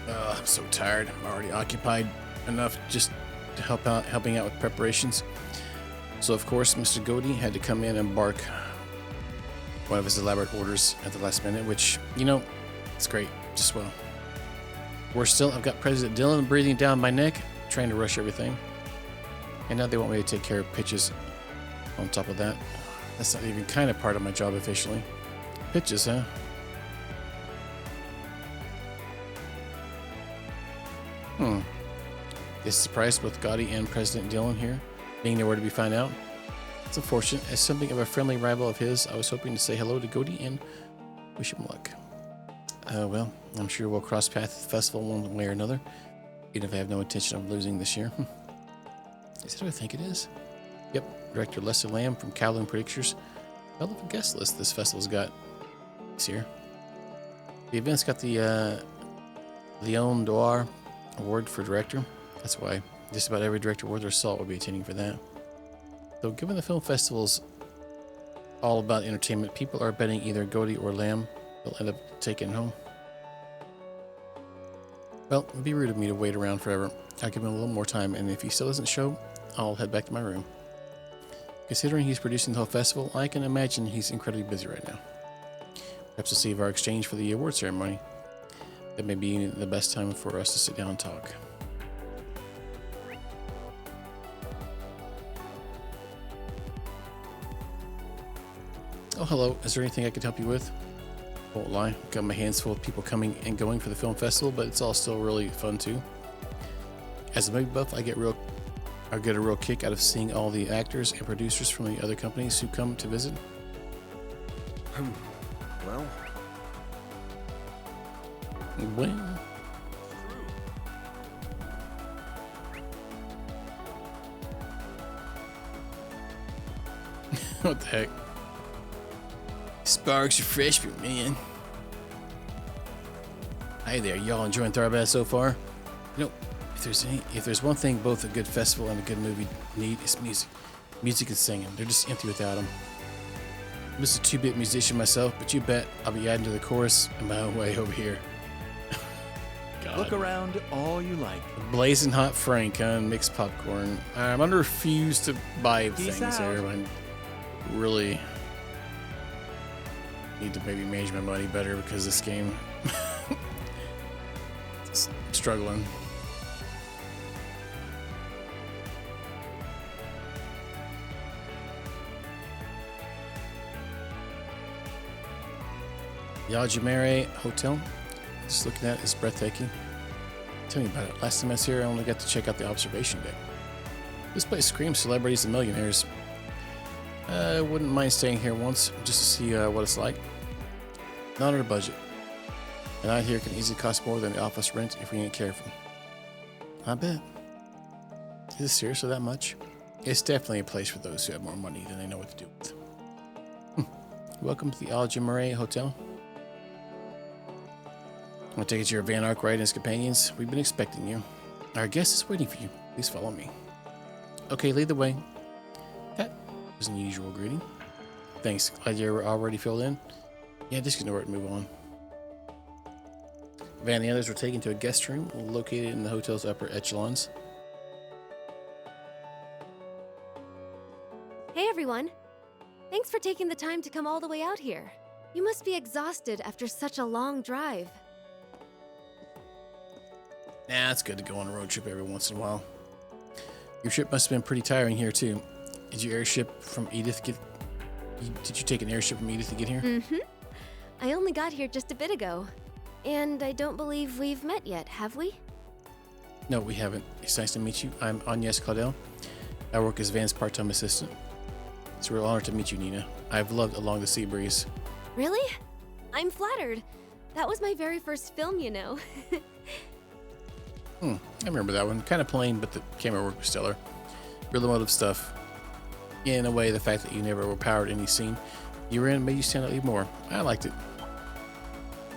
I'm so tired. I'm already occupied enough just to helping out with preparations. So of course, Mr. Godey had to come in and bark one of his elaborate orders at the last minute, which, you know, it's great. Just well. Worse still, I've got President Dillon breathing down my neck, trying to rush everything. And now they want me to take care of pitches on top of that. That's not even kind of part of my job officially. Pitches, huh? Is surprised both Gotti and President Dillon here, being nowhere to be found out. It's unfortunate. As something of a friendly rival of his, I was hoping to say hello to Gotti and wish him luck. Well, I'm sure we'll cross paths at the festival one way or another, even if I have no intention of losing this year. Is that who I think it is? Yep, director Leslie Lamb from Cowling Pictures. Hell of a guest list this festival's got this year. The event's got the Lion d'Or Award for director. That's why just about every director worth their salt will be attending for that. So given the film festival's all about entertainment, people are betting either Gotti or Lamb will end up taking it home. Well, it'd be rude of me to wait around forever. I'll give him a little more time, and if he still doesn't show, I'll head back to my room. Considering he's producing the whole festival, I can imagine he's incredibly busy right now. Perhaps we'll save our exchange for the award ceremony. That may be the best time for us to sit down and talk. Oh, hello. Is there anything I could help you with? Won't lie, got my hands full of people coming and going for the film festival, but it's all still really fun too. As a movie buff, I get a real kick out of seeing all the actors and producers from the other companies who come to visit. Well. What the heck? Sparks refreshment, man. Hey there, y'all enjoying Tharbad so far? You know, if there's one thing both a good festival and a good movie need, it's music. Music and singing. They're just empty without them. I'm just a 2-bit musician myself, but you bet I'll be adding to the chorus on my own way over here. God. Look around all you like. Blazing hot Frank and mixed popcorn. I'm under refuse to buy Peace things out. here. I really need to maybe manage my money better because this game is struggling. Yajimere Hotel. Just looking at it, it's breathtaking. Tell me about it. Last time I was here, I only got to check out the observation deck. This place screams celebrities and millionaires. I wouldn't mind staying here once just to see what it's like. Not on a budget. A night here can easily cost more than the office rent if we ain't careful. I bet. Is it seriously that much? It's definitely a place for those who have more money than they know what to do with. Welcome to the Aljamare Hotel. I'll take it to your Van Arkwright and his companions. We've been expecting you. Our guest is waiting for you. Please follow me. Okay, lead the way. That was an unusual greeting. Thanks. Glad you're already filled in. Yeah, just ignore it and move on. Van and the others were taken to a guest room located in the hotel's upper echelons. Hey everyone! Thanks for taking the time to come all the way out here. You must be exhausted after such a long drive. Nah, it's good to go on a road trip every once in a while. Your trip must have been pretty tiring here, too. Did you airship from Edith get... Did you take an airship from Edith to get here? Mm-hmm. I only got here just a bit ago. And I don't believe we've met yet, have we? No, we haven't. It's nice to meet you. I'm Agnes Claudel. I work as Van's part-time assistant. It's a real honor to meet you, Nina. I've loved Along the Sea Breeze. Really? I'm flattered. That was my very first film, you know. I remember that one. Kind of plain, but the camera work was stellar. Real emotive stuff. In a way, the fact that you never overpowered any scene you were in made you stand out even more. I liked it.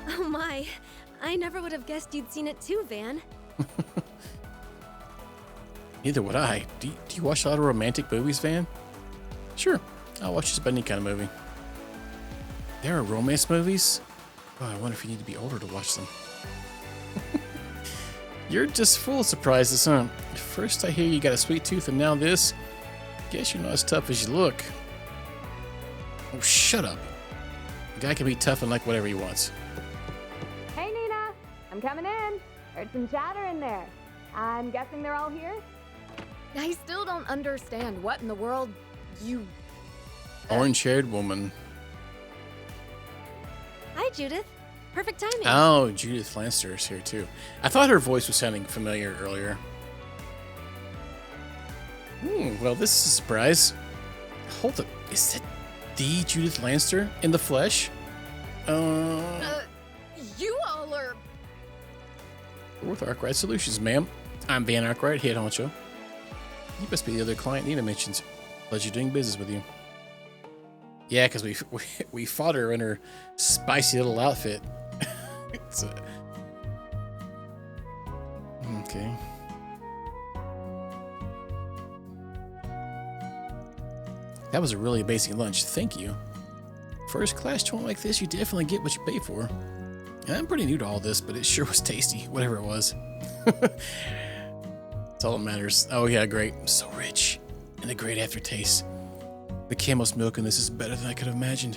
Oh my. I never would have guessed you'd seen it too, Van. Neither would I. Do you watch a lot of romantic movies, Van? Sure. I'll watch just about any kind of movie. There are romance movies? Oh, I wonder if you need to be older to watch them. You're just full of surprises, huh? First I hear you got a sweet tooth and now this. Guess you're not as tough as you look. Oh, shut up. A guy can be tough and like whatever he wants. Hey, Nina! I'm coming in. Heard some chatter in there. I'm guessing they're all here? I still don't understand what in the world you... Orange-haired woman. Hi, Judith. Perfect timing. Oh, Judith Lanster is here too. I thought her voice was sounding familiar earlier. Well, this is a surprise. Hold up. Is that the Judith Lanster in the flesh? You all are... With Arkwright Solutions, ma'am. I'm Van Arkwright, head honcho. You must be the other client Nina mentions. Pleasure doing business with you. Yeah, because we fought her in her spicy little outfit. It's okay. That was a really amazing lunch. Thank you. First class joint like this, you definitely get what you pay for. I'm pretty new to all this, but it sure was tasty, whatever it was. That's all that matters. Oh yeah, great. So rich. And a great aftertaste. The camel's milk in this is better than I could have imagined.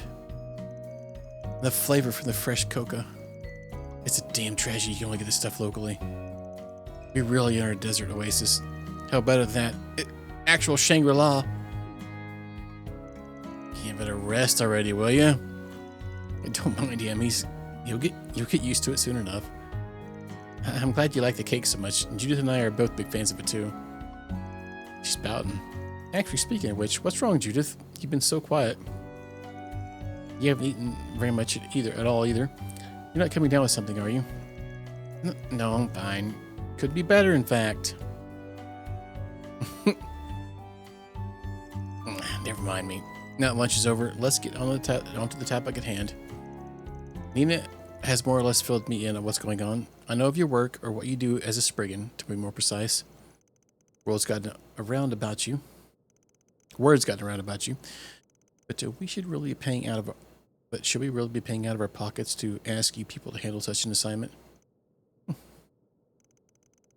The flavor from the fresh coca. It's a damn tragedy you can only get this stuff locally. We really are a desert oasis. How better than that? Actual Shangri-La. Yeah, better rest already, will you? Don't mind him. You'll get used to it soon enough. I'm glad you like the cake so much. Judith and I are both big fans of it too. She's pouting. Actually, speaking of which, what's wrong, Judith? You've been so quiet. You haven't eaten very much at all either. You're not coming down with something, are you? No, I'm fine. Could be better, in fact. Never mind me. Now that lunch is over, let's get onto the topic at hand. Nina has more or less filled me in on what's going on. I know of your work, or what you do as a Spriggan, to be more precise. Words gotten around about you. But should we really be paying out of our pockets to ask you people to handle such an assignment?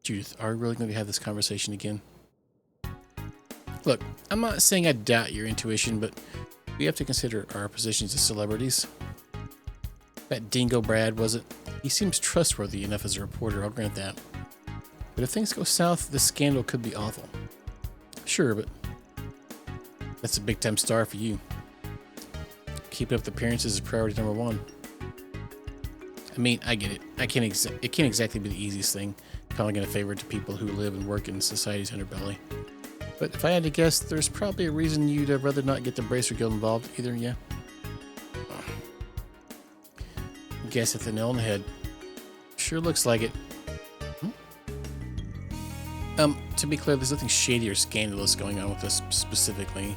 Judith, are we really going to have this conversation again? Look, I'm not saying I doubt your intuition, but we have to consider our positions as celebrities. That dingo Brad, was it? He seems trustworthy enough as a reporter, I'll grant that. But if things go south, this scandal could be awful. Sure, but that's a big-time star for you. Keeping up the appearances is priority number one. I mean, I get it. It can't exactly be the easiest thing, calling in a favor to people who live and work in society's underbelly. But if I had to guess, there's probably a reason you'd rather not get the Bracer Guild involved either, yeah? Guess at the nail on the head. Sure looks like it. To be clear, there's nothing shady or scandalous going on with us specifically.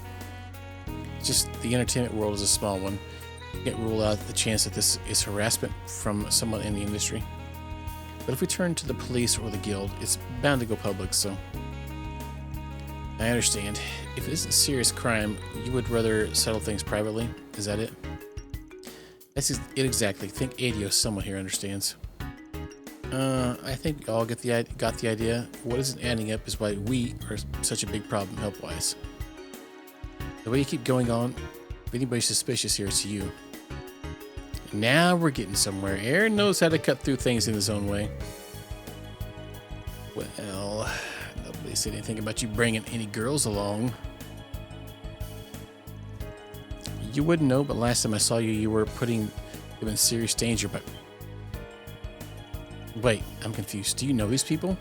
It's just the entertainment world is a small one. You can't rule out the chance that this is harassment from someone in the industry. But if we turn to the police or the guild, it's bound to go public, so... I understand. If it isn't a serious crime, you would rather settle things privately? Is that it? That's it exactly. Think Adio, someone here understands. I think we all got the idea. What isn't adding up is why we are such a big problem health-wise. The way you keep going on, if anybody's suspicious here, it's you. Now we're getting somewhere. Aaron knows how to cut through things in his own way. Well, nobody said anything about you bringing any girls along. You wouldn't know, but last time I saw you, you were putting them in serious danger, but... Wait, I'm confused. Do you know these people?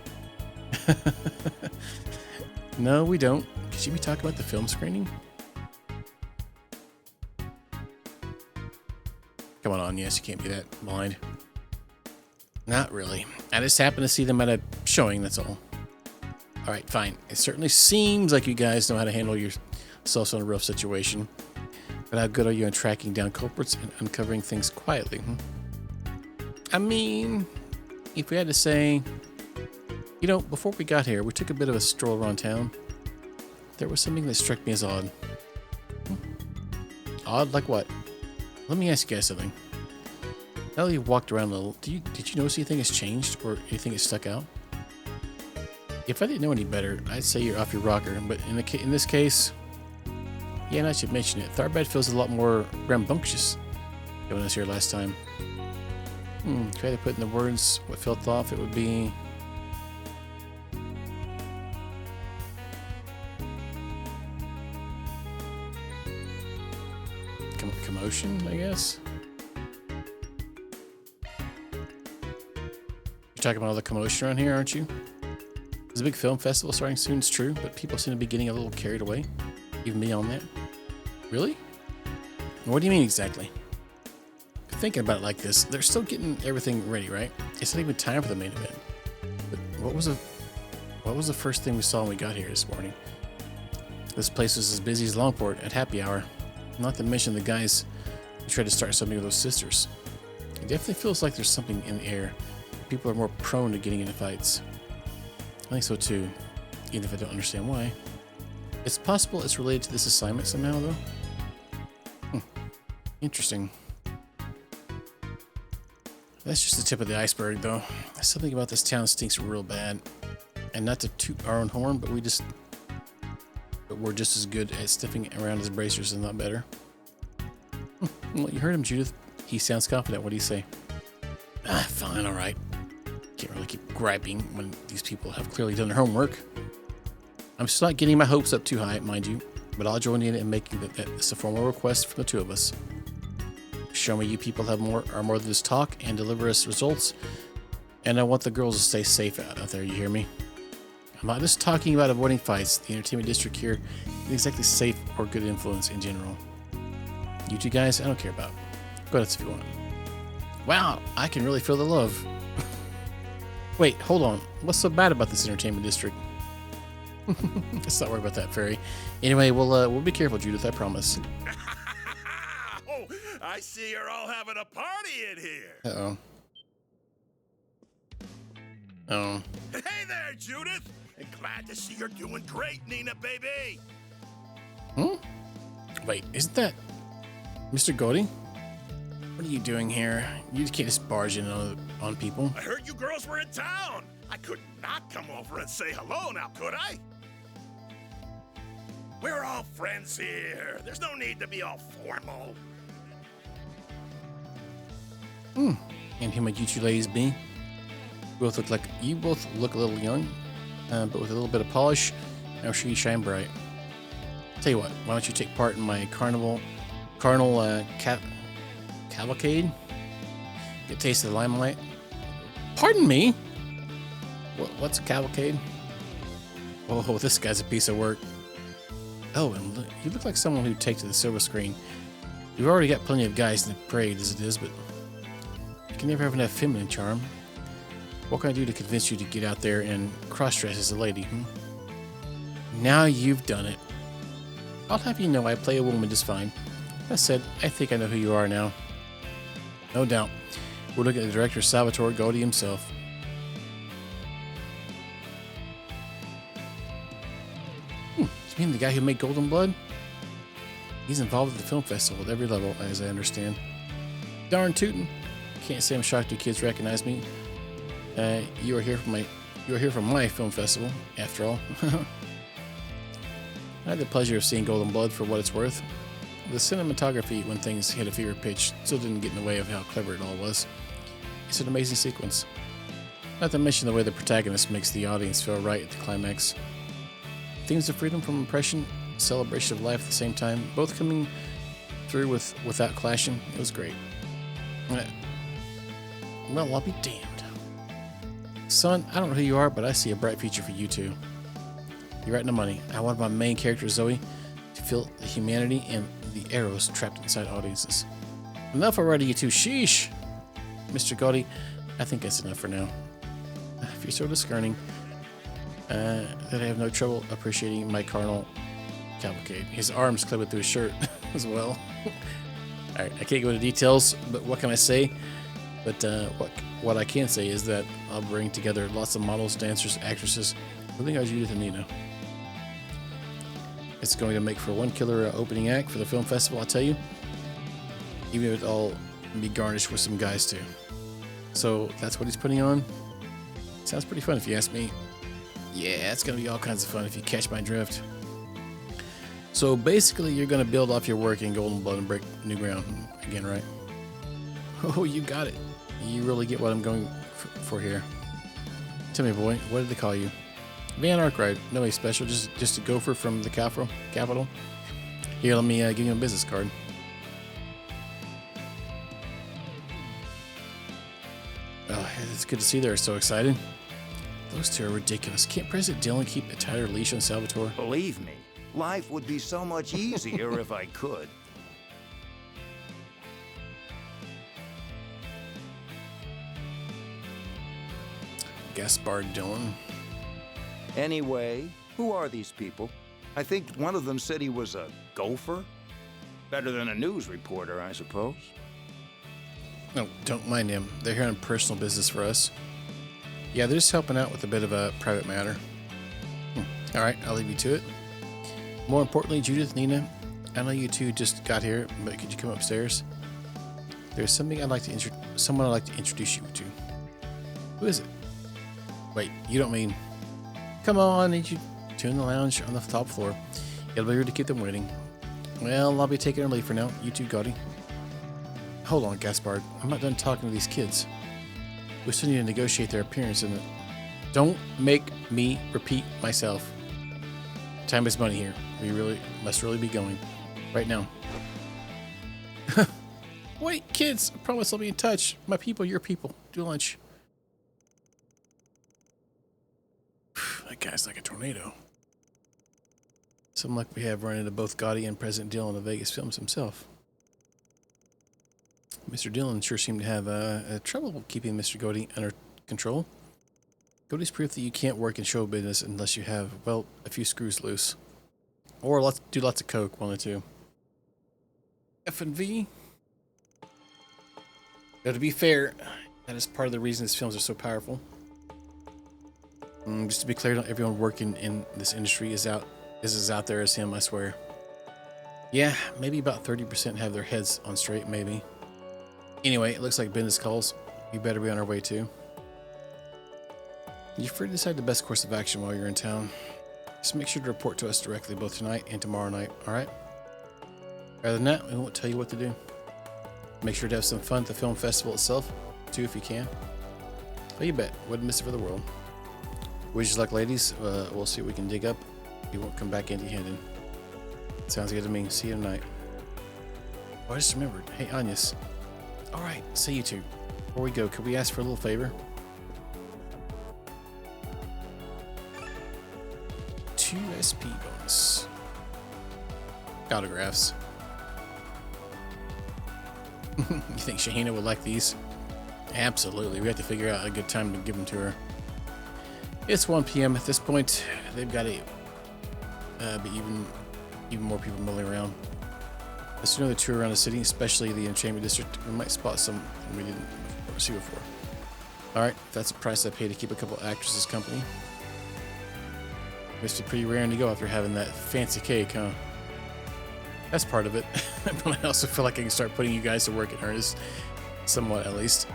No, we don't. Could you be talking about the film screening? Come on, yes, you can't be that blind. Not really. I just happened to see them at a showing, that's all. Alright, fine. It certainly seems like you guys know how to handle yourselves in a rough situation. But how good are you in tracking down culprits and uncovering things quietly? I mean, if we had to say... You know, before we got here, we took a bit of a stroll around town. There was something that struck me as odd. Odd? Like what? Let me ask you guys something. Now that you've walked around a little, did you notice anything has changed or anything has stuck out? If I didn't know any better, I'd say you're off your rocker, but in this case... Yeah, and I should mention it. Tharbad feels a lot more rambunctious than when I was here last time. If I had to put in the words what felt off, it would be... commotion, I guess? You're talking about all the commotion around here, aren't you? There's a big film festival starting soon, it's true, but people seem to be getting a little carried away. Even me on that. Really? What do you mean exactly? Thinking about it like this, they're still getting everything ready, right? It's not even time for the main event. But what was the first thing we saw when we got here this morning? This place was as busy as Longport at happy hour. Not to mention the guys who tried to start something with those sisters. It definitely feels like there's something in the air. People are more prone to getting into fights. I think so too, even if I don't understand why. It's possible it's related to this assignment somehow, though. Interesting. That's just the tip of the iceberg, though. Something about this town stinks real bad. And not to toot our own horn, but we're just as good at sniffing around as bracers, and not better. Well, you heard him, Judith. He sounds confident. What do you say? Fine, all right. Can't really keep griping when these people have clearly done their homework. I'm still not getting my hopes up too high, mind you, but I'll join in making this a formal request from the two of us. Show me you people are more than just talk and deliver us results, and I want the girls to stay safe out there, you hear me? I'm not just talking about avoiding fights. The entertainment district here isn't exactly safe or good influence in general. You two guys, I don't care about. Go ahead if you want. Wow, I can really feel the love. Wait, hold on. What's so bad about this entertainment district? Let's not worry about that, Fairy. Anyway, we'll be careful, Judith, I promise. Oh, I see you're all having a party in here. Uh-oh. Oh. Hey there, Judith. Glad to see you're doing great, Nina, baby. Wait, isn't that Mr. Goldie? What are you doing here? You can't just barge in on people. I heard you girls were in town. I could not come over and say hello now, could I? We're all friends here. There's no need to be all formal. And who might you two ladies be? You both look a little young, but with a little bit of polish, I'm sure you shine bright. Tell you what, why don't you take part in my carnival cavalcade? Get a taste of the limelight. Pardon me? What's a cavalcade? Oh, this guy's a piece of work. Oh, and you look like someone who'd take to the silver screen. You've already got plenty of guys in the parade as it is, but you can never have enough feminine charm. What can I do to convince you to get out there and cross-dress as a lady, Now you've done it. I'll have you know I play a woman just fine. That said, I think I know who you are now. No doubt. We're looking at the director Salvatore Gaudi himself. You mean the guy who made Golden Blood? He's involved with the film festival at every level, as I understand. Darn tootin'. Can't say I'm shocked you kids recognize me. You are here from my film festival, after all. I had the pleasure of seeing Golden Blood for what it's worth. The cinematography, when things hit a fever pitch, still didn't get in the way of how clever it all was. It's an amazing sequence. Not to mention the way the protagonist makes the audience feel right at the climax. Themes of freedom from oppression, celebration of life at the same time, both coming through without clashing. It was great. Well, I'll be damned. Son, I don't know who you are, but I see a bright future for you two. You're right in the money. I wanted my main character, Zoe, to feel the humanity and the arrows trapped inside audiences. Enough already, you two. Sheesh! Mr. Gaudi, I think that's enough for now. If you're so discerning, that I have no trouble appreciating my carnal cavalcade. His arms clipping through his shirt as well. Alright, I can't go into details, but what can I say? But what I can say is that I'll bring together lots of models, dancers, actresses, including our Judith and Nina. It's going to make for one killer opening act for the film festival, I'll tell you. Even if it all be garnished with some guys too. So that's what he's putting on. Sounds pretty fun if you ask me. Yeah, it's going to be all kinds of fun if you catch my drift. So basically, you're going to build off your work in Golden Blood and break new ground again, right? Oh, you got it. You really get what I'm going for here. Tell me, boy, what did they call you? Van Arkwright. Nobody special, just a gopher from the capital. Here, let me give you a business card. Oh, it's good to see they're so excited. Those two are ridiculous. Can't President Dillon keep a tighter leash on Salvatore? Believe me, life would be so much easier if I could. Gaspard Dillon. Anyway, who are these people? I think one of them said he was a gopher. Better than a news reporter, I suppose. No, don't mind him. They're here on personal business for us. Yeah, they're just helping out with a bit of a private matter. All right, I'll leave you to it. More importantly, Judith, Nina, I know you two just got here, but could you come upstairs? There's something I'd like to introduce you to. Who is it? Wait, you don't mean... Come on, I need you two in the lounge on the top floor. It'll be rude to keep them waiting. Well, I'll be taking her leave for now. You two, Gaudi. Hold on, Gaspard. I'm not done talking to these kids. We still need to negotiate their appearance in the... Don't make me repeat myself. Time is money here. We must really be going. Right now. Wait, kids! I promise I'll be in touch. My people, your people. Do lunch. That guy's like a tornado. Some luck we have running into both Gaudi and President Dillon of Vegas Films himself. Mr. Dillon sure seemed to have trouble keeping Mr. Gaudi under control. Gaudi's proof that you can't work in show business unless you have, well, a few screws loose. Or do lots of coke, one or two. F&V. Now, to be fair, that is part of the reason his films are so powerful. Just to be clear, not everyone working in this industry is as out there as him, I swear. Yeah, maybe about 30% have their heads on straight, maybe. Anyway, it looks like business calls. We better be on our way too. You're free to decide the best course of action while you're in town. Just make sure to report to us directly both tonight and tomorrow night, alright? Other than that, we won't tell you what to do. Make sure to have some fun at the film festival itself, too, if you can. Oh, you bet. Wouldn't miss it for the world. Wish you luck, ladies. We'll see what we can dig up. You won't come back empty-handed. Sounds good to me. See you tonight. Oh, I just remembered. Hey, Agnes. Alright, see you two. Before we go, could we ask for a little favor? 2 SP bonus. Autographs. You think Shahina would like these? Absolutely. We have to figure out a good time to give them to her. It's 1 p.m. at this point. They've got to be even more people milling around. Let's do another tour around the city, especially the Enchantment District. We might spot some we didn't see before. Alright, if that's the price I pay to keep a couple actresses company. Must be pretty raring to go after having that fancy cake, huh? That's part of it. But I also feel like I can start putting you guys to work in earnest. Somewhat, at least.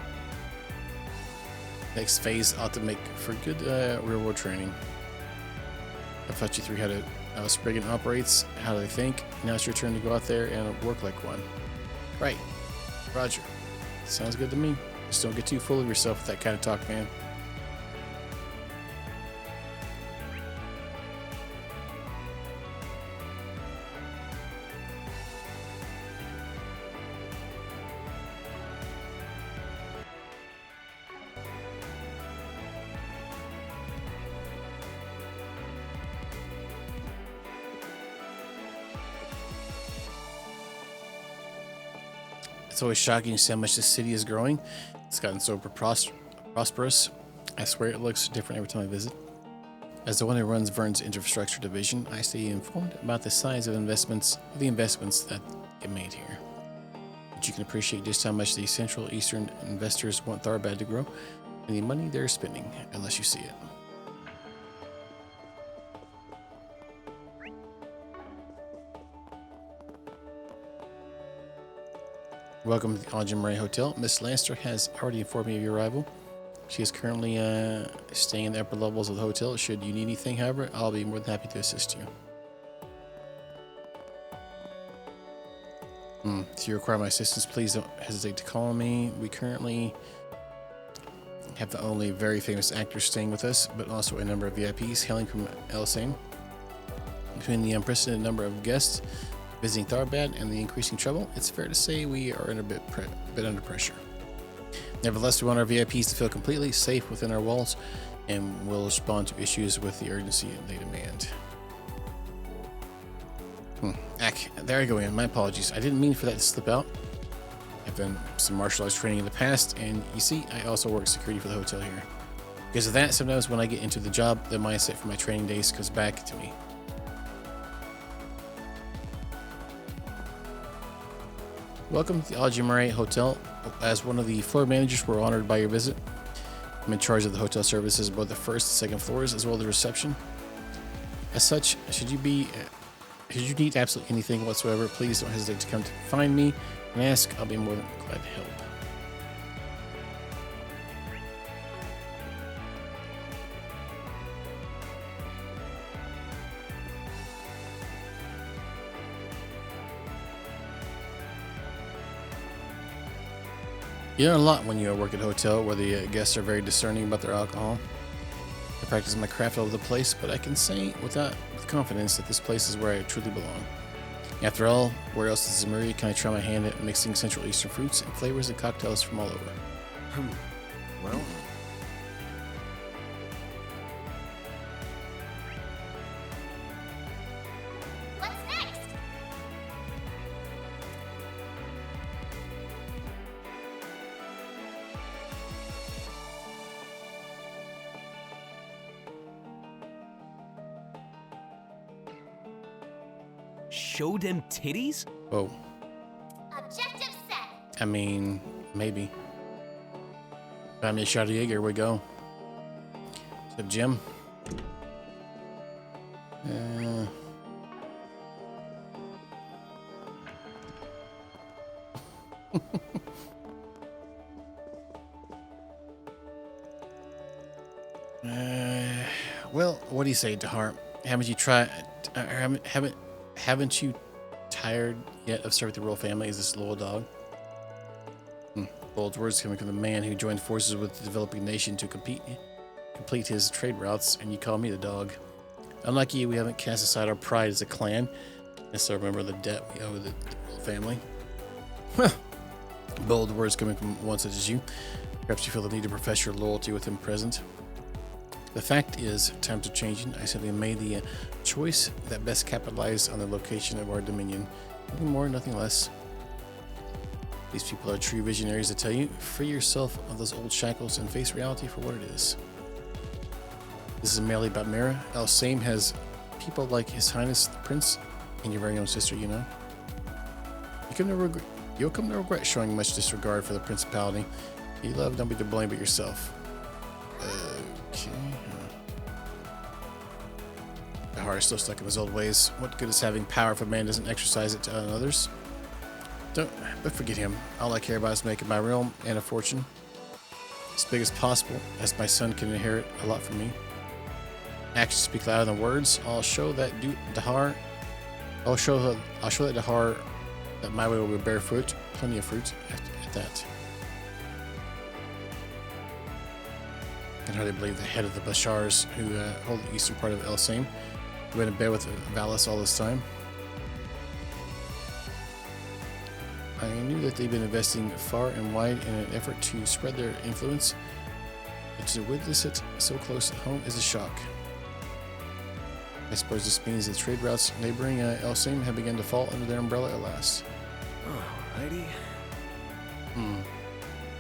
Next phase ought to make for good real-world training. I thought you three had how Spriggan operates, how do they think. Now it's your turn to go out there and work like one. Right. Roger. Sounds good to me. Just don't get too full of yourself with that kind of talk, man. It's always shocking to see how much this city is growing. It's gotten so prosperous. I swear it looks different every time I visit. As the one who runs Vern's infrastructure division, I stay informed about the size of the investments that get made here. But you can appreciate just how much the Central Eastern investors want Tharbad to grow and the money they're spending, unless you see it. Welcome to the Algin Murray Hotel. Miss Lanster has already informed me of your arrival. She is currently staying in the upper levels of the hotel. Should you need anything, however, I'll be more than happy to assist you. If you require my assistance, please don't hesitate to call me. We currently have the only very famous actors staying with us, but also a number of VIPs hailing from Elisane. Between the unprecedented number of guests visiting Tharbad and the increasing trouble, it's fair to say we are in a bit under pressure. Nevertheless, we want our VIPs to feel completely safe within our walls, and will respond to issues with the urgency they demand. There I go again. My apologies. I didn't mean for that to slip out. I've done some martial arts training in the past, and you see, I also work security for the hotel here. Because of that, sometimes when I get into the job, the mindset from my training days comes back to me. Welcome to the Algin Murray Hotel. As one of the floor managers, we're honored by your visit. I'm in charge of the hotel services, both the first and second floors, as well as the reception. As such, should you need absolutely anything whatsoever, please don't hesitate to come to find me and ask. I'll be more than glad to help. You learn a lot when you work at a hotel where the guests are very discerning about their alcohol. I practice my craft all over the place, but I can say with confidence that this place is where I truly belong. After all, where else is Zamuri can I try my hand at mixing Central Eastern fruits and flavors and cocktails from all over? Well... Show them titties? Whoa. Objective set. I mean, maybe. Find me a shot of Jaeger, we go. So, Jim. what do you say, Dahar? Haven't you tried? Haven't you tired yet of serving the royal family as this loyal dog? Bold words coming from the man who joined forces with the developing nation to complete his trade routes, and you call me the dog. Unlike you, we haven't cast aside our pride as a clan, and so remember the debt we owe the royal family. Bold words coming from one such as you. Perhaps you feel the need to profess your loyalty with him present. The fact is, times are changing. I simply made the choice that best capitalized on the location of our dominion. Nothing more, nothing less. These people are true visionaries, I tell you. Free yourself of those old shackles and face reality for what it is. This is merely about Mira. El Same has people like His Highness the Prince and your very own sister, you know. You'll come to regret showing much disregard for the principality. You love, don't be to blame but yourself. Okay. The heart is still stuck in his old ways. What good is having power if a man doesn't exercise it to others? But forget him. All I care about is making my realm and a fortune as big as possible, as my son can inherit a lot from me. Actions speak louder than words. I'll show that Dahar that my way will bear fruit, plenty of fruit at that. I can hardly believe the head of the Bashars who hold the eastern part of El Same, who been in bed with Valis all this time. I knew that they'd been investing far and wide in an effort to spread their influence, but to witness it so close at home is a shock. I suppose this means the trade routes neighboring El Same have begun to fall under their umbrella at last. Alrighty.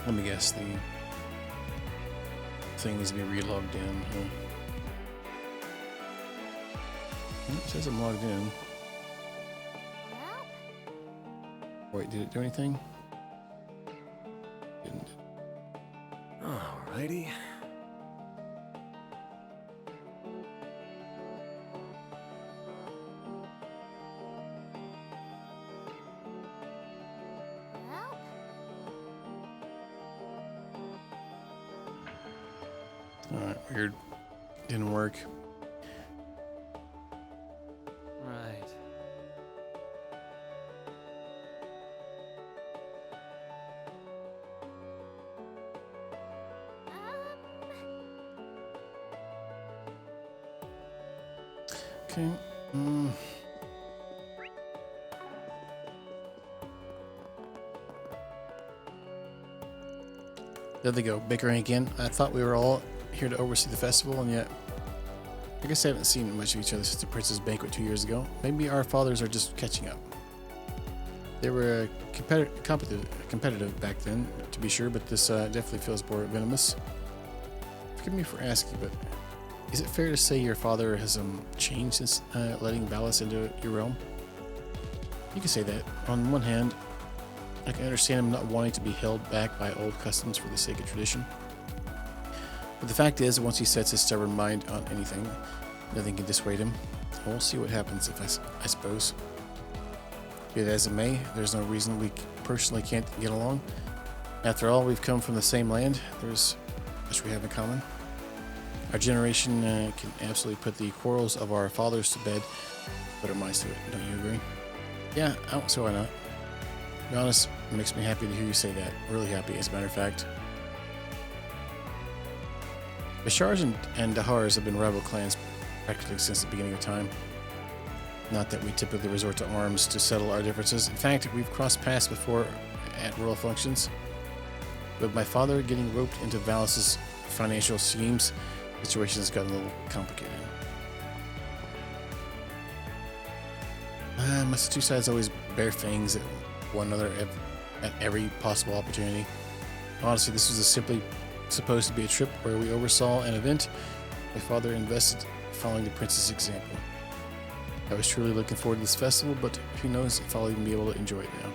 Let me guess, the thing needs to be relogged in. It says I'm logged in. Wait, did it do anything? Didn't. Alrighty. Alright, weird. Didn't work. Right. Okay. There they go, bickering again. I thought we were all here to oversee the festival, and yet I guess I haven't seen much of each other since the Prince's Banquet 2 years ago. Maybe our fathers are just catching up. They were competitive back then, to be sure, but this definitely feels more venomous. Forgive me for asking, but is it fair to say your father has changed since letting Valis into your realm? You can say that. On one hand, I can understand him not wanting to be held back by old customs for the sake of tradition. But the fact is, once he sets his stubborn mind on anything, nothing can dissuade him. We'll see what happens, I suppose. Be it as it may, there's no reason we personally can't get along. After all, we've come from the same land. There's much we have in common. Our generation can absolutely put the quarrels of our fathers to bed, put our minds to it. Don't you agree? Yeah, I don't see why not. To be honest, it makes me happy to hear you say that. Really happy, as a matter of fact. Bashars and Dahars have been rival clans practically since the beginning of time. Not that we typically resort to arms to settle our differences. In fact, we've crossed paths before at royal functions. With my father getting roped into Valis's financial schemes, the situation has gotten a little complicated. Must the two sides always bear fangs at one another at every possible opportunity? Honestly, this was simply supposed to be a trip where we oversaw an event my father invested following the prince's example. I was truly looking forward to this festival, but who knows if I'll even be able to enjoy it now.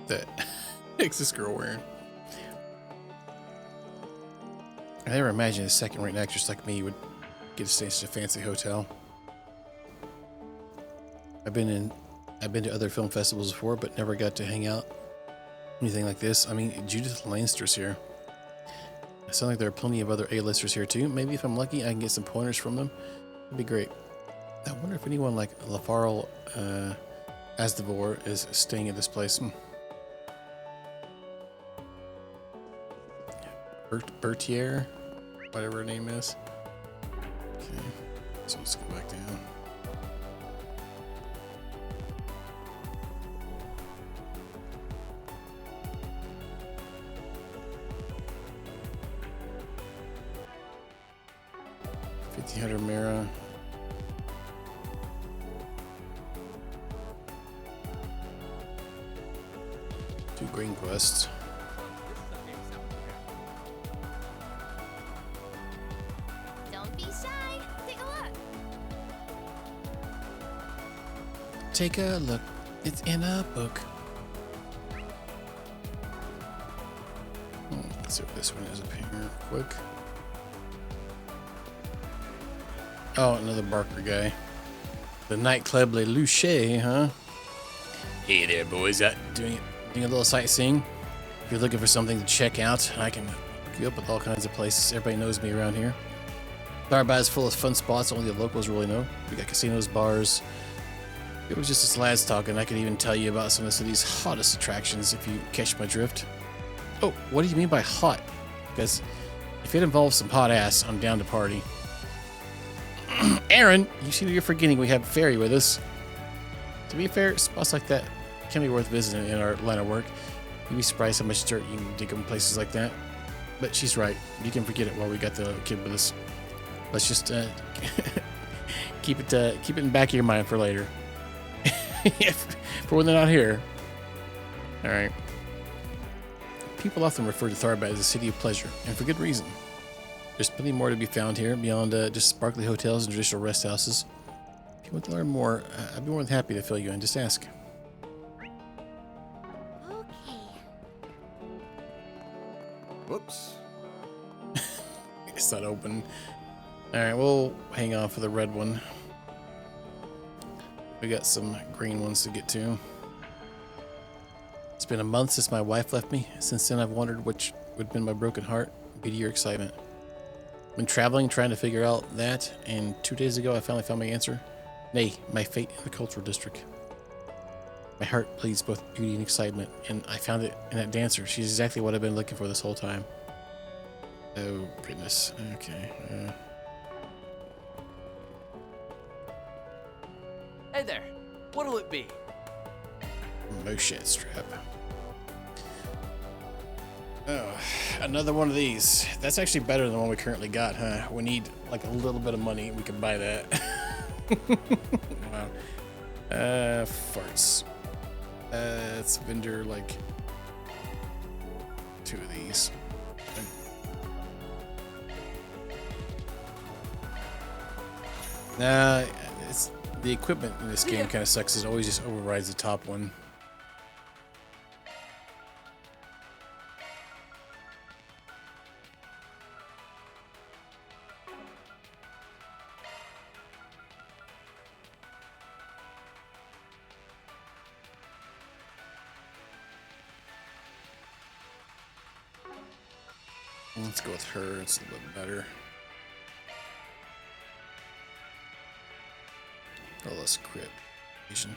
That makes this girl wearing. I never imagined a second-rate actress like me would get to stay in such a fancy hotel. I've been to other film festivals before, but never got to hang out anything like this. I mean, Judith Lannister's here. It sounds like there are plenty of other A-listers here too. Maybe if I'm lucky, I can get some pointers from them. That'd be great. I wonder if anyone like LaFarrell Asdevor is staying at this place. Bertier, whatever her name is. Okay, so let's go back down. $1,500 Mira. Two green quests. Don't be shy. Take a look. Take a look. It's in a book. Let's see what this one is up here quick. Oh, another Barker guy. The nightclub Le Louche, huh? Hey there, boys. Out doing a little sightseeing. If you're looking for something to check out, I can hook you up with all kinds of places. Everybody knows me around here. Tharbad is full of fun spots only the locals really know. We got casinos, bars. It was just us lads talking. I could even tell you about some of the city's hottest attractions if you catch my drift. Oh, what do you mean by hot? Because if it involves some hot ass, I'm down to party. Aaron, you seem to be forgetting we have Fairy with us. To be fair, spots like that can be worth visiting in our line of work. You'd be surprised how much dirt you can dig in places like that. But she's right. You can forget it while we got the kid with us. Let's just keep it in the back of your mind for later. For when they're not here. All right. People often refer to Tharbad as a city of pleasure, and for good reason. There's plenty more to be found here beyond just sparkly hotels and traditional rest houses. If you want to learn more, I'd be more than happy to fill you in. Just ask. Okay. Whoops. It's not open. All right, we'll hang on for the red one. We got some green ones to get to. It's been a month since my wife left me. Since then, I've wondered which would have been my broken heart, be to your excitement. Been traveling, trying to figure out that, and 2 days ago I finally found my answer. Nay, my fate in the cultural district. My heart bleeds both beauty and excitement, and I found it in that dancer. She's exactly what I've been looking for this whole time. Oh, goodness. Okay. Hey there. What'll it be? Moshet strap. Oh, another one of these. That's actually better than the one we currently got, huh? We need like a little bit of money. We can buy that. Wow. Farts. It's vendor like 2 of these. Nah, it's the equipment in this game kind of sucks. It always just overrides the top one. Let's go with her. It's a little bit better. Oh, less crit. Vision.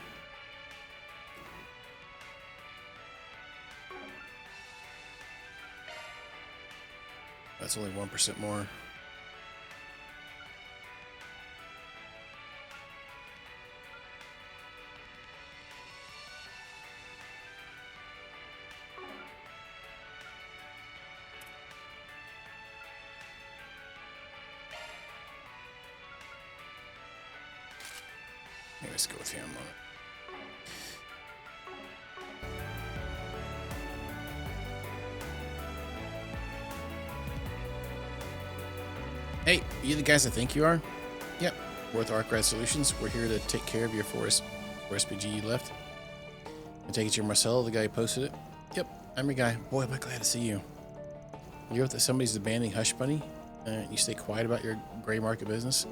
That's only 1% more. Let's go with him on it. Hey, you the guys I think you are? Yep, we're with Arkwright Solutions. We're here to take care of your forest PG you left. I take it you're Marcelo, the guy who posted it? Yep, I'm your guy. Boy, am I glad to see you. You're with somebody's abandoning Hush Bunny? You stay quiet about your gray market business.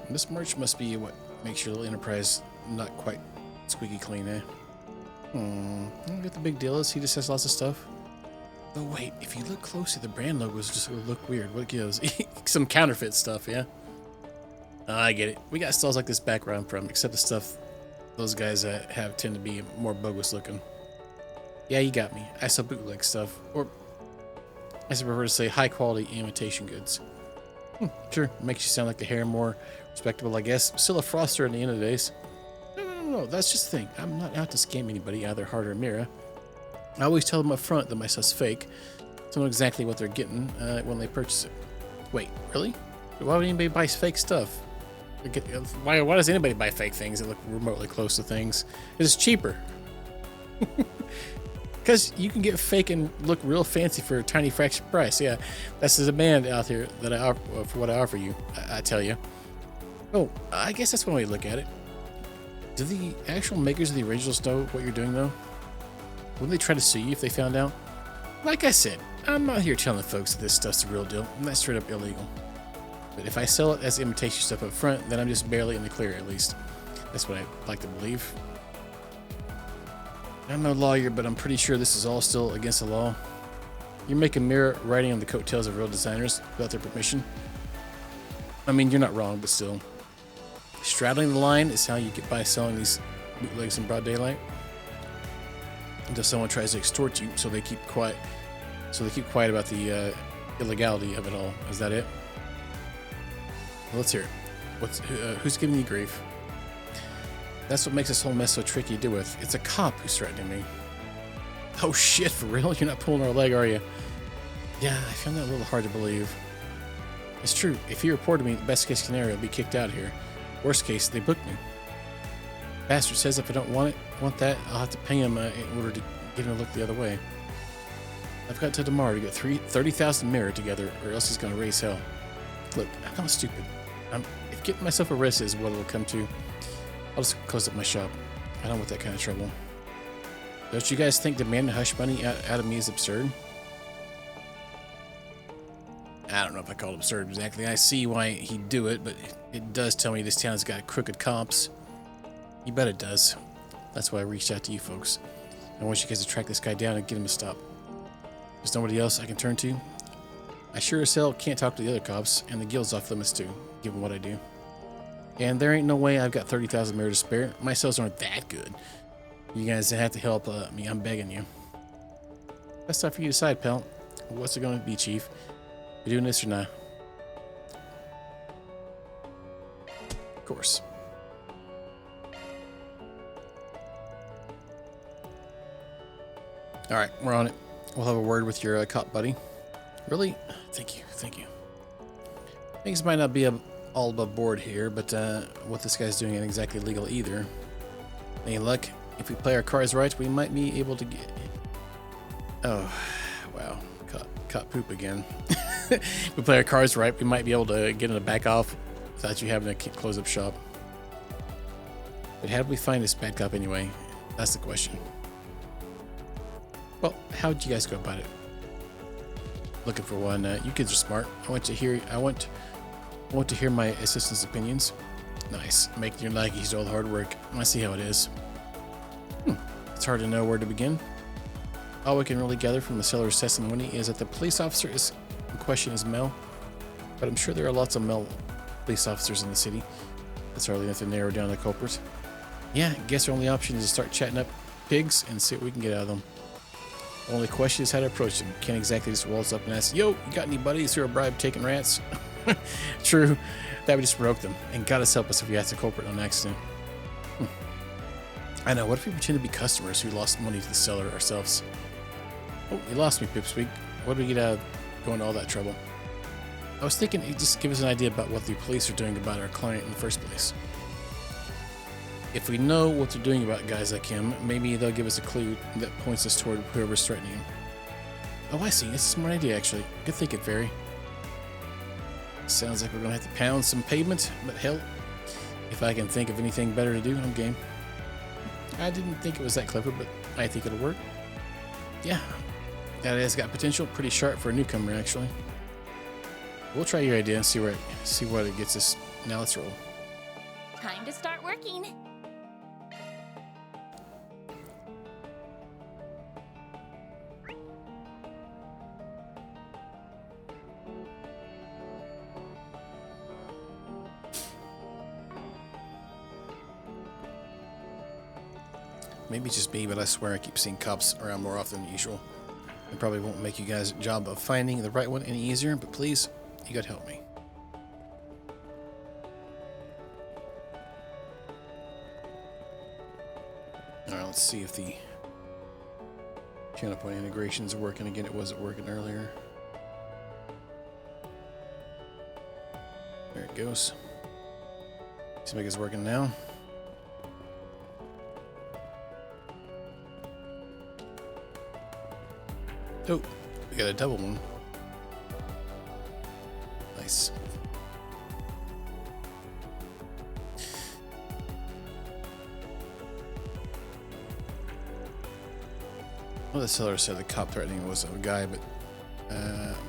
This merch must be what makes your little enterprise not quite squeaky clean, eh? What the big deal is, he just has lots of stuff. But wait, if you look closely, the brand logos just look weird. What gives? Some counterfeit stuff, yeah? I get it. We got stalls like this back where I'm from, except the stuff those guys have tend to be more bogus looking. Yeah, you got me. I sell bootleg stuff, or as I prefer to say, high quality imitation goods. Sure, makes you sound like the hair more respectable, I guess. Still a froster at the end of the days. No, that's just the thing. I'm not out to scam anybody, either Heart or Mira. I always tell them up front that my stuff's fake, to know exactly what they're getting when they purchase it. Wait, really? Why would anybody buy fake stuff? Why does anybody buy fake things that look remotely close to things? It's cheaper. Because you can get fake and look real fancy for a tiny fraction price. Yeah, that's the demand out here that I offer, for what I offer you, I tell you. Oh, I guess that's one way to look at it. Do the actual makers of the originals know what you're doing, though? Wouldn't they try to sue you if they found out? Like I said, I'm not here telling folks that this stuff's the real deal. I'm not straight up illegal. But if I sell it as imitation stuff up front, then I'm just barely in the clear, at least. That's what I like to believe. I'm no lawyer, but I'm pretty sure this is all still against the law. You're making Mira riding on the coattails of real designers without their permission. I mean, you're not wrong, but still. Straddling the line is how you get by selling these bootlegs in broad daylight. Until someone tries to extort you, so they keep quiet. So they keep quiet about the illegality of it all. Is that it? Well, let's hear it. Who's giving you grief? That's what makes this whole mess so tricky to deal with. It's a cop who's threatening me. Oh shit, for real? You're not pulling our leg, are you? Yeah, I found that a little hard to believe. It's true. If he reported me, best case scenario, I'd be kicked out of here. Worst case, they book me. Bastard says if I don't want that, I'll have to pay him in order to get him to look the other way. I've got till tomorrow to get 30,000 Mira together, or else he's gonna raise hell. Look, I'm not stupid. If getting myself arrested is what it'll come to, I'll just close up my shop. I don't want that kind of trouble. Don't you guys think demanding hush money out of me is absurd? I don't know if I call it absurd exactly. I see why he'd do it, but it does tell me this town's got crooked cops. You bet it does. That's why I reached out to you folks. I want you guys to track this guy down and get him to stop. There's nobody else I can turn to. I sure as hell can't talk to the other cops, and the guild's off limits too, given what I do. And there ain't no way I've got 30,000 Mira to spare. My sales aren't that good. You guys have to help me. I'm begging you. That's time for you to decide, pal. What's it going to be, Chief? You doing this or not? Of course. All right, we're on it. We'll have a word with your cop buddy. Really? Thank you. Thank you. Things might not be all above board here, but what this guy's doing ain't exactly legal either. Any luck? If we play our cards right, we might be able to get... Oh, wow. Caught poop again. If we play our cards right, we might be able to get him to back off without you having to close up shop. But how do we find this bad cop anyway? That's the question. Well, how'd you guys go about it? Looking for one. You kids are smart. I want to hear my assistant's opinions. Nice. Making your Nikes do all the hard work. I see how it is. It's hard to know where to begin. All we can really gather from the seller's testimony is that the police officer in question is male, but I'm sure there are lots of male police officers in the city. That's hardly enough to narrow down the culprit. Yeah, guess our only option is to start chatting up pigs and see what we can get out of them. The only question is how to approach them. Can't exactly just waltz up and ask, "Yo, you got any buddies who are bribe-taking rats?" True, that would just broke them. And God has help us if we ask the culprit on accident. I know, what if we pretend to be customers who lost money to the seller ourselves? Oh, you lost me, Pipsqueak. What did we get out of going to all that trouble? I was thinking it'd just give us an idea about what the police are doing about our client in the first place. If we know what they're doing about guys like him, maybe they'll give us a clue that points us toward whoever's threatening him. Oh, I see. It's a smart idea, actually. Good thinking, Fairy. Sounds like we're going to have to pound some pavement, but hell, if I can think of anything better to do, I'm game. I didn't think it was that clever, but I think it'll work. Yeah, that has got potential. Pretty sharp for a newcomer, actually. We'll try your idea and see what it gets us. Now let's roll. Time to start working. Maybe just me, but I swear I keep seeing cops around more often than usual. It probably won't make you guys' job of finding the right one any easier, but please, you gotta help me. Alright, let's see if the channel point integrations are working again. It wasn't working earlier. There it goes. Seems like it's working now. Oh, we got a double one. Nice. Well, the seller said the cop threatening was a guy, but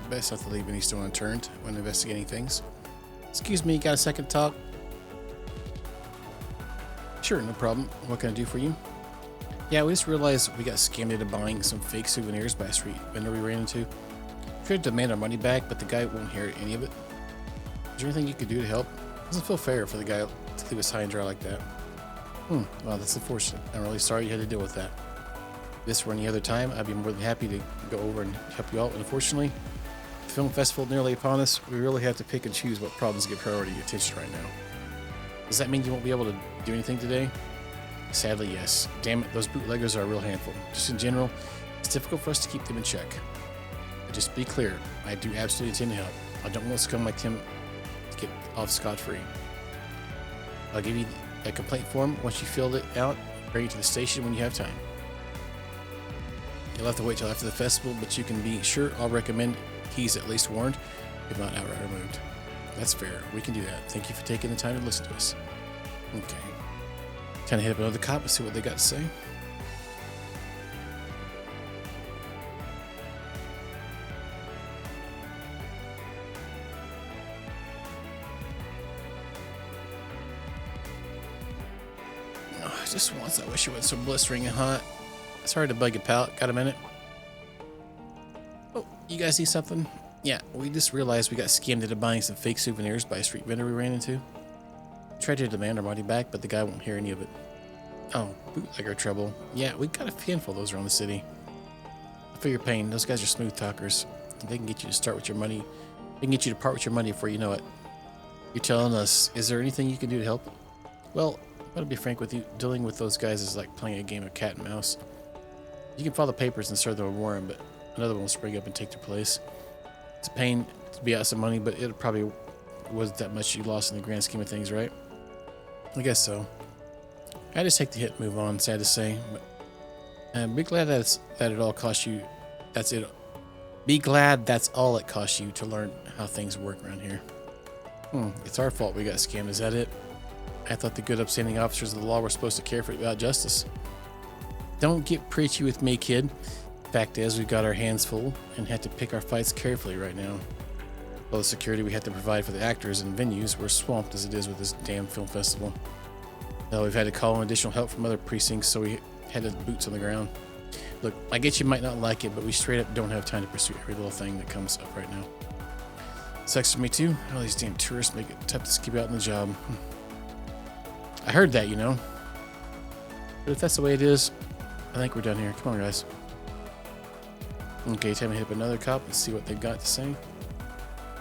best not to leave any stone unturned when investigating things. Excuse me, got a second to talk? Sure, no problem. What can I do for you? Yeah, we just realized we got scammed into buying some fake souvenirs by a street vendor we ran into. We tried to demand our money back, but the guy won't hear any of it. Is there anything you could do to help? Doesn't feel fair for the guy to leave us high and dry like that. Well, that's unfortunate. I'm really sorry you had to deal with that. If this were any other time, I'd be more than happy to go over and help you out. Unfortunately, the film festival nearly upon us, we really have to pick and choose what problems get priority attention right now. Does that mean you won't be able to do anything today? Sadly, yes. Damn it, those bootleggers are a real handful. Just in general, it's difficult for us to keep them in check. But just be clear, I do absolutely intend to help. I don't want scum like him to get off scot-free. I'll give you a complaint form. Once you filled it out, bring it to the station when you have time. You'll have to wait till after the festival, but you can be sure I'll recommend he's at least warned, if not outright removed. That's fair. We can do that. Thank you for taking the time to listen to us. Okay. Time to hit up another cop and see what they got to say. Oh, just once, I wish it wasn't so blistering and hot. Sorry to bug you, pal. Got a minute? Oh, you guys need something? Yeah, we just realized we got scammed into buying some fake souvenirs by a street vendor we ran into. We tried to demand our money back, but the guy won't hear any of it. Oh, bootlegger trouble. Yeah, we got a handful of those around the city. I feel your pain. Those guys are smooth talkers. They can get you to start with your money. They can get you to part with your money before you know it. You're telling us, is there anything you can do to help? Well, I'm gonna be frank with you. Dealing with those guys is like playing a game of cat and mouse. You can file the papers and serve them a warrant, but another one will spring up and take their place. It's a pain to be out some money, but it probably wasn't that much you lost in the grand scheme of things, right? I guess so. I just take the hit and move on, sad to say. But be glad that it all cost you. That's it. Be glad that's all it costs you to learn how things work around here. It's our fault we got scammed, is that it? I thought the good, upstanding officers of the law were supposed to care for it about justice. Don't get preachy with me, kid. Fact is, we've got our hands full and had to pick our fights carefully right now. All the security we had to provide for the actors and venues, we're swamped as it is with this damn film festival. Now we've had to call in additional help from other precincts, so we had the boots on the ground. Look, I get you might not like it, but we straight up don't have time to pursue every little thing that comes up right now. Sucks for me too. All these damn tourists make it tough to keep out on the job. I heard that, you know. But if that's the way it is, I think we're done here. Come on, guys. Okay, time to hit up another cop and see what they've got to say.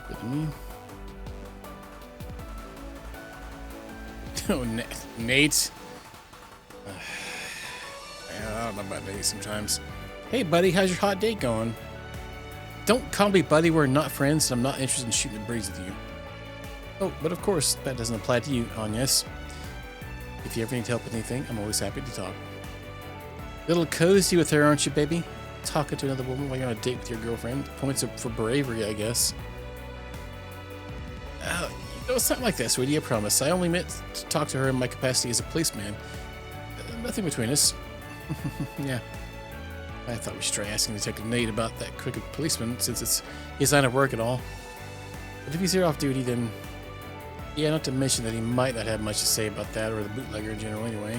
Good to me. Oh, Nate. I don't know about Nate sometimes. Hey, buddy, how's your hot date going? Don't call me buddy. We're not friends, and I'm not interested in shooting the breeze with you. Oh, but of course, that doesn't apply to you, Agnes. If you ever need help with anything, I'm always happy to talk. Little cozy with her, aren't you, baby? Talking to another woman while you're on a date with your girlfriend. Points for bravery, I guess. You know, it's not like that, sweetie, I promise. I only meant to talk to her in my capacity as a policeman. Nothing between us. Yeah. I thought we should try asking Detective Nate about that crooked policeman, since it's his line of work and all. But if he's here off duty, then yeah, not to mention that he might not have much to say about that or the bootlegger in general anyway.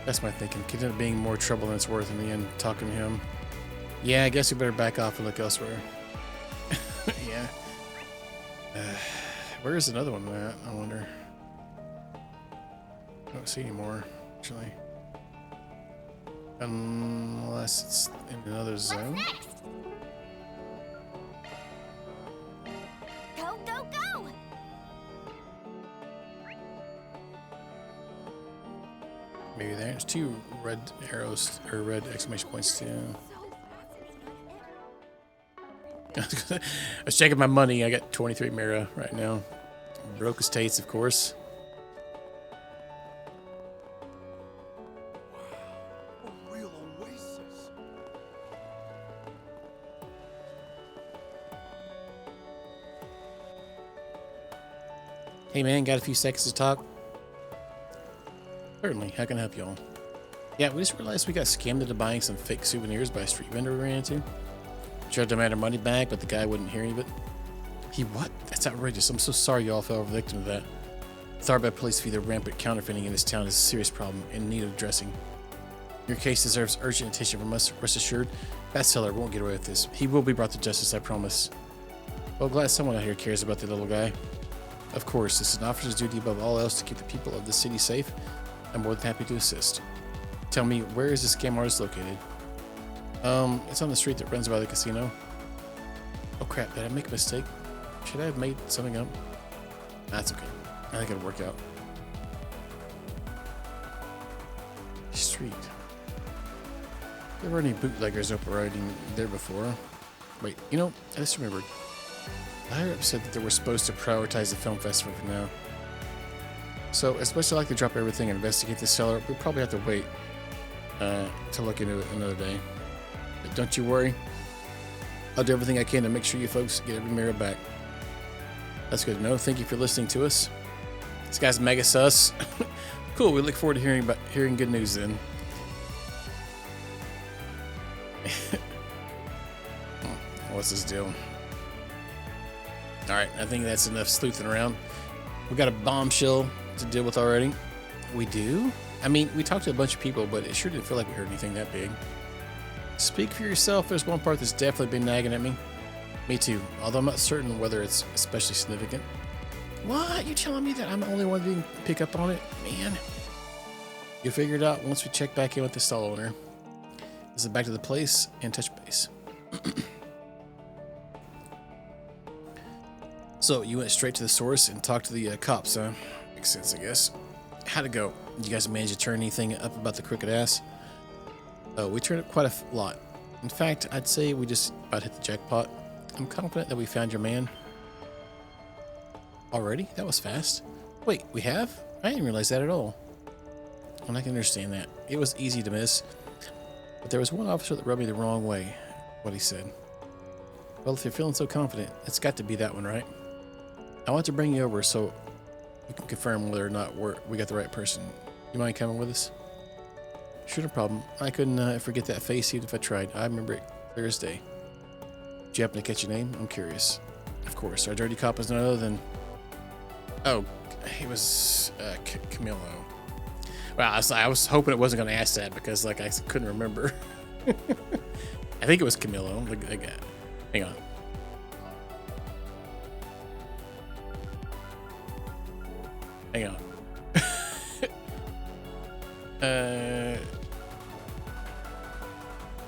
That's my thinking. Could end up being more trouble than it's worth in the end, talking to him. Yeah, I guess we better back off and look elsewhere. Yeah. Where is another one at? I wonder. I don't see any more, actually. Unless it's in another zone. Go, go, go! Maybe there's 2 red arrows or red exclamation points too. I was checking my money. I got 23 Mira right now. Broke estates, of course. A real oasis. Hey man, got a few seconds to talk? Certainly, how can I help y'all? Yeah, we just realized we got scammed into buying some fake souvenirs by a street vendor we ran into. Tried to demand our money back, but the guy wouldn't hear any of it. He what? That's outrageous. I'm so sorry y'all fell victim to that. Tharbad police feel the rampant counterfeiting in this town is a serious problem in need of addressing. Your case deserves urgent attention from us. Rest assured, that seller won't get away with this. He will be brought to justice, I promise. Well, glad someone out here cares about the little guy. Of course, it's an officer's duty above all else to keep the people of the city safe. I'm more than happy to assist. Tell me, where is this scam artist located? It's on the street that runs by the casino. Oh crap, did I make a mistake? Should I have made something up? That's okay. I think it'll work out. Street. There were any bootleggers operating there before. Wait, you know, I just remembered. The higher up said that they were supposed to prioritize the film festival for now. So, as much as I'd like to drop everything and investigate the seller, we'll probably have to wait to look into it another day. But don't you worry. I'll do everything I can to make sure you folks get every mirror back. That's good to know. Thank you for listening to us. This guy's mega sus. Cool. We look forward to hearing good news then. What's this deal? All right. I think that's enough sleuthing around. We got a bombshell to deal with already. We do? I mean, we talked to a bunch of people, but it sure didn't feel like we heard anything that big. Speak for yourself. There's one part that's definitely been nagging at me. Me too, although I'm not certain whether it's especially significant. What? You telling me that I'm the only one who didn't pick up on it? Man. You'll figure it out once we check back in with the stall owner. This is back to the place and touch base. So, you went straight to the source and talked to the cops, huh? Makes sense, I guess. How'd it go? Did you guys manage to turn anything up about the crooked ass? Oh, we turned up quite a lot. In fact, I'd say we just about hit the jackpot. I'm confident that we found your man. Already? That was fast. Wait, we have? I didn't realize that at all. And I can understand that. It was easy to miss. But there was one officer that rubbed me the wrong way, what he said. Well, if you're feeling so confident, it's got to be that one, right? I want to bring you over so you can confirm whether or not we got the right person. You mind coming with us? Sure, no problem. I couldn't forget that face even if I tried. I remember it clear as day. Did you happen to catch your name? I'm curious. Of course, our dirty cop is none other than... Oh, he was Camilo. Well, I was hoping it wasn't going to ask that because, like, I couldn't remember. I think it was Camilo. Hang on. Hang on.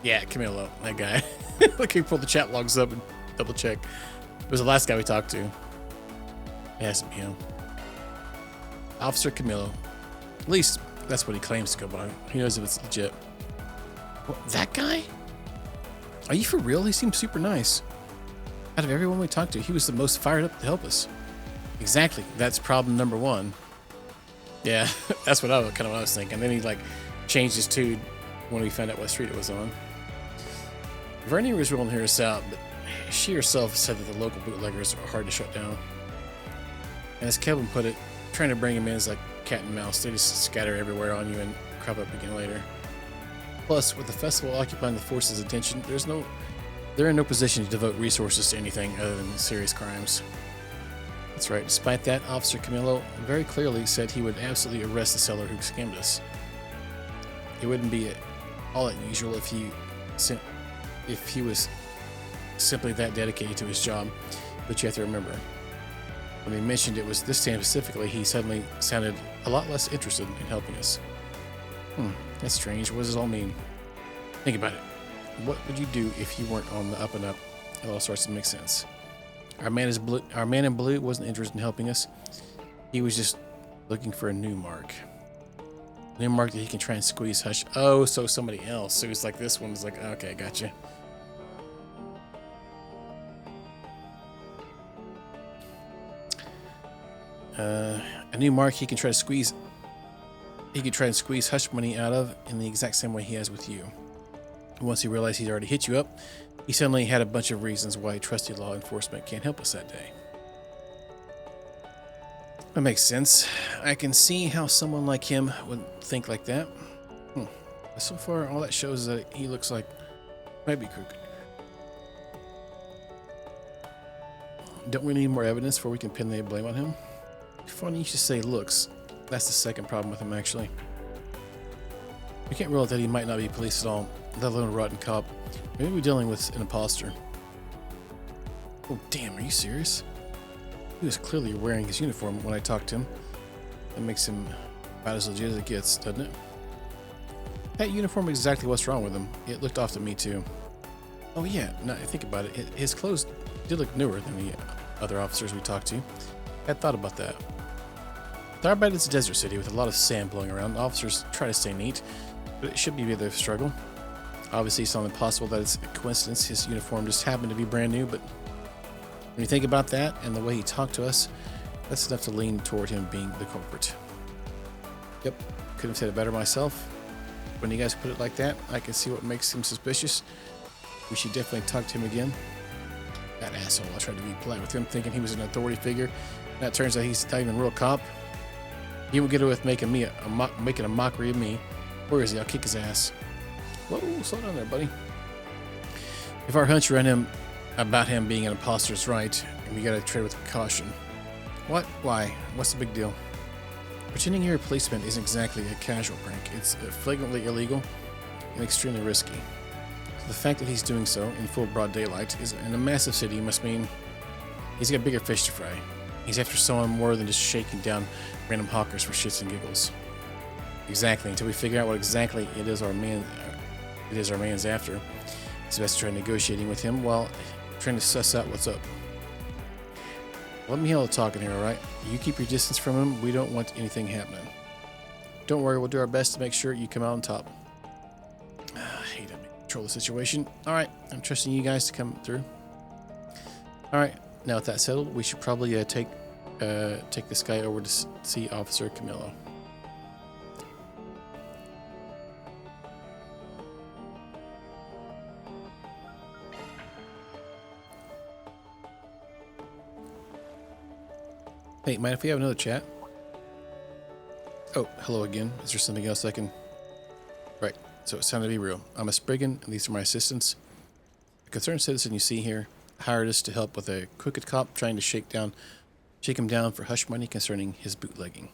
Yeah, Camilo, that guy. Look, he pulled the chat logs up and double check. It was the last guy we talked to. It has to be him. Officer Camilo. At least that's what he claims to go by. He knows if it's legit. What, that guy? Are you for real? He seemed super nice. Out of everyone we talked to, he was the most fired up to help us. Exactly. That's problem number one. Yeah, that's what I was thinking. Then he like changed his tune when we found out what street it was on. Vernie was willing to hear us out, but she herself said that the local bootleggers are hard to shut down. And as Kevin put it, trying to bring him in is like cat and mouse. They just scatter everywhere on you and crop up again later. Plus, with the festival occupying the force's attention, they're in no position to devote resources to anything other than serious crimes. That's right. Despite that, Officer Camillo very clearly said he would absolutely arrest the seller who scammed us. It wouldn't be all unusual if he was simply that dedicated to his job, but you have to remember, when he mentioned it was this time specifically, he suddenly sounded a lot less interested in helping us. That's strange. What does it all mean? Think about it. What would you do if you weren't on the up and up? It all starts to make sense. Our man in blue wasn't interested in helping us. He was just looking for a new mark. A new mark that he can try and squeeze hush. Oh, so somebody else. So it's like this one is like, okay, gotcha. A new mark he can try to squeeze. He could try and squeeze hush money out of in the exact same way he has with you. Once he realized he'd already hit you up, he suddenly had a bunch of reasons why trusted law enforcement can't help us that day. That makes sense. I can see how someone like him would think like that. So far, all that shows is that he looks like might be crooked. Don't we need more evidence before we can pin the blame on him? Funny you should say looks. That's the second problem with him, actually. We can't rule out that he might not be police at all, let alone a rotten cop. Maybe we're dealing with an imposter. Oh, damn, are you serious? He was clearly wearing his uniform when I talked to him. That makes him about as legit as it gets, doesn't it? That uniform is exactly what's wrong with him. It looked off to me, too. Oh, yeah, now think about it. His clothes did look newer than the other officers we talked to. I thought about that. Daybreak is a desert city with a lot of sand blowing around. Officers try to stay neat, but it should be their struggle. Obviously, it's not impossible that it's a coincidence his uniform just happened to be brand new, but when you think about that and the way he talked to us, that's enough to lean toward him being the culprit. Yep, couldn't have said it better myself. When you guys put it like that, I can see what makes him suspicious. We should definitely talk to him again. That asshole, I tried to be polite with him, thinking he was an authority figure. Now it turns out he's not even a real cop. He won't get away with making a mockery of me. Where is he? I'll kick his ass. Whoa, slow down there, buddy. If our hunch around him about him being an imposter is right, we gotta tread with caution. What? Why? What's the big deal? Pretending you're a policeman isn't exactly a casual prank. It's flagrantly illegal and extremely risky. The fact that he's doing so in full broad daylight is in a massive city must mean he's got bigger fish to fry. He's after someone more than just shaking down random hawkers for shits and giggles. Exactly. Until we figure out what exactly it is our man's after, it's best to try negotiating with him while trying to suss out what's up. Let me handle the talking here, all right? You keep your distance from him. We don't want anything happening. Don't worry. We'll do our best to make sure you come out on top. I hate it. Control the situation. All right. I'm trusting you guys to come through. All right. Now with that settled, we should probably take this guy over to see Officer Camillo. Hey, mind if we have another chat? Oh, hello again. Is there something else I can... Right, so it's time to be real. I'm a Spriggan, and these are my assistants. The concerned citizen you see here hired us to help with a crooked cop trying to shake him down for hush money concerning his bootlegging.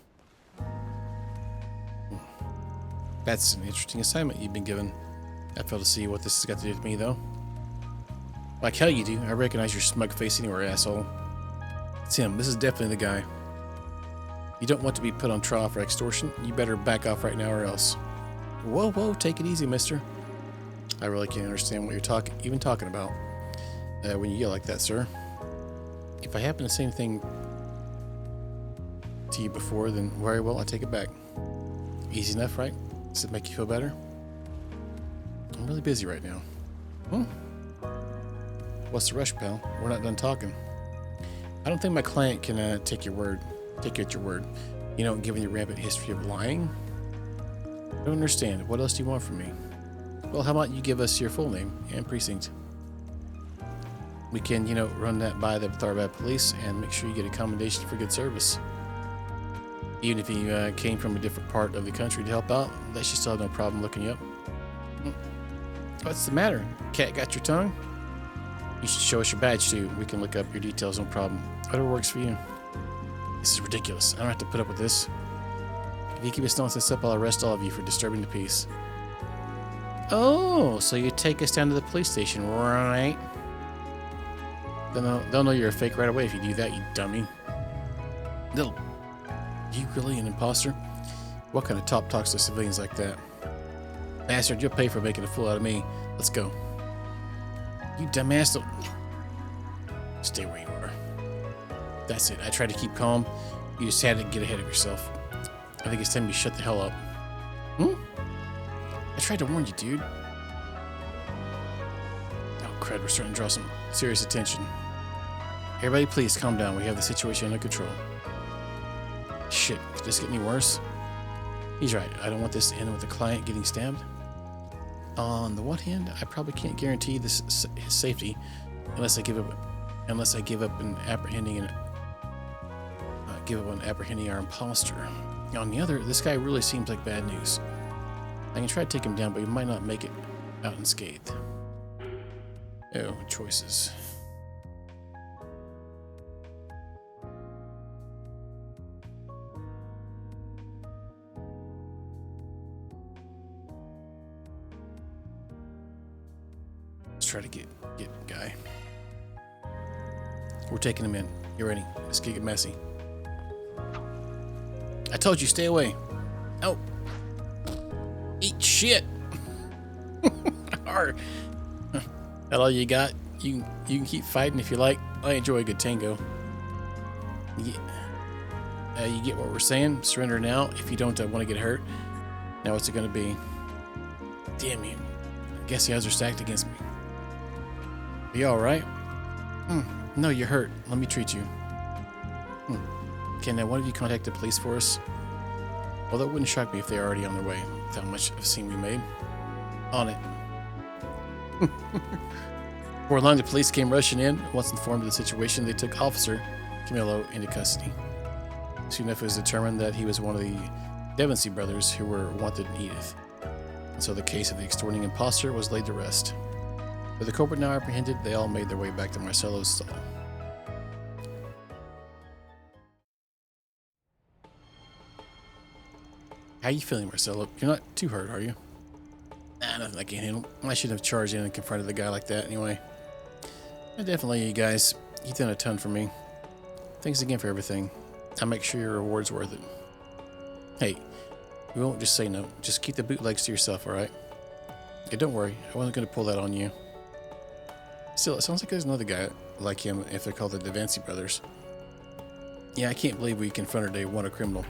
That's an interesting assignment you've been given. I fail to see what this has got to do with me, though. Like hell you do. I recognize your smug face anywhere, asshole. It's him. This is definitely the guy. You don't want to be put on trial for extortion. You better back off right now or else. Whoa, whoa, take it easy, mister. I really can't understand what you're even talking about when you yell like that, sir. If I happen to say anything to you before, then very well, I take it back. Easy enough, right? Does it make you feel better? I'm really busy right now. What's the rush, pal? We're not done talking. I don't think my client can take you at your word. You know, given your rampant history of lying. I don't understand. What else do you want from me? Well, how about you give us your full name and precinct? We can, run that by the Daybreak police and make sure you get a commendation for good service. Even if you came from a different part of the country to help out, they should still have no problem looking you up. What's the matter? Cat got your tongue? You should show us your badge too. We can look up your details, no problem. Whatever works for you. This is ridiculous. I don't have to put up with this. If you keep us this up, I'll arrest all of you for disturbing the peace. Oh, so you take us down to the police station, right? They'll know you're a fake right away if you do that, you dummy. You really an imposter? What kind of top talks to civilians like that? Bastard, you'll pay for making a fool out of me. Let's go. You dumbass. Stay where you are. That's it. I tried to keep calm. You just had to get ahead of yourself. I think it's time you shut the hell up. I tried to warn you, dude. Oh, crud. We're starting to draw some serious attention. Everybody, please calm down. We have the situation under control. Shit. Could this get any worse? He's right. I don't want this to end with the client getting stabbed. On the one hand, I probably can't guarantee his safety unless I give up on apprehending our imposter. On the other, this guy really seems like bad news. I can try to take him down, but he might not make it out unscathed. Oh, choices. Let's try to get guy. We're taking him in. You ready? Let's get messy. I told you, stay away. Oh. Eat shit. That all you got? You can keep fighting if you like. I enjoy a good tango. You get what we're saying? Surrender now. If you don't want to get hurt. Now what's it going to be? Damn you. I guess the odds are stacked against me. Are you alright? No, you're hurt. Let me treat you. Can one of you contact the police for us? Well, that wouldn't shock me if they're already on their way. With how much of a scene we made. On it. Before long, the police came rushing in. Once informed of the situation, they took Officer Camillo into custody. Soon enough, it was determined that he was one of the Devoncy brothers who were wanted in Edith. And so the case of the extorting imposter was laid to rest. With the culprit now apprehended, they all made their way back to Marcello's cell. How you feeling, Marcello? You're not too hurt, are you? Nah, nothing I can't handle. I shouldn't have charged in and confronted the guy like that anyway. Definitely, you guys. You've done a ton for me. Thanks again for everything. I'll make sure your reward's worth it. Hey, we won't just say no. Just keep the bootlegs to yourself, alright? Yeah, don't worry. I wasn't going to pull that on you. Still, it sounds like there's another guy like him if they're called the Devoncy brothers. Yeah, I can't believe we confronted a wanted criminal.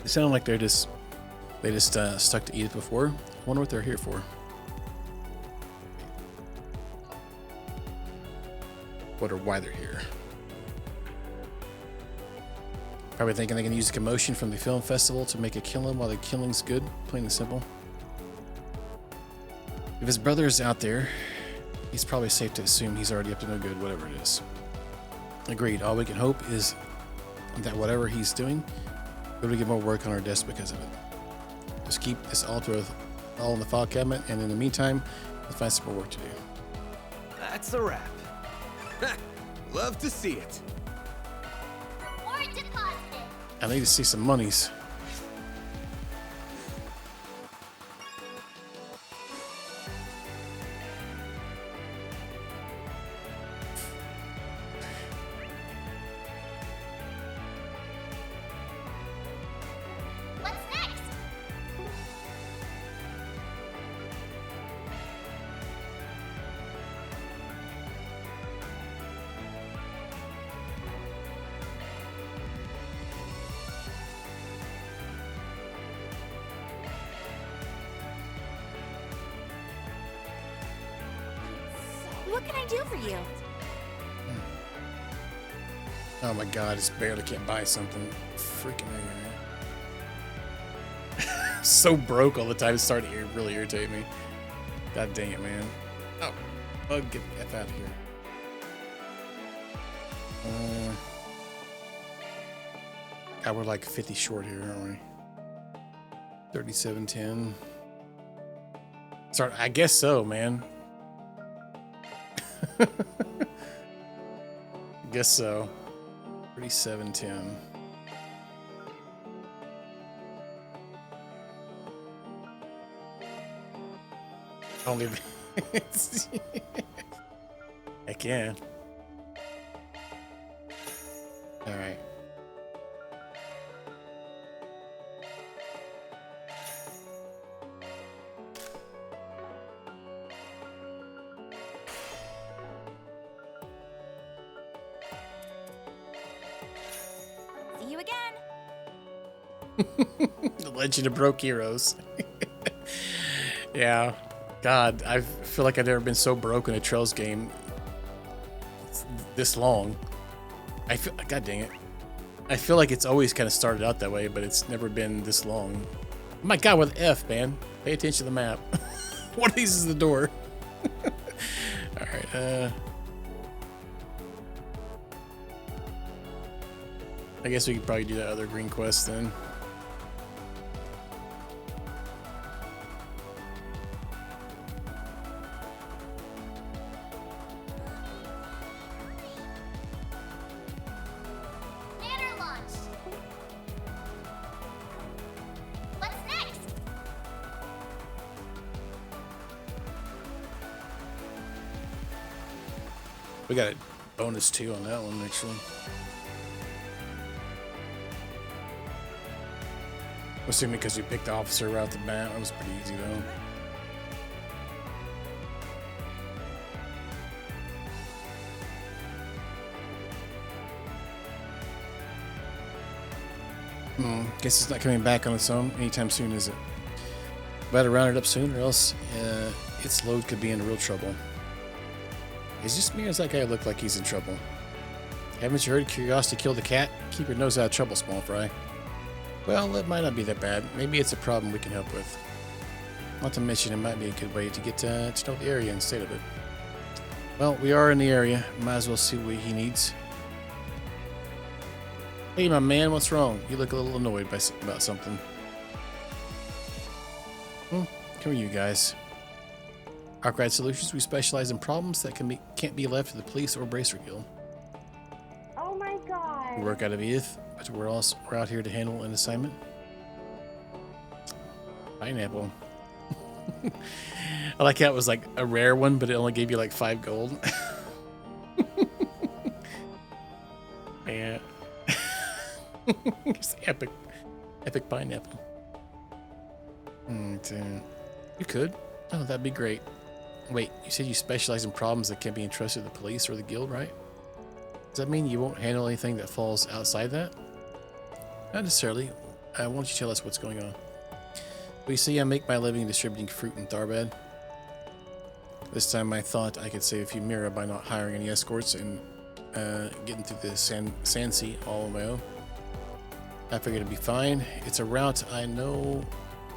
They sound like they just stuck to Edith before. I wonder what they're here for. Wonder why they're here. Probably thinking they can use the commotion from the film festival to make a killing while the killing's good, plain and simple. If his brother is out there, he's probably safe to assume he's already up to no good, whatever it is. Agreed. All we can hope is that whatever he's doing, we'll get more work on our desk because of it. Just keep this all in the file cabinet, and in the meantime, let's find some more work to do. That's a wrap. Love to see it. Reward deposited. I need to see some monies. What's next? What can I do for you? Oh my god, I just barely can't buy something. Freaking man. So broke all the time, it's starting to really irritate me. God dang it, man. Oh, get the F out of here. God, we're like 50 short here, aren't we? 37.10. Sorry, I guess so, man. Guess so. 37.10. Only. Heck yeah. All right. See you again. The Legend of Broke Heroes. Yeah. God, I feel like I've never been so broke in a Trails game this long. I feel, God dang it. I feel like it's always kind of started out that way, but it's never been this long. Oh my God, with F, man. Pay attention to the map. One of these is the door. Alright, I guess we could probably do that other green quest then. Banner launch. What's next? We got a bonus too on that one, actually. I'm assuming because we picked the officer right off the bat. That was pretty easy though. Guess it's not coming back on its own anytime soon, is it? Better round it up soon, or else its load could be in real trouble. Is just me, or does that guy look like he's in trouble? Haven't you heard curiosity killed the cat? Keep your nose out of trouble, small fry. Well, it might not be that bad. Maybe it's a problem we can help with. Not to mention, it might be a good way to get to know the area instead of it. Well, we are in the area. Might as well see what he needs. Hey, my man, what's wrong? You look a little annoyed about something. Come here, you guys. Arkwright Solutions, we specialize in problems that can't be left to the police or Bracer Guild. Oh my god. We work out of Edith, but we're out here to handle an assignment. Pineapple. I like how it was like a rare one, but it only gave you like 5 gold. Yeah. It's epic pineapple. You could. Oh, that'd be great. Wait, you said you specialize in problems that can't be entrusted to the police or the guild, right? Does that mean you won't handle anything that falls outside that? Not necessarily. Why don't you tell us what's going on? Well, you see, I make my living distributing fruit in Tharbad. This time I thought I could save a few Mira by not hiring any escorts and getting through the sand sea all on my own. I figured it'd be fine. It's a route I know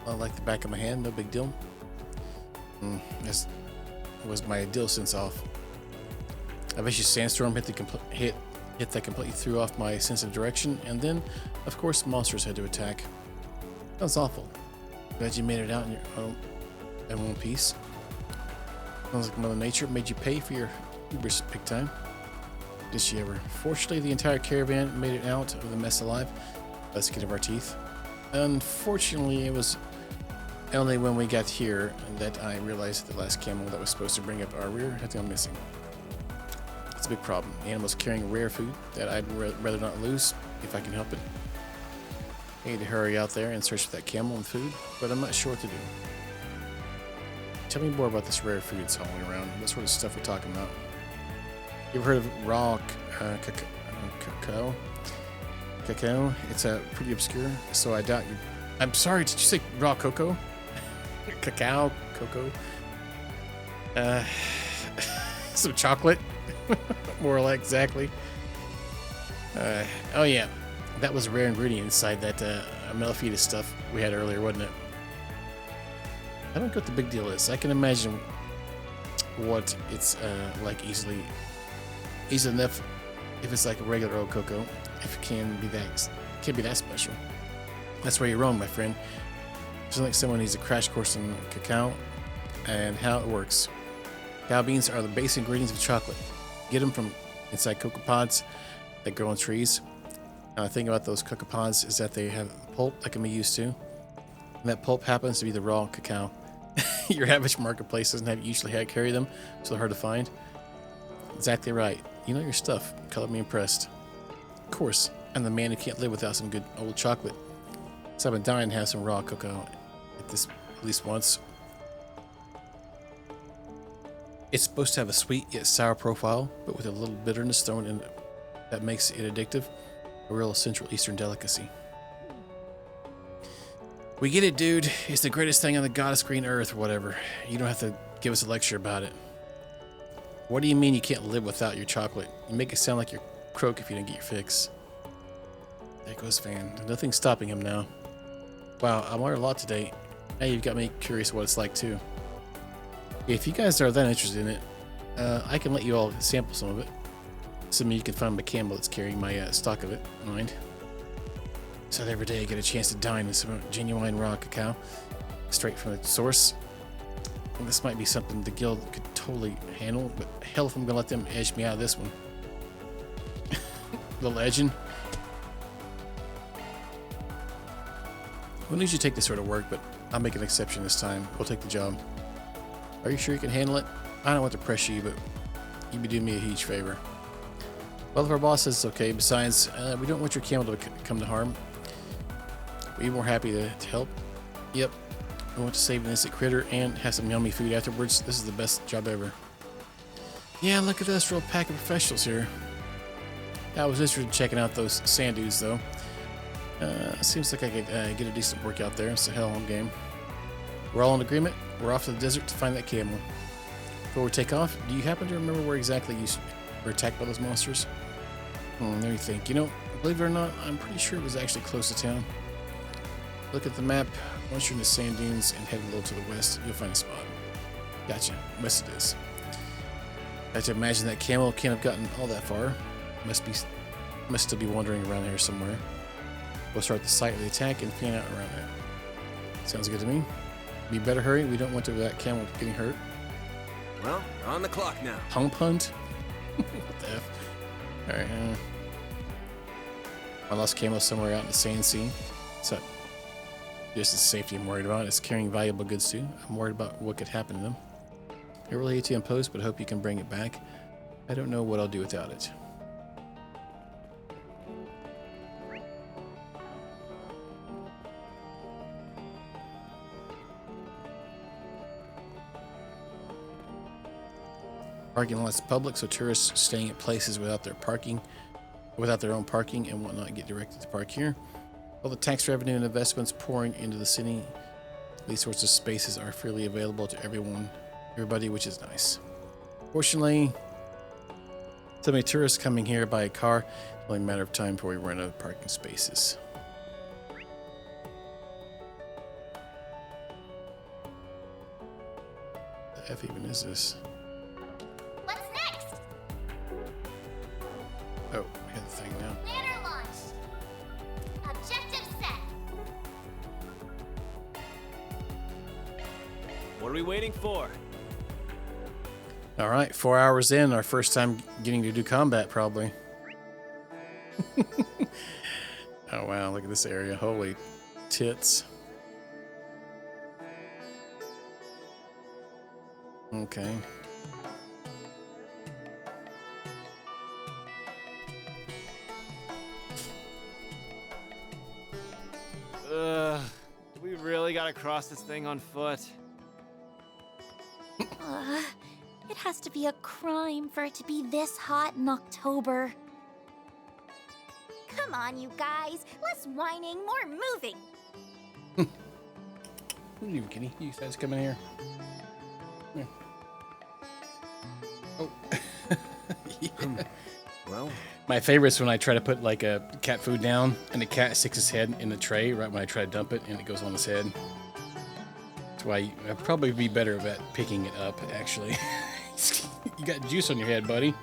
like the back of my hand, no big deal. This was my ideal sense off. I bet you sandstorm hit that completely threw off my sense of direction, and then, of course, monsters had to attack. That's awful. Glad you made it out in one piece. Sounds like Mother Nature made you pay for your hubris big time. Did she ever? Fortunately, the entire caravan made it out of the mess alive by the skin of our teeth. Unfortunately, it was only when we got here that I realized the last camel that was supposed to bring up our rear had gone missing. It's a big problem. The animal's carrying rare food that I'd rather not lose if I can help it. I need to hurry out there and search for that camel and food, but I'm not sure what to do. Tell me more about this rare food it's hauling around. What sort of stuff we're talking about? You ever heard of raw cacao? Cacao? It's pretty obscure, so I doubt you. I'm sorry, did you say raw cocoa? Cacao? Cocoa? Some chocolate? More or less, exactly. Oh yeah, that was a rare ingredient inside that Melfetus stuff we had earlier, wasn't it? I don't know what the big deal is. I can imagine what it's like easily enough if it's like a regular old cocoa. If it can't be that special. That's where you're wrong, my friend. Just like someone needs a crash course in cacao and how it works. Cacao beans are the base ingredients of chocolate. Get them from inside cocoa pods that grow on trees. Now, the thing about those cocoa pods is that they have pulp that can be used too. And that pulp happens to be the raw cacao. Your average marketplace doesn't have usually how to carry them, so they're hard to find. Exactly right. You know your stuff. Color me impressed. Of course, I'm the man who can't live without some good old chocolate. So I've been dying to have some raw cocoa at least once. It's supposed to have a sweet yet sour profile, but with a little bitterness thrown in that makes it addictive. A real Central Eastern delicacy. We get it, dude. It's the greatest thing on the goddess green earth, or whatever. You don't have to give us a lecture about it. What do you mean you can't live without your chocolate? You make it sound like you're croak if you didn't get your fix. There goes Van. Nothing's stopping him now. Wow, I learned a lot today. Now you've got me curious what it's like too. If you guys are that interested in it, I can let you all sample some of it. Assuming you can find my camel that's carrying my stock of it, mind. So that every day I get a chance to dine with some genuine raw cacao, straight from the source. And this might be something the guild could totally handle, but hell if I'm gonna let them edge me out of this one. The legend. We'll need you to take this sort of work, but I'll make an exception this time. We'll take the job. Are you sure you can handle it? I don't want to pressure you, but you'd be doing me a huge favor. Well, if our boss says it's okay, besides, we don't want your camel to come to harm. We're more happy to help. Yep. We want to save an innocent critter and have some yummy food afterwards. This is the best job ever. Yeah, look at us, real pack of professionals here. I was interested in checking out those sand dudes, though. Seems like I could get a decent workout there, so hell, I'm game. We're all in agreement. We're off to the desert to find that camel. Before we take off, do you happen to remember where exactly you were attacked by those monsters? Let me think. You know, believe it or not, I'm pretty sure it was actually close to town. Look at the map. Once you're in the sand dunes and head a little to the west, you'll find a spot. Gotcha. West it is. I have to imagine that camel can't have gotten all that far. Must still be wandering around here somewhere. We'll start the site of the attack and fan out around it. Sounds good to me. We better hurry. We don't want that camel getting hurt. Well, we're on the clock now. Hump hunt? What the F? Alright, I lost camel somewhere out in the sand sea. So, just the safety I'm worried about. It's carrying valuable goods too. I'm worried about what could happen to them. I really hate to impose, but I hope you can bring it back. I don't know what I'll do without it. Parking lots public, so tourists staying at places without their own parking and whatnot get directed to park here. All the tax revenue and investments pouring into the city, these sorts of spaces are freely available to everybody, which is nice. Fortunately, so many tourists coming here by a car, it's only a matter of time before we run out of parking spaces. The F even is this? What's next? Oh, I got the thing now. Banner launched. Objective set. What are we waiting for? All right, 4 hours in, our first time getting to do combat, probably. Oh, wow, look at this area. Holy tits. Okay. Do we really gotta cross this thing on foot? It has to be a crime for it to be this hot in October. Come on, you guys. Less whining, more moving. Who are you, Kitty? You guys come in here. Here. Oh. Yeah. Well, my favorite is when I try to put like a cat food down and the cat sticks his head in the tray right when I try to dump it and it goes on his head. That's why I'd probably be better at picking it up, actually. You got juice on your head, buddy.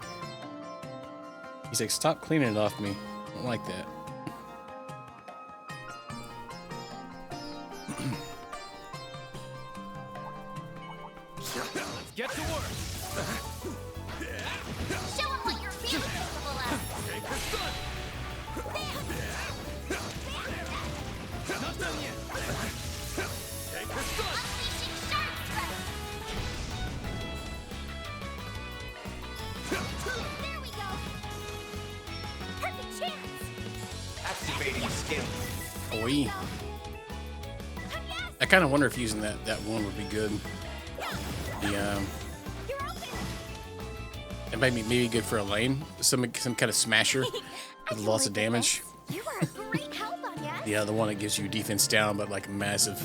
He's like, stop cleaning it off me. I don't like that. Let's get to work. Show them what you're really capable of. Take the sun. Not done yet. Take the sun. Unleashing shark thrust. I kind of wonder if using that one would be good. The it might be maybe good for a lane, some kind of smasher with lots of damage. You were a great help on ya. Yeah, the one that gives you defense down, but like massive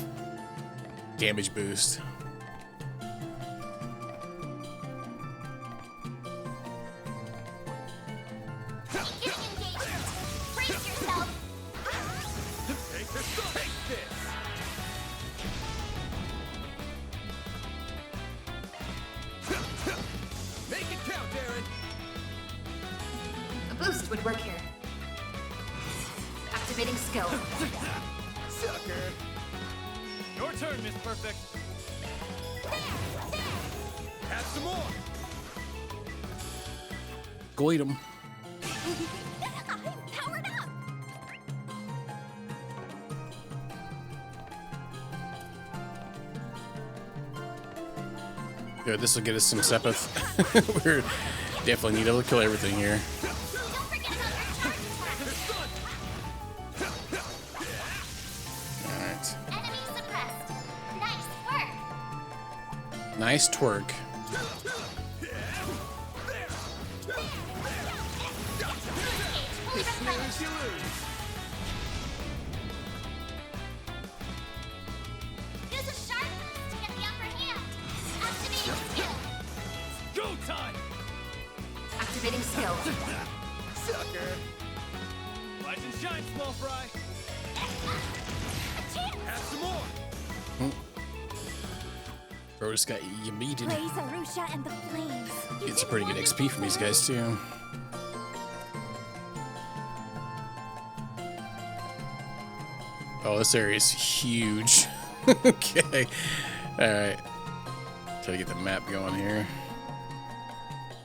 damage boost. Brace yourself. Take this! Make it count, Darren! A boost would work here. Activating skill. Sucker! Your turn, Miss Perfect. Have some more! Goid him. Powered up. Good, this will get us some Sepith. We're definitely need to kill everything here. Alright. Enemy suppressed. Nice work. Nice twerk. Snooze, you lose! Use a sharp boost to get the upper hand. Activating skill. Go time! Activating skill. Sucker! Rise and shine, small fry. Have some more! Bro just got yeeted. Praise Arusha and the flames. Get some pretty good XP from these guys too. Oh, this area is huge. Okay. Alright. Try to get the map going here.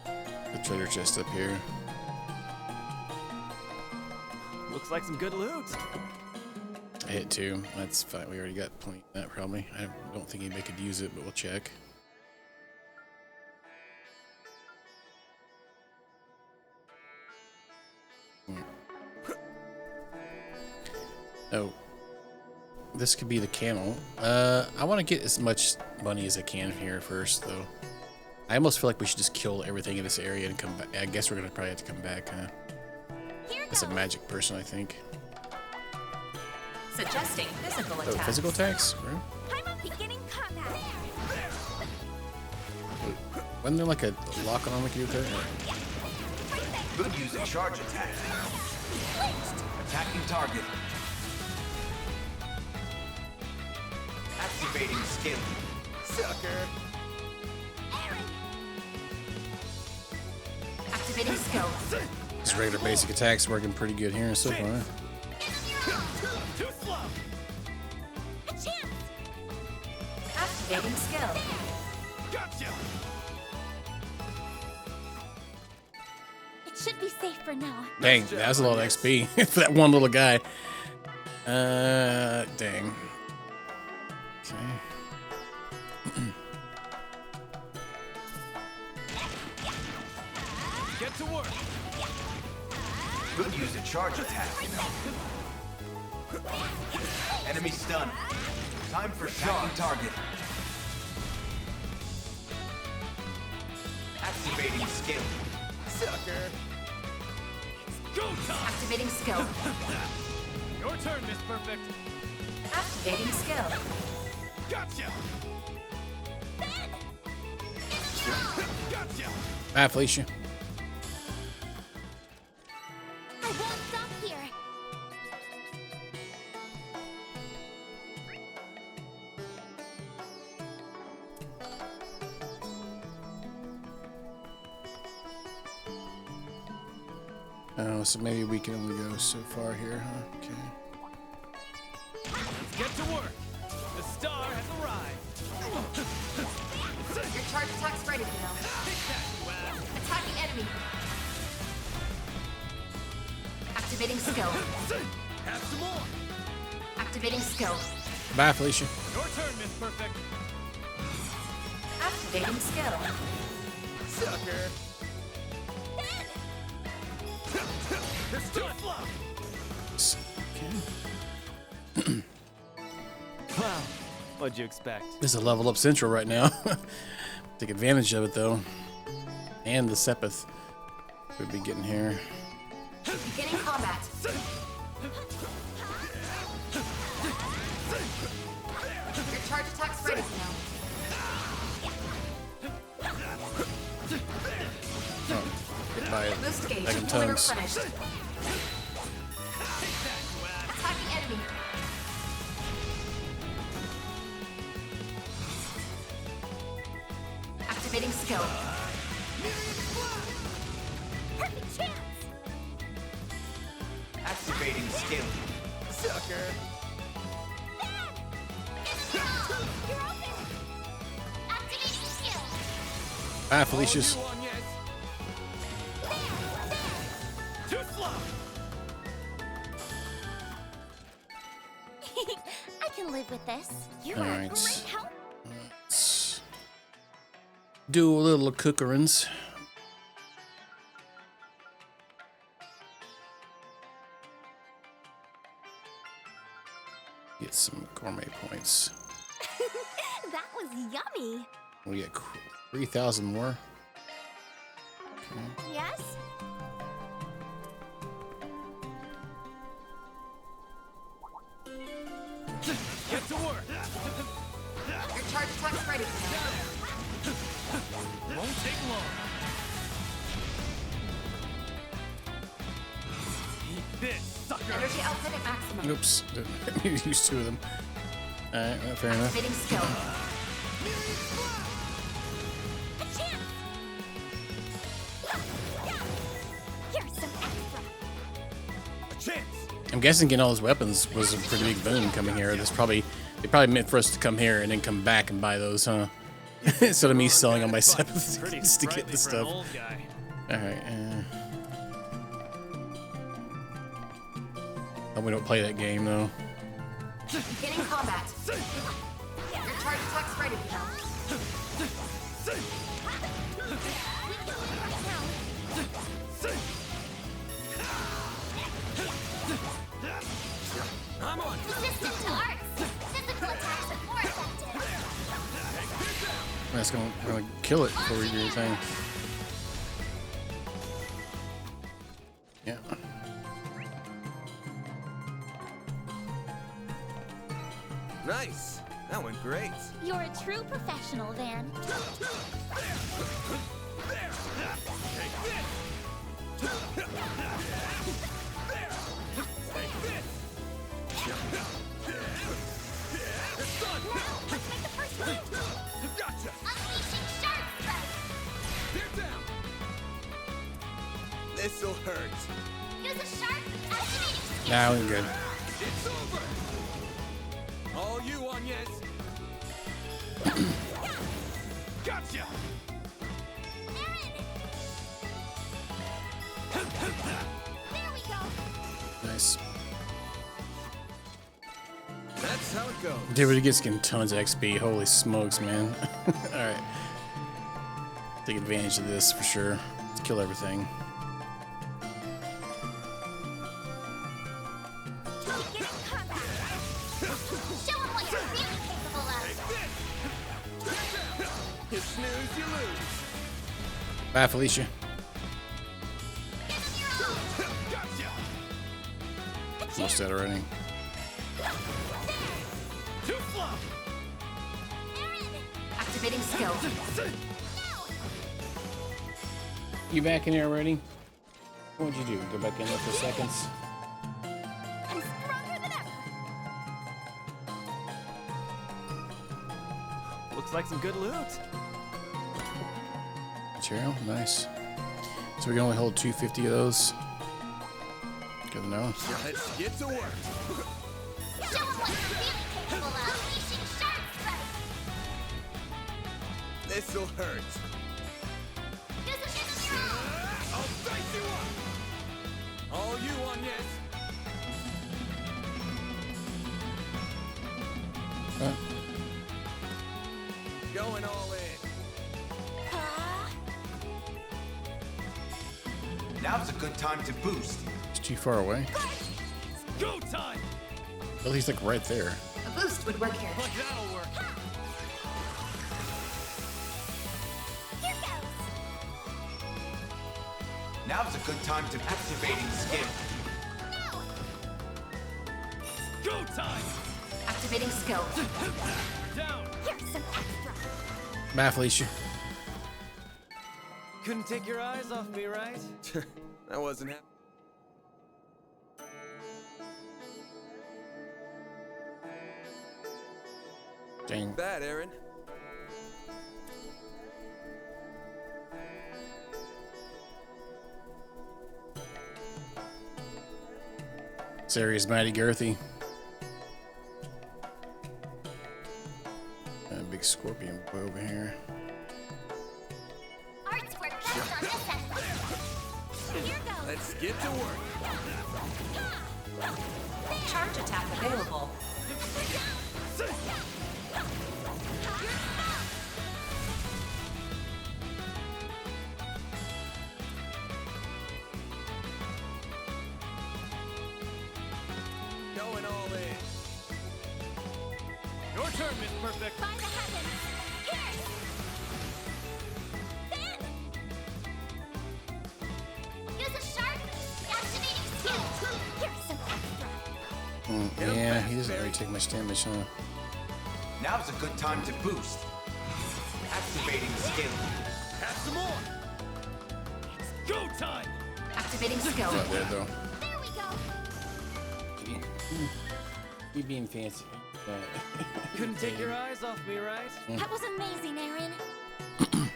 The treasure chest up here. Looks like some good loot. I hit 2. That's fine. We already got plenty of that probably. I don't think anybody could use it, but we'll check. Oh. This could be the camel. I want to get as much money as I can here first, though. I almost feel like we should just kill everything in this area and come back. I guess we're gonna probably have to come back, huh? That's a magic person, I think. Suggesting physical Oh, attacks. physical attacks, bro? I'm beginning combat. Wasn't there like a lock on we could do that? Could use a charge attack. Attacking target. Activating skill. Sucker. Activating skill. These regular basic attacks working pretty good here so far. Too slow. A chance. Activating skill. Gotcha. It should be safe for now. Dang, that was a lot of XP for that one little guy. Dang. Okay. Get to work. Could use a charge attack. Enemy stunned. Time for shot target. Activating skill. Sucker. Go time. Activating skill. Your turn, Miss Perfect. Activating skill. Gotcha. Gotcha. Bye, Felicia. I won't stop here. Oh, so maybe we can only go so far here, huh? Okay. Let's get to work. The star has arrived. Your charge attack's ready, you know. Attacking enemy. Activating skill. Have some more. Activating skill. Bye, Felicia. Your turn, Miss Perfect. Activating skill. Sucker. It's too slow. Okay. Wow, What'd you expect? This is a level up central right now. Take advantage of it though. And the Sepith would be getting here. Beginning combat. Your charge attack's ready now. Get by it. Boost gauge Back in fully tongues. replenished. Attacking enemy. Activating skill. Perfect chance. Activating skill. Sucker. You're open. Activating skill. Ah, Felicia's. Too slow. I can live with this. You All are a right. great help. Let's do a little cookerins. Get some gourmet points. That was yummy. We get 3,000 more. Okay. Yes? Get to work. Your charge attack's ready now. Won't take long. Eat this, sucker. Energy output at maximum. Oops. Didn't use 2 of them. Alright, fair enough. Activating skill. A chance. Here's some extra. A chance. I'm guessing getting all those weapons was a pretty big boon coming here. They probably meant for us to come here and then come back and buy those, huh? Instead of me selling on my Sepith just to get the stuff. Alright, hope we don't play that game though. Beginning combat. Your charge attack's ready now. I'm on. Resistant to arts. Physical attacks are more effective. That's gonna kill it before we do anything. Yeah. Nice. That went great. You're a true professional, Van. Gotcha. Unleashing shark strike. They're down. This'll hurt. Use a shark. Activating skill. Nah, we're good. It's over. All you, Agnes. Gotcha. There we go. Nice. That's how it goes. David gets getting tons of XP. Holy smokes, man. Alright. Take advantage of this for sure. Let's kill everything. Show 'em what you're really capable of. You snooze, you lose. Bye, Felicia. Gotcha. Almost dead already. Too slow. Activating skill. You back in there already? What'd you do? Go back in there for seconds? I'm stronger than ever. Looks like some good loot. Material? Nice. So we can only hold 250 of those. Good to know. Let's get to work. Show 'em what you're really capable of. Unleashing shark strike. This'll hurt. Use a shield. I'll dice you up. All you, Agnes. Going all in. Now's a good time to boost. It's too far away. Go time. Well, he's like right there. boost would work here. Like that'll work. Here goes. Now's a good time to activating skill. Go time! Activating skill. Down! Here's some extra. Bye, Felicia. Couldn't take your eyes off me, right? That wasn't happening. Dang. Bad, Aaron. Serious mighty girthy. A big scorpion boy over here. Arts work best on this end. Here goes. Let's get to work. Charge attack available. Going all in. Your turn, Miss Perfect. By the heavens. Here. Then. Use a shark. Activating skill. Here's some extra. Yeah, he doesn't really take much damage, huh? Now's a good time to boost. Activating skill. Have some more. Go time! Activating skill. Not dead, though. There we go. He being fancy. Couldn't take your eyes off me, right? That was amazing, Aaron. What do you do?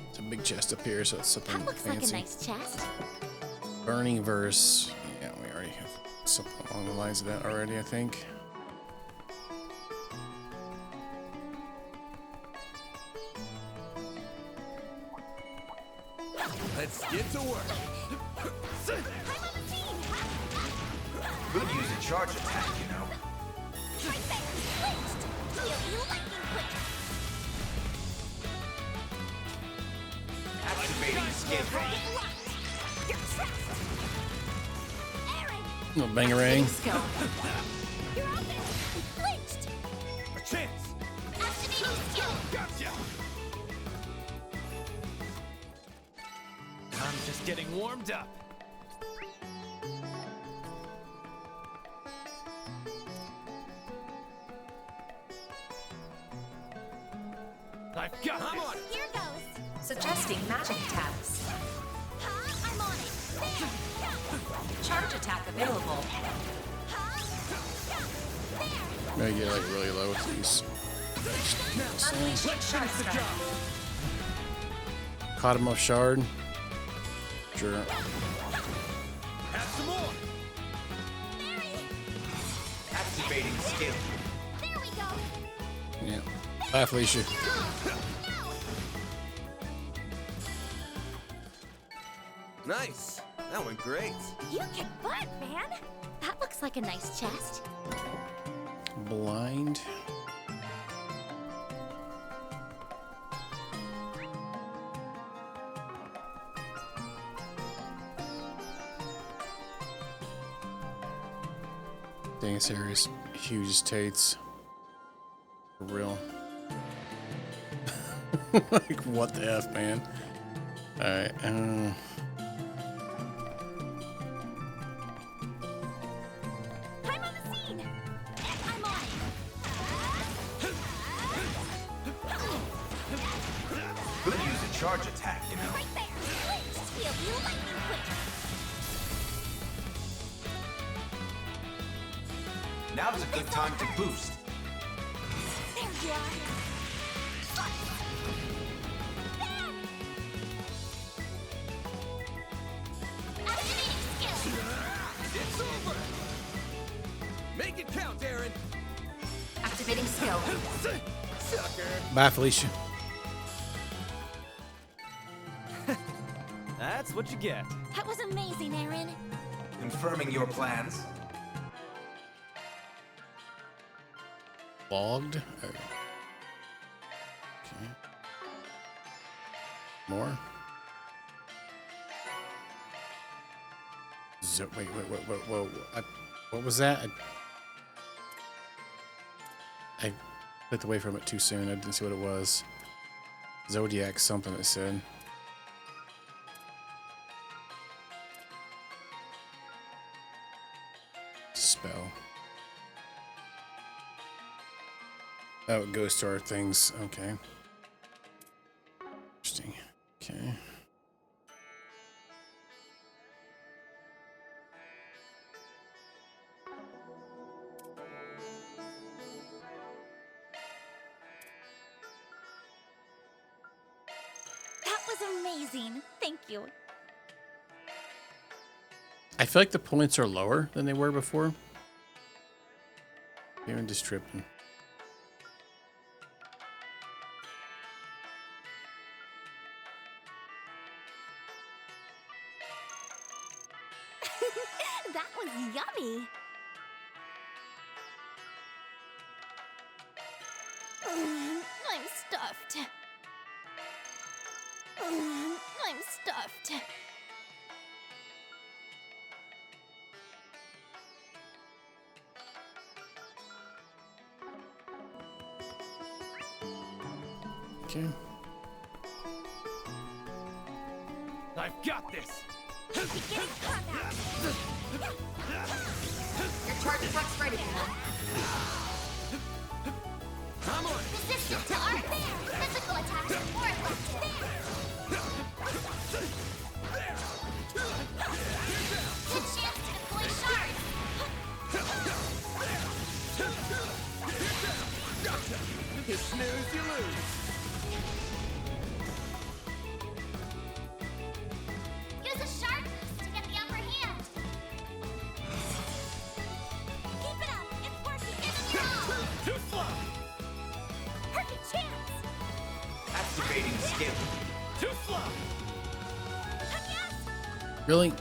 It's a big chest up here, so it's something That looks fancy. like a nice chest. Burning verse. Yeah, we already have something along the lines of that already, I think. Let's get to work. I'm on the team. Could use a charge attack, you know. Right there. Lynched. Feel you lightning quick. Activating skill. Target locked. You're trapped. Aaron. No bangarang. Skill. You're out there. Lynched. A chance. Activating skill. Gotcha. I'm just getting warmed up. I've got I'm this. on it. Here goes. Suggesting magic attacks. Huh? I'm on it. There. Charge attack available. Huh? There. Maybe get like really low with these. Unleash Let's finish the job. Caught him off shard. Sure. Have some more. Activating skill. There we go. Yeah. Bye, Felicia. Nice. That went great. You kick butt, man. That looks like a nice chest. Blind. Dang, this area is huge as Tate's. For real. Like, what the F, man? Alright, I'm on the scene. I'm on it. Could use a charge attack, you know. Right there. Lynched. Feel you lightning quick. Now's a good time to boost. There you are. Activating skill. It's over. Make it count, Aaron. Activating skill. Sucker. bye, Felicia. That's what you get. That was amazing, Aaron. Confirming your plans. Logged. Oh. Okay. More. Wait. What was that? I clicked away from it too soon. I didn't see what it was. Zodiac something it said. Spell. Oh, it goes to our things. Okay. Interesting. Okay. That was amazing. Thank you. I feel like the points are lower than they were before. Even just tripping. That was yummy. I'm stuffed. I'm stuffed. Okay. I've got this. Beginning combat. Your charge truck's ready. Come on! Resistant to art! There! Physical attacks are more effective! There! Good chance to deploy shards! Gotcha! You snooze, you lose! Use a shard boost to get the upper hand! Keep it up! It's working! Give it your all! Too slow! Perfect chance! Activating skill. Too slow! Really?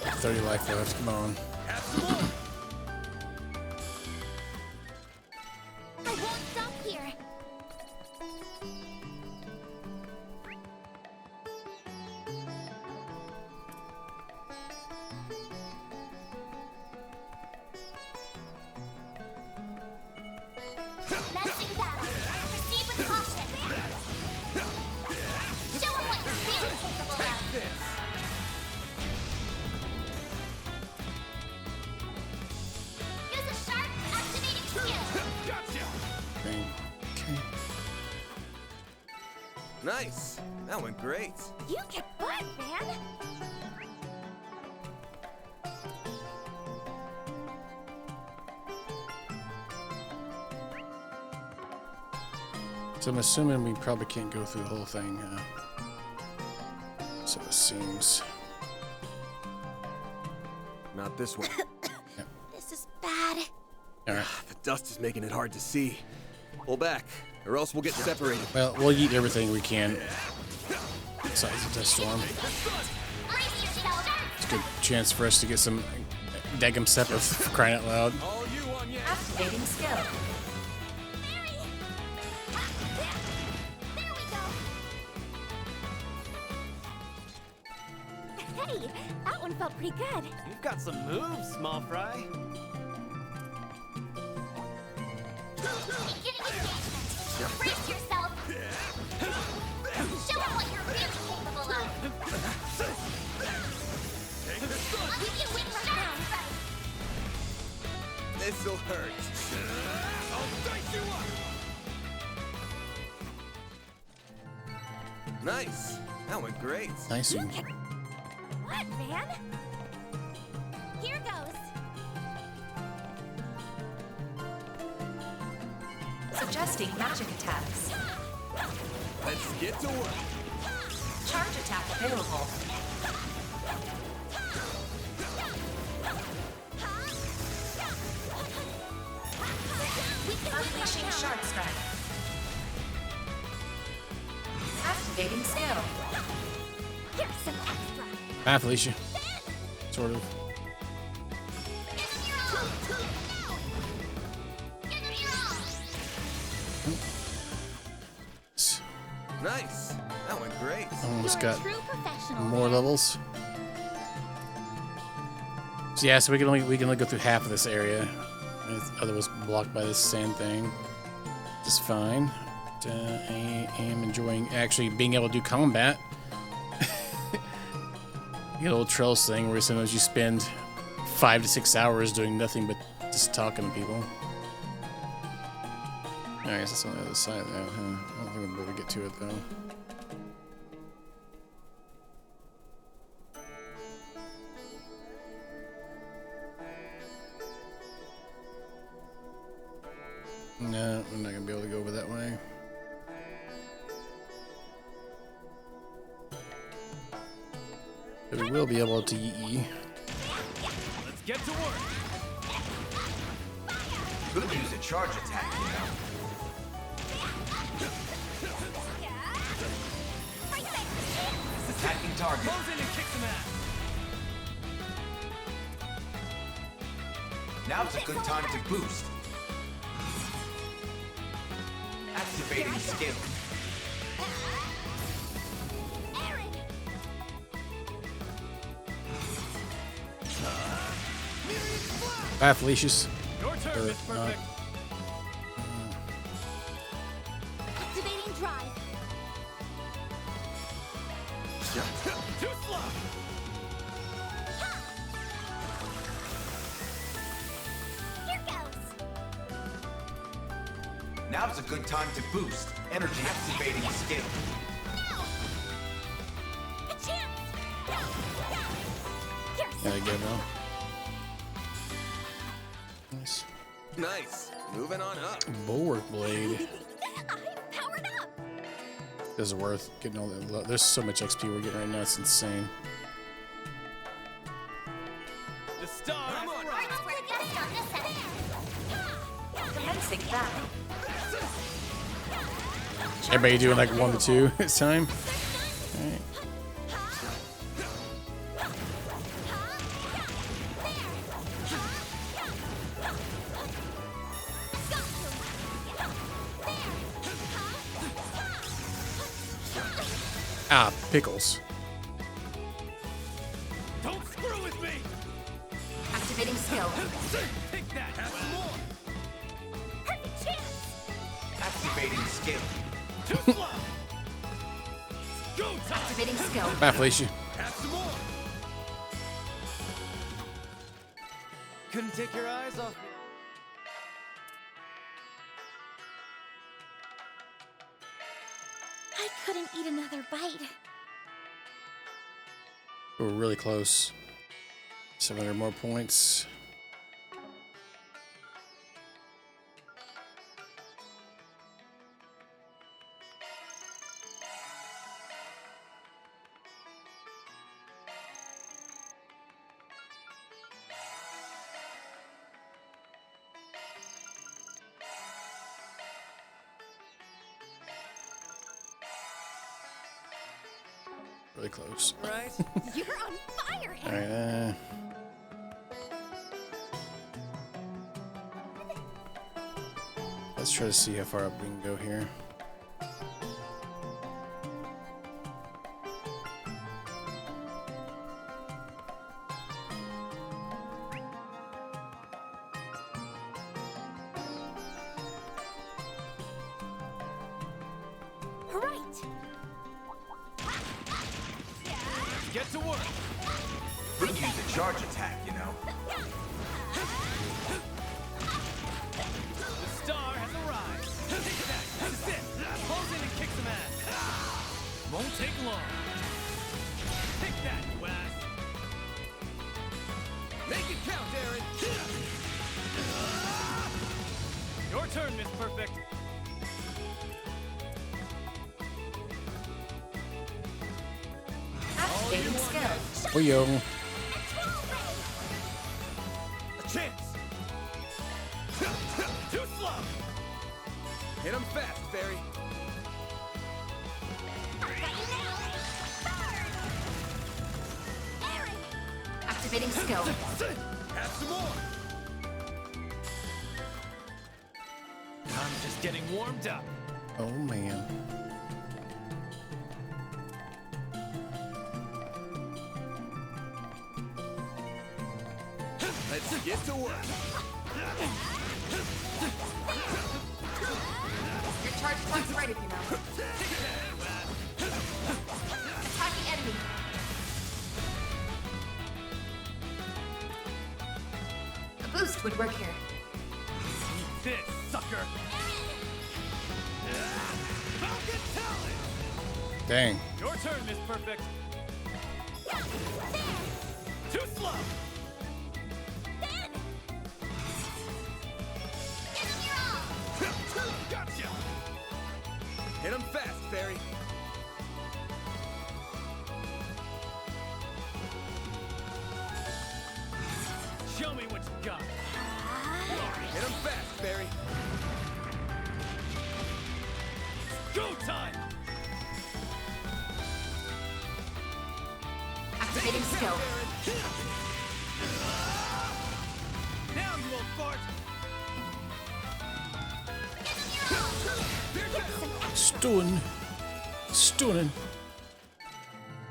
30 life left. Come on. Have some more! I won't stop here! Menacing battle! Proceed with caution! Show them what you're really capable of! Use a sharp, activating skill! Gotcha! Okay. Nice. That went great. You get butt, man. So I'm assuming we probably can't go through the whole thing. So it seems. Not this one. This is bad. All right. The dust is making it hard to see. Pull back, or else we'll get separated. Well, we'll eat everything we can. Besides the dust storm. It's a good chance for us to get some Degum Sepith, for crying out loud. Activating skill. Hey, that one felt pretty good. You've got some moves, small fry. Beginning engagement! Brace yourself! Show them what you're really capable of! I'll give you wings down! This'll hurt. I'll dice you up! Nice. That went great. Nice. What, man? Here goes! Suggesting magic attacks. Let's get to work. Charge attack available. Unleashing shard strike. Activating skill. Here's some extra. Hi, Felicia. Sort of. Nice. That went great. Almost You're a got true professional. more levels. So yeah, so we can only go through half of this area. Otherwise blocked by this sand thing. Just fine. But, I am enjoying actually being able to do combat. You get a little Trails thing where sometimes you spend 5 to 6 hours doing nothing but just talking to people. I guess that's on the other side of that, huh? I don't think we'll be able to get to it though. No, I'm not gonna be able to go over that way. But we will be able to yee. Let's get to work. Could use a charge attack, you know. Attacking target. Close in and kick some ass. Now's a good time to boost. Activating skill. Bye, Felicius. Your turn, Miss Perfect. Activating drive. Too slow. Here goes. Now's a good time to boost. Energy activating skill. A chance. There you go, bro. Nice. Nice. Moving on up. Bulwark blade. I'm powered up. This is worth getting all that. There's so much XP we're getting right now. It's insane. The star. Come on. Commencing battle. Everybody doing like 1 to 2 this time. All right. Ah, pickles. Don't screw with me. Activating skill. Take that. Have some more. Perfect chance. Activating skill. Too slow. Go time. Activating skill. Bye, Felicia. Have some more. Couldn't take your eyes off me. I couldn't eat another bite. We're really close. 700 more points. Really close. Right? You're on fire, All Aaron. right. Let's try to see how far up we can go here. Right. Get to work. Could use a charge attack, you know. The star has arrived. Take that. This is it. Close in and kick some ass. Won't take long. Take that, you ass. Make it count, Aaron. Your turn, Miss Perfect. Activating skill. Oh, yo. A chance. Too slow. Hit him fast, Barry. Activating skill. Have some more. I'm just getting warmed up. Oh, man. to work. Your charge clock's right if you know. Attack the enemy. A boost would work here. Eat this, sucker! Falcon talent! Dang. Your turn, Miss Perfect. Too slow! Gotcha! Hit him fast, Fairy. Show me what you got. Hit him fast, Fairy. Go time! Activating skill. Now you won't fart! Stunning. Stunning.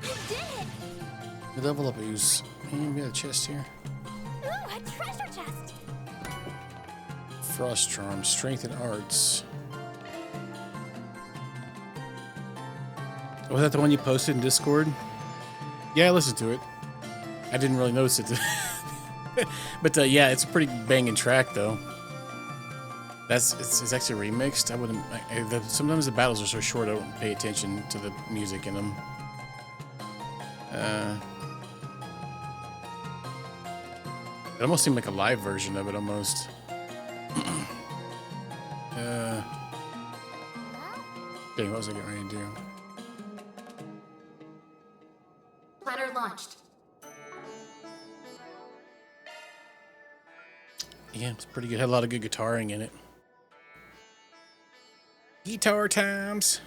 You did it! The level up use. We got a chest here. Ooh, a treasure chest! Frost Charm, Strength and Arts. Was that the one you posted in Discord? Yeah, I listened to it. I didn't really notice it. But yeah, it's a pretty banging track though. It's actually remixed. I wouldn't. Sometimes the battles are so short I don't pay attention to the music in them. It almost seemed like a live version of it almost. Dang, what was I getting ready to do? Planner launched. Yeah, it's pretty good. Had a lot of good guitaring in it. Guitar times.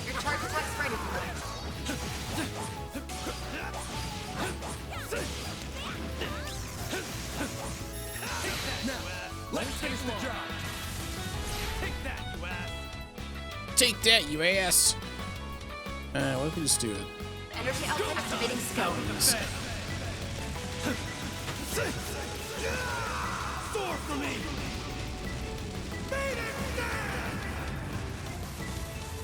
Your charge attack's right if you know. Now, let's finish the job. Take that, you ass! Take that, you ass! What if we just do it? Energy output activating skill. Soar for me!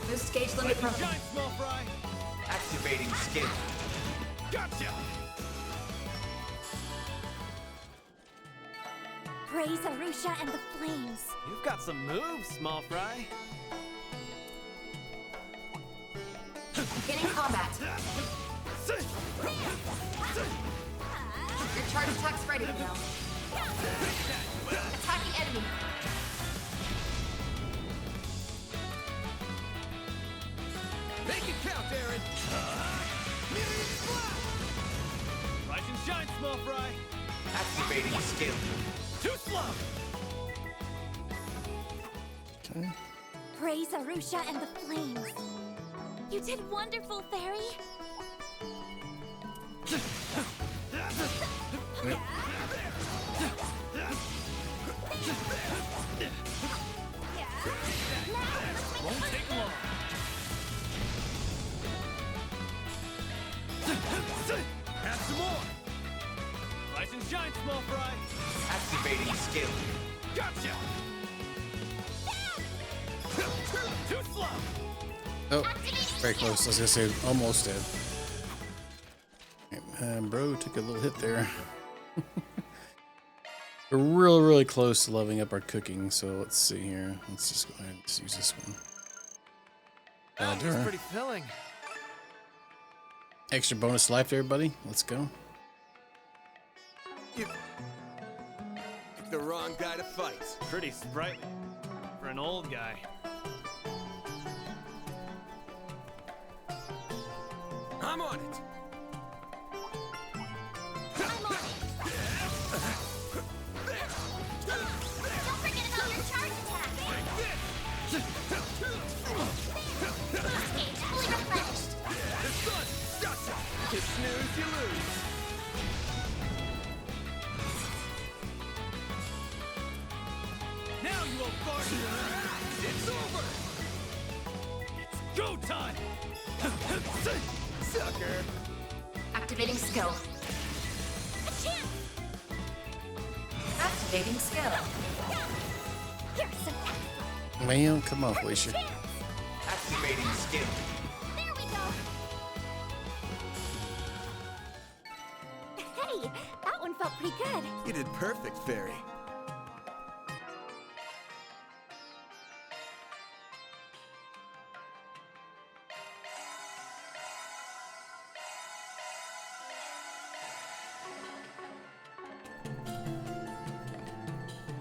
Boost gauge limit broken. Shine, small fry! Activating skill. Gotcha! Praise Arusha and the flames. You've got some moves, small fry. Beginning combat. Your charge attack's ready to go. Attack the enemy. Make it count, Aaron. Rise and shine, small fry. Activating skill. Too slow! Okay. Praise Arusha and the flames. You did wonderful, Fairy. Won't take long. Have some more. Rise and shine, small fry. Activating skill. Gotcha! Too slow! Oh, very close. I was gonna say almost dead. Bro took a little hit there. We're really close to leveling up our cooking, so let's see here. Let's just go ahead and just use this one. That was pretty filling. Extra bonus life to everybody. Let's go. You picked the wrong guy to fight. Pretty sprightly for an old guy. I'm on it. little party. It's over. It's go time. Sucker. Activating skill. Activating skill. Man, come on, Felicia. Activating skill. There we go. Hey, that one felt pretty good. You did perfect, Fairy.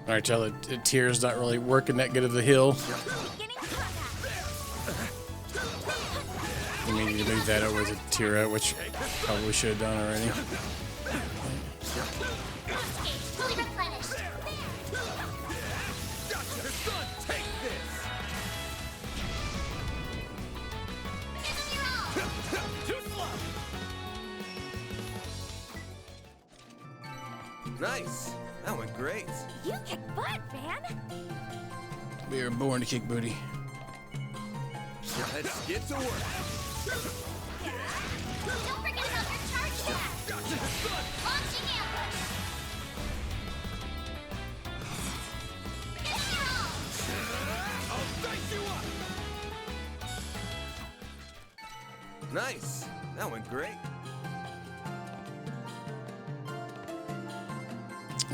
All right, y'all. The tier's not really working that good of the hill. We need to move that over to tier out, which probably should have done already. Fully replenished. Son, take this. Too slow. Nice. That went great. You kick butt, man. We were born to kick booty. Let's get to work. Don't forget about your charge attack. Launching ambush. I'll dice you up. Nice. That went great.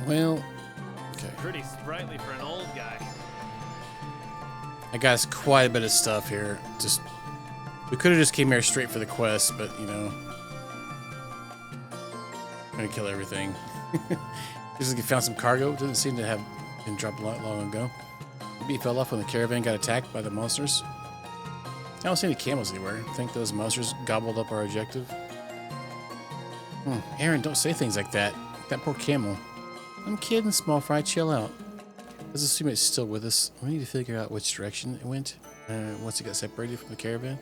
Well, okay. Pretty sprightly for an old guy. I got us quite a bit of stuff here. Just we could have just came here straight for the quest, but you know, I'm gonna kill everything. Just like found some cargo. Doesn't seem to have been dropped long ago. Maybe it fell off when the caravan got attacked by the monsters. I don't see any camels anywhere. I think those monsters gobbled up our objective. Aaron, don't say things like that. That poor camel. I'm kidding, small fry. Chill out. Let's assume it's still with us. We need to figure out which direction it went once it got separated from the caravan.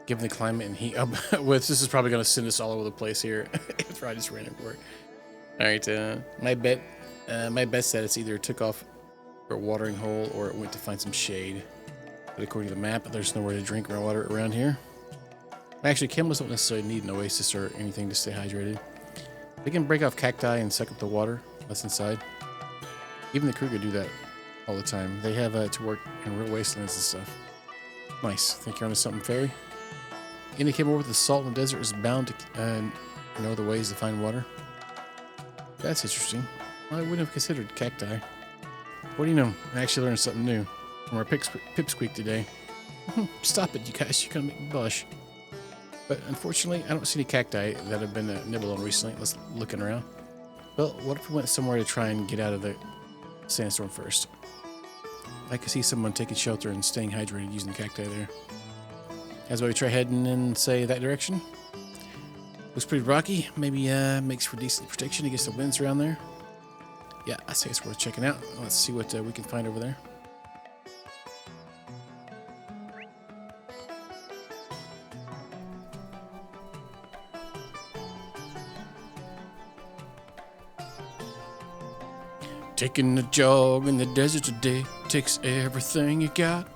Given the climate and heat, this is probably going to send us all over the place here if I just ran everywhere. All right, my bet said it's either took off for a watering hole or it went to find some shade. But according to the map, there's nowhere to drink water around here. Actually, camels don't necessarily need an oasis or anything to stay hydrated. They can break off cacti and suck up the water that's inside. Even the crew could do that all the time. They have to work in real wastelands and stuff. Nice. Think you're onto something, Fairy? Any camel with the salt in the desert is bound to know the ways to find water. That's interesting. Well, I wouldn't have considered cacti. What do you know? I actually learned something new from our pipsqueak today. Stop it, you guys. You're going to make me blush. But unfortunately, I don't see any cacti that have been nibbled on recently. Let's looking around. Well, what if we went somewhere to try and get out of the sandstorm first? I could see someone taking shelter and staying hydrated using the cacti there. As well, we try heading in, say, that direction. Looks pretty rocky. Maybe makes for decent protection against the winds around there. Yeah, I say it's worth checking out. Let's see what we can find over there. Taking a jog in the desert today takes everything you got.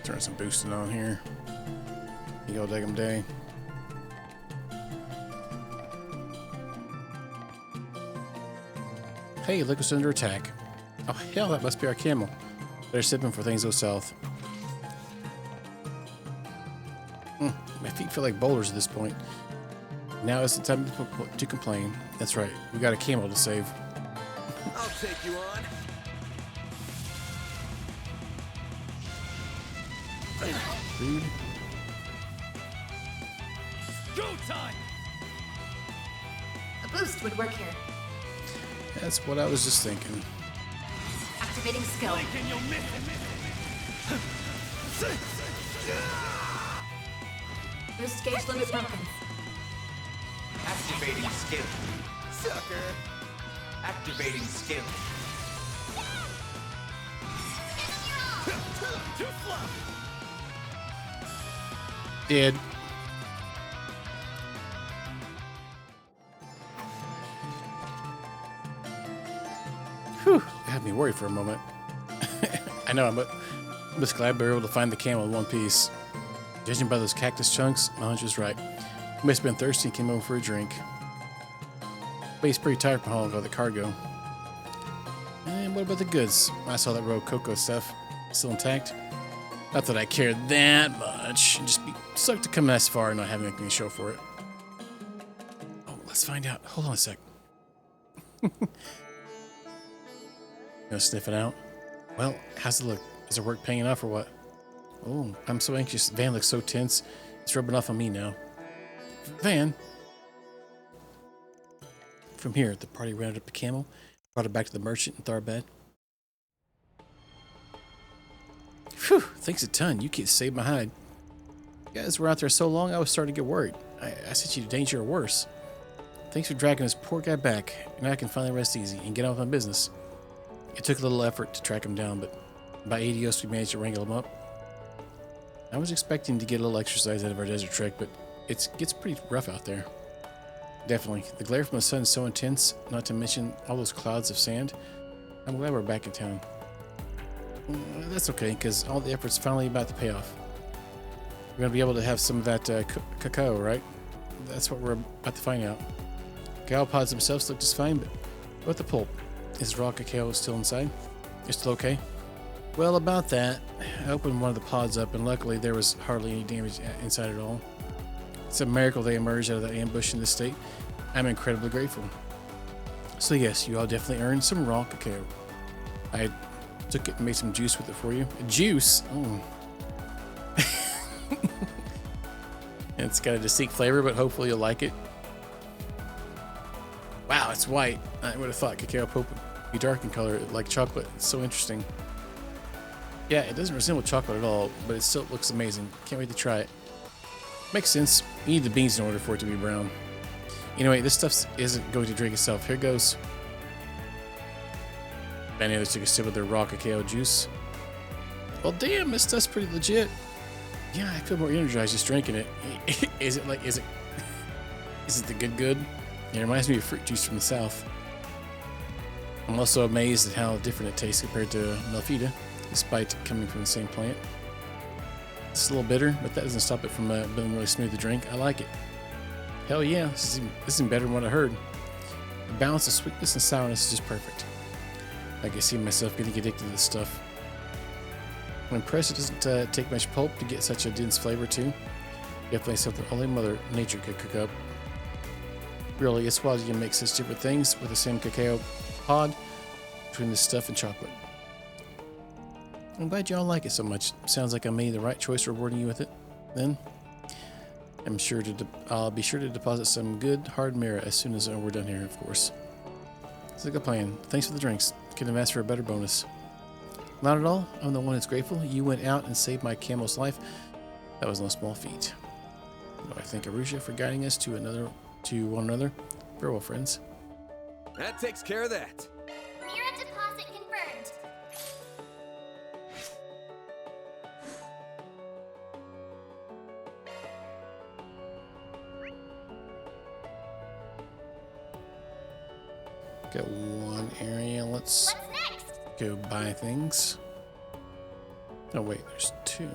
Turn some boosting on here. You go dig 'em day. Hey, look what's under attack. Oh hell, that must be our camel. Better sipping for things go south. My feet feel like boulders at this point. Now is the time to complain. That's right, we got a camel to save. I'll take you on. Rude. Go time! A boost would work here. That's what I was just thinking. Activating skill. Blink and you'll miss it. Boost gauge limit broken. Activating skill. Sucker. Activating skill. Too slow. Dead. Whew, had me worried for a moment. I know, I'm just glad we were able to find the camel in one piece. Judging by those cactus chunks, my hunch was right. He must have been thirsty and came over for a drink. But he's pretty tired from hauling all the cargo. And what about the goods? I saw that row of cocoa stuff. Still intact? Not that I cared that much. It'd just be sucked to come this far and not having anything to show for it. Oh, let's find out. Hold on a sec. Sniff it out. Well, how's it look? Is the work paying off or what? Oh, I'm so anxious. Van looks so tense. It's rubbing off on me now. Van. From here, the party rounded up the camel, brought it back to the merchant and Tharbad. Phew, thanks a ton. You kids saved my hide. You guys were out there so long, I was starting to get worried. I sent you to danger or worse. Thanks for dragging this poor guy back. Now I can finally rest easy and get on with my business. It took a little effort to track him down, but by adios we managed to wrangle him up. I was expecting to get a little exercise out of our desert trek, but it gets pretty rough out there. Definitely. The glare from the sun is so intense, not to mention all those clouds of sand. I'm glad we're back in town. That's okay, because all the effort's finally about to pay off. We're going to be able to have some of that cacao, right? That's what we're about to find out. Cacao pods themselves look just fine, but what the pulp? Is raw cacao still inside? You're still okay? Well, about that, I opened one of the pods up, and luckily there was hardly any damage inside at all. It's a miracle they emerged out of that ambush in this state. I'm incredibly grateful. So yes, you all definitely earned some raw cacao. I took it and made some juice with it for you. Juice? Oh. It's got a distinct flavor, but hopefully you'll like it. Wow, it's white. I would have thought cacao pulp would be dark in color, like chocolate. It's so interesting. Yeah, it doesn't resemble chocolate at all, but it still looks amazing. Can't wait to try it. Makes sense. You need the beans in order for it to be brown. Anyway, this stuff isn't going to drink itself. Here goes. Many others took a sip of their raw cacao juice. Well, damn, this stuff's pretty legit. Yeah, I feel more energized just drinking it. Is it the good? It reminds me of fruit juice from the south. I'm also amazed at how different it tastes compared to Melfita, despite coming from the same plant. It's a little bitter, but that doesn't stop it from being really smooth to drink. I like it. Hell yeah, this is better than what I heard. The balance of sweetness and sourness is just perfect. I can see myself getting addicted to this stuff. I'm impressed it doesn't take much pulp to get such a dense flavor too. Definitely something only Mother Nature could cook up. Really, it's wild you can make such different things with the same cacao pod between this stuff and chocolate. I'm glad y'all like it so much. Sounds like I made the right choice rewarding you with it. Then, I'll be sure to deposit some good hard mirror as soon as we're done here, of course. It's a good plan. Thanks for the drinks. Couldn't have asked for a better bonus. Not at all. I'm the one that's grateful. You went out and saved my camel's life. That was no small feat. I thank Arusha for guiding us to one another. Farewell, friends. That takes care of that. Mirror deposit confirmed. Got one area. Let's go buy things. Oh wait, there's two.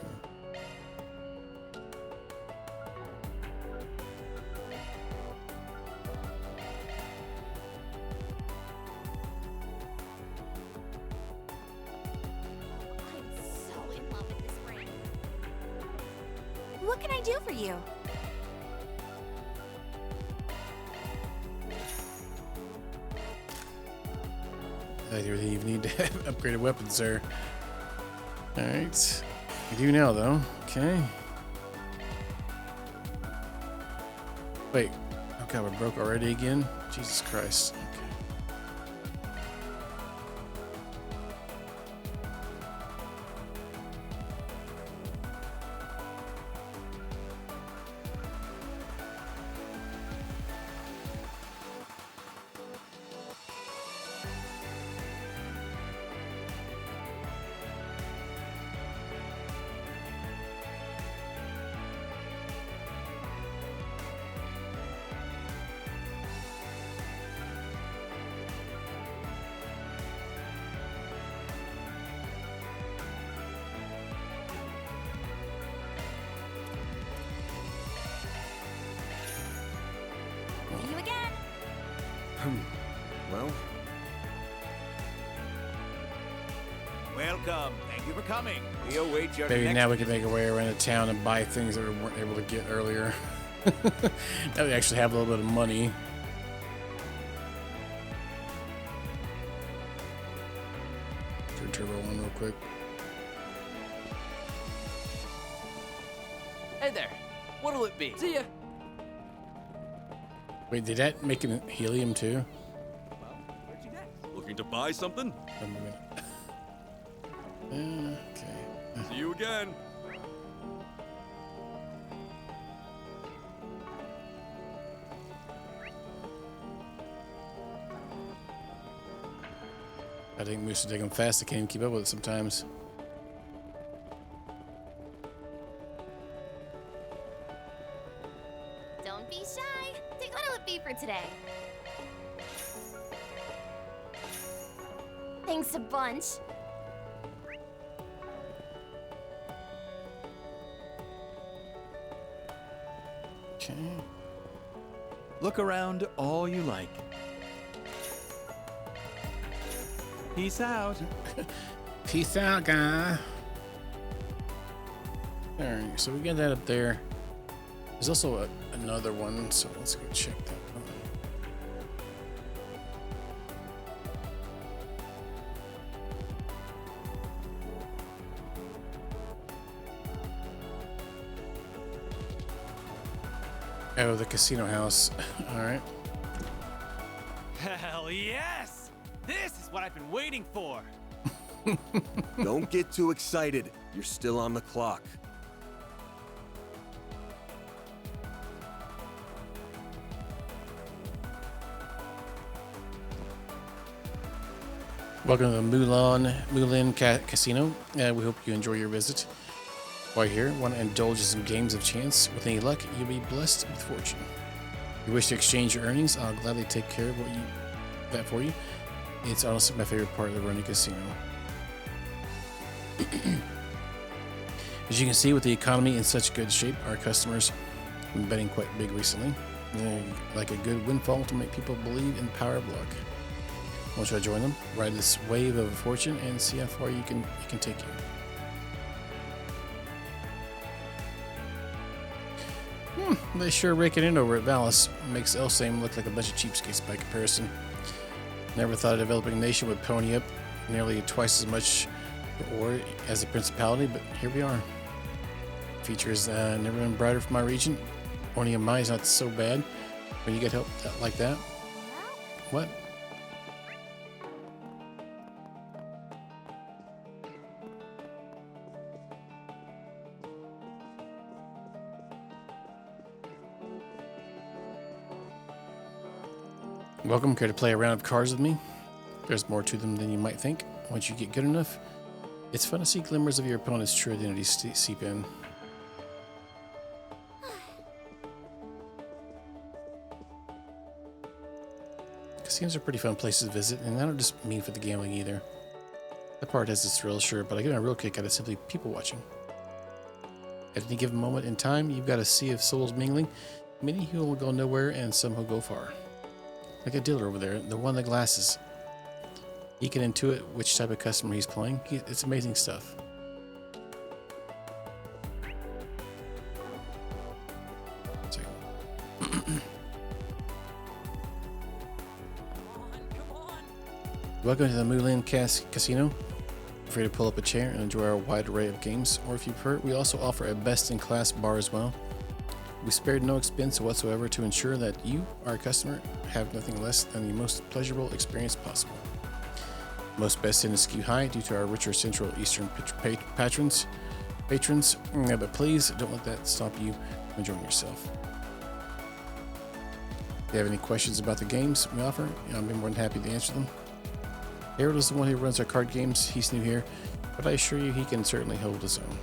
What can I do for you? Everything you need to have upgraded weapons there. Alright. I do now though. Okay. Wait. Oh god, we're broke already again? Jesus Christ. Okay. Welcome. Thank you for coming. We await your Maybe next now we can make our way around the town and buy things that we weren't able to get earlier. Now we actually have a little bit of money. Turn turbo on real quick. Hey there. What'll it be? See ya. Wait, did that make him helium too? Looking to buy something? Okay. See you again. I think moves are taking fast. I can't even keep up with it sometimes. Don't be shy. What'll it be for today? Thanks a bunch. Okay. Look around all you like. Peace out. Peace out, guy. Alright, so we got that up there. There's also another one, so let's go check that one. Oh, the casino house. Alright. Hell yes! This is what I've been waiting for. Don't get too excited. You're still on the clock. Welcome to the Mulan Casino. We hope you enjoy your visit. While you're here, want to indulge in some games of chance? With any luck, you'll be blessed with fortune. If you wish to exchange your earnings, I'll gladly take care of that for you. It's honestly my favorite part of the running casino. As you can see, with the economy in such good shape, our customers have been betting quite big recently. They're like a good windfall to make people believe in the power of luck. Won't you join them? Ride this wave of fortune and see how far it can take you. They sure rake it in over at Valis. Makes Elsame look like a bunch of cheapskates by comparison. Never thought a developing nation would pony up nearly twice as much for ore as a principality, but here we are. Features never been brighter for my region. Owning a mine is not so bad when you get help like that. What? Welcome, care to play a round of cards with me? There's more to them than you might think. Once you get good enough, it's fun to see glimmers of your opponent's true identity seep in. Casinos are pretty fun places to visit, and I don't just mean for the gambling either. That part has its thrill, sure, but I get a real kick out of simply people watching. At any given moment in time, you've got a sea of souls mingling, many who will go nowhere and some who go far. Like a dealer over there, the one in the glasses. He can intuit which type of customer he's playing. It's amazing stuff. Welcome to the Mulan Casino. Feel free to pull up a chair and enjoy our wide array of games, or if you prefer, we also offer a best-in-class bar as well. We spared no expense whatsoever to ensure that you, our customer, have nothing less than the most pleasurable experience possible. Most best in is skew high due to our richer Central Eastern patrons, but please don't let that stop you from enjoying yourself. If you have any questions about the games we offer, I'll be more than happy to answer them. Harold is the one who runs our card games. He's new here, but I assure you he can certainly hold his own.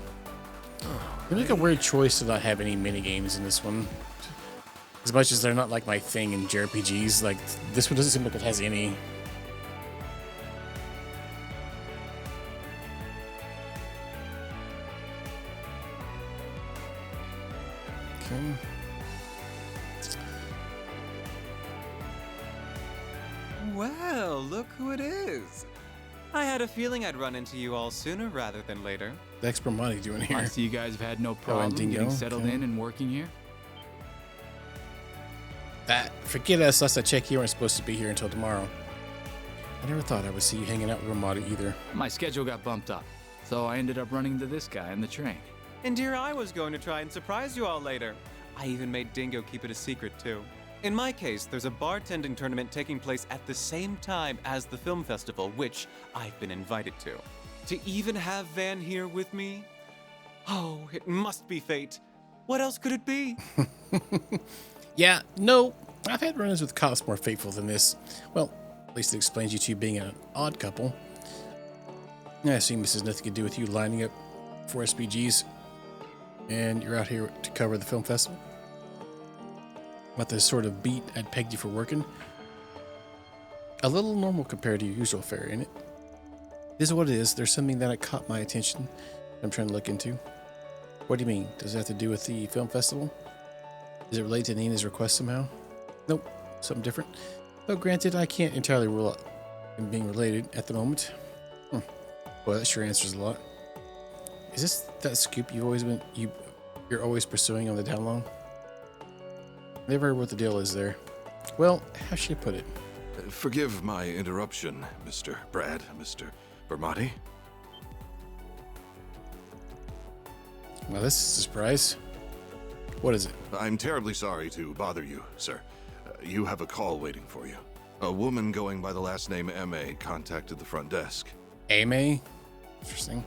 You make a weird choice to not have any mini games in this one. As much as they're not like my thing in JRPGs, like this one doesn't seem like it has any. Okay. Well, look who it is. I had a feeling I'd run into you all sooner rather than later. The expert money doing here. I see you guys have had no problem getting settled in and working here. Forget us. Last I checked, you weren't supposed to be here until tomorrow. I never thought I would see you hanging out with Ramadi either. My schedule got bumped up, so I ended up running into this guy on the train. And here I was going to try and surprise you all later. I even made Dingo keep it a secret too. In my case, there's a bartending tournament taking place at the same time as the film festival, which I've been invited to. To even have Van here with me? Oh, it must be fate. What else could it be? Yeah, no, I've had run-ins with cops more fateful than this. Well, at least it explains you two being an odd couple. I assume this has nothing to do with you lining up for SPGs, and you're out here to cover the film festival. About the sort of beat I'd pegged you for working. A little normal compared to your usual fare, ain't it? This is what it is. There's something that caught my attention I'm trying to look into. What do you mean? Does it have to do with the film festival? Is it related to Nina's request somehow? Nope, something different. Though granted, I can't entirely rule out them being related at the moment. Well, that sure answers a lot. Is this that scoop you're always pursuing on the down low? Never heard what the deal is there. Well, how should I put it? Forgive my interruption, Mr. Brad, Mr. Vermati. Well, this is a surprise. What is it? I'm terribly sorry to bother you, sir. You have a call waiting for you. A woman going by the last name M.A. contacted the front desk. M.A.? Interesting.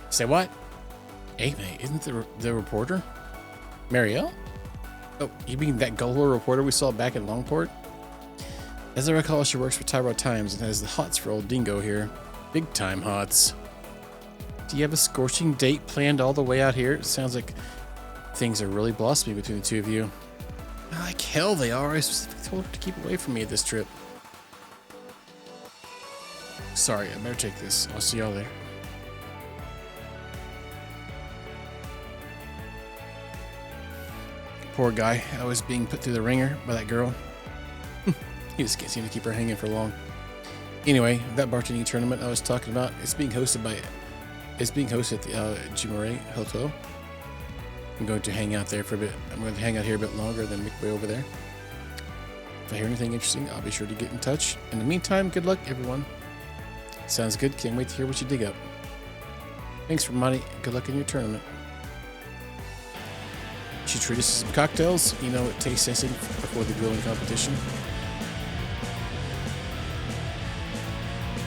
Say what? M.A. Isn't the reporter? Marielle? Oh, you mean that gullible reporter we saw back in Longport? As I recall, she works for Tyrod Times and has the hots for old Dingo here. Big time hots. Do you have a scorching date planned all the way out here? It sounds like things are really blossoming between the two of you. Like hell they are. I specifically told her to keep away from me at this trip. Sorry, I better take this. I'll see y'all there. Poor guy. I was being put through the ringer by that girl. He just can't seem to keep her hanging for long. Anyway, that bartending tournament I was talking about, it's being hosted at the Jimare Hotel. I'm going to hang out there for a bit. I'm going to hang out here a bit longer than make my way over there. If I hear anything interesting, I'll be sure to get in touch. In the meantime, good luck, everyone. Sounds good. Can't wait to hear what you dig up. Thanks for money. Good luck in your tournament. You should treat us to some cocktails. You know, it tastes testing before the grilling competition.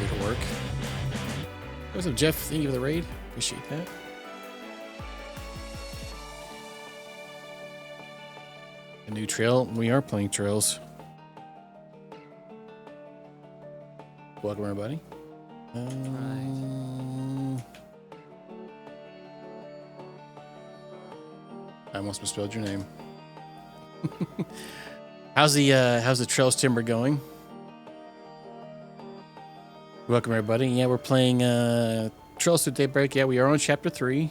Good work. What's up, Jeff? Thank you for the raid. Appreciate that. A new trail. We are playing trails. Welcome, everybody. I almost misspelled your name. How's the Trails Timber going? Welcome, everybody. Yeah, we're playing Trails through Daybreak. Yeah, we are on chapter 3.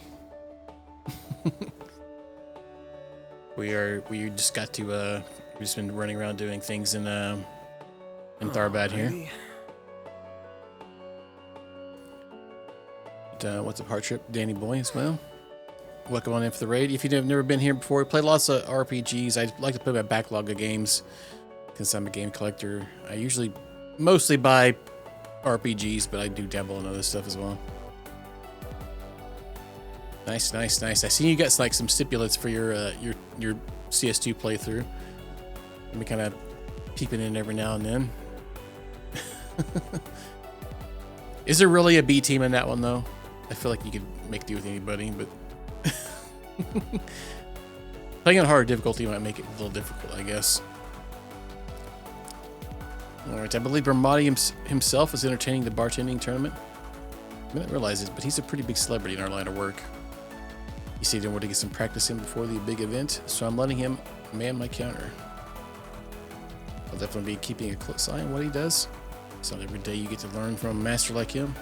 we just got to we've just been running around doing things in Tharbad here. What's up, Heart Trip? Danny Boy as well. Welcome on in for the raid. If you've never been here before, we play lots of RPGs. I like to play my backlog of games since I'm a game collector. I usually mostly buy RPGs, but I do dabble in other stuff as well. Nice, nice, nice. I see you got like some stipulates for your CS2 playthrough. Let me kind of peeping in every now and then. Is there really a B team in that one though? I feel like you could make do with anybody, but playing on hard difficulty might make it a little difficult, I guess. Alright, I believe Bermati himself is entertaining the bartending tournament. I didn't realize it, but he's a pretty big celebrity in our line of work. He said he wanted to get some practice in before the big event, so I'm letting him man my counter. I'll definitely be keeping a close eye on what he does. It's not every day you get to learn from a master like him.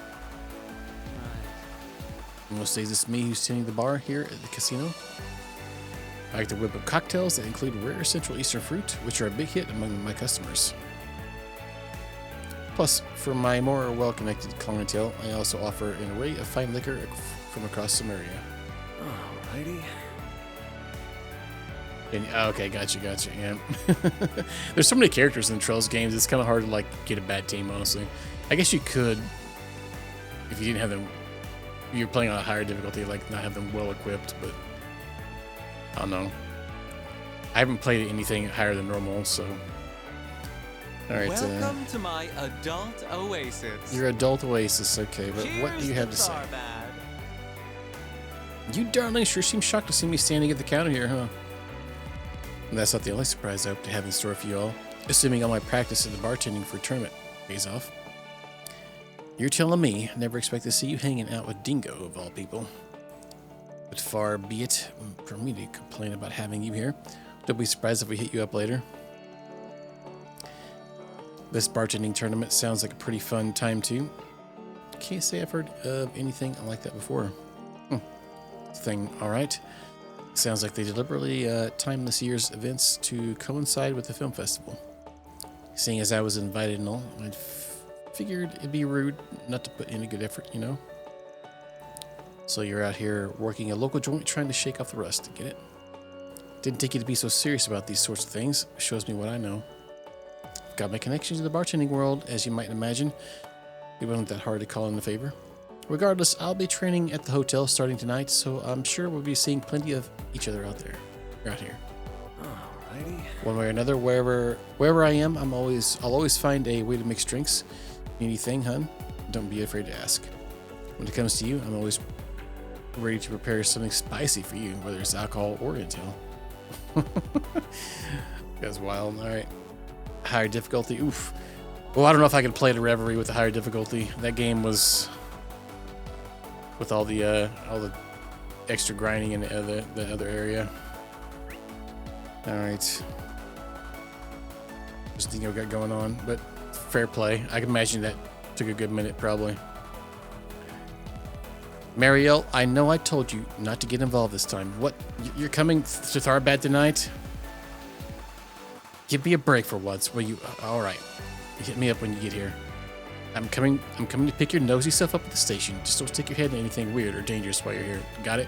And most days it's me who's tending the bar here at the casino. I like to whip up cocktails that include rare Central Eastern fruit, which are a big hit among my customers. Plus, for my more well-connected clientele, I also offer an array of fine liquor from across Samaria. Alrighty. And, okay, gotcha, yeah. There's so many characters in the Trails games, it's kind of hard to, like, get a bad team, honestly. I guess you could, if you didn't have them, you're playing on a higher difficulty, like, not have them well-equipped, but I don't know. I haven't played anything higher than normal, so... Alright, Welcome to my adult oasis. Your adult oasis, okay, but what do you have to say? You darling sure seem shocked to see me standing at the counter here, huh? And that's not the only surprise I hope to have in store for you all, assuming all my practice in the bartending for a tournament pays off. You're telling me I never expect to see you hanging out with Dingo, of all people. But far be it for me to complain about having you here. Don't be surprised if we hit you up later. This bartending tournament sounds like a pretty fun time, too. Can't say I've heard of anything like that before. Thing, alright. Sounds like they deliberately timed this year's events to coincide with the film festival. Seeing as I was invited and all, I figured it'd be rude not to put in a good effort, you know? So you're out here working a local joint trying to shake off the rust, get it? Didn't take you to be so serious about these sorts of things. Shows me what I know. Got my connections to the bartending world, as you might imagine. It wasn't that hard to call in a favor. Regardless, I'll be training at the hotel starting tonight, so I'm sure we'll be seeing plenty of each other out here. Alrighty. One way or another, wherever I am, I'll always find a way to mix drinks. Anything, hun? Don't be afraid to ask. When it comes to you, I'm always ready to prepare something spicy for you, whether it's alcohol or intel. That's wild. All right. Higher difficulty. Oof. Well, I don't know if I can play the Reverie with the higher difficulty. That game was with all the extra grinding in the other area. All right. Just Dingo got going on, but fair play. I can imagine that took a good minute, probably. Marielle, I know I told you not to get involved this time. What? You're coming to Tharbad tonight? Give me a break for once, will you? All right. Hit me up when you get here. I'm coming to pick your nosy stuff up at the station. Just don't stick your head in anything weird or dangerous while you're here. Got it?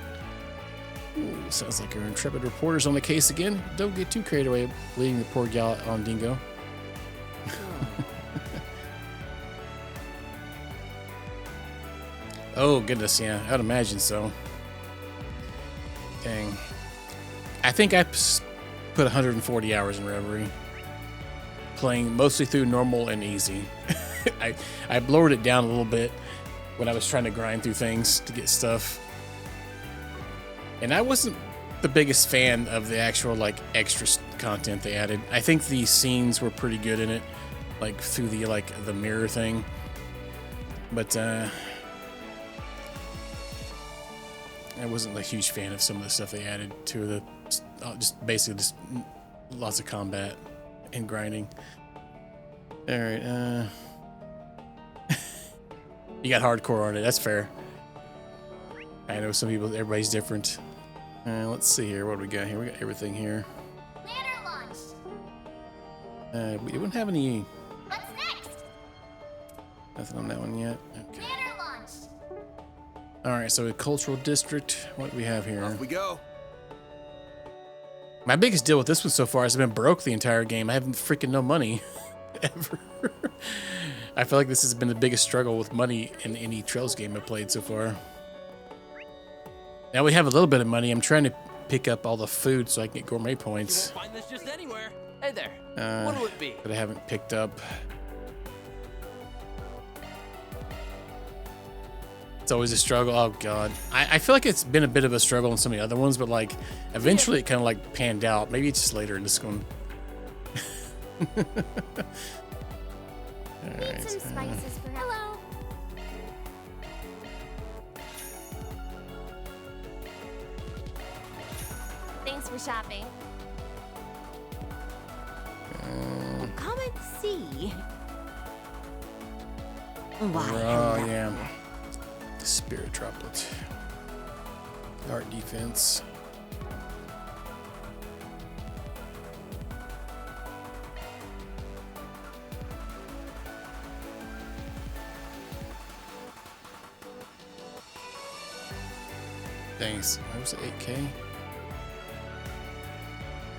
Ooh, sounds like our intrepid reporter's on the case again. Don't get too carried away leading the poor gal on Dingo. Oh, goodness, yeah. I'd imagine so. Dang. I think I put 140 hours in Reverie. Playing mostly through normal and easy. I lowered it down a little bit when I was trying to grind through things to get stuff. And I wasn't the biggest fan of the actual, like, extra content they added. I think the scenes were pretty good in it, like, through the, like, the mirror thing. But, I wasn't a huge fan of some of the stuff they added to the, just basically just lots of combat and grinding. All right, you got hardcore on it. That's fair. I know some people, everybody's different. Let's see here. What do we got here? We got everything here. We wouldn't have any. What's next? Nothing on that one yet. Okay. All right, so a cultural district. What do we have here? Off we go. My biggest deal with this one so far is I've been broke the entire game. I haven't freaking no money ever. I feel like this has been the biggest struggle with money in any Trails game I've played so far. Now we have a little bit of money. I'm trying to pick up all the food so I can get gourmet points. You won't find this just anywhere. Hey there. What'll it be? That I haven't picked up. It's always a struggle. Oh god. I feel like it's been a bit of a struggle in some of the other ones, but like eventually it kind of like panned out. Maybe it's just later in this one. Need some spices for hello. Thanks for shopping. Come and see. Why? Oh yeah. Spirit droplet. Art defense. Thanks. What was it, 8K?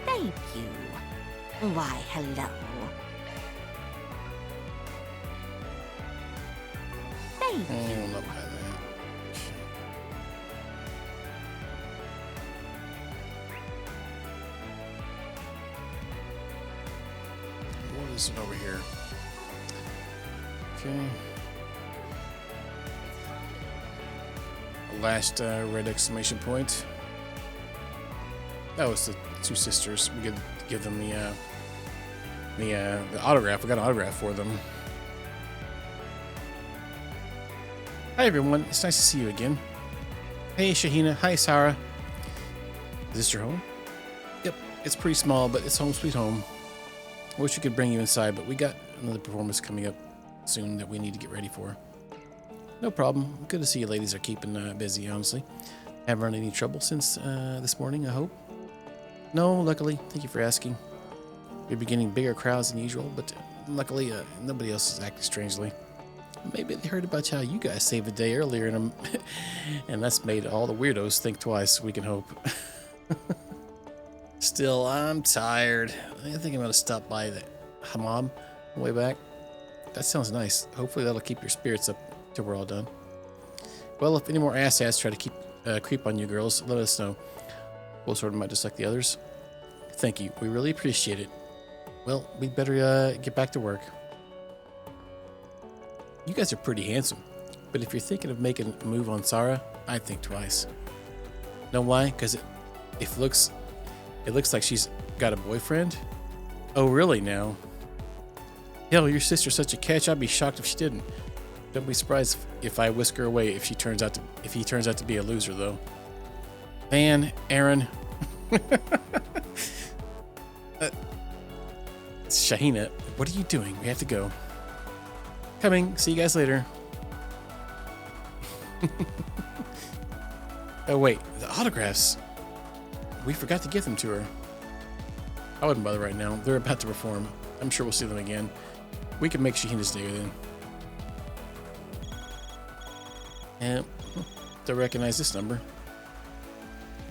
Thank you. Why, hello. Thank I you. don't know about that. What is it over here? Okay. Last red exclamation point. That was the two sisters. We could give them the autograph. We got an autograph for them. Hi everyone, it's nice to see you again. Hey Shahina, hi Sarah. Is this your home? Yep, it's pretty small, but it's home sweet home. I wish we could bring you inside, but we got another performance coming up soon that we need to get ready for. No problem. Good to see you ladies are keeping busy, honestly. Haven't run any trouble since this morning, I hope. No, luckily. Thank you for asking. We're beginning bigger crowds than usual, but luckily nobody else is acting strangely. Maybe they heard about how you guys saved the day earlier, and that's made all the weirdos think twice, we can hope. Still, I'm tired. I think I'm going to stop by the hammam on the way back. That sounds nice. Hopefully that'll keep your spirits up till we're all done. Well, if any more asshats try to creep on you girls, let us know. We'll sort them out just like the others. Thank you. We really appreciate it. Well, we'd better get back to work. You guys are pretty handsome, but if you're thinking of making a move on Sarah, I'd think twice. Know why? Because it looks like she's got a boyfriend. Oh, really now? Hell, your sister's such a catch. I'd be shocked if she didn't. Don't be surprised if I whisk her away if he turns out to be a loser, though. Man, Aaron. Shahina, what are you doing? We have to go. Coming. See you guys later. Oh, wait. The autographs. We forgot to give them to her. I wouldn't bother right now. They're about to perform. I'm sure we'll see them again. We can make Shahina's day then. And to recognize this number.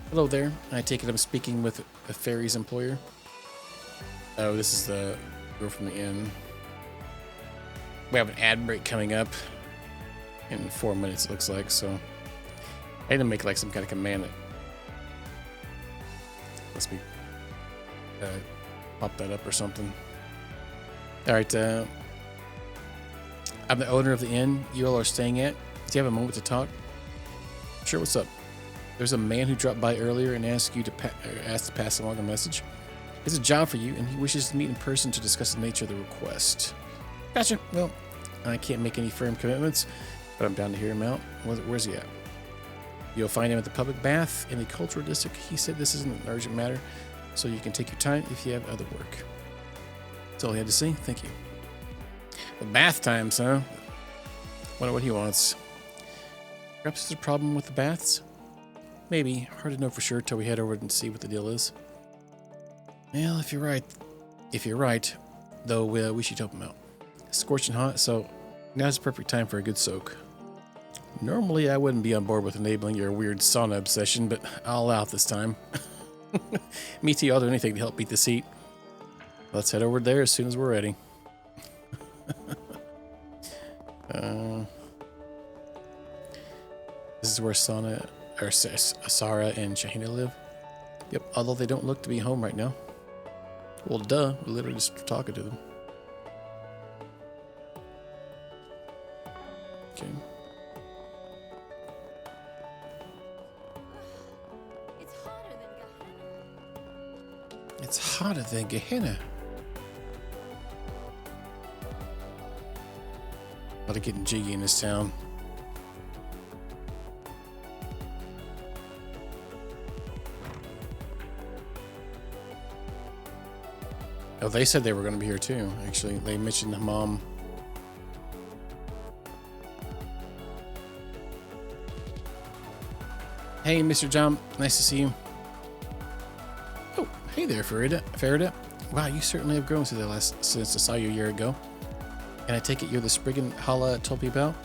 Hello there. I take it I'm speaking with a fairy's employer. Oh, this is the girl from the inn. We have an ad break coming up in 4 minutes, it looks like, so I had to make like some kind of command that must be pop that up or something. All right, I'm the owner of the inn you all are staying at. Do you have a moment to talk? Sure, what's up? There's a man who dropped by earlier and asked you to pass along a message. It's a job for you, and he wishes to meet in person to discuss the nature of the request. Gotcha. Well, I can't make any firm commitments, but I'm down to hear him out. Where's he at? You'll find him at the public bath in the cultural district. He said this isn't an urgent matter, so you can take your time if you have other work. That's all he had to say. Thank you. The bath times, huh? Wonder what he wants. Perhaps there's a problem with the baths? Maybe. Hard to know for sure till we head over and see what the deal is. Well, if you're right, though, we should help him out. It's scorching hot, so now's the perfect time for a good soak. Normally, I wouldn't be on board with enabling your weird sauna obsession, but I'll allow it this time. Me too, I'll do anything to help beat this heat. Let's head over there as soon as we're ready. This is where Sarah and Shahina live. Yep, although they don't look to be home right now. Well, duh, we're literally just talking to them. Okay. It's hotter than Gehenna. A lot of getting jiggy in this town. Oh, they said they were going to be here too, actually. They mentioned the mom. Hey, Mr. John. Nice to see you. Oh, hey there, Farida. Wow, you certainly have grown since I saw you a year ago. And I take it you're the Spriggan Hala told me about?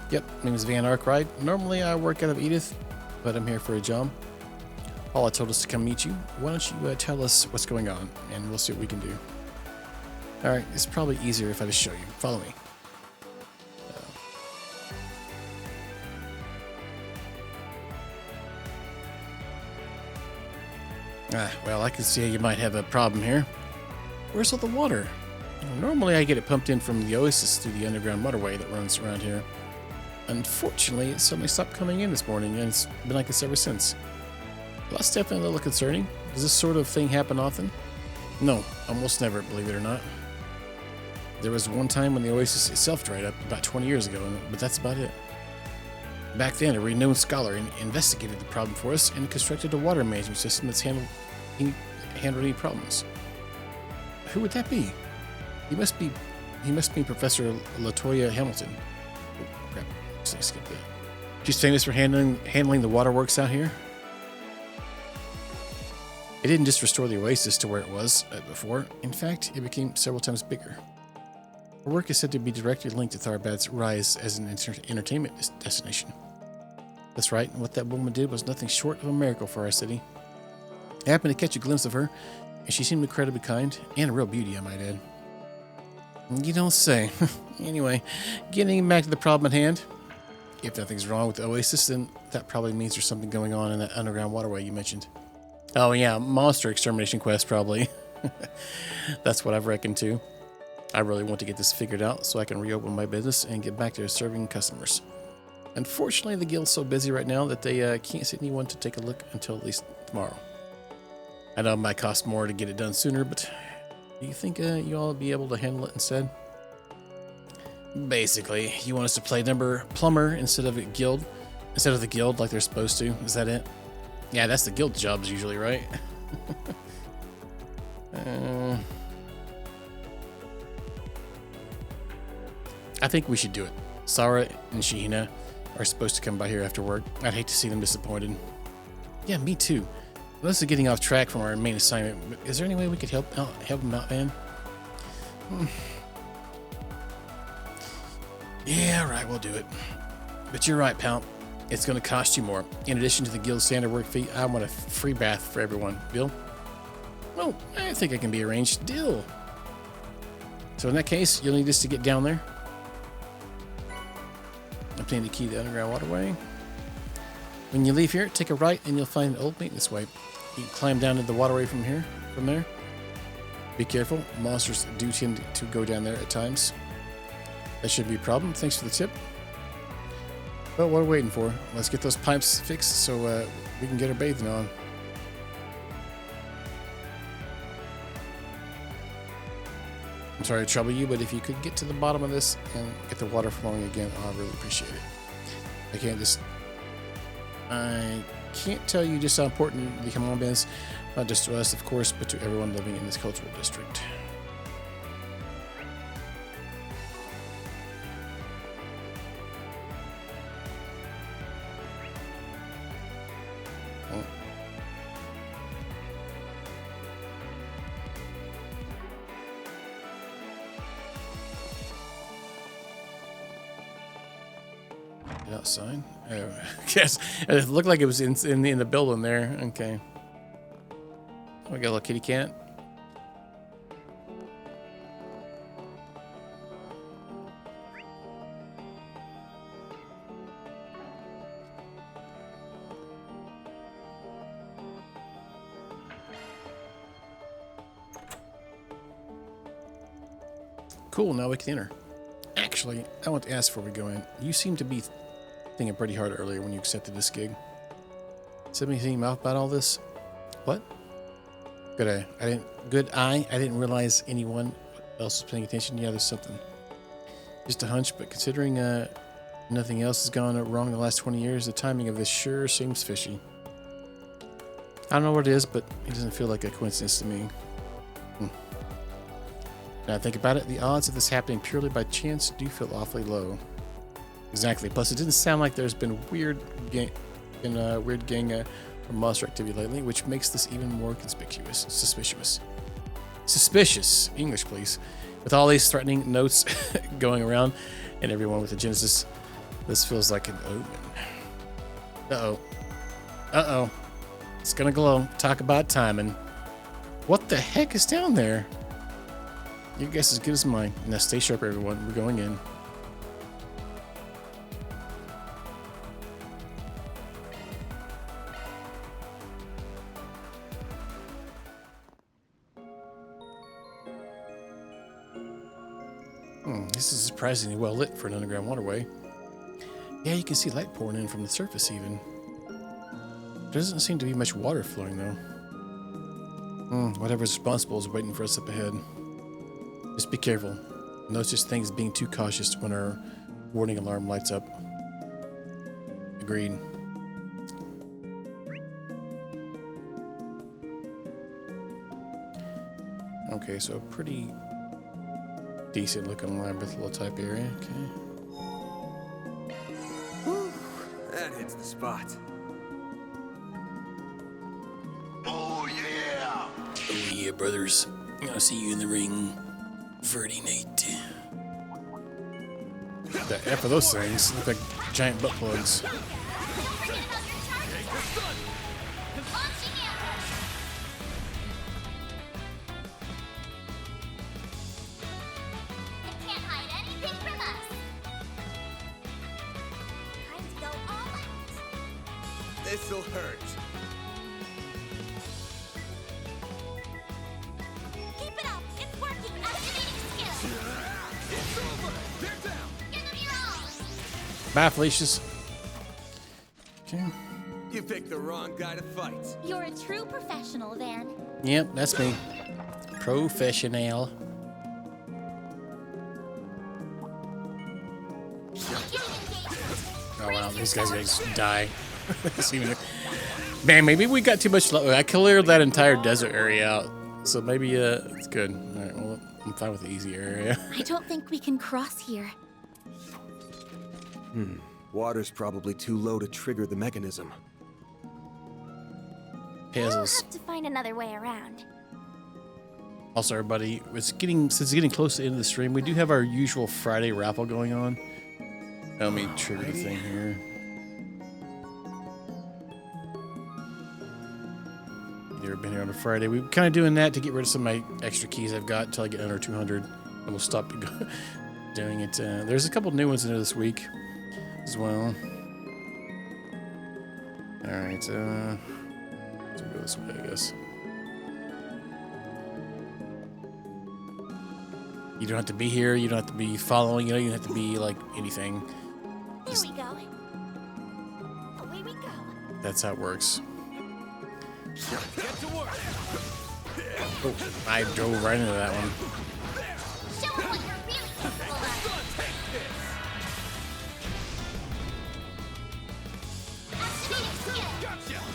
Yep, my name is Van Arkwright. Normally I work out of Edith, but I'm here for a job. Paula told us to come meet you. Why don't you tell us what's going on, and we'll see what we can do. Alright, it's probably easier if I just show you. Follow me. Well, I can see you might have a problem here. Where's all the water? Normally I get it pumped in from the oasis through the underground waterway that runs around here. Unfortunately, it suddenly stopped coming in this morning, and it's been like this ever since. Well, that's definitely a little concerning. Does this sort of thing happen often? No, almost never, believe it or not. There was one time when the oasis itself dried up about 20 years ago, but that's about it. Back then, a renowned scholar investigated the problem for us and constructed a water management system that's handled any problems. Who would that be? He must be Professor Latoya Hamilton. Oh, crap. I skipped that. She's famous for handling the waterworks out here. It didn't just restore the oasis to where it was before. In fact, it became several times bigger. Her work is said to be directly linked to Tharbad's rise as an entertainment destination. That's right, and what that woman did was nothing short of a miracle for our city. I happened to catch a glimpse of her, and she seemed incredibly kind, and a real beauty, I might add. You don't say. Anyway, getting back to the problem at hand. If nothing's wrong with the oasis, then that probably means there's something going on in that underground waterway you mentioned. Oh yeah, monster extermination quest, probably. That's what I've reckoned too. I really want to get this figured out so I can reopen my business and get back to serving customers. Unfortunately, the guild's so busy right now that they can't send anyone to take a look until at least tomorrow. I know it might cost more to get it done sooner, but do you think you all will be able to handle it instead? Basically, you want us to play number plumber instead of the guild like they're supposed to. Is that it? Yeah, that's the guild jobs usually, right? I think we should do it. Sarah and Shahina are supposed to come by here after work. I'd hate to see them disappointed. Yeah, me too. This is getting off track from our main assignment. But is there any way we could help them out, man? Yeah, right, we'll do it. But you're right, pal. It's going to cost you more. In addition to the guild standard work fee, I want a free bath for everyone. Deal? Well, I think I can be arranged. Deal. So in that case, you'll need this to get down there. Obtain the key to the underground waterway. When you leave here, take a right and you'll find an old maintenance way. You can climb down into the waterway from there. Be careful, monsters do tend to go down there at times. That shouldn't be a problem. Thanks for the tip. Well, what are we waiting for? Let's get those pipes fixed so we can get our bathing on. I'm sorry to trouble you, but if you could get to the bottom of this and get the water flowing again, I'd really appreciate it. I can't tell you just how important the Hamam is, not just to us, of course, but to everyone living in this cultural district. Outside. Oh, yes, it looked like it was in the building there. Okay. We got a little kitty cat. Cool. Now we can enter. Actually, I want to ask before we go in. You seem to be thinking pretty hard earlier when you accepted this gig. Said anything about all this? What? Good eye. I didn't realize anyone else was paying attention. Yeah, there's something. Just a hunch, but considering nothing else has gone wrong in the last 20 years, the timing of this sure seems fishy. I don't know what it is, but it doesn't feel like a coincidence to me. Now I think about it, the odds of this happening purely by chance do feel awfully low. Exactly. Plus, it didn't sound like there's been weird gang or monster activity lately, which makes this even more suspicious. English, please. With all these threatening notes going around, and everyone with a Genesis, this feels like an omen. Uh-oh. Uh-oh. It's gonna glow. Talk about timing. What the heck is down there? Your guess is as good as mine. Now stay sharp, everyone. We're going in. This is surprisingly well lit for an underground waterway. Yeah, you can see light pouring in from the surface even. There doesn't seem to be much water flowing though. Whatever's responsible is waiting for us up ahead. Just be careful. No such thing as being too cautious when our warning alarm lights up. Agreed. Okay, so pretty decent looking labyrinthal type area. Okay. Whew, that hits the spot. Oh yeah! Oh yeah, brothers. I'll see you in the ring Friday night. The F of those things look like giant butt plugs. This'll hurt. Keep it up. It's working. Activating skill. It's over. They're down. Give them your all. Bye, Felicia's. Okay. You picked the wrong guy to fight. You're a true professional, Van. Yep, that's me. Professional. Oh wow, these guys are gonna die. Man, maybe we got too much luck. I cleared that entire desert area out, so maybe it's good. All right, well, I'm fine with the easy area. I don't think we can cross here. Water's probably too low to trigger the mechanism. We'll Puzzles. have to find another way around. Also, everybody, since it's getting close to the end of the stream, we do have our usual Friday raffle going on. Let me trigger the thing here. You've never been here on a Friday. We're kind of doing that to get rid of some of my extra keys I've got until I get under 200. And we'll stop doing it. There's a couple new ones in there this week as well. Alright, so we'll go this way, I guess. You don't have to be here, you don't have to be following, you don't have to be like anything. There we go. Away we go. That's how it works. Get to work. Oh, I drove right into that one. Show them what you're really capable of. Activating skill.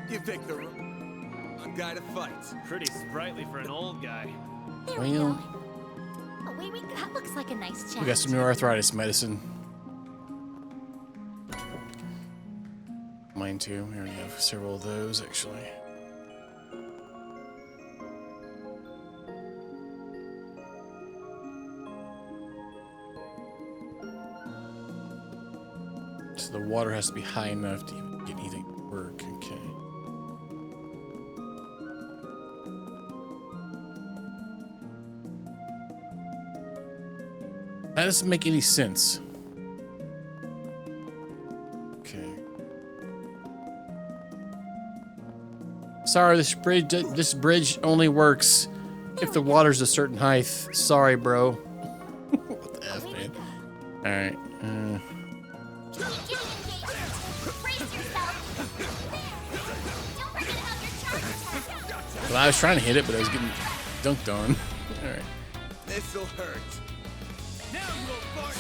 You picked the wrong guy to fight. Pretty sprightly for an old guy. There we go. Away we go. That looks like a nice chest. We got some new arthritis medicine. Mine too. We already have several of those, actually. So the water has to be high enough to even get anything to work. Okay. That doesn't make any sense. Okay. Sorry, this bridge only works if the water's a certain height. Sorry, bro. What the F, man? All right. Well, I was trying to hit it, but I was getting dunked on. All right. This'll hurt. Now you will fart.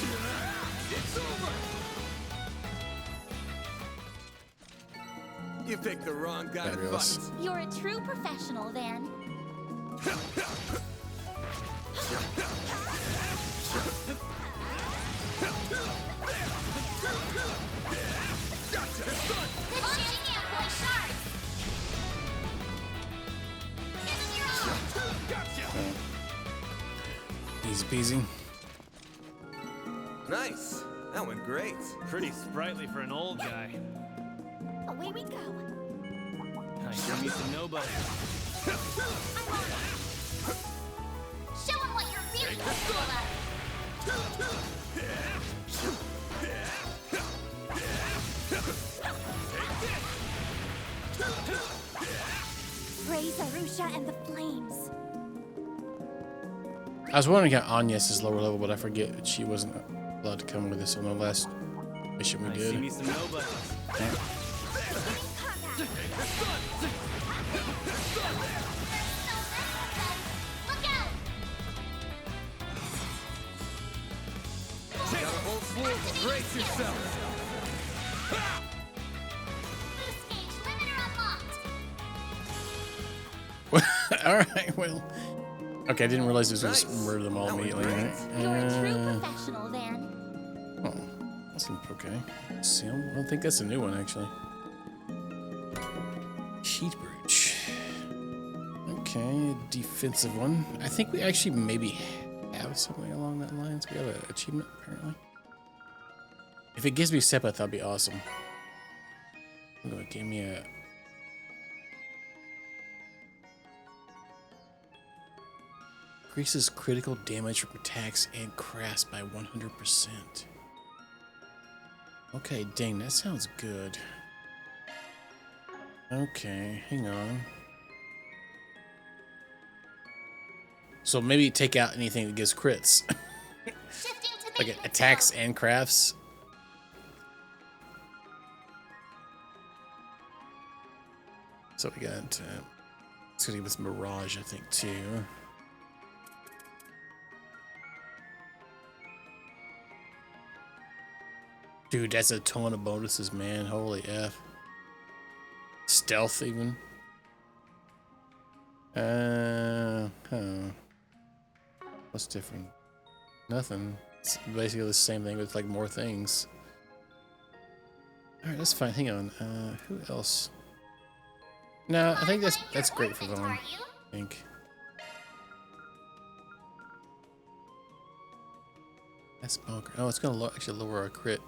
It's over. You picked the wrong guy to fight. You're a true professional, Van. Easy peasy. Nice. That went great. Pretty sprightly for an old guy. Away we go. Show me some nobody. Show him what you're really capable of. Praise Arusha and the flames. I was wondering how Agnes' lower level, but I forget that she wasn't allowed to come with us on the last mission we did. See me some nobody. Look out! Got a whole school to brace yourself. Boost gauge limiter unlocked. All right, well. Okay, I didn't realize this was murder them all immediately. You're a true professional, Van. Oh, that seems okay. See, I don't think that's a new one, actually. Heat brooch. Okay, defensive one. I think we actually maybe have something along that lines. We have an achievement, apparently. If it gives me Sepith, that'd be awesome. Oh, it gave me a... Increases critical damage from attacks and crafts by 100%. Okay, dang, that sounds good. Okay, hang on. So maybe take out anything that gives crits. Like attacks and crafts. So we got, it's gonna give us Mirage, I think, too. Dude, that's a ton of bonuses, man. Holy F. Stealth, even. What's different? Nothing. It's basically the same thing with like more things. Alright, that's fine. Hang on. Who else? No, I think that's great for Vaughn. I think. That's bunker. Oh, it's gonna actually lower our crit.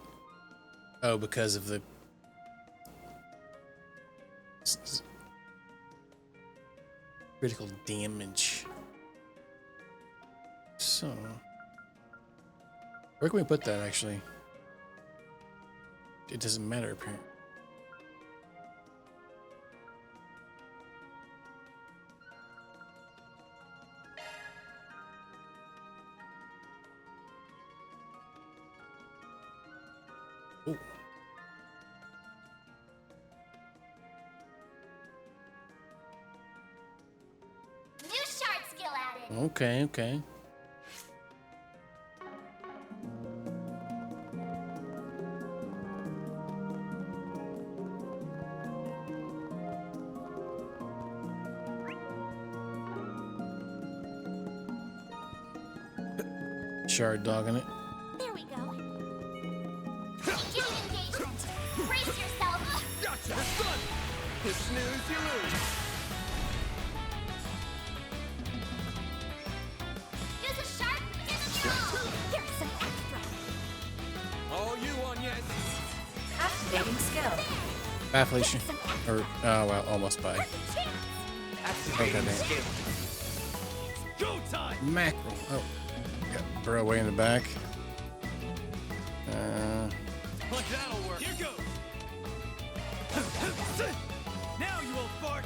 Oh, because of the critical damage. So, where can we put that actually? It doesn't matter apparently. Oh. New shard skill added. Okay, okay. Shard dogging it. There we go. Beginning engagement. Brace yourself. Gotcha, it's done. You snooze, you lose. Use a sharp pivot. Here's some extra. All you on yet? Activating skill. Affiliation. Or, oh, well, almost by. Activating skill. Go time. Mackerel. Oh. Got Burrow away in the back. Like that'll work. Here goes. Now you old fart.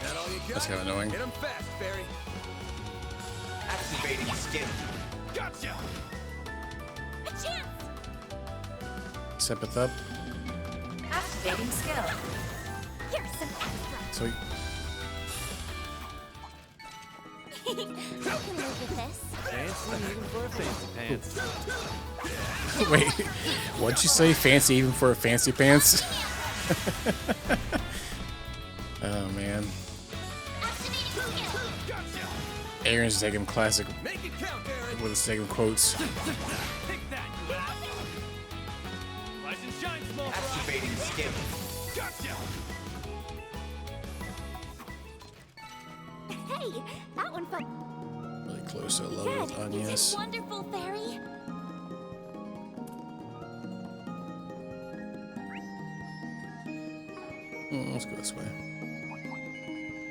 That all you got? That's kind of annoying. Hit him fast, Barry. Activating skill. Gotcha. A chance. Sepith up. Activating skill. Here's some extra. Sweet. I can live with this. Fancy even for a fancy pants. Wait, what'd you say? Fancy even for a fancy pants? Oh man. Aaron's taking classic Make it count, Aaron. with his taking quotes. Take that, you ass. Rise and shine, small fry. Activating skill. Gotcha. Hey, that one fun. Really close. I love it with Anya's. Wonderful, Fairy. Let's go this way.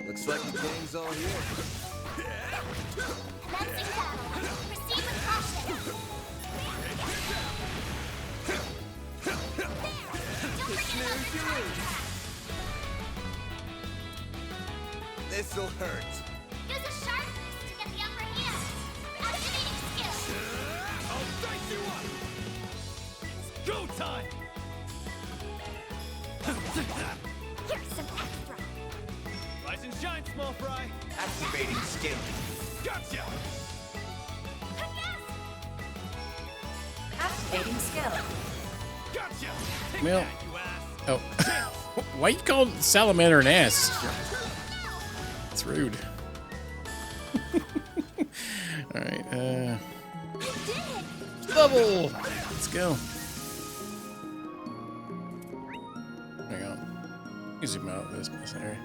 Looks like the gang's all here. Commencing battle. Proceed with caution. This'll hurt. Use a sharp boost to get the upper hand. Activating skill. I'll dice you up. It's go time. Here's some extra. Rise and shine, small fry. Activating skill. Gotcha. Activating skill. Gotcha. Take Well, that, you ass. oh, why you call salamander an ass? It's rude. All right, double. Let's go. Hang on. You zoom out this area.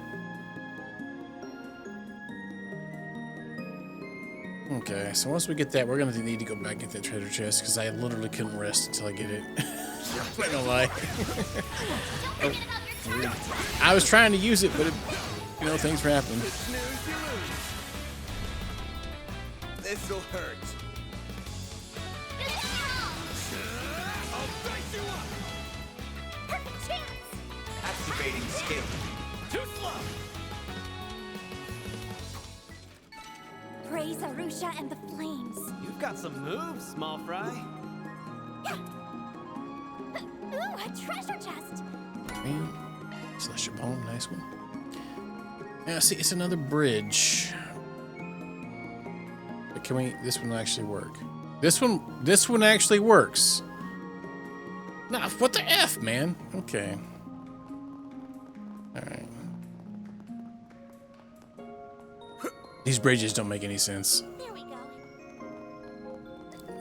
Okay, so once we get that, we're gonna need to go back and get that treasure chest because I literally couldn't rest until I get it. I'm not gonna lie. Oh, I was trying to use it, but it, you know, things were happening. This'll hurt. I'll dice you up. Perfect chance. Activating skill. Too slow. Praise Arusha and the flames. You've got some moves, small fry. Ooh, a treasure chest. Celestial Poem, nice one. Yeah, see, it's another bridge. But can we? This one will actually work. This one actually works. Nah, what the F, man? Okay. All right. These bridges don't make any sense. There we go.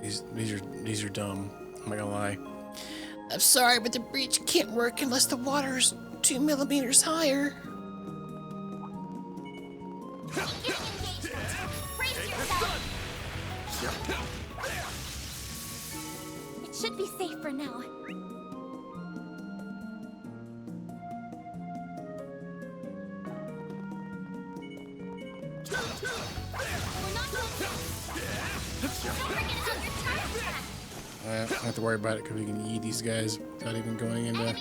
These are dumb. I'm not gonna lie. I'm sorry, but the bridge can't work unless the water's 2 millimeters higher. It should be safe for now. I don't have to worry about it because we can eat these guys without even going into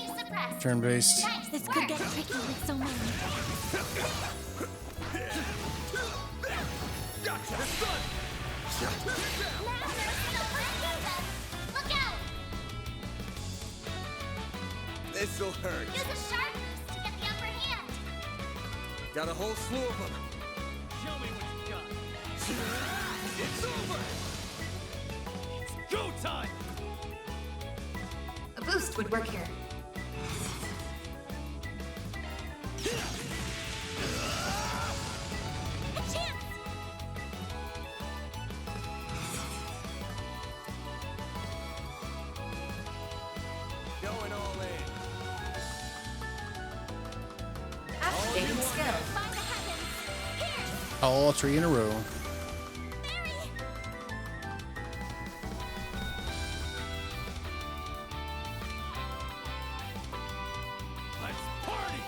turn-based. This could get tricky with so many. Gotcha. Look out! This'll hurt. Use a sharp boost to get the upper hand. Got a whole slew of them. Show me what you got. It's over. It's go time. A boost would work here. A chance. Going all in. Activating skill. Find the heavens. Here. All 3 in a row. Let's party.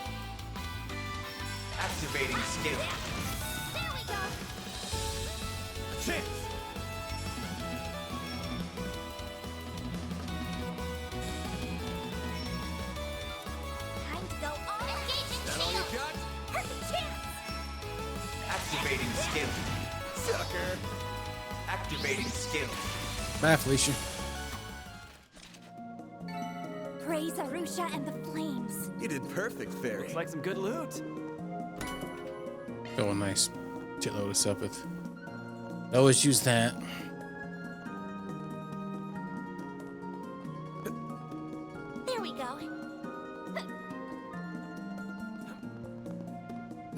Activating skill. There we go. Chance. Time to go all engaging That all you shield. got? Perfect chance. Activating skill. Sucker. Activating skill. Bye, Felicia. Praise Arusha and the flames. You did perfect, Fairy. Looks like some good loot. Oh, nice. To load us up with. Always use that. There we go.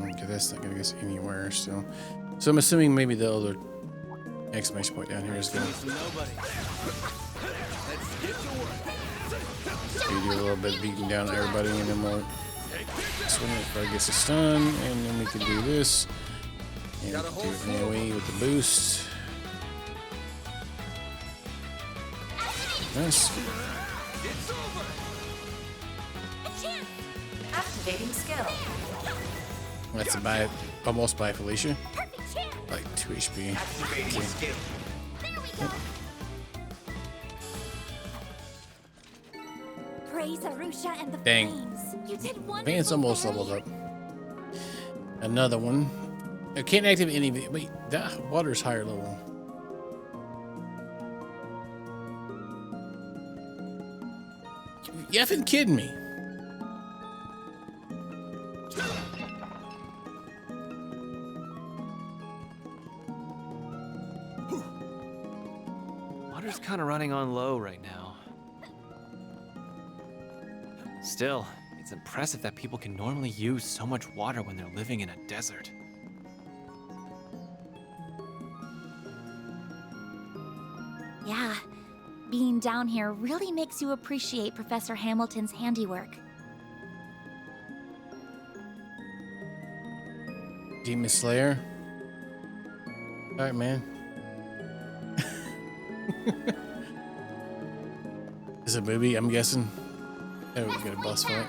Okay, that's not gonna get us anywhere still. So I'm assuming maybe the other exclamation point down here is gonna Nobody. Let's get to work. do a little bit of beating down everybody, and then we'll swing it before it gets a stun, and then we can do this. And we can do an AoE with the boost. Nice. It's over. Activating skill. That's a buy, almost by Felicia. Like 2 HP. Activating skill. Praise Arusha and the Dang. flames. You did wonderful. Vance almost Barry. leveled up. Another one. I can't activate any of it. Wait, that water's higher level. You effing kidding me? Water's kind of running on low right now. Still, it's impressive that people can normally use so much water when they're living in a desert. Yeah, being down here really makes you appreciate Professor Hamilton's handiwork. Demon Slayer. All right, man. Is it a movie? I'm guessing. Oh, we got a boss fight.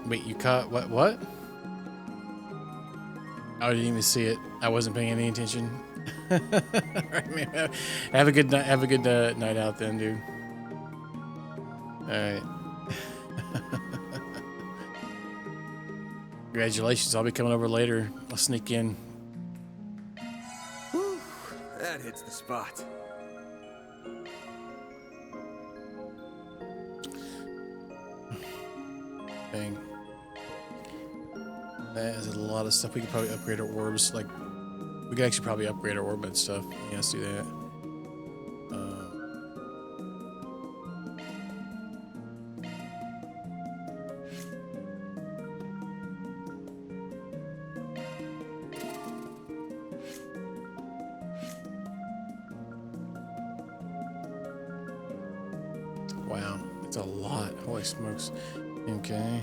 Wait, you caught what? What? I didn't even see it. I wasn't paying any attention. All right, man. Have a good night. Have a good night out then, dude. All right. Congratulations. I'll be coming over later. I'll sneak in. Whew, that hits the spot. Dang. That is a lot of stuff. We could probably upgrade our orbs. Like, we could actually probably upgrade our orb and stuff. Yeah, let's do that. Wow, it's a lot. Holy smokes. Okay.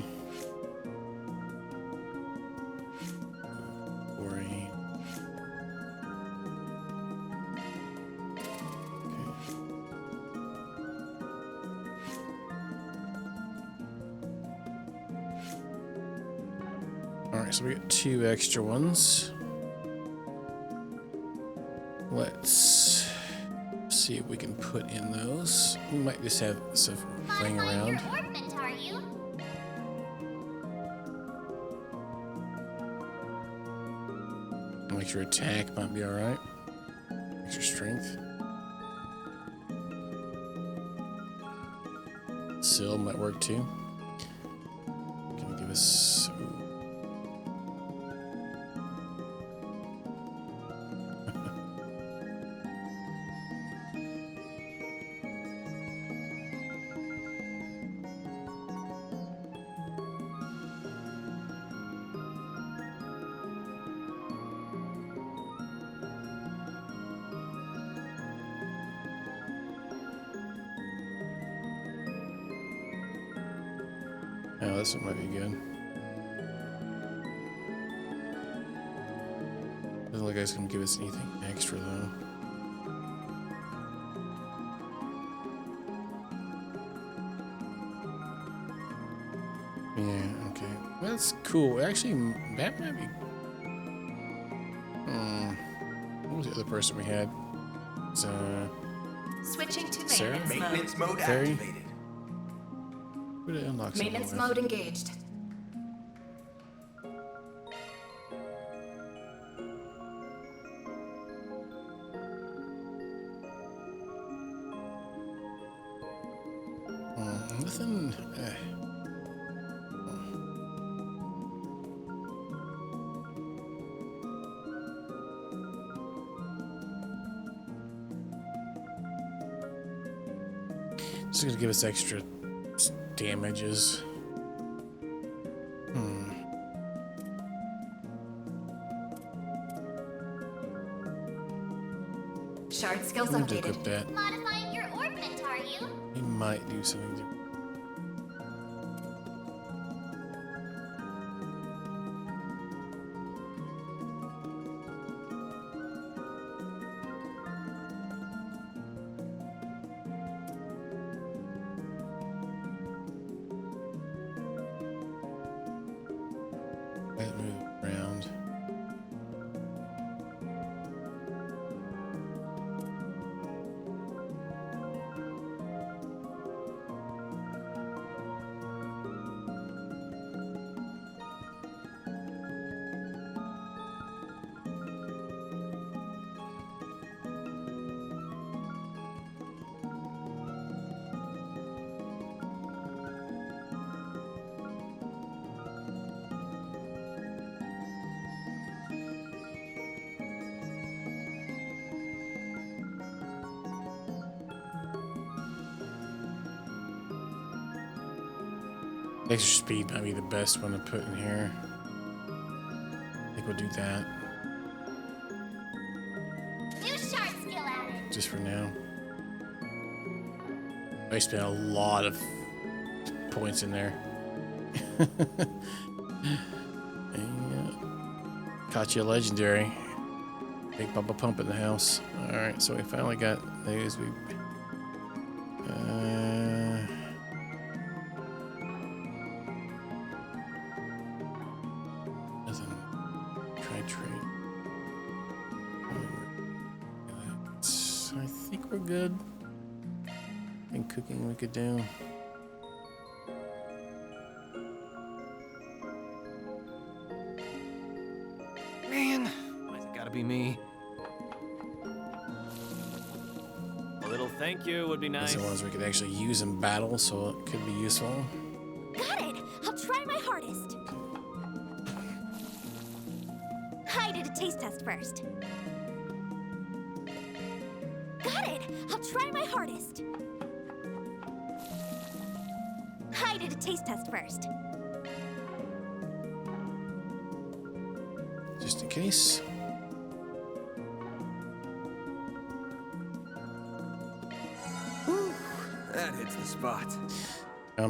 4-8. Alright, so we got 2 extra ones. Let's see if we can put in those. We might just have stuff laying around. Ornament, are you? Extra attack might be alright. Extra strength. Seal might work too. Can give us. Oh, this one might be good. Doesn't look like it's gonna give us anything extra though. Yeah, okay. That's cool. Actually, that might be. What was the other person we had? It's, Switching to Sarah? maintenance mode. Fairy? Activated. Who did it unlock something Maintenance with? mode engaged. Nothing. Just gonna give us extra damages. Shard skills I'm gonna updated. equip that. Modifying your ornament, are you? He might do something different. Let's move around. Extra speed might be the best one to put in here. I think we'll do that. New sharp skill added. Just for now. I spent a lot of points in there. Caught you a legendary. Big Papa Pump in the house. Alright, so we finally got those. I think we're good. And cooking we could do. Man, why's it gotta be me? A little thank you would be nice. These are ones we could actually use in battle, so it could be useful. Got it! I'll try my hardest. I did a taste test first. Got it! I'll try my hardest. I did a taste test first. Just in case. Whew, that hits the spot.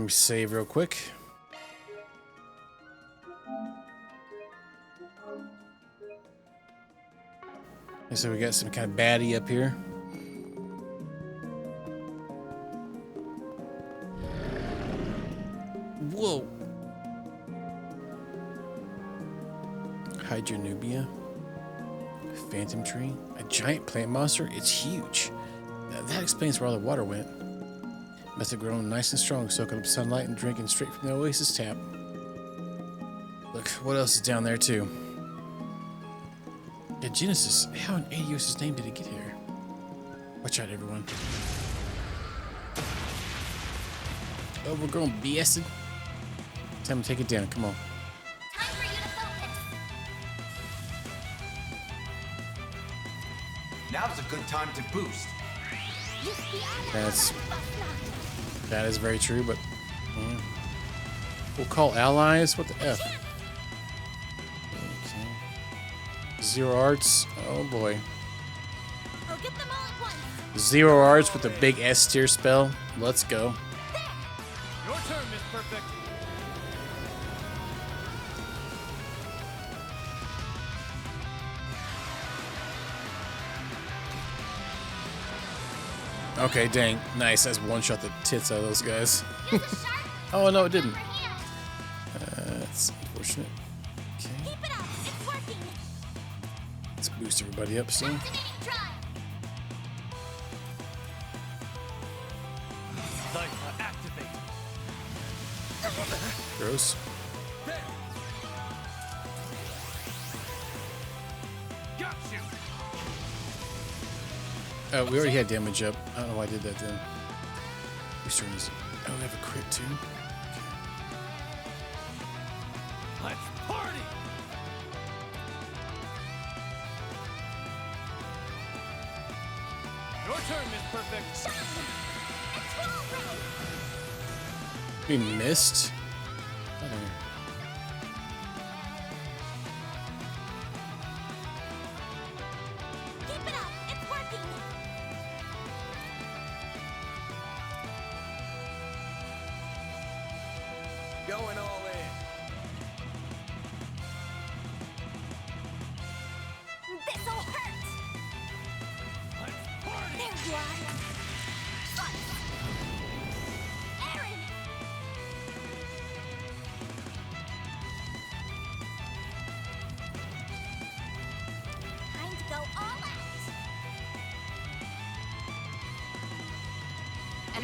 Save real quick. And so we got some kind of baddie up here. Whoa. Hydranubia. Phantom tree. A giant plant monster. It's huge. That explains where all the water went. Must have grown nice and strong, soaking up sunlight and drinking straight from the oasis tap. Look, what else is down there too? Yeah, Genesis. How in Adios' name did it get here? Watch out, everyone. Overgrown BS. Time to take it down. Come on. Time for you to focus. Now's a good time to boost. That is very true, but we'll call allies. What the F? Okay. Zero arts. Oh boy. I'll get them all at once. Zero arts with the big S tier spell. Let's go. Your turn, Miss Perfect. Okay, dang. Nice. That's one shot the tits out of those guys. Oh, no, it didn't. That's unfortunate. Okay. Keep it up. It's working. Let's boost everybody up soon. Activate. Gross. Got you. Oh, we already had damage up. I don't know why I did that then. Oh, we have a crit too. Let's party. Your turn, Miss Perfect. We missed. Keep it up. It's working. Going all in. This'll hurt. Let's party. There you are. Aaron.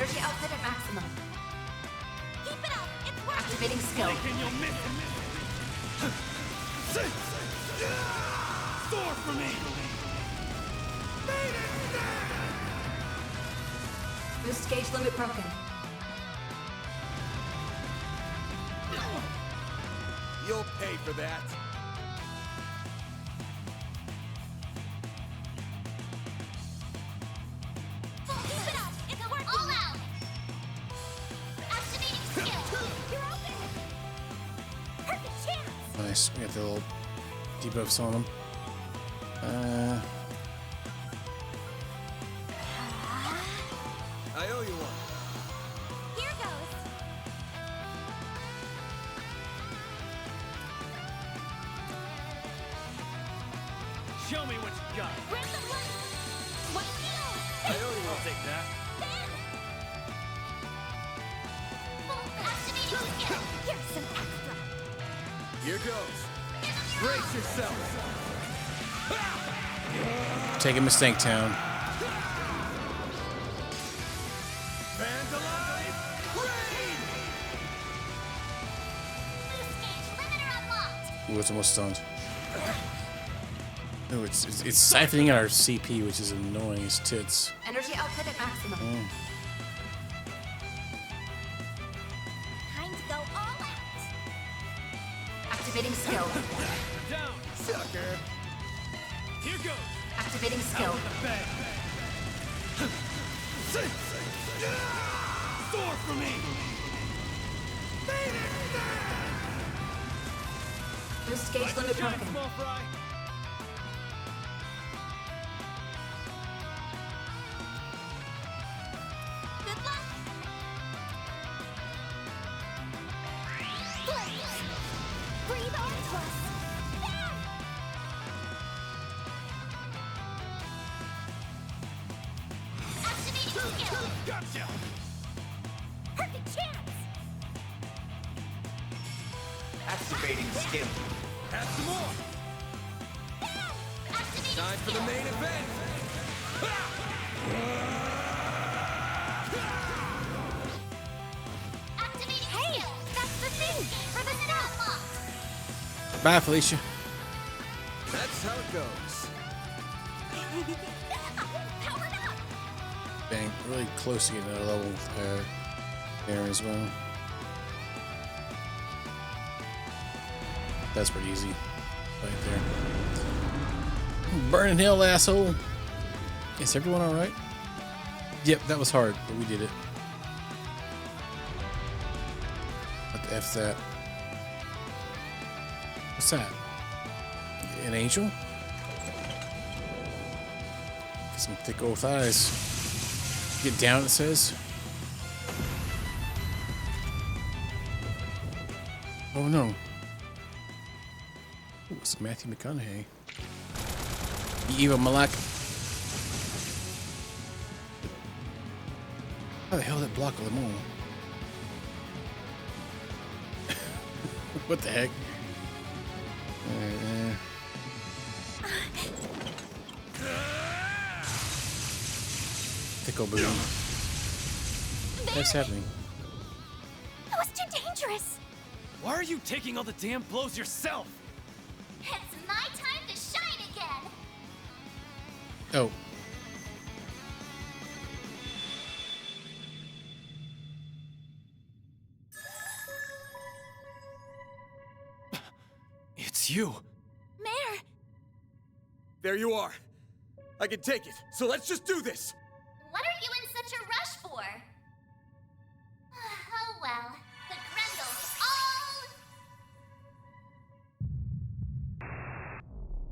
Energy output at maximum. Keep it up! It's working! Activating skill. Soar for me! Boost gauge limit broken. You'll pay for that. Keep it up! It's working! All out! Activating skill! You're open! Perfect chance! Nice. We got the little debuffs on them. I owe you one. Here goes! Show me what you got. Grab the blade! What deal? I owe you one. I'll take that. Activating skill! Here's some extra! Here goes. Brace yourself. Take him to Stank Town. Fans alive! Rain! Boost gauge limiter unlocked! Ooh, it's almost stunned. Oh, it's siphoning out our CP, which is annoying as tits. Energy output at maximum. Time to go all out! Activating skill. Down. Sucker. Here goes. Activating skill. Out of the bag. Soar for me. Boost gauge limit broken. Small fry. Good luck! Breathe on to us! There! Activating skill! Gotcha. Perfect chance! Activating skill. Have some more. Activating Time for the main event. Activating skill! That's the thing! For the skill unlocked! Bye, Felicia. That's how it goes. Powered up! Dang, really close to getting that level there as well. That's pretty easy. Right there. Burning Hill, asshole. Is everyone alright? Yep, that was hard, but we did it. What the F's that? What's that? An angel? Some thick old thighs. Get down, it says. Oh no. Ooh, it's Matthew McConaughey. The evil Malak. How the hell did that block Le Mans? What the heck? Tickle boom. What's happening? That was too dangerous! Why are you taking all the damn blows yourself? It's my time to shine again! Oh. It's you. Mare! There you are. I can take it. So let's just do this. What are you in such a rush for? Oh well, the Grendels all...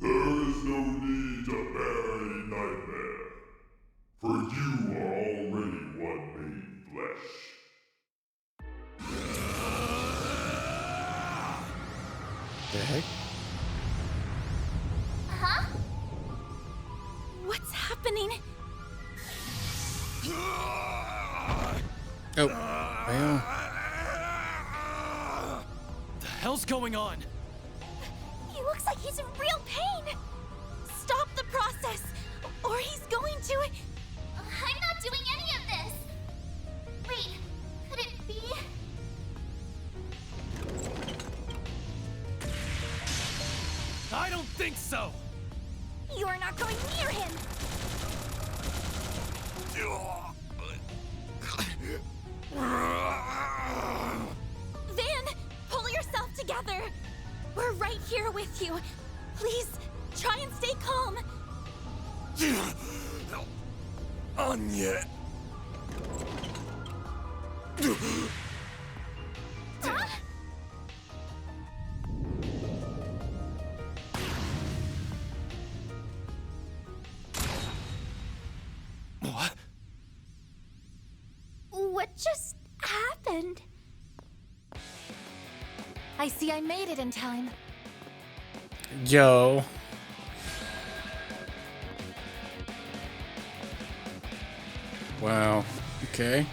There is no need to bear any nightmare, for you are already one made flesh. The heck? Huh? What's happening? Oh. Well. The hell's going on? He looks like he's in real pain! Stop the process, or he's going to... I'm not doing any of this! Wait, could it be? I don't think so! You're not going near him! Van, pull yourself together! We're right here with you. Please, try and stay calm. Anya. What? What just happened? I see I made it in time. Yo. Wow. Okay.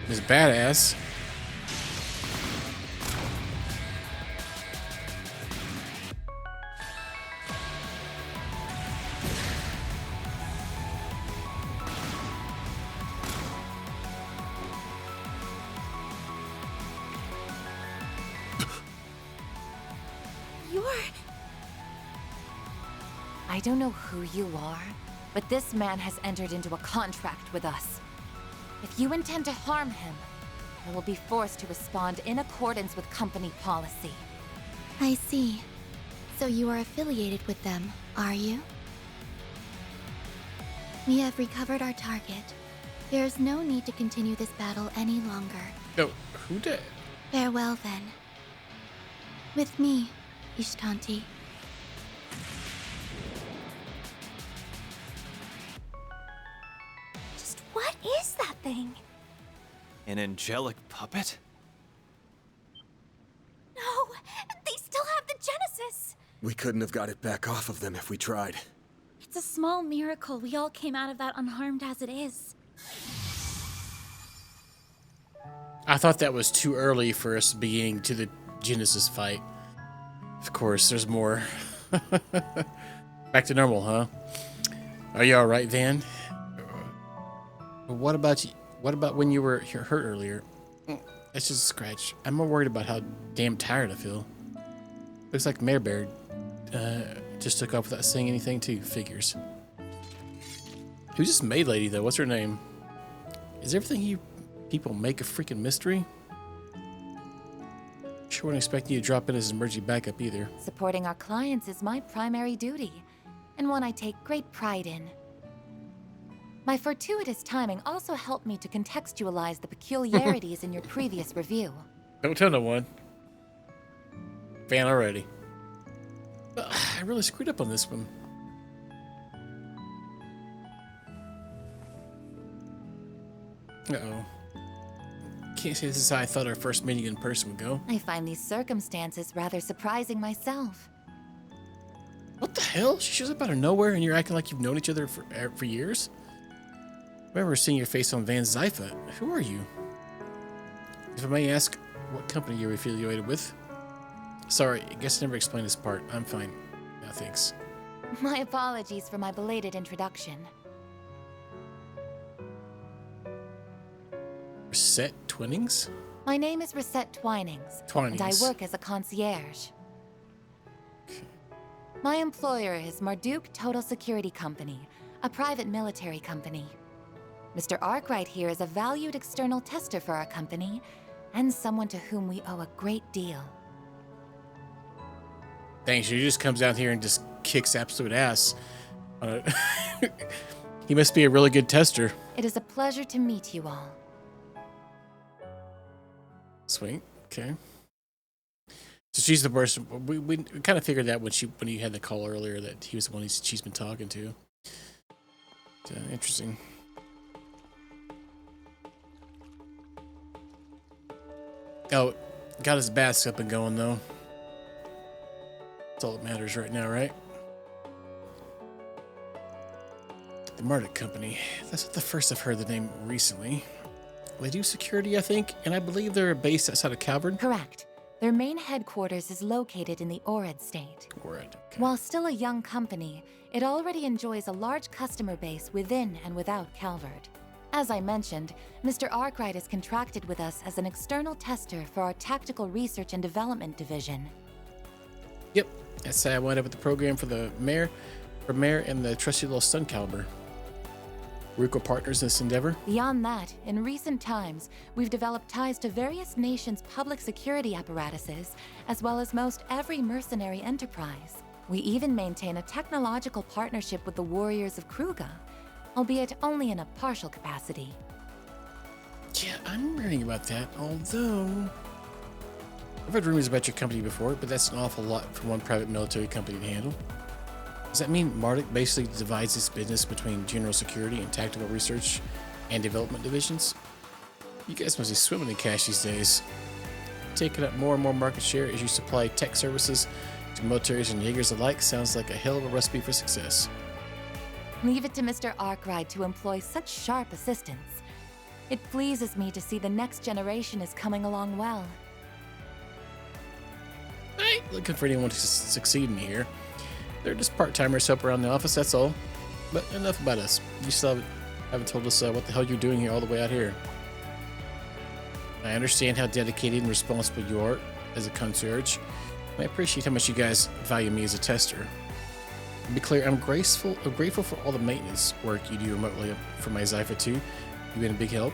It's badass. I don't know who you are, but this man has entered into a contract with us. If you intend to harm him, I will be forced to respond in accordance with company policy. I see. So you are affiliated with them, are you? We have recovered our target. There is no need to continue this battle any longer. No, who did? Farewell, then. With me, Ishtanti. What is that thing? An angelic puppet? No, they still have the Genesis. We couldn't have got it back off of them if we tried. It's a small miracle we all came out of that unharmed as it is. I thought that was too early for us beginning to the Genesis fight. Of course, there's more. Back to normal, huh? Are you alright, Van? What about you? What about when you were hurt earlier? It's just a scratch. I'm more worried about how damn tired I feel. Looks like Mare Bear just took off without saying anything too. Figures. Who's this maid lady though? What's her name? Is everything you people make a freaking mystery? Sure wouldn't expect you to drop in as an emergency backup either. Supporting our clients is my primary duty, and one I take great pride in. My fortuitous timing also helped me to contextualize the peculiarities in your previous review. Don't tell no one. Fan already. I really screwed up on this one. Uh-oh. Can't say this is how I thought our first meeting in person would go. I find these circumstances rather surprising myself. What the hell? She shows up out of nowhere and you're acting like you've known each other for years? I remember seeing your face on Van Zypha. Who are you? If I may ask, what company you're affiliated with? Sorry, I guess I never explained this part. I'm fine. No, thanks. My apologies for my belated introduction. Reset Twinnings? My name is Reset Twinings, and I work as a concierge. Okay. My employer is Marduk Total Security Company, a private military company. Mr. Arkwright here is a valued external tester for our company, and someone to whom we owe a great deal. Thanks, he just comes out here and just kicks absolute ass. He must be a really good tester. It is a pleasure to meet you all. Sweet, okay. So she's the person, we kind of figured that when you had the call earlier that he was the one she's been talking to. Interesting. Oh, got his baths up and going though. That's all that matters right now, right? The Marduk Company. That's not the first I've heard the name recently. They do security, I think, and I believe they're based outside of Calvard. Correct. Their main headquarters is located in the Orid state. Orid, okay. While still a young company, it already enjoys a large customer base within and without Calvard. As I mentioned, Mr. Arkwright is contracted with us as an external tester for our Tactical Research and Development Division. Yep, that's how I wound up with the program for the mayor, and the trusty little stun caliber. We're equal partners in this endeavor. Beyond that, in recent times, we've developed ties to various nations' public security apparatuses, as well as most every mercenary enterprise. We even maintain a technological partnership with the Warriors of Kruga, albeit only in a partial capacity. Yeah, I'm reading about that, although I've heard rumors about your company before, but that's an awful lot for one private military company to handle. Does that mean Marduk basically divides its business between general security and tactical research and development divisions? You guys must be swimming in cash these days. Taking up more and more market share as you supply tech services to militaries and Jaegers alike sounds like a hell of a recipe for success. Leave it to Mr. Arkwright to employ such sharp assistance. It pleases me to see the next generation is coming along well. I ain't looking for anyone to succeed me here. They're just part-timers help around the office, that's all. But enough about us. You still haven't told us what the hell you're doing here all the way out here. I understand how dedicated and responsible you are as a concierge. I appreciate how much you guys value me as a tester. To be clear, I'm grateful for all the maintenance work you do remotely for my Zypher 2. You've been a big help.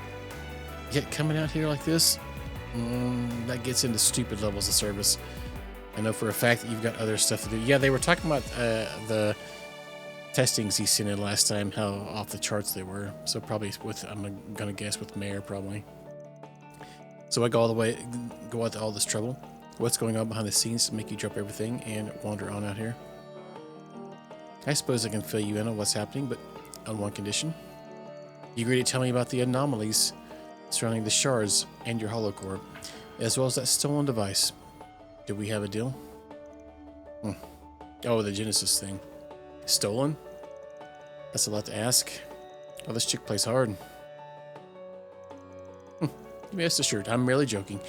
Yet coming out here like this, that gets into stupid levels of service. I know for a fact that you've got other stuff to do. Yeah, they were talking about the testings he sent in last time, how off the charts they were. So probably with, I'm gonna guess with Mayor probably. So I go out to all this trouble. What's going on behind the scenes to make you drop everything and wander on out here? I suppose I can fill you in on what's happening, but on one condition. You agree to tell me about the anomalies surrounding the shards and your holocore, as well as that stolen device. Do we have a deal? Oh, the Genesis thing. Stolen? That's a lot to ask. Oh, this chick plays hard. Rest assured, I'm merely joking.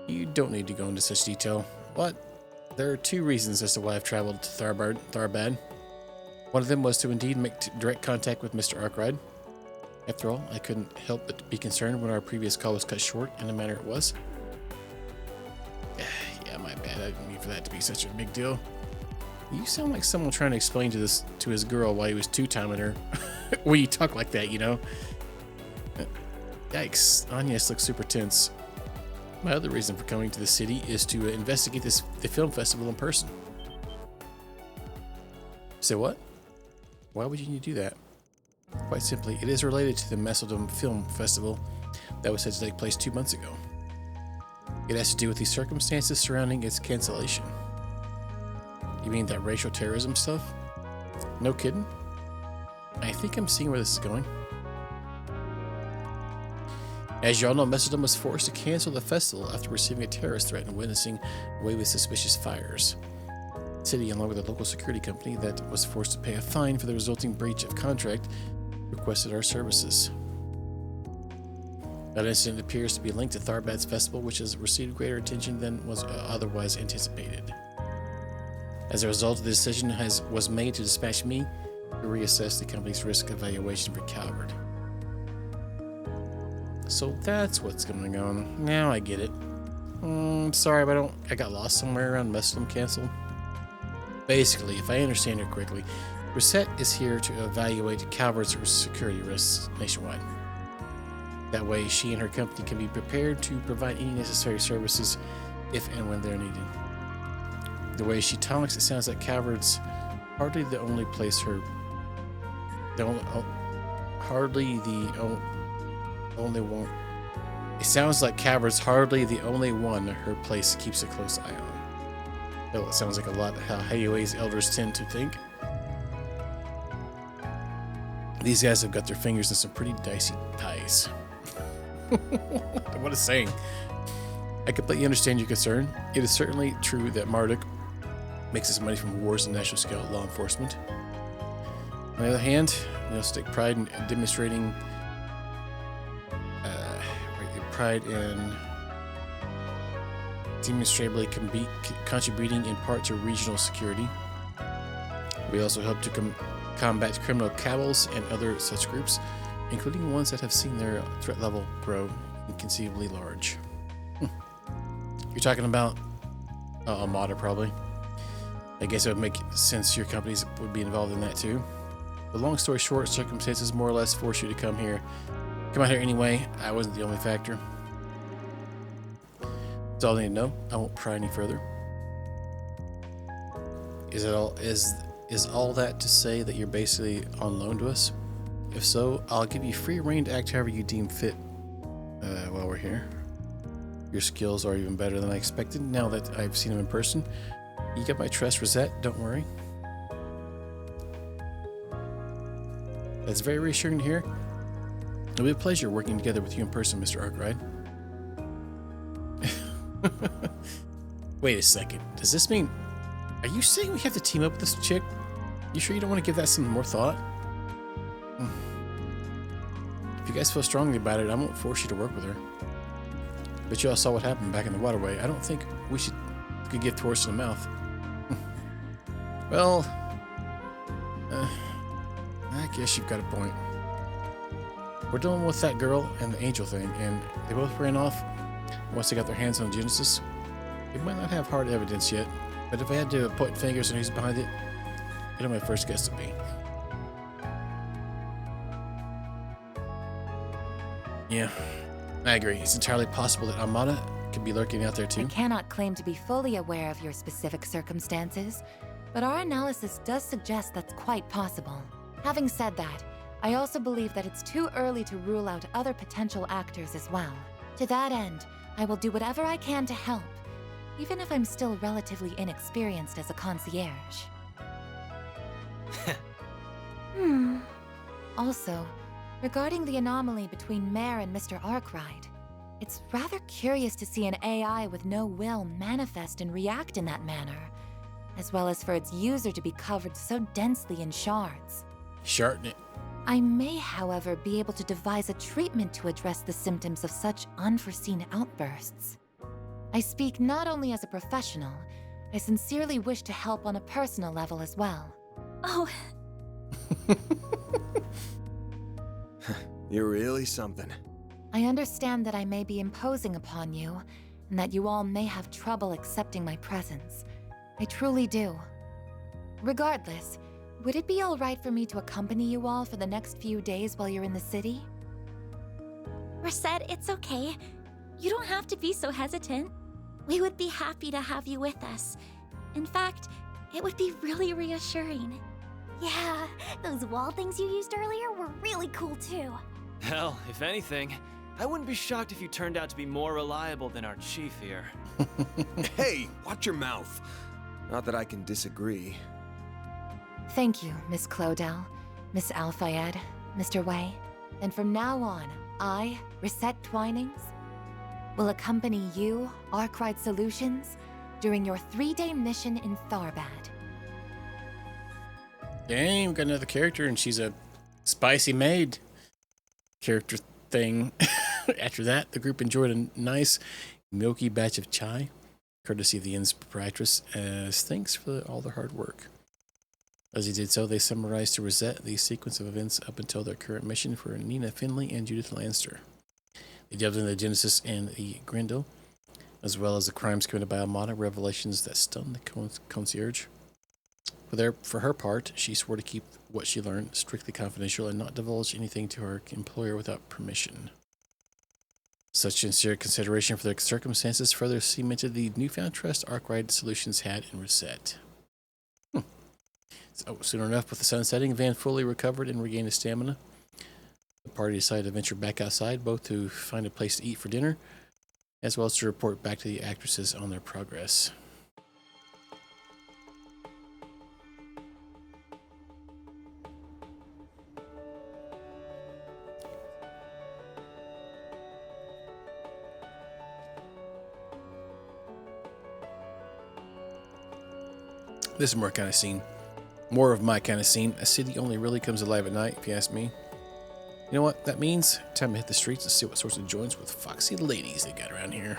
You don't need to go into such detail. But there are two reasons as to why I've traveled to Tharbad. One of them was to indeed make direct contact with Mr. Arkwright. After all, I couldn't help but be concerned when our previous call was cut short in the manner it was. Yeah, my bad. I didn't mean for that to be such a big deal. You sound like someone trying to explain to his girl why he was two-timing her. When you talk like that, you know? Yikes. Agnes looks super tense. My other reason for coming to the city is to investigate the film festival in person. So what? Why would you need to do that? Quite simply, it is related to the Messeldom Film Festival that was said to take place 2 months ago. It has to do with the circumstances surrounding its cancellation. You mean that racial terrorism stuff? No kidding? I think I'm seeing where this is going. As y'all know, Messeldom was forced to cancel the festival after receiving a terrorist threat and witnessing a wave of suspicious fires. The city, along with a local security company that was forced to pay a fine for the resulting breach of contract, requested our services. That incident appears to be linked to Tharbad's festival, which has received greater attention than was otherwise anticipated. As a result, the decision was made to dispatch me to reassess the company's risk evaluation for Calvert. So that's what's going on. Now I get it. Sorry, but I got lost somewhere around Messeldom Castle. Basically, if I understand it correctly, Reset is here to evaluate Calvert's security risks nationwide. That way, she and her company can be prepared to provide any necessary services if and when they're needed. The way she talks, it sounds like Calvert's hardly the only place her... only one. It sounds like Calvert's hardly the only one her place keeps a close eye on. Well, it sounds like a lot how Hayue's elders tend to think. These guys have got their fingers in some pretty dicey pies. What a saying. I completely understand your concern. It is certainly true that Marduk makes his money from wars and national scale law enforcement. On the other hand, we also take pride in demonstrating demonstrably contributing in part to regional security. We also help to combat criminal cabals and other such groups. including ones that have seen their threat level grow inconceivably large. You're talking about Armada, probably. I guess it would make sense your companies would be involved in that too. But long story short, circumstances more or less force you to come out here anyway. I wasn't the only factor. That's all I need to know. I won't pry any further. Is all that to say that you're basically on loan to us? If so, I'll give you free reign to act however you deem fit while we're here. Your skills are even better than I expected now that I've seen them in person. You got my trust, Rosette, don't worry. That's very reassuring to hear. It'll be a pleasure working together with you in person, Mr. Arkwright. Wait a second. Does this mean... Are you saying we have to team up with this chick? You sure you don't want to give that some more thought? If you guys feel strongly about it, I won't force you to work with her. But you all saw what happened back in the waterway. I don't think we could give Taurus in the mouth. Well, I guess you've got a point. We're dealing with that girl and the angel thing, and they both ran off once they got their hands on Genesis. We might not have hard evidence yet, but if I had to point fingers on who's behind it, it'll be my first guess to be. Yeah, I agree. It's entirely possible that Armada could be lurking out there too. I cannot claim to be fully aware of your specific circumstances, but our analysis does suggest that's quite possible. Having said that, I also believe that it's too early to rule out other potential actors as well. To that end, I will do whatever I can to help, even if I'm still relatively inexperienced as a concierge. Also, regarding the anomaly between Mare and Mr. Arkwright, it's rather curious to see an AI with no will manifest and react in that manner, as well as for its user to be covered so densely in shards. Sharding it. I may, however, be able to devise a treatment to address the symptoms of such unforeseen outbursts. I speak not only as a professional, I sincerely wish to help on a personal level as well. Oh. You're really something. I understand that I may be imposing upon you, and that you all may have trouble accepting my presence. I truly do. Regardless, would it be all right for me to accompany you all for the next few days while you're in the city? Rosette, it's okay. You don't have to be so hesitant. We would be happy to have you with us. In fact, it would be really reassuring. Yeah, those wall things you used earlier were really cool too. Hell, if anything, I wouldn't be shocked if you turned out to be more reliable than our chief here. Hey, watch your mouth. Not that I can disagree. Thank you, Miss Clodell, Miss Alfayed, Mr. Wei. And from now on, I, Rosette Twinings, will accompany you, Arkwright Solutions, during your 3-day mission in Tharbad. Dang, we got another character, and she's a spicy maid character thing. After that, the group enjoyed a nice, milky batch of chai, courtesy of the inn's proprietress, as thanks for all their hard work. As he did so, they summarized to Rosette the sequence of events up until their current mission for Nina Finley and Judith Lanster. They delved into the Genesis and the Grendel, as well as the crimes committed by Armada, revelations that stunned the concierge. For her part, she swore to keep what she learned strictly confidential and not divulge anything to her employer without permission. Such sincere consideration for their circumstances further cemented the newfound trust Arkwright Solutions had in Rosette. So, soon enough, with the sun setting, Van fully recovered and regained his stamina. The party decided to venture back outside, both to find a place to eat for dinner, as well as to report back to the actresses on their progress. This is more kind of scene. More of my kind of scene. A city only really comes alive at night, if you ask me. You know what that means? Time to hit the streets and see what sorts of joints with foxy ladies they got around here.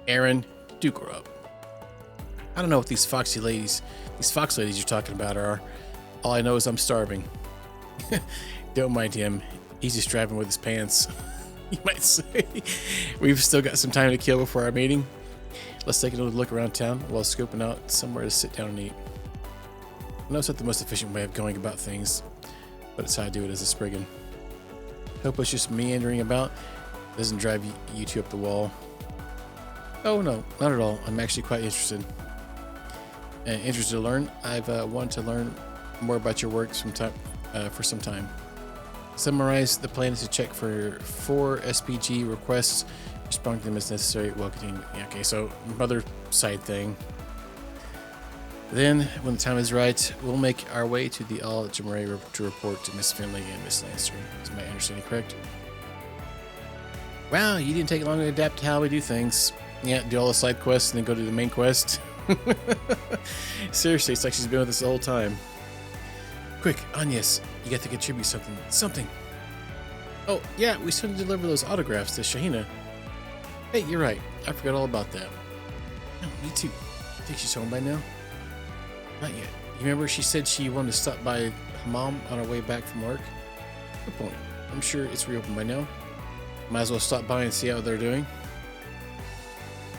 Aaron, do grow up. I don't know what these fox ladies you're talking about are. All I know is I'm starving. Don't mind him. He's just driving with his pants, you might say. We've still got some time to kill before our meeting. Let's take a little look around town while scoping out somewhere to sit down and eat. I know it's not the most efficient way of going about things, but it's how I do it as a Spriggan. Hope it's just meandering about doesn't drive you two up the wall. Oh no, not at all. I'm actually quite interested. Interested to learn. I've wanted to learn more about your work for some time. Summarize the plan is to check for 4 SPG requests, respond to them as necessary while continuing. Yeah, okay, so mother side thing. Then, when the time is right, we'll make our way to the Al-Jamray to report to Miss Finley and Miss Lancer. Is my understanding correct? Wow, you didn't take long to adapt to how we do things. Yeah, do all the side quests and then go to the main quest. Seriously, it's like she's been with us the whole time. Quick, Agnes, you got to contribute something. Something. Oh, yeah, we still need to deliver those autographs to Shahina. Hey, you're right. I forgot all about that. No, me too. I think she's home by now. Not yet. You remember she said she wanted to stop by Mom on her way back from work? Good point. I'm sure it's reopened by now. Might as well stop by and see how they're doing.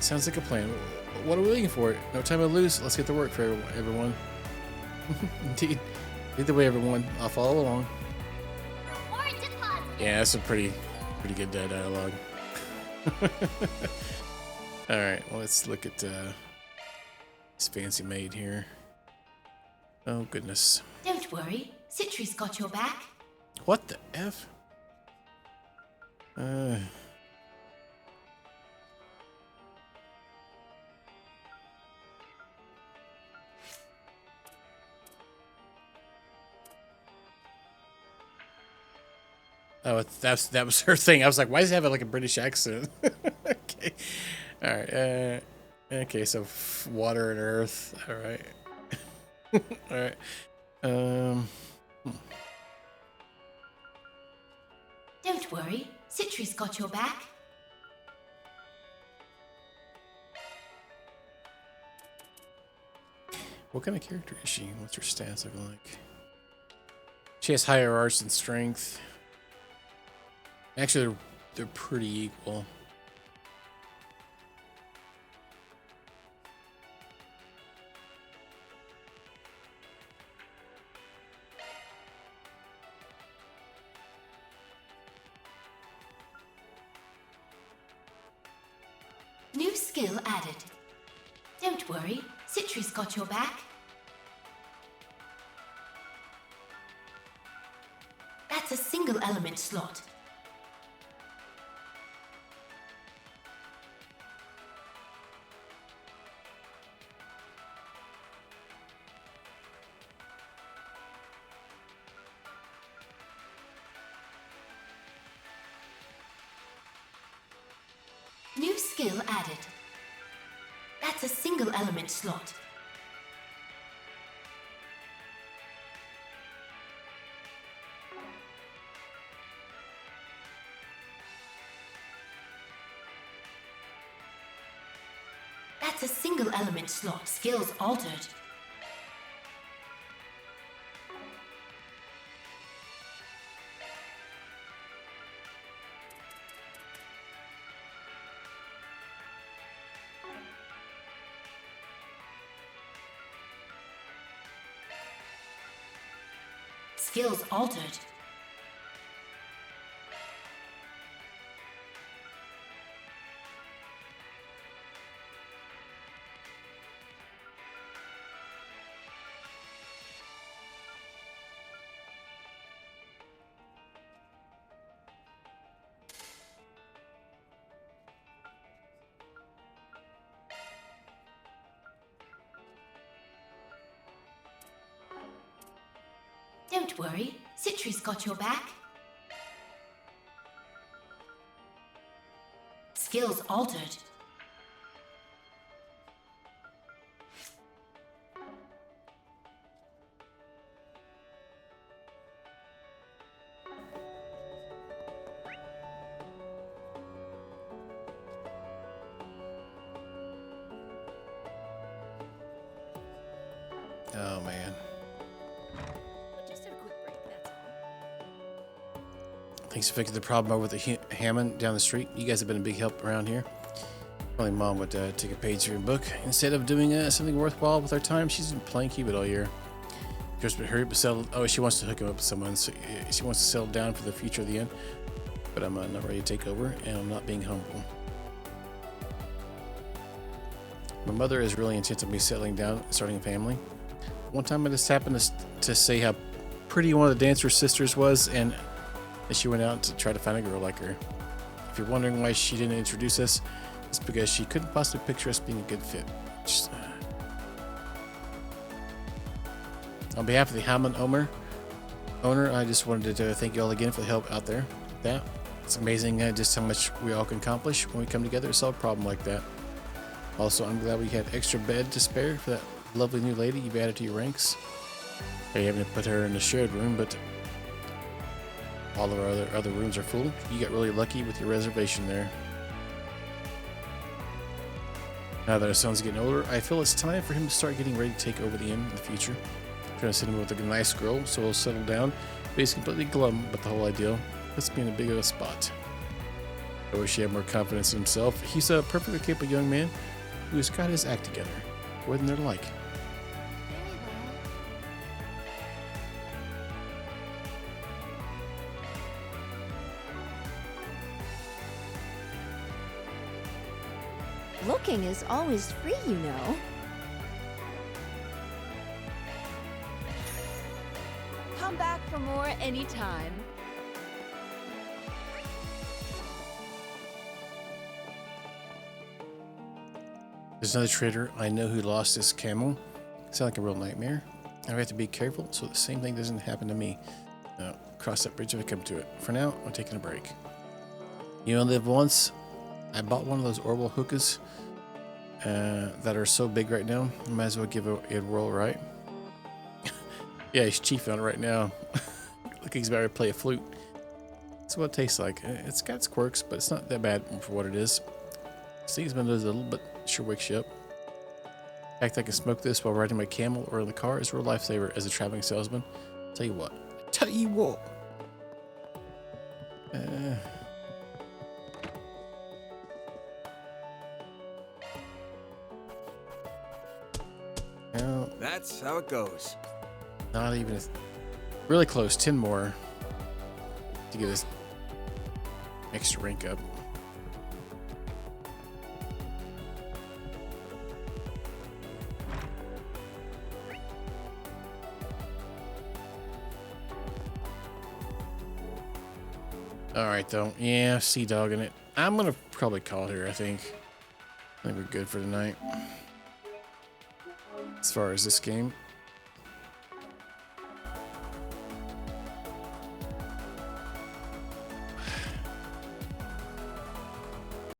Sounds like a plan. What are we waiting for? No time to lose. Let's get to work for everyone. Indeed. Either way, everyone. I'll follow along. Yeah, that's a pretty good dialogue. All right, well, let's look at this fancy maid here. Oh goodness. Don't worry, Citri's got your back. What the F? Oh, that was her thing. I was like, why does it have like a British accent? Okay. All right. Okay, so water and earth. All right. All right. Don't worry, Citri's got your back. What kind of character is she? What's her stats looking like? She has higher arts and strength. Actually, they're pretty equal. New skill added. Don't worry, Citri's got your back. That's a single element slot. New skill added. That's a single element slot. That's a single element slot. Skills altered. Skills altered. Don't worry, Citri's got your back. Skills altered. Oh man. Thanks for fixing the problem over with the Hammond down the street. You guys have been a big help around here. Probably Mom would take a page from your book. Instead of doing something worthwhile with our time, she's been playing keep it all year. Just hurry up and settle. Oh, she wants to hook him up with someone. So she wants to settle down for the future of the end. But I'm not ready to take over, and I'm not being humble. My mother is really intent on me settling down, starting a family. One time I just happened to say how pretty one of the dancer's sisters was, and she went out to try to find a girl like her. If you're wondering why she didn't introduce us, it's because she couldn't possibly picture us being a good fit. On behalf of the Hammond owner, I just wanted to thank you all again for the help out there. It's amazing just how much we all can accomplish when we come together to solve a problem like that. Also, I'm glad we had extra bed to spare for that lovely new lady you've added to your ranks. You haven't put her in the shared room, but all of our other rooms are full. You got really lucky with your reservation there. Now that our son's getting older, I feel it's time for him to start getting ready to take over the inn in the future. I'm trying to send him with a nice girl so he'll settle down, but he's completely glum about the whole idea. Let's be in a big of a spot. I wish he had more confidence in himself. He's a perfectly capable young man who's got his act together. What than they're like. Looking is always free, you know. Come back for more anytime. There's another trader I know who lost his camel. Sounds like a real nightmare. I have to be careful so the same thing doesn't happen to me. Cross that bridge if I come to it. For now, I'm taking a break. You only live once. I bought one of those orbital hookahs that are so big right now. I might as well give it a whirl, right? Yeah, he's chief on it right now. Look, like he's about to play a flute. That's what it tastes like. It's got its quirks, but it's not that bad for what it is. Stings my nose a little, but sure wakes you up. The fact I can smoke this while riding my camel or in the car is a real lifesaver as a traveling salesman. Tell you what. Now, that's how it goes. Not even really close. 10 more to get this extra rank up. Alright though. Yeah, Sea Dog in it. I'm gonna probably call it here, I think we're good for tonight. As far as this game.